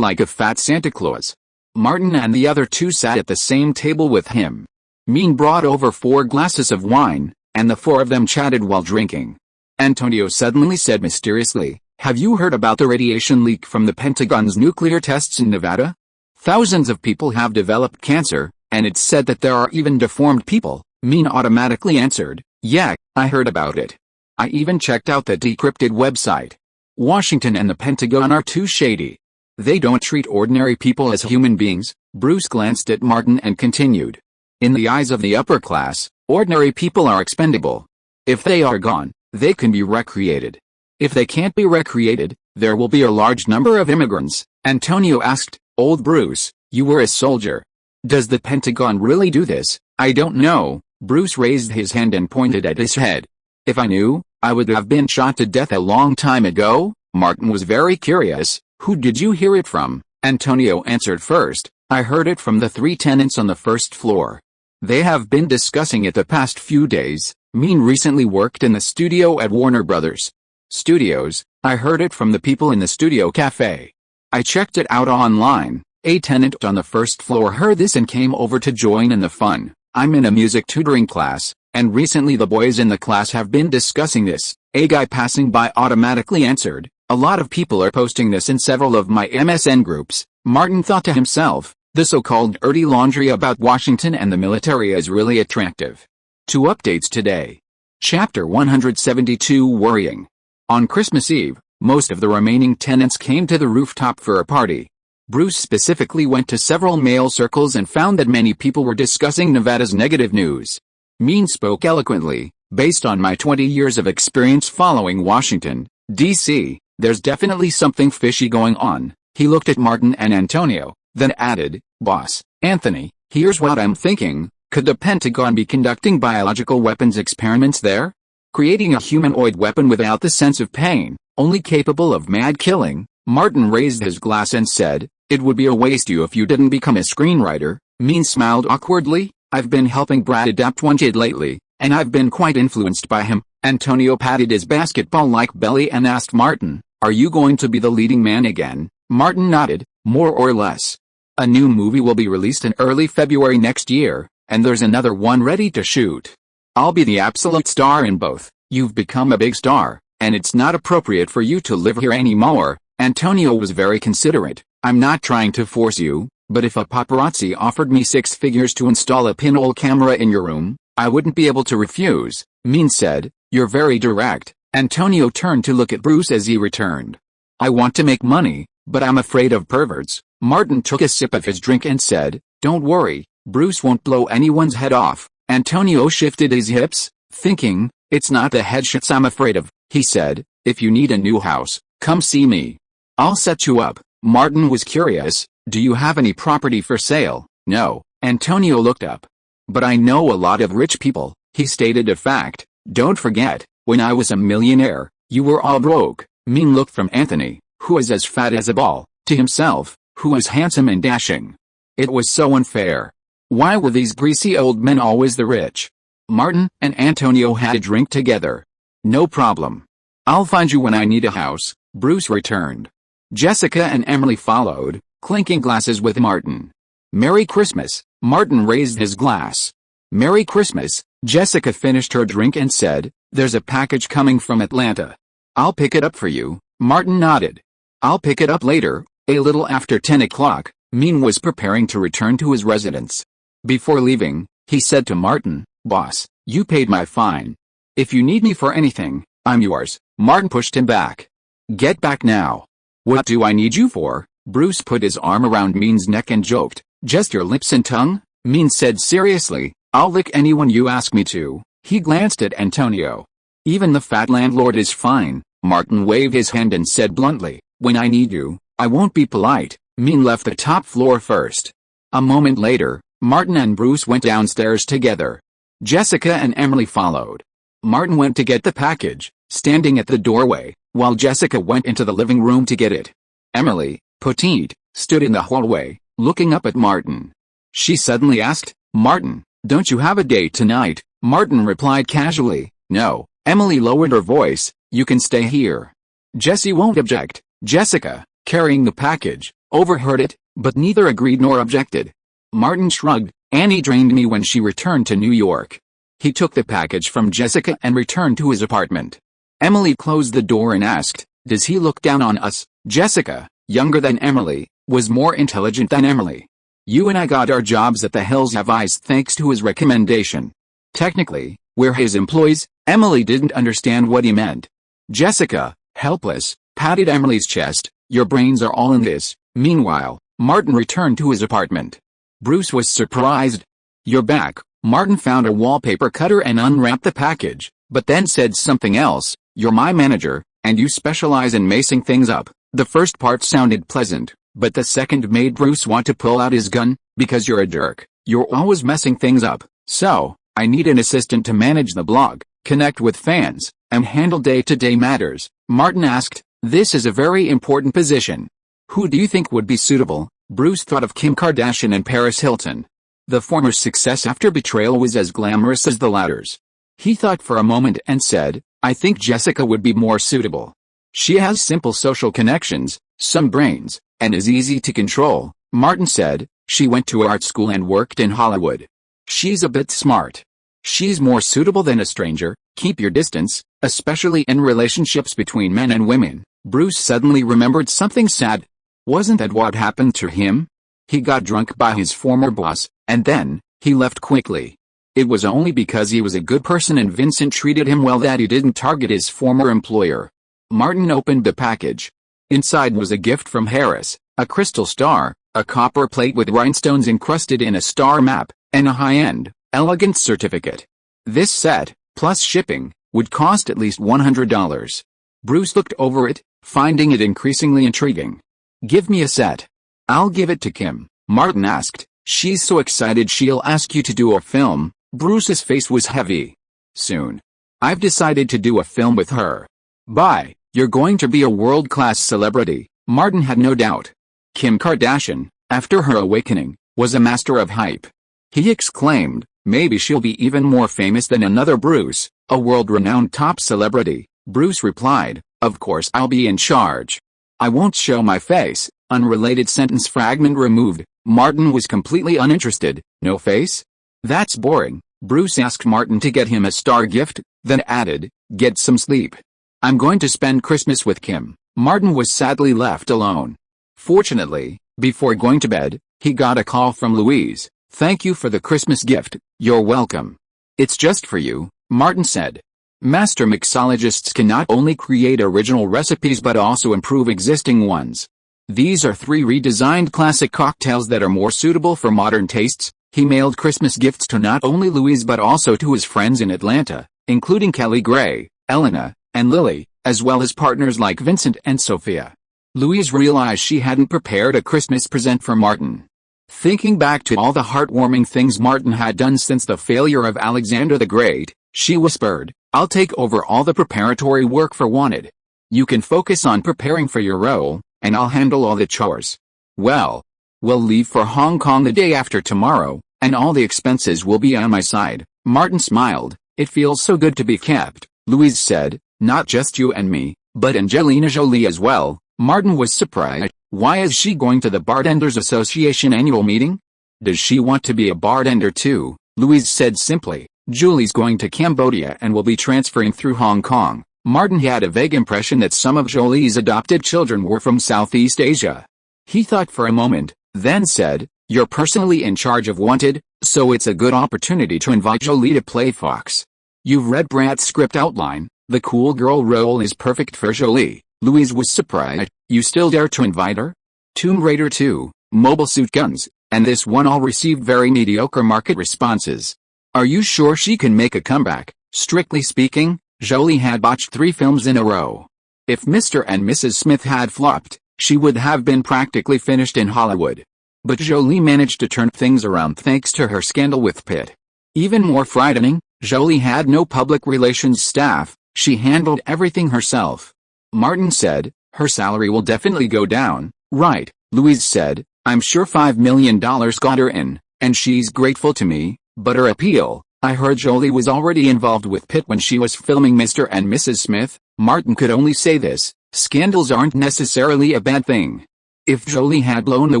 like a fat Santa Claus. Martin and the other two sat at the same table with him. Min brought over 4 glasses of wine, and the 4 of them chatted while drinking. Antonio suddenly said mysteriously, "Have you heard about the radiation leak from the Pentagon's nuclear tests in Nevada? Thousands of people have developed cancer, and it's said that there are even deformed people." Min automatically answered, "Yeah, I heard about it. I even checked out the decrypted website. Washington and the Pentagon are too shady. They don't treat ordinary people as human beings." Bruce glanced at Martin and continued. "In the eyes of the upper class, ordinary people are expendable. If they are gone, they can be recreated. If they can't be recreated, there will be a large number of immigrants." Antonio asked, "Old Bruce, you were a soldier. Does the Pentagon really do this?" "I don't know." Bruce raised his hand and pointed at his head. "If I knew, I would have been shot to death a long time ago." Martin was very curious. "Who did you hear it from?" Antonio answered first. "I heard it from the 3 tenants on the first floor. They have been discussing it the past few days." Min recently worked in the studio at Warner Brothers Studios. "I heard it from the people in the studio cafe. I checked it out online. A tenant on the first floor heard this and came over to join in the fun. I'm in a music tutoring class, and recently the boys in the class have been discussing this." A guy passing by automatically answered, "A lot of people are posting this in several of my MSN groups." Martin thought to himself, the so-called dirty laundry about Washington and the military is really attractive. 2 updates today. Chapter 172 Worrying. On Christmas Eve, most of the remaining tenants came to the rooftop for a party. Bruce specifically went to several mail circles and found that many people were discussing Nevada's negative news. Min spoke eloquently, "Based on my 20 years of experience following Washington, D.C., there's definitely something fishy going on." He looked at Martin and Antonio, then added, "Boss, Anthony, here's what I'm thinking. Could the Pentagon be conducting biological weapons experiments there? Creating a humanoid weapon without the sense of pain, only capable of mad killing?" Martin raised his glass and said, "It would be a waste you if you didn't become a screenwriter." Min smiled awkwardly. "I've been helping Brad adapt one kid lately, and I've been quite influenced by him." Antonio patted his basketball-like belly and asked Martin, "Are you going to be the leading man again?" Martin nodded, "More or less. A new movie will be released in early February next year, and there's another one ready to shoot. I'll be the absolute star in both. You've become a big star, and it's not appropriate for you to live here anymore." Antonio was very considerate. "I'm not trying to force you, but if a paparazzi offered me 6 figures to install a pinhole camera in your room, I wouldn't be able to refuse." Min said, "You're very direct." Antonio turned to look at Bruce as he returned. "I want to make money, but I'm afraid of perverts." Martin took a sip of his drink and said, "Don't worry, Bruce won't blow anyone's head off." Antonio shifted his hips, thinking, "It's not the headshots I'm afraid of." He said, "If you need a new house, come see me. I'll set you up." Martin was curious, "Do you have any property for sale?" "No." Antonio looked up. "But I know a lot of rich people," he stated a fact. "Don't forget, when I was a millionaire, you were all broke." Min looked from Anthony, who was as fat as a ball, to himself, who was handsome and dashing. It was so unfair. Why were these greasy old men always the rich? Martin and Antonio had a drink together. "No problem. I'll find you when I need a house," Bruce returned. Jessica and Emily followed, clinking glasses with Martin. "Merry Christmas." Martin raised his glass. "Merry Christmas." Jessica finished her drink and said, "There's a package coming from Atlanta. I'll pick it up for you." Martin nodded. "I'll pick it up later." A little after 10 o'clock, Min was preparing to return to his residence. Before leaving, he said to Martin, "Boss, you paid my fine. If you need me for anything, I'm yours." Martin pushed him back. "Get back now." "What do I need you for?" Bruce put his arm around Min's neck and joked, "Just your lips and tongue?" Min said seriously, "I'll lick anyone you ask me to." He glanced at Antonio. Even the fat landlord is fine. Martin waved his hand and said bluntly, when I need you, I won't be polite. Mean left the top floor first. A moment later, Martin and Bruce went downstairs together. Jessica and Emily followed. Martin went to get the package, standing at the doorway, while Jessica went into the living room to get it. Emily, petite, stood in the hallway, looking up at Martin. She suddenly asked, Martin, don't you have a date tonight? Martin replied casually, no. Emily lowered her voice, you can stay here. Jessie won't object. Jessica, carrying the package, overheard it, but neither agreed nor objected. Martin shrugged. Annie drained me when she returned to New York. He took the package from Jessica and returned to his apartment. Emily closed the door and asked, does he look down on us? Jessica, younger than Emily, was more intelligent than Emily. You and I got our jobs at the Hills Have Eyes thanks to his recommendation. Technically, we're his employees. Emily didn't understand what he meant. Jessica, helpless, patted Emily's chest. Your brains are all in this. Meanwhile, Martin returned to his apartment. Bruce was surprised. You're back. Martin found a wallpaper cutter and unwrapped the package, but then said something else. You're my manager, and you specialize in macing things up. The first part sounded pleasant, but the second made Bruce want to pull out his gun. Because you're a jerk. You're always messing things up. So, I need an assistant to manage the blog, connect with fans, and handle day-to-day matters. Martin asked, this is a very important position. Who do you think would be suitable? Bruce thought of Kim Kardashian and Paris Hilton. The former's success after betrayal was as glamorous as the latter's. He thought for a moment and said, I think Jessica would be more suitable. She has simple social connections, some brains, and is easy to control. Martin said, she went to art school and worked in Hollywood. She's a bit smart. She's more suitable than a stranger. Keep your distance, especially in relationships between men and women. Bruce suddenly remembered something sad. Wasn't that what happened to him? He got drunk by his former boss, and then, he left quickly. It was only because he was a good person and Vincent treated him well that he didn't target his former employer. Martin opened the package. Inside was a gift from Harris, a crystal star, a copper plate with rhinestones encrusted in a star map, and a high-end, elegant certificate. This set, plus shipping, would cost at least $100. Bruce looked over it, finding it increasingly intriguing. Give me a set. I'll give it to Kim, Martin asked. She's so excited she'll ask you to do a film. Bruce's face was heavy. Soon. I've decided to do a film with her. Bye, you're going to be a world-class celebrity. Martin had no doubt. Kim Kardashian, after her awakening, was a master of hype. He exclaimed, maybe she'll be even more famous than another Bruce, a world-renowned top celebrity. Bruce replied, of course I'll be in charge. I won't show my face. Unrelated sentence fragment removed. Martin was completely uninterested. No face? That's boring. Bruce asked Martin to get him a star gift, then added, get some sleep. I'm going to spend Christmas with Kim. Martin was sadly left alone. Fortunately, before going to bed, he got a call from Louise. Thank you for the Christmas gift. You're welcome. It's just for you, Martin said. Master mixologists can not only create original recipes but also improve existing ones. These are 3 redesigned classic cocktails that are more suitable for modern tastes. He mailed Christmas gifts to not only Louise but also to his friends in Atlanta, including Kelly Gray, Elena, and Lily, as well as partners like Vincent and Sophia. Louise realized she hadn't prepared a Christmas present for Martin. Thinking back to all the heartwarming things Martin had done since the failure of Alexander the Great, she whispered, I'll take over all the preparatory work for Wanted. You can focus on preparing for your role, and I'll handle all the chores. Well, we'll leave for Hong Kong the day after tomorrow, and all the expenses will be on my side. Martin smiled. It feels so good to be kept, Louise said, not just you and me, but Angelina Jolie as well. Martin was surprised. Why is she going to the Bartenders Association annual meeting? Does she want to be a bartender too? Louise said simply. Julie's going to Cambodia and will be transferring through Hong Kong. Martin had a vague impression that some of Jolie's adopted children were from Southeast Asia. He thought for a moment, then said, you're personally in charge of Wanted, so it's a good opportunity to invite Jolie to play Fox. You've read Brad's script outline. The cool girl role is perfect for Jolie. Louise was surprised. You still dare to invite her? Tomb Raider 2, Mobile Suit Guns, and this one all received very mediocre market responses. Are you sure she can make a comeback? Strictly speaking, Jolie had botched 3 films in a row. If Mr. and Mrs. Smith had flopped, she would have been practically finished in Hollywood. But Jolie managed to turn things around thanks to her scandal with Pitt. Even more frightening, Jolie had no public relations staff, she handled everything herself. Martin said, her salary will definitely go down, right? Louise said, I'm sure $5 million got her in, and she's grateful to me, but her appeal, I heard Jolie was already involved with Pitt when she was filming Mr. and Mrs. Smith. Martin could only say this, scandals aren't necessarily a bad thing. If Jolie had blown the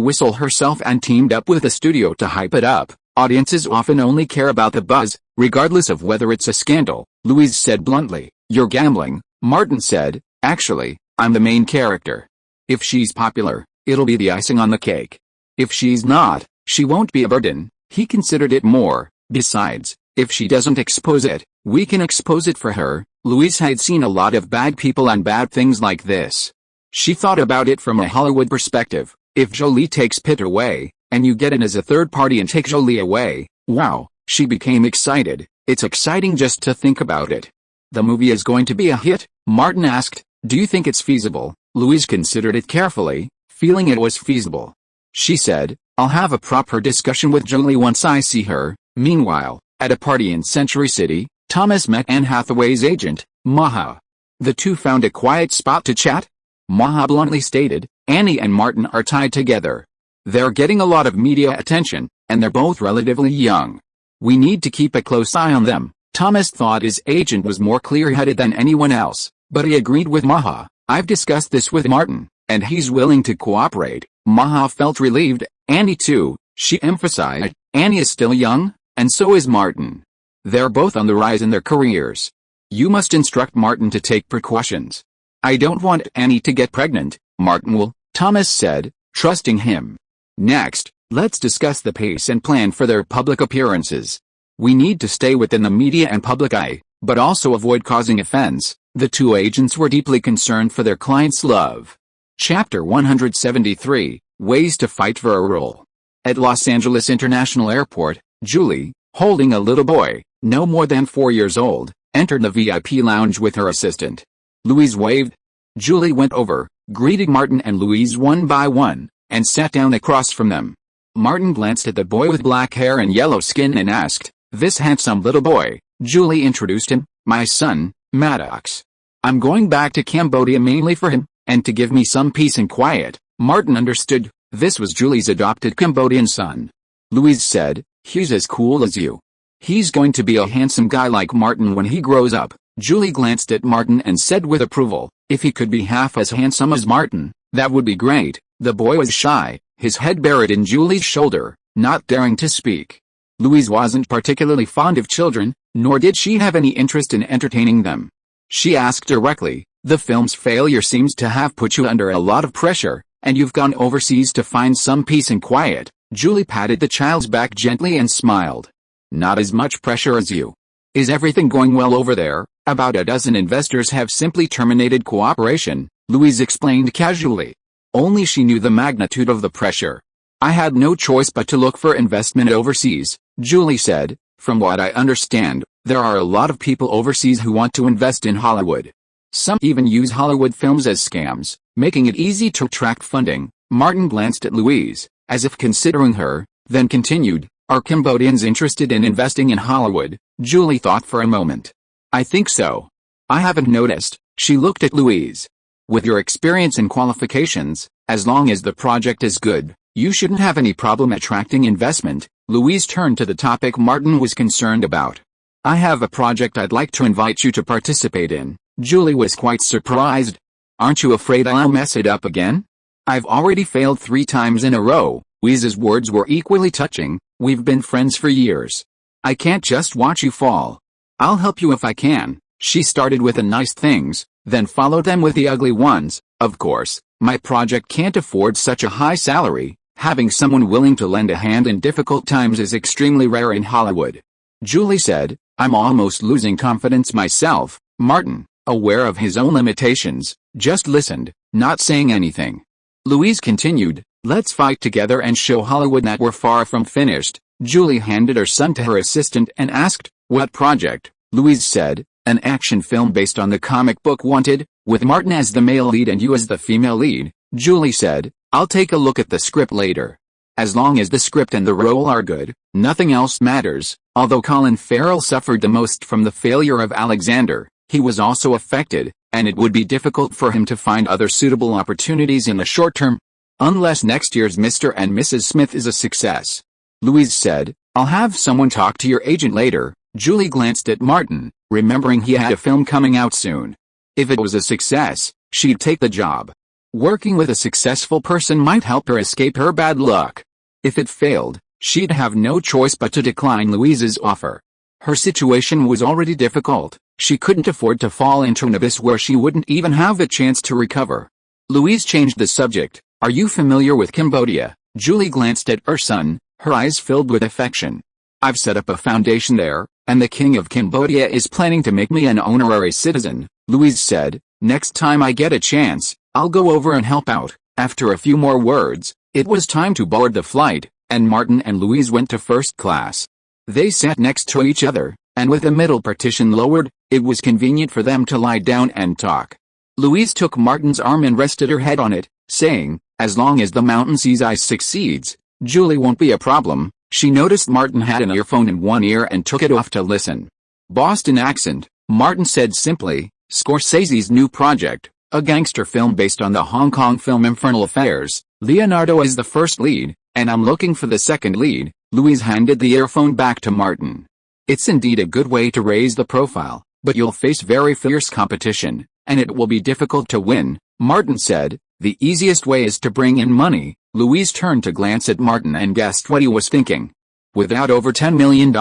whistle herself and teamed up with a studio to hype it up, audiences often only care about the buzz, regardless of whether it's a scandal. Louise said bluntly, you're gambling. Martin said, actually, I'm the main character. If she's popular, it'll be the icing on the cake. If she's not, she won't be a burden. He considered it more. Besides, if she doesn't expose it, we can expose it for her. Louise had seen a lot of bad people and bad things like this. She thought about it from a Hollywood perspective. If Jolie takes Pitt away, and you get in as a third party and take Jolie away, wow, she became excited. It's exciting just to think about it. The movie is going to be a hit? Martin asked, do you think it's feasible? Louise considered it carefully, feeling it was feasible. She said, I'll have a proper discussion with Jolie once I see her. Meanwhile, at a party in Century City, Thomas met Anne Hathaway's agent, Maha. The two found a quiet spot to chat. Maha bluntly stated, Annie and Martin are tied together. They're getting a lot of media attention, and they're both relatively young. We need to keep a close eye on them. Thomas thought his agent was more clear-headed than anyone else, but he agreed with Maha. I've discussed this with Martin, and he's willing to cooperate. Maha felt relieved. Annie too, she emphasized. Annie is still young, and so is Martin. They're both on the rise in their careers. You must instruct Martin to take precautions. I don't want Annie to get pregnant. Martin will, Thomas said, trusting him. Next, let's discuss the pace and plan for their public appearances. We need to stay within the media and public eye, but also avoid causing offense. The two agents were deeply concerned for their clients' love. Chapter 173, Ways to Fight for a Role. At Los Angeles International Airport, Julie, holding a little boy, no more than 4 years old, entered the VIP lounge with her assistant. Louise waved. Julie went over, greeting Martin and Louise one by one, and sat down across from them. Martin glanced at the boy with black hair and yellow skin and asked, this handsome little boy. Julie introduced him, my son, Maddox. I'm going back to Cambodia mainly for him, and to give me some peace and quiet. Martin understood. This was Julie's adopted Cambodian son. Louise said, he's as cool as you. He's going to be a handsome guy like Martin when he grows up. Julie glanced at Martin and said with approval, if he could be half as handsome as Martin, that would be great. The boy was shy, his head buried in Julie's shoulder, not daring to speak. Louise wasn't particularly fond of children, nor did she have any interest in entertaining them. She asked directly, the film's failure seems to have put you under a lot of pressure, and you've gone overseas to find some peace and quiet. Julie patted the child's back gently and smiled. Not as much pressure as you. Is everything going well over there? About a dozen investors have simply terminated cooperation, Louise explained casually. Only she knew the magnitude of the pressure. I had no choice but to look for investment overseas, Julie said. From what I understand, there are a lot of people overseas who want to invest in Hollywood. Some even use Hollywood films as scams, making it easy to attract funding. Martin glanced at Louise, as if considering her, then continued, are Cambodians interested in investing in Hollywood? Julie thought for a moment. I think so. I haven't noticed. She looked at Louise. With your experience and qualifications, as long as the project is good, you shouldn't have any problem attracting investment. Louise turned to the topic Martin was concerned about. I have a project I'd like to invite you to participate in. Julie was quite surprised. Aren't you afraid I'll mess it up again? I've already failed 3 times in a row. Louise's words were equally touching. We've been friends for years. I can't just watch you fall. I'll help you if I can. She started with the nice things, then followed them with the ugly ones. Of course, my project can't afford such a high salary. Having someone willing to lend a hand in difficult times is extremely rare in Hollywood. Julie said, I'm almost losing confidence myself. Martin, aware of his own limitations, just listened, not saying anything. Louise continued, let's fight together and show Hollywood that we're far from finished. Julie handed her son to her assistant and asked, what project? Louise said, An action film based on the comic book Wanted, with Martin as the male lead and you as the female lead, Julie said, "I'll take a look at the script later. As long as the script and the role are good, nothing else matters." Although Colin Farrell suffered the most from the failure of Alexander, he was also affected, and it would be difficult for him to find other suitable opportunities in the short term. Unless next year's Mr. and Mrs. Smith is a success. Louise said, "I'll have someone talk to your agent later." Julie glanced at Martin, remembering he had a film coming out soon. If it was a success, she'd take the job. Working with a successful person might help her escape her bad luck. If it failed, she'd have no choice but to decline Louise's offer. Her situation was already difficult. She couldn't afford to fall into an abyss where she wouldn't even have the chance to recover. Louise changed the subject. "Are you familiar with Cambodia?" Julie glanced at her son, her eyes filled with affection. "I've set up a foundation there, and the King of Cambodia is planning to make me an honorary citizen," Louise said. "Next time I get a chance, I'll go over and help out." After a few more words, it was time to board the flight, and Martin and Louise went to first class. They sat next to each other, and with the middle partition lowered, it was convenient for them to lie down and talk. Louise took Martin's arm and rested her head on it, saying, "As long as the mountain sees ice succeeds, Julie won't be a problem." She noticed Martin had an earphone in one ear and took it off to listen. Boston accent, Martin said simply, "Scorsese's new project, a gangster film based on the Hong Kong film Infernal Affairs. Leonardo is the first lead, and I'm looking for the second lead." Louise handed the earphone back to Martin. "It's indeed a good way to raise the profile, but you'll face very fierce competition, and it will be difficult to win," Martin said. "The easiest way is to bring in money." Louise turned to glance at Martin and guessed what he was thinking. "Without over $10 million,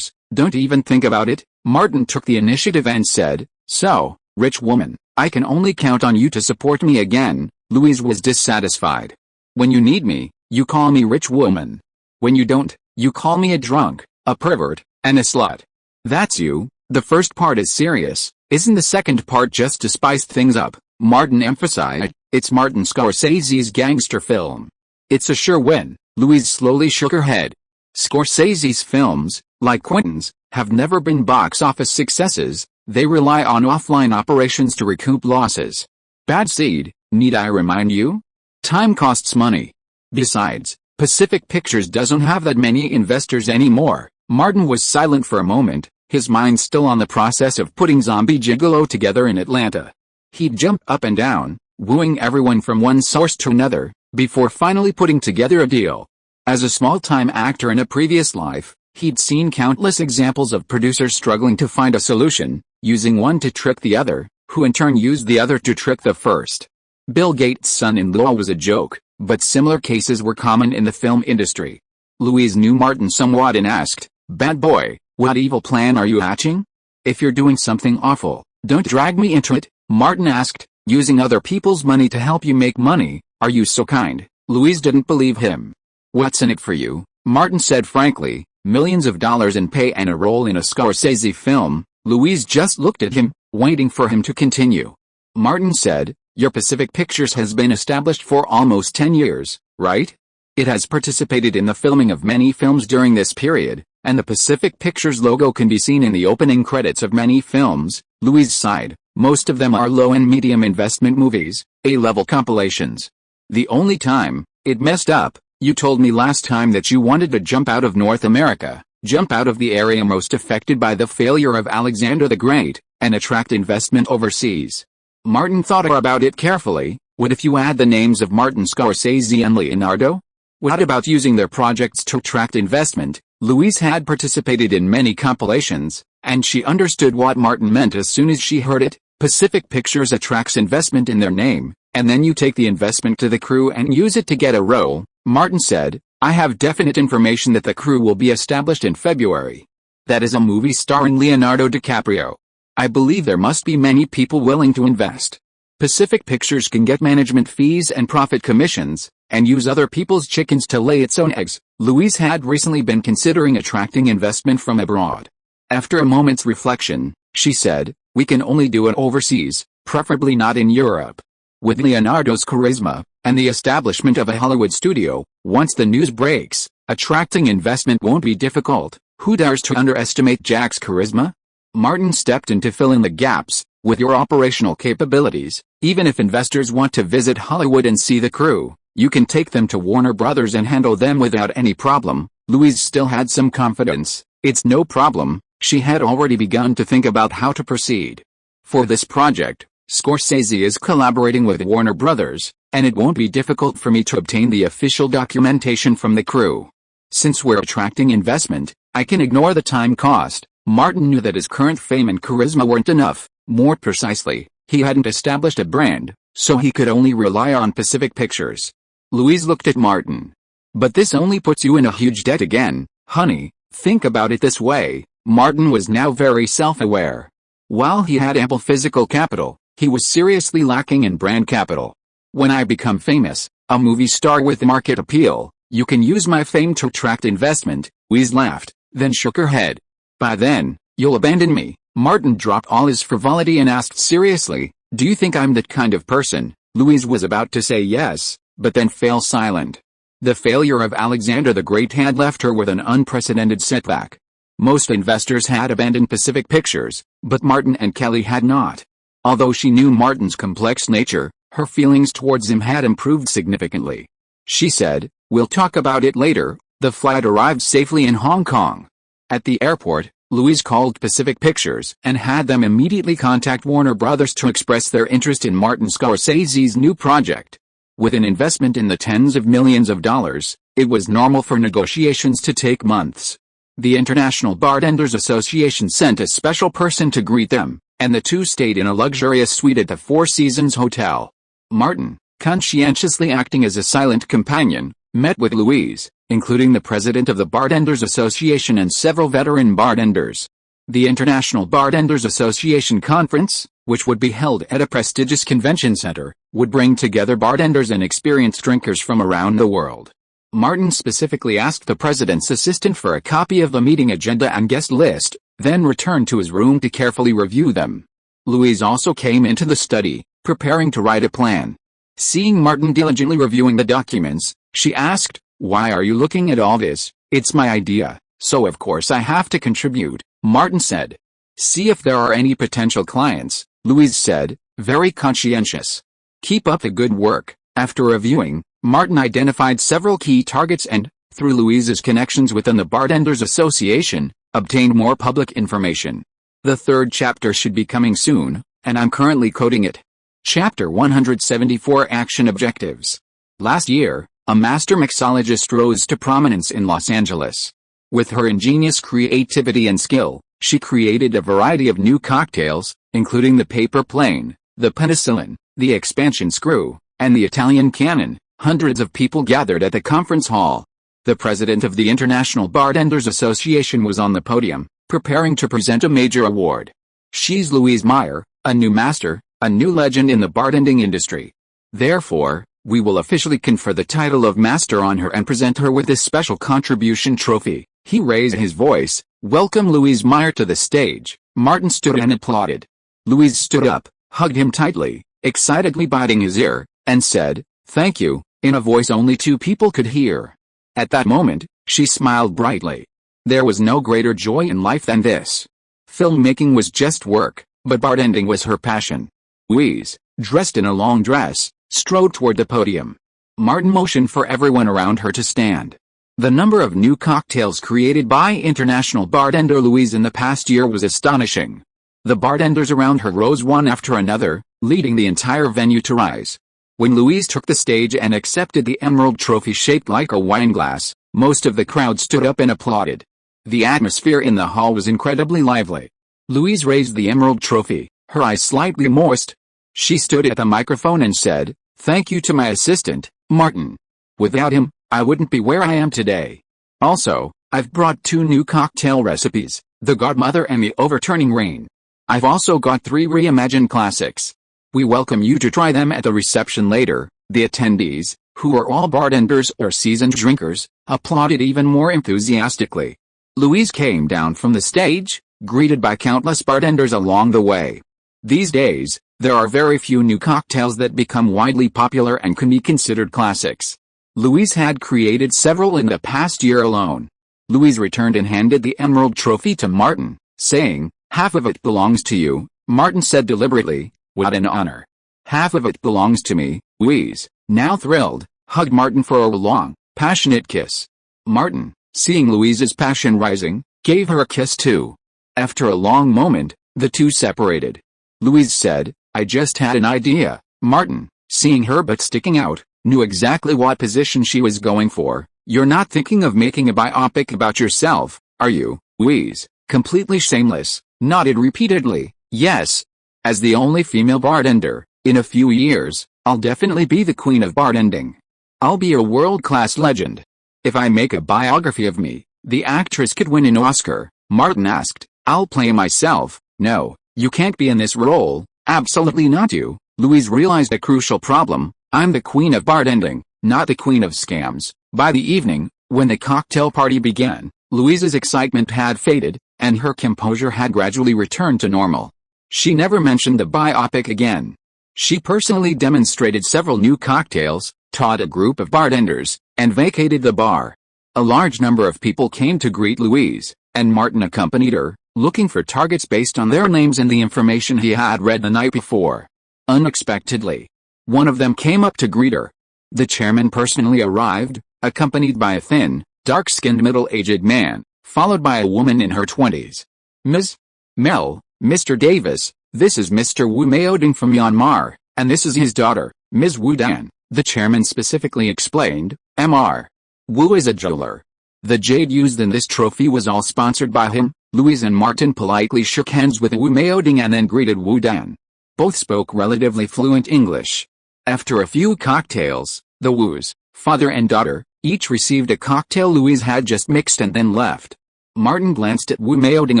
don't even think about it." Martin took the initiative and said, "So, rich woman, I can only count on you to support me again." Louise was dissatisfied. "When you need me, you call me rich woman. When you don't, you call me a drunk, a pervert, and a slut. That's you." "The first part is serious, isn't the second part just to spice things up?" Martin emphasized. "It's Martin Scorsese's gangster film. It's a sure win." Louise slowly shook her head. Scorsese's films, like Quentin's, have never been box office successes. They rely on offline operations to recoup losses. Bad seed, need I remind you? Time costs money. Besides, Pacific Pictures doesn't have that many investors anymore. Martin was silent for a moment, his mind still on the process of putting Zombie Gigolo together in Atlanta. He'd jump up and down, wooing everyone from one source to another, before finally putting together a deal. As a small-time actor in a previous life, he'd seen countless examples of producers struggling to find a solution, using one to trick the other, who in turn used the other to trick the first. Bill Gates' son-in-law was a joke, but similar cases were common in the film industry. Louise knew Martin somewhat and asked, "Bad boy, what evil plan are you hatching? If you're doing something awful, don't drag me into it." Martin asked, "Using other people's money to help you make money, are you so kind?" Louise didn't believe him. "What's in it for you?" Martin said frankly, "Millions of dollars in pay and a role in a Scorsese film." Louise just looked at him, waiting for him to continue. Martin said, "Your Pacific Pictures has been established for almost 10 years, right? It has participated in the filming of many films during this period, and the Pacific Pictures logo can be seen in the opening credits of many films." Louise sighed. "Most of them are low and medium investment movies, A-level compilations. The only time it messed up, you told me last time that you wanted to jump out of North America, jump out of the area most affected by the failure of Alexander the Great, and attract investment overseas." Martin thought about it carefully. "What if you add the names of Martin Scorsese and Leonardo? What about using their projects to attract investment?" Louise had participated in many compilations, and she understood what Martin meant as soon as she heard it. Pacific Pictures attracts investment in their name, and then you take the investment to the crew and use it to get a role. Martin said, "I have definite information that the crew will be established in February. That is a movie starring Leonardo DiCaprio. I believe there must be many people willing to invest. Pacific Pictures can get management fees and profit commissions, and use other people's chickens to lay its own eggs." Louise had recently been considering attracting investment from abroad. After a moment's reflection, she said, "We can only do it overseas, preferably not in Europe. With Leonardo's charisma, and the establishment of a Hollywood studio, once the news breaks, attracting investment won't be difficult." "Who dares to underestimate Jack's charisma?" Martin stepped in to fill in the gaps. With your operational capabilities, even if investors want to visit Hollywood and see the crew, you can take them to Warner Brothers and handle them without any problem. Louise still had some confidence. It's no problem. She had already begun to think about how to proceed. For this project, Scorsese is collaborating with Warner Brothers, and it won't be difficult for me to obtain the official documentation from the crew. Since we're attracting investment, I can ignore the time cost. Martin knew that his current fame and charisma weren't enough. More precisely, he hadn't established a brand, so he could only rely on Pacific Pictures. Louise looked at Martin. But this only puts you in a huge debt again, honey. Think about it this way. Martin was now very self-aware. While he had ample physical capital, he was seriously lacking in brand capital. When I become famous, a movie star with market appeal, you can use my fame to attract investment. Louise laughed, then shook her head. By then, you'll abandon me. Martin dropped all his frivolity and asked seriously, do you think I'm that kind of person? Louise was about to say yes, but then fell silent. The failure of Alexander the Great had left her with an unprecedented setback. Most investors had abandoned Pacific Pictures, but Martin and Kelly had not. Although she knew Martin's complex nature, her feelings towards him had improved significantly. She said, we'll talk about it later. The flight arrived safely in Hong Kong. At the airport, Louise called Pacific Pictures and had them immediately contact Warner Brothers to express their interest in Martin Scorsese's new project. With an investment in the tens of millions of dollars, it was normal for negotiations to take months. The International Bartenders Association sent a special person to greet them, and the two stayed in a luxurious suite at the Four Seasons Hotel. Martin, conscientiously acting as a silent companion, met with Louise, including the president of the Bartenders Association and several veteran bartenders. The International Bartenders Association Conference, which would be held at a prestigious convention center, would bring together bartenders and experienced drinkers from around the world. Martin specifically asked the president's assistant for a copy of the meeting agenda and guest list, then returned to his room to carefully review them. Louise also came into the study, preparing to write a plan. Seeing Martin diligently reviewing the documents, she asked, why are you looking at all this? It's my idea, so of course I have to contribute, Martin said. See if there are any potential clients, Louise said, very conscientious. Keep up the good work. After reviewing, Martin identified several key targets and, through Louise's connections within the Bartenders Association, obtained more public information. The third chapter should be coming soon, and I'm currently coding it. Chapter 174 Action Objectives. Last year, a master mixologist rose to prominence in Los Angeles. With her ingenious creativity and skill, she created a variety of new cocktails, including the paper plane, the penicillin, the expansion screw, and the Italian cannon. Hundreds of people gathered at the conference hall. The president of the International Bartenders Association was on the podium, preparing to present a major award. She's Louise Meyer, a new master, a new legend in the bartending industry. Therefore, we will officially confer the title of master on her and present her with this special contribution trophy. He raised his voice, welcome Louise Meyer to the stage. Martin stood and applauded. Louise stood up, hugged him tightly, excitedly biting his ear, and said, thank you, in a voice only two people could hear. At that moment, she smiled brightly. There was no greater joy in life than this. Filmmaking was just work, but bartending was her passion. Louise, dressed in a long dress, strode toward the podium. Martin motioned for everyone around her to stand. The number of new cocktails created by international bartender Louise in the past year was astonishing. The bartenders around her rose one after another, leading the entire venue to rise. When Louise took the stage and accepted the emerald trophy shaped like a wine glass, most of the crowd stood up and applauded. The atmosphere in the hall was incredibly lively. Louise raised the emerald trophy, her eyes slightly moist. She stood at the microphone and said, thank you to my assistant, Martin. Without him, I wouldn't be where I am today. Also, I've brought 2 new cocktail recipes, the Godmother and the Overturning Rain. I've also got 3 reimagined classics. We welcome you to try them at the reception later. The attendees, who are all bartenders or seasoned drinkers, applauded even more enthusiastically. Louise came down from the stage, greeted by countless bartenders along the way. These days, there are very few new cocktails that become widely popular and can be considered classics. Louise had created several in the past year alone. Louise returned and handed the emerald trophy to Martin, saying, Half of it belongs to you, Martin said deliberately. What an honor. Half of it belongs to me. Louise, now thrilled, hugged Martin for a long, passionate kiss. Martin, seeing Louise's passion rising, gave her a kiss too. After a long moment, the two separated. Louise said, I just had an idea. Martin, seeing her butt sticking out, knew exactly what position she was going for. You're not thinking of making a biopic about yourself, are you? Louise, completely shameless, nodded repeatedly. Yes. As the only female bartender, in a few years, I'll definitely be the queen of bartending. I'll be a world-class legend. If I make a biography of me, the actress could win an Oscar. Martin asked, I'll play myself. No, you can't be in this role. Absolutely not you. Louise realized a crucial problem. I'm the queen of bartending, not the queen of scams. By the evening, when the cocktail party began, Louise's excitement had faded, and her composure had gradually returned to normal. She never mentioned the biopic again. She personally demonstrated several new cocktails, taught a group of bartenders, and vacated the bar. A large number of people came to greet Louise, and Martin accompanied her, looking for targets based on their names and the information he had read the night before. Unexpectedly, one of them came up to greet her. The chairman personally arrived, accompanied by a thin, dark-skinned middle-aged man, followed by a woman in her 20s. Ms. Mel, Mr. Davis, this is Mr. Wu Maoding from Myanmar, and this is his daughter, Ms. Wu Dan, the chairman specifically explained. Mr. Wu is a jeweler. The jade used in this trophy was all sponsored by him. Louise and Martin politely shook hands with Wu Maoding and then greeted Wu Dan. Both spoke relatively fluent English. After a few cocktails, the Wus, father and daughter, each received a cocktail Louise had just mixed and then left. Martin glanced at Wu Maoding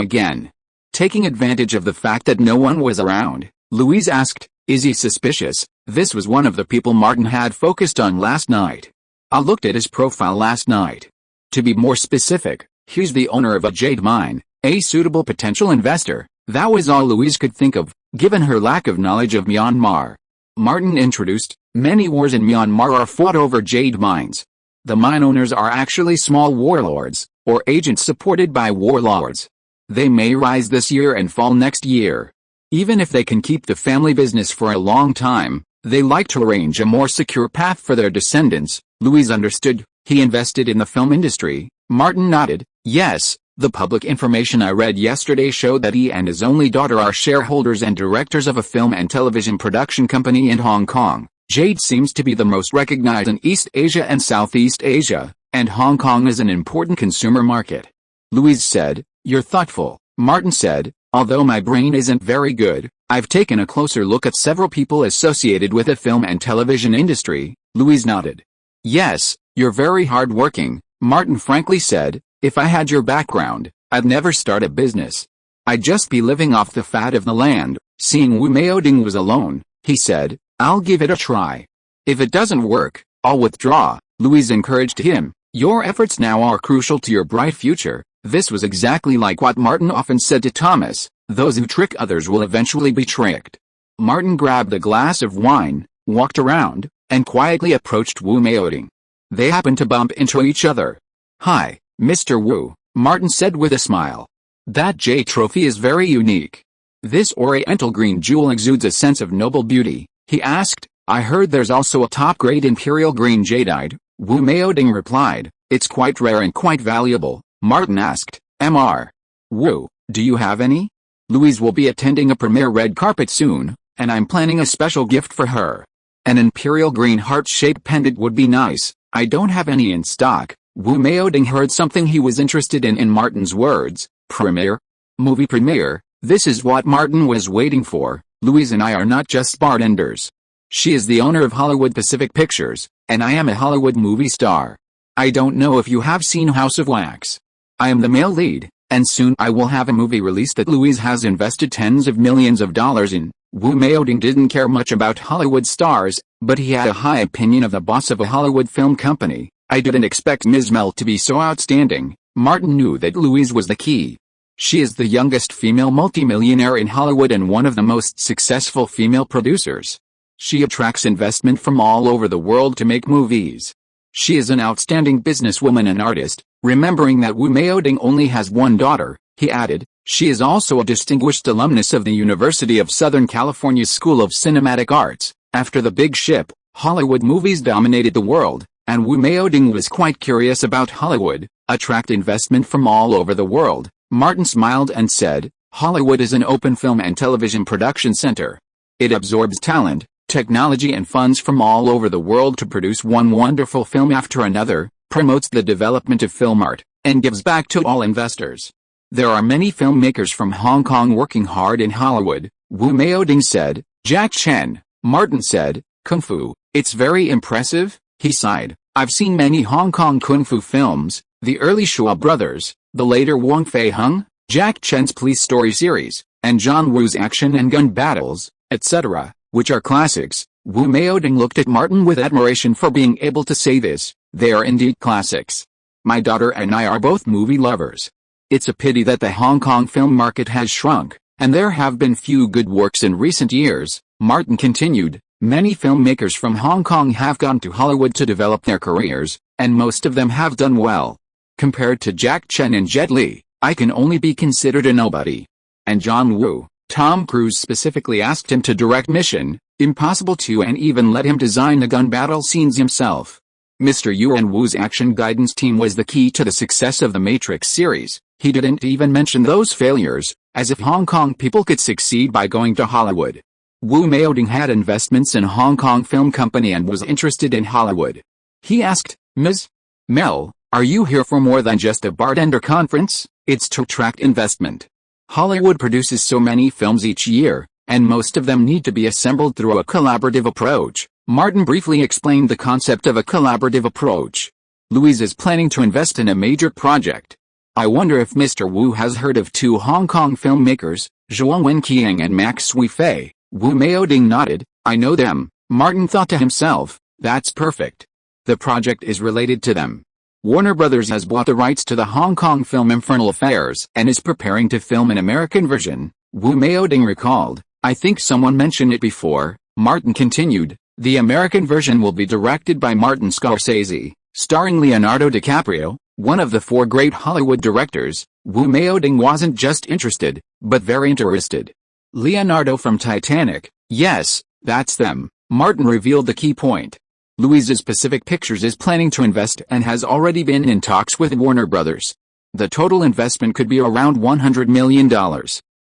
again. Taking advantage of the fact that no one was around, Louise asked, is he suspicious? This was one of the people Martin had focused on last night. I looked at his profile last night. To be more specific, he's the owner of a jade mine, a suitable potential investor. That was all Louise could think of, given her lack of knowledge of Myanmar. Martin introduced, many wars in Myanmar are fought over jade mines. The mine owners are actually small warlords, or agents supported by warlords. They may rise this year and fall next year. Even if they can keep the family business for a long time, they like to arrange a more secure path for their descendants. Louise understood. He invested in the film industry. Martin nodded. Yes, the public information I read yesterday showed that he and his only daughter are shareholders and directors of a film and television production company in Hong Kong. Jade seems to be the most recognized in East Asia and Southeast Asia, and Hong Kong is an important consumer market. Louise said, you're thoughtful. Martin said, although my brain isn't very good, I've taken a closer look at several people associated with the film and television industry. Louise nodded. Yes, you're very hardworking, Martin frankly said. If I had your background, I'd never start a business. I'd just be living off the fat of the land. Seeing Wu Maoding was alone, he said, I'll give it a try. If it doesn't work, I'll withdraw. Louise encouraged him. Your efforts now are crucial to your bright future. This was exactly like what Martin often said to Thomas, those who trick others will eventually be tricked. Martin grabbed a glass of wine, walked around, and quietly approached Wu Maoding. They happened to bump into each other. Hi, Mr. Wu, Martin said with a smile. That jade trophy is very unique. This oriental green jewel exudes a sense of noble beauty, he asked. I heard there's also a top-grade imperial green jadeite. Wu Maoding replied, it's quite rare and quite valuable. Martin asked, Mr. Wu, do you have any? Louise will be attending a premiere red carpet soon, and I'm planning a special gift for her. An imperial green heart-shaped pendant would be nice. I don't have any in stock. Wu Maoding heard something he was interested in Martin's words. Premiere? Movie premiere? This is what Martin was waiting for. Louise and I are not just bartenders. She is the owner of Hollywood Pacific Pictures, and I am a Hollywood movie star. I don't know if you have seen House of Wax. I am the male lead, and soon I will have a movie released that Louise has invested tens of millions of dollars in. Wu Maoding didn't care much about Hollywood stars, but he had a high opinion of the boss of a Hollywood film company. I didn't expect Ms. Mel to be so outstanding. Martin knew that Louise was the key. She is the youngest female multimillionaire in Hollywood and one of the most successful female producers. She attracts investment from all over the world to make movies. She is an outstanding businesswoman and artist. Remembering that Wu Maoding only has one daughter, he added, She is also a distinguished alumnus of the University of Southern California School of Cinematic Arts. After The Big Ship, Hollywood movies dominated the world, and Wu Meoding was quite curious about Hollywood, attract investment from all over the world. Martin smiled and said, "Hollywood is an open film and television production center. It absorbs talent, technology and funds from all over the world to produce one wonderful film after another, promotes the development of film art, and gives back to all investors. There are many filmmakers from Hong Kong working hard in Hollywood," Wu Meoding said. Jack Chen, Martin said, "Kung Fu, it's very impressive," he sighed. "I've seen many Hong Kong Kung Fu films, the early Shaw Brothers, the later Wong Fei-hung, Jack Chen's police story series, and John Woo's action and gun battles, etc., which are classics." Wu Meoding looked at Martin with admiration for being able to say this. "They are indeed classics. My daughter and I are both movie lovers. It's a pity that the Hong Kong film market has shrunk, and there have been few good works in recent years," Martin continued. "Many filmmakers from Hong Kong have gone to Hollywood to develop their careers, and most of them have done well. Compared to Jack Chen and Jet Li, I can only be considered a nobody." And John Woo, Tom Cruise specifically asked him to direct Mission Impossible 2 and even let him design the gun battle scenes himself. Mr. Yu and Woo's action guidance team was the key to the success of the Matrix series. He didn't even mention those failures, as if Hong Kong people could succeed by going to Hollywood. Wu Meoding had investments in Hong Kong Film Company and was interested in Hollywood. He asked, "Ms. Mel, are you here for more than just a bartender conference?" "It's to attract investment. Hollywood produces so many films each year, and most of them need to be assembled through a collaborative approach." Martin briefly explained the concept of a collaborative approach. "Louise is planning to invest in a major project. I wonder if Mr. Wu has heard of two Hong Kong filmmakers, Zhuang Wenqiang and Max Weifei." Wu Meoding nodded. "I know them." Martin thought to himself, "That's perfect. The project is related to them. Warner Brothers has bought the rights to the Hong Kong film Infernal Affairs and is preparing to film an American version." Wu Meoding recalled, "I think someone mentioned it before." Martin continued, "The American version will be directed by Martin Scorsese, starring Leonardo DiCaprio, one of the four great Hollywood directors." Wu Meoding wasn't just interested, but very interested. "Leonardo from Titanic, yes, that's them." Martin revealed the key point. Louise's Pacific Pictures is planning to invest and has already been in talks with Warner Brothers. The total investment could be around $100 million.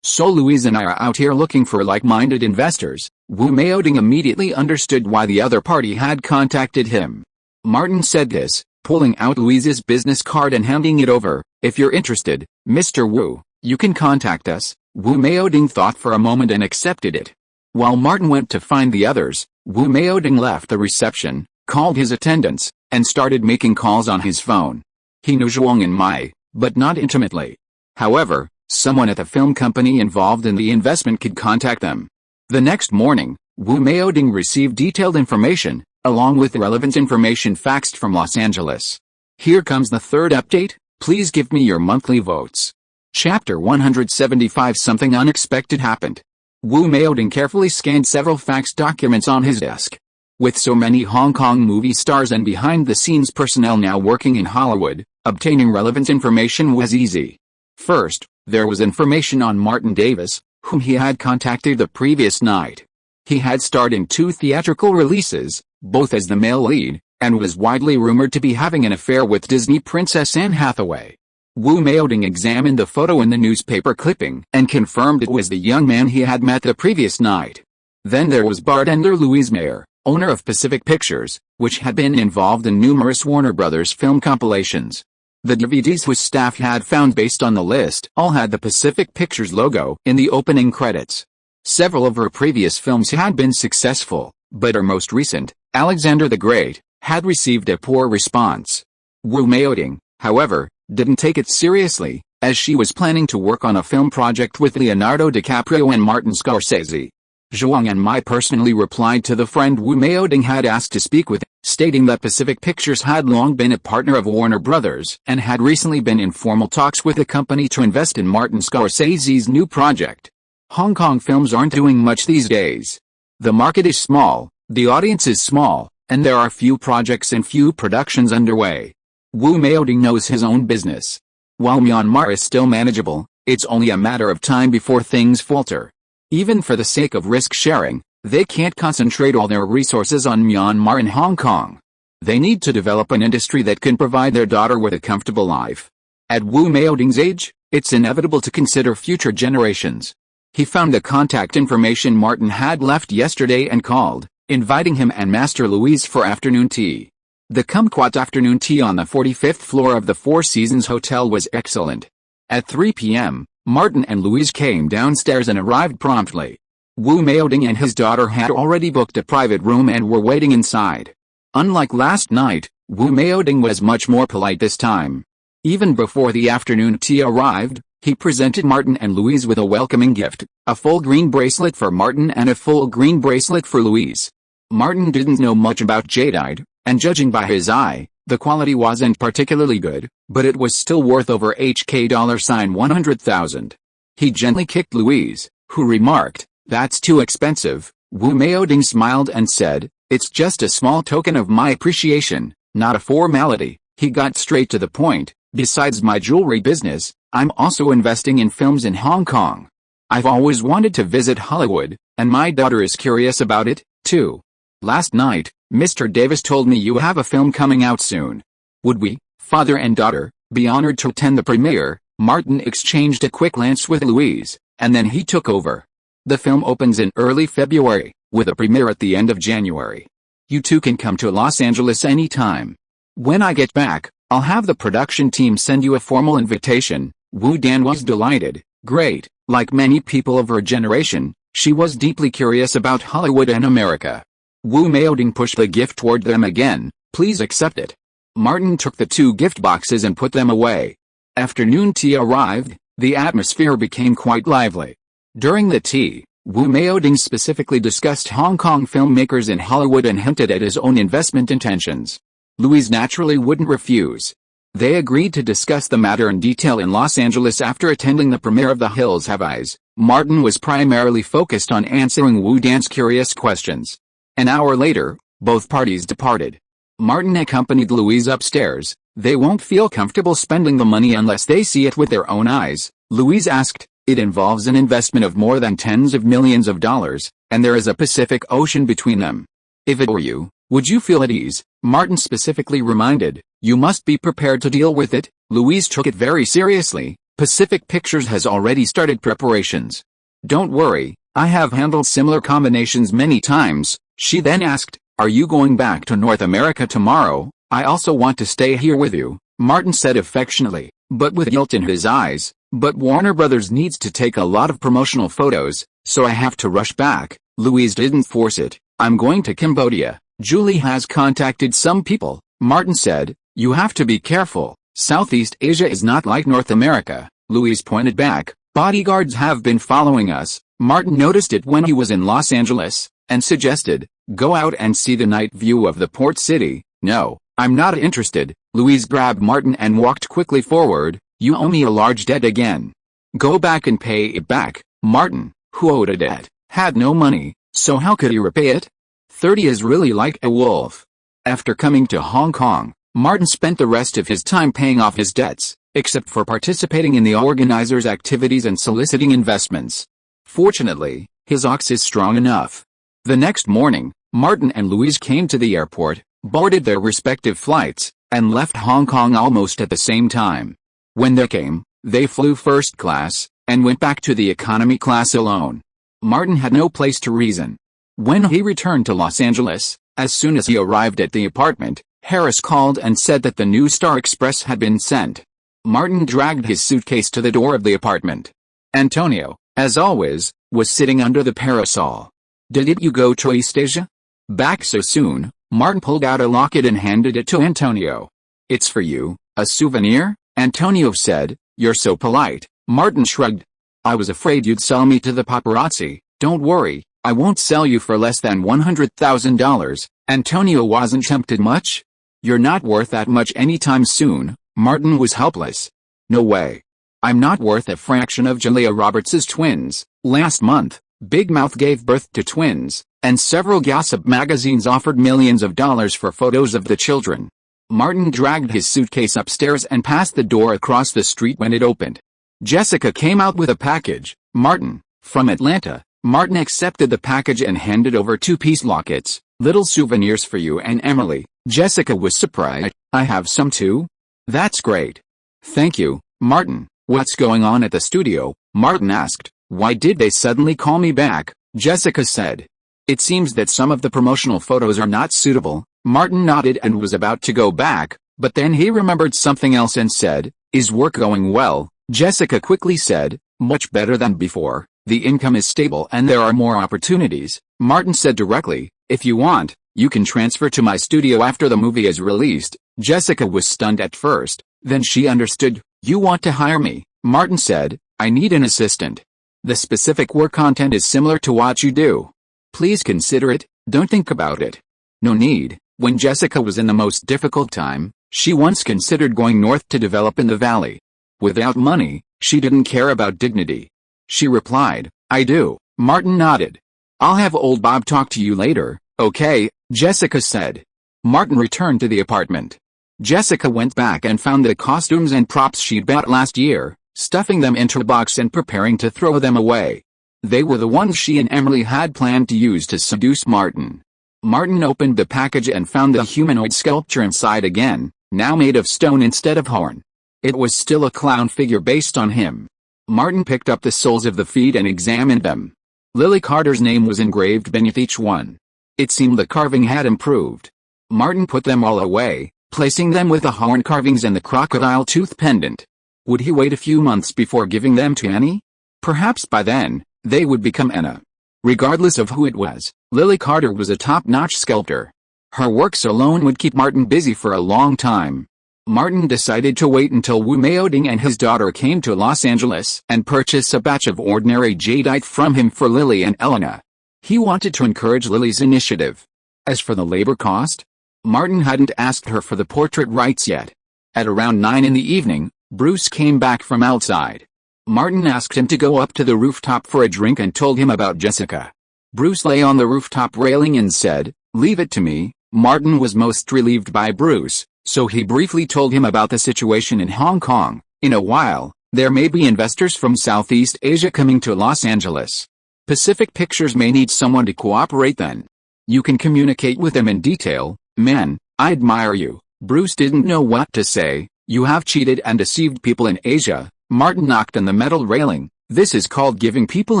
"So Louise and I are out here looking for like-minded investors." Wu Meoding immediately understood why the other party had contacted him. Martin said this, pulling out Louise's business card and handing it over. "If you're interested, Mr. Wu, you can contact us." Wu Meoding thought for a moment and accepted it. While Martin went to find the others, Wu Meoding left the reception, called his attendants, and started making calls on his phone. He knew Zhuang and Mai, but not intimately. However, someone at the film company involved in the investment could contact them. The next morning, Wu Meoding received detailed information, along with relevant information faxed from Los Angeles. "Here comes the third update, please give me your monthly votes." Chapter 175. Something unexpected happened. Wu Meoding carefully scanned several fax documents on his desk. With so many Hong Kong movie stars and behind-the-scenes personnel now working in Hollywood, obtaining relevant information was easy. First, there was information on Martin Davis, whom he had contacted the previous night. He had starred in 2 theatrical releases, both as the male lead, and was widely rumored to be having an affair with Disney princess Anne Hathaway. Wu Meoding examined the photo in the newspaper clipping and confirmed it was the young man he had met the previous night. Then there was bartender Louise Mayer, owner of Pacific Pictures, which had been involved in numerous Warner Brothers film compilations. The DVDs whose staff had found based on the list all had the Pacific Pictures logo in the opening credits. Several of her previous films had been successful, but her most recent, Alexander the Great, had received a poor response. Wu Meoding, however, didn't take it seriously, as she was planning to work on a film project with Leonardo DiCaprio and Martin Scorsese. Zhuang and Mai personally replied to the friend Wu Meoding had asked to speak with, stating that Pacific Pictures had long been a partner of Warner Brothers and had recently been in formal talks with the company to invest in Martin Scorsese's new project. Hong Kong films aren't doing much these days. The market is small, the audience is small, and there are few projects and few productions underway. Wu Meoding knows his own business. While Myanmar is still manageable, It's only a matter of time before things falter. Even for the sake of risk sharing, they can't concentrate all their resources on Myanmar and Hong Kong. They need to develop an industry that can provide their daughter with a comfortable life. At Wu Maoding's age, it's inevitable to consider future generations. He found the contact information Martin had left yesterday and called, inviting him and Master Louise for afternoon tea. The kumquat afternoon tea on the 45th floor of the Four Seasons Hotel was excellent. At 3 p.m., Martin and Louise came downstairs and arrived promptly. Wu Maoding and his daughter had already booked a private room and were waiting inside. Unlike last night, Wu Maoding was much more polite this time. Even before the afternoon tea arrived, he presented Martin and Louise with a welcoming gift, a full green bracelet for Martin and a full green bracelet for Louise. Martin didn't know much about jadeite, and judging by his eye, the quality wasn't particularly good, but it was still worth over $100,000. He gently kicked Louise, who remarked, "That's too expensive." Wu Maoding smiled and said, "It's just a small token of my appreciation, not a formality." He got straight to the point. "Besides my jewelry business, I'm also investing in films in Hong Kong. I've always wanted to visit Hollywood, and my daughter is curious about it, too. Last night, Mr. Davis told me you have a film coming out soon. Would we, father and daughter, be honored to attend the premiere?" Martin exchanged a quick glance with Louise, and then he took over. "The film opens in early February, with a premiere at the end of January. You two can come to Los Angeles anytime. When I get back, I'll have the production team send you a formal invitation." Wu Dan was delighted. Great. Like many people of her generation, she was deeply curious about Hollywood and America. Wu Maoding pushed the gift toward them again. "Please accept it." Martin took the two gift boxes and put them away. Afternoon tea arrived. The atmosphere became quite lively. During the tea, Wu Maoding specifically discussed Hong Kong filmmakers in Hollywood and hinted at his own investment intentions. Louise naturally wouldn't refuse. They agreed to discuss the matter in detail in Los Angeles after attending the premiere of The Hills Have Eyes. Martin was primarily focused on answering Wu Dan's curious questions. An hour later, both parties departed. Martin accompanied Louise upstairs. "They won't feel comfortable spending the money unless they see it with their own eyes," Louise asked. "It involves an investment of more than tens of millions of dollars, and there is a Pacific Ocean between them. If it were you, would you feel at ease?" Martin specifically reminded. "You must be prepared to deal with it." Louise took it very seriously. "Pacific Pictures has already started preparations. Don't worry, I have handled similar combinations many times." She then asked, "Are you going back to North America tomorrow?" "I also want to stay here with you," Martin said affectionately, but with guilt in his eyes. "But Warner Brothers needs to take a lot of promotional photos, so I have to rush back." Louise didn't force it. "I'm going to Cambodia. Julie has contacted some people," Martin said. "You have to be careful. Southeast Asia is not like North America." Louise pointed back. "Bodyguards have been following us." Martin noticed it when he was in Los Angeles, and suggested, "Go out and see the night view of the port city." "No, I'm not interested." Louise grabbed Martin and walked quickly forward. "You owe me a large debt again. Go back and pay it back." Martin, who owed a debt, had no money, so how could he repay it? 30 is really like a wolf. After coming to Hong Kong, Martin spent the rest of his time paying off his debts, except for participating in the organizers' activities and soliciting investments. Fortunately, his ox is strong enough. The next morning, Martin and Louise came to the airport, boarded their respective flights, and left Hong Kong almost at the same time. When they came, they flew first class, and went back to the economy class alone. Martin had no place to reason. When he returned to Los Angeles, as soon as he arrived at the apartment, Harris called and said that the new Star Express had been sent. Martin dragged his suitcase to the door of the apartment. Antonio, as always, was sitting under the parasol. "Did you go to East Asia? Back so soon?" Martin pulled out a locket and handed it to Antonio. "It's for you, a souvenir," Antonio said. "You're so polite." Martin shrugged. "I was afraid you'd sell me to the paparazzi." "Don't worry, I won't sell you for less than $100,000. Antonio wasn't tempted much. "You're not worth that much anytime soon." Martin was helpless. "No way. I'm not worth a fraction of Julia Roberts' twins." Last month, Big Mouth gave birth to twins, and several gossip magazines offered millions of dollars for photos of the children. Martin dragged his suitcase upstairs and passed the door across the street when it opened. Jessica came out with a package. Martin, from Atlanta. Martin accepted the package and handed over 2-piece lockets, little souvenirs for you and Emily. Jessica was surprised. I have some too? That's great. Thank you, Martin. What's going on at the studio? Martin asked. Why did they suddenly call me back? Jessica said. It seems that some of the promotional photos are not suitable. Martin nodded and was about to go back, but then he remembered something else and said, is work going well? Jessica quickly said, much better than before. The income is stable and there are more opportunities. Martin said directly, if you want, you can transfer to my studio after the movie is released. Jessica was stunned at first, then she understood. You want to hire me? Martin said, I need an assistant. The specific work content is similar to what you do. Please consider it, don't think about it. No need. When Jessica was in the most difficult time, she once considered going north to develop in the valley. Without money, she didn't care about dignity. She replied, I do. Martin nodded. I'll have old Bob talk to you later, okay? Jessica said. Martin returned to the apartment. Jessica went back and found the costumes and props she'd bought last year, stuffing them into a box and preparing to throw them away. They were the ones she and Emily had planned to use to seduce Martin. Martin opened the package and found the humanoid sculpture inside again, now made of stone instead of horn. It was still a clown figure based on him. Martin picked up the soles of the feet and examined them. Lily Carter's name was engraved beneath each one. It seemed the carving had improved. Martin put them all away, placing them with the horn carvings and the crocodile tooth pendant. Would he wait a few months before giving them to Annie? Perhaps by then, they would become Anna. Regardless of who it was, Lily Carter was a top-notch sculptor. Her works alone would keep Martin busy for a long time. Martin decided to wait until Wu Maoding and his daughter came to Los Angeles and purchase a batch of ordinary jadeite from him for Lily and Elena. He wanted to encourage Lily's initiative. As for the labor cost, Martin hadn't asked her for the portrait rights yet. At around 9 in the evening, Bruce came back from outside. Martin asked him to go up to the rooftop for a drink and told him about Jessica. Bruce lay on the rooftop railing and said, leave it to me. Martin was most relieved by Bruce, so he briefly told him about the situation in Hong Kong. In a while, there may be investors from Southeast Asia coming to Los Angeles. Pacific Pictures may need someone to cooperate then. You can communicate with them in detail. Man, I admire you. Bruce didn't know what to say. You have cheated and deceived people in Asia. Martin knocked on the metal railing. This is called giving people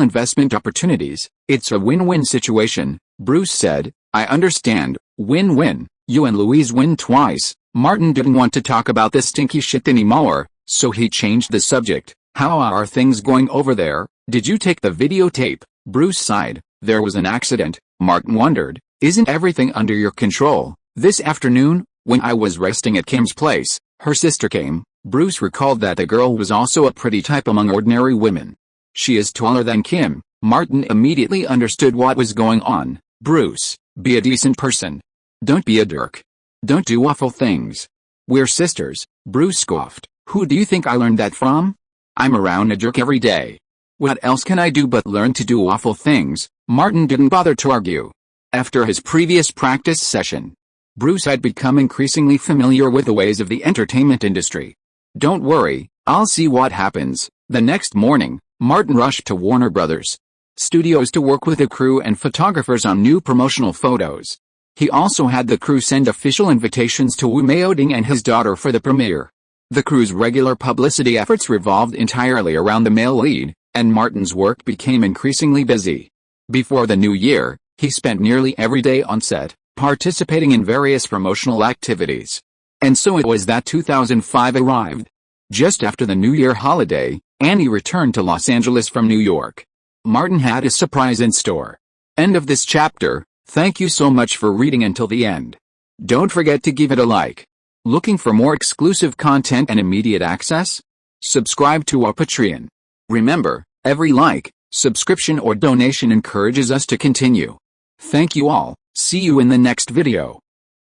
investment opportunities. It's a win-win situation. Bruce said, I understand. Win-win. You and Louise win twice. Martin didn't want to talk about this stinky shit anymore, so he changed the subject. How are things going over there? Did you take the videotape? Bruce sighed. There was an accident. Martin wondered, isn't everything under your control? This afternoon, when I was resting at Kim's place, her sister came. Bruce recalled that the girl was also a pretty type among ordinary women. She is taller than Kim. Martin immediately understood what was going on. Bruce, be a decent person. Don't be a jerk. Don't do awful things. We're sisters. Bruce scoffed. Who do you think I learned that from? I'm around a jerk every day. What else can I do but learn to do awful things? Martin didn't bother to argue. After his previous practice session, Bruce had become increasingly familiar with the ways of the entertainment industry. Don't worry, I'll see what happens. The next morning, Martin rushed to Warner Brothers Studios to work with the crew and photographers on new promotional photos. He also had the crew send official invitations to Wu Maoding and his daughter for the premiere. The crew's regular publicity efforts revolved entirely around the male lead, and Martin's work became increasingly busy. Before the new year, he spent nearly every day on set, participating in various promotional activities. And so it was that 2005 arrived. Just after the New Year holiday, Annie returned to Los Angeles from New York. Martin had a surprise in store. End of this chapter. Thank you so much for reading until the end. Don't forget to give it a like. Looking for more exclusive content and immediate access? Subscribe to our Patreon. Remember, every like, subscription or donation encourages us to continue. Thank you all. See you in the next video.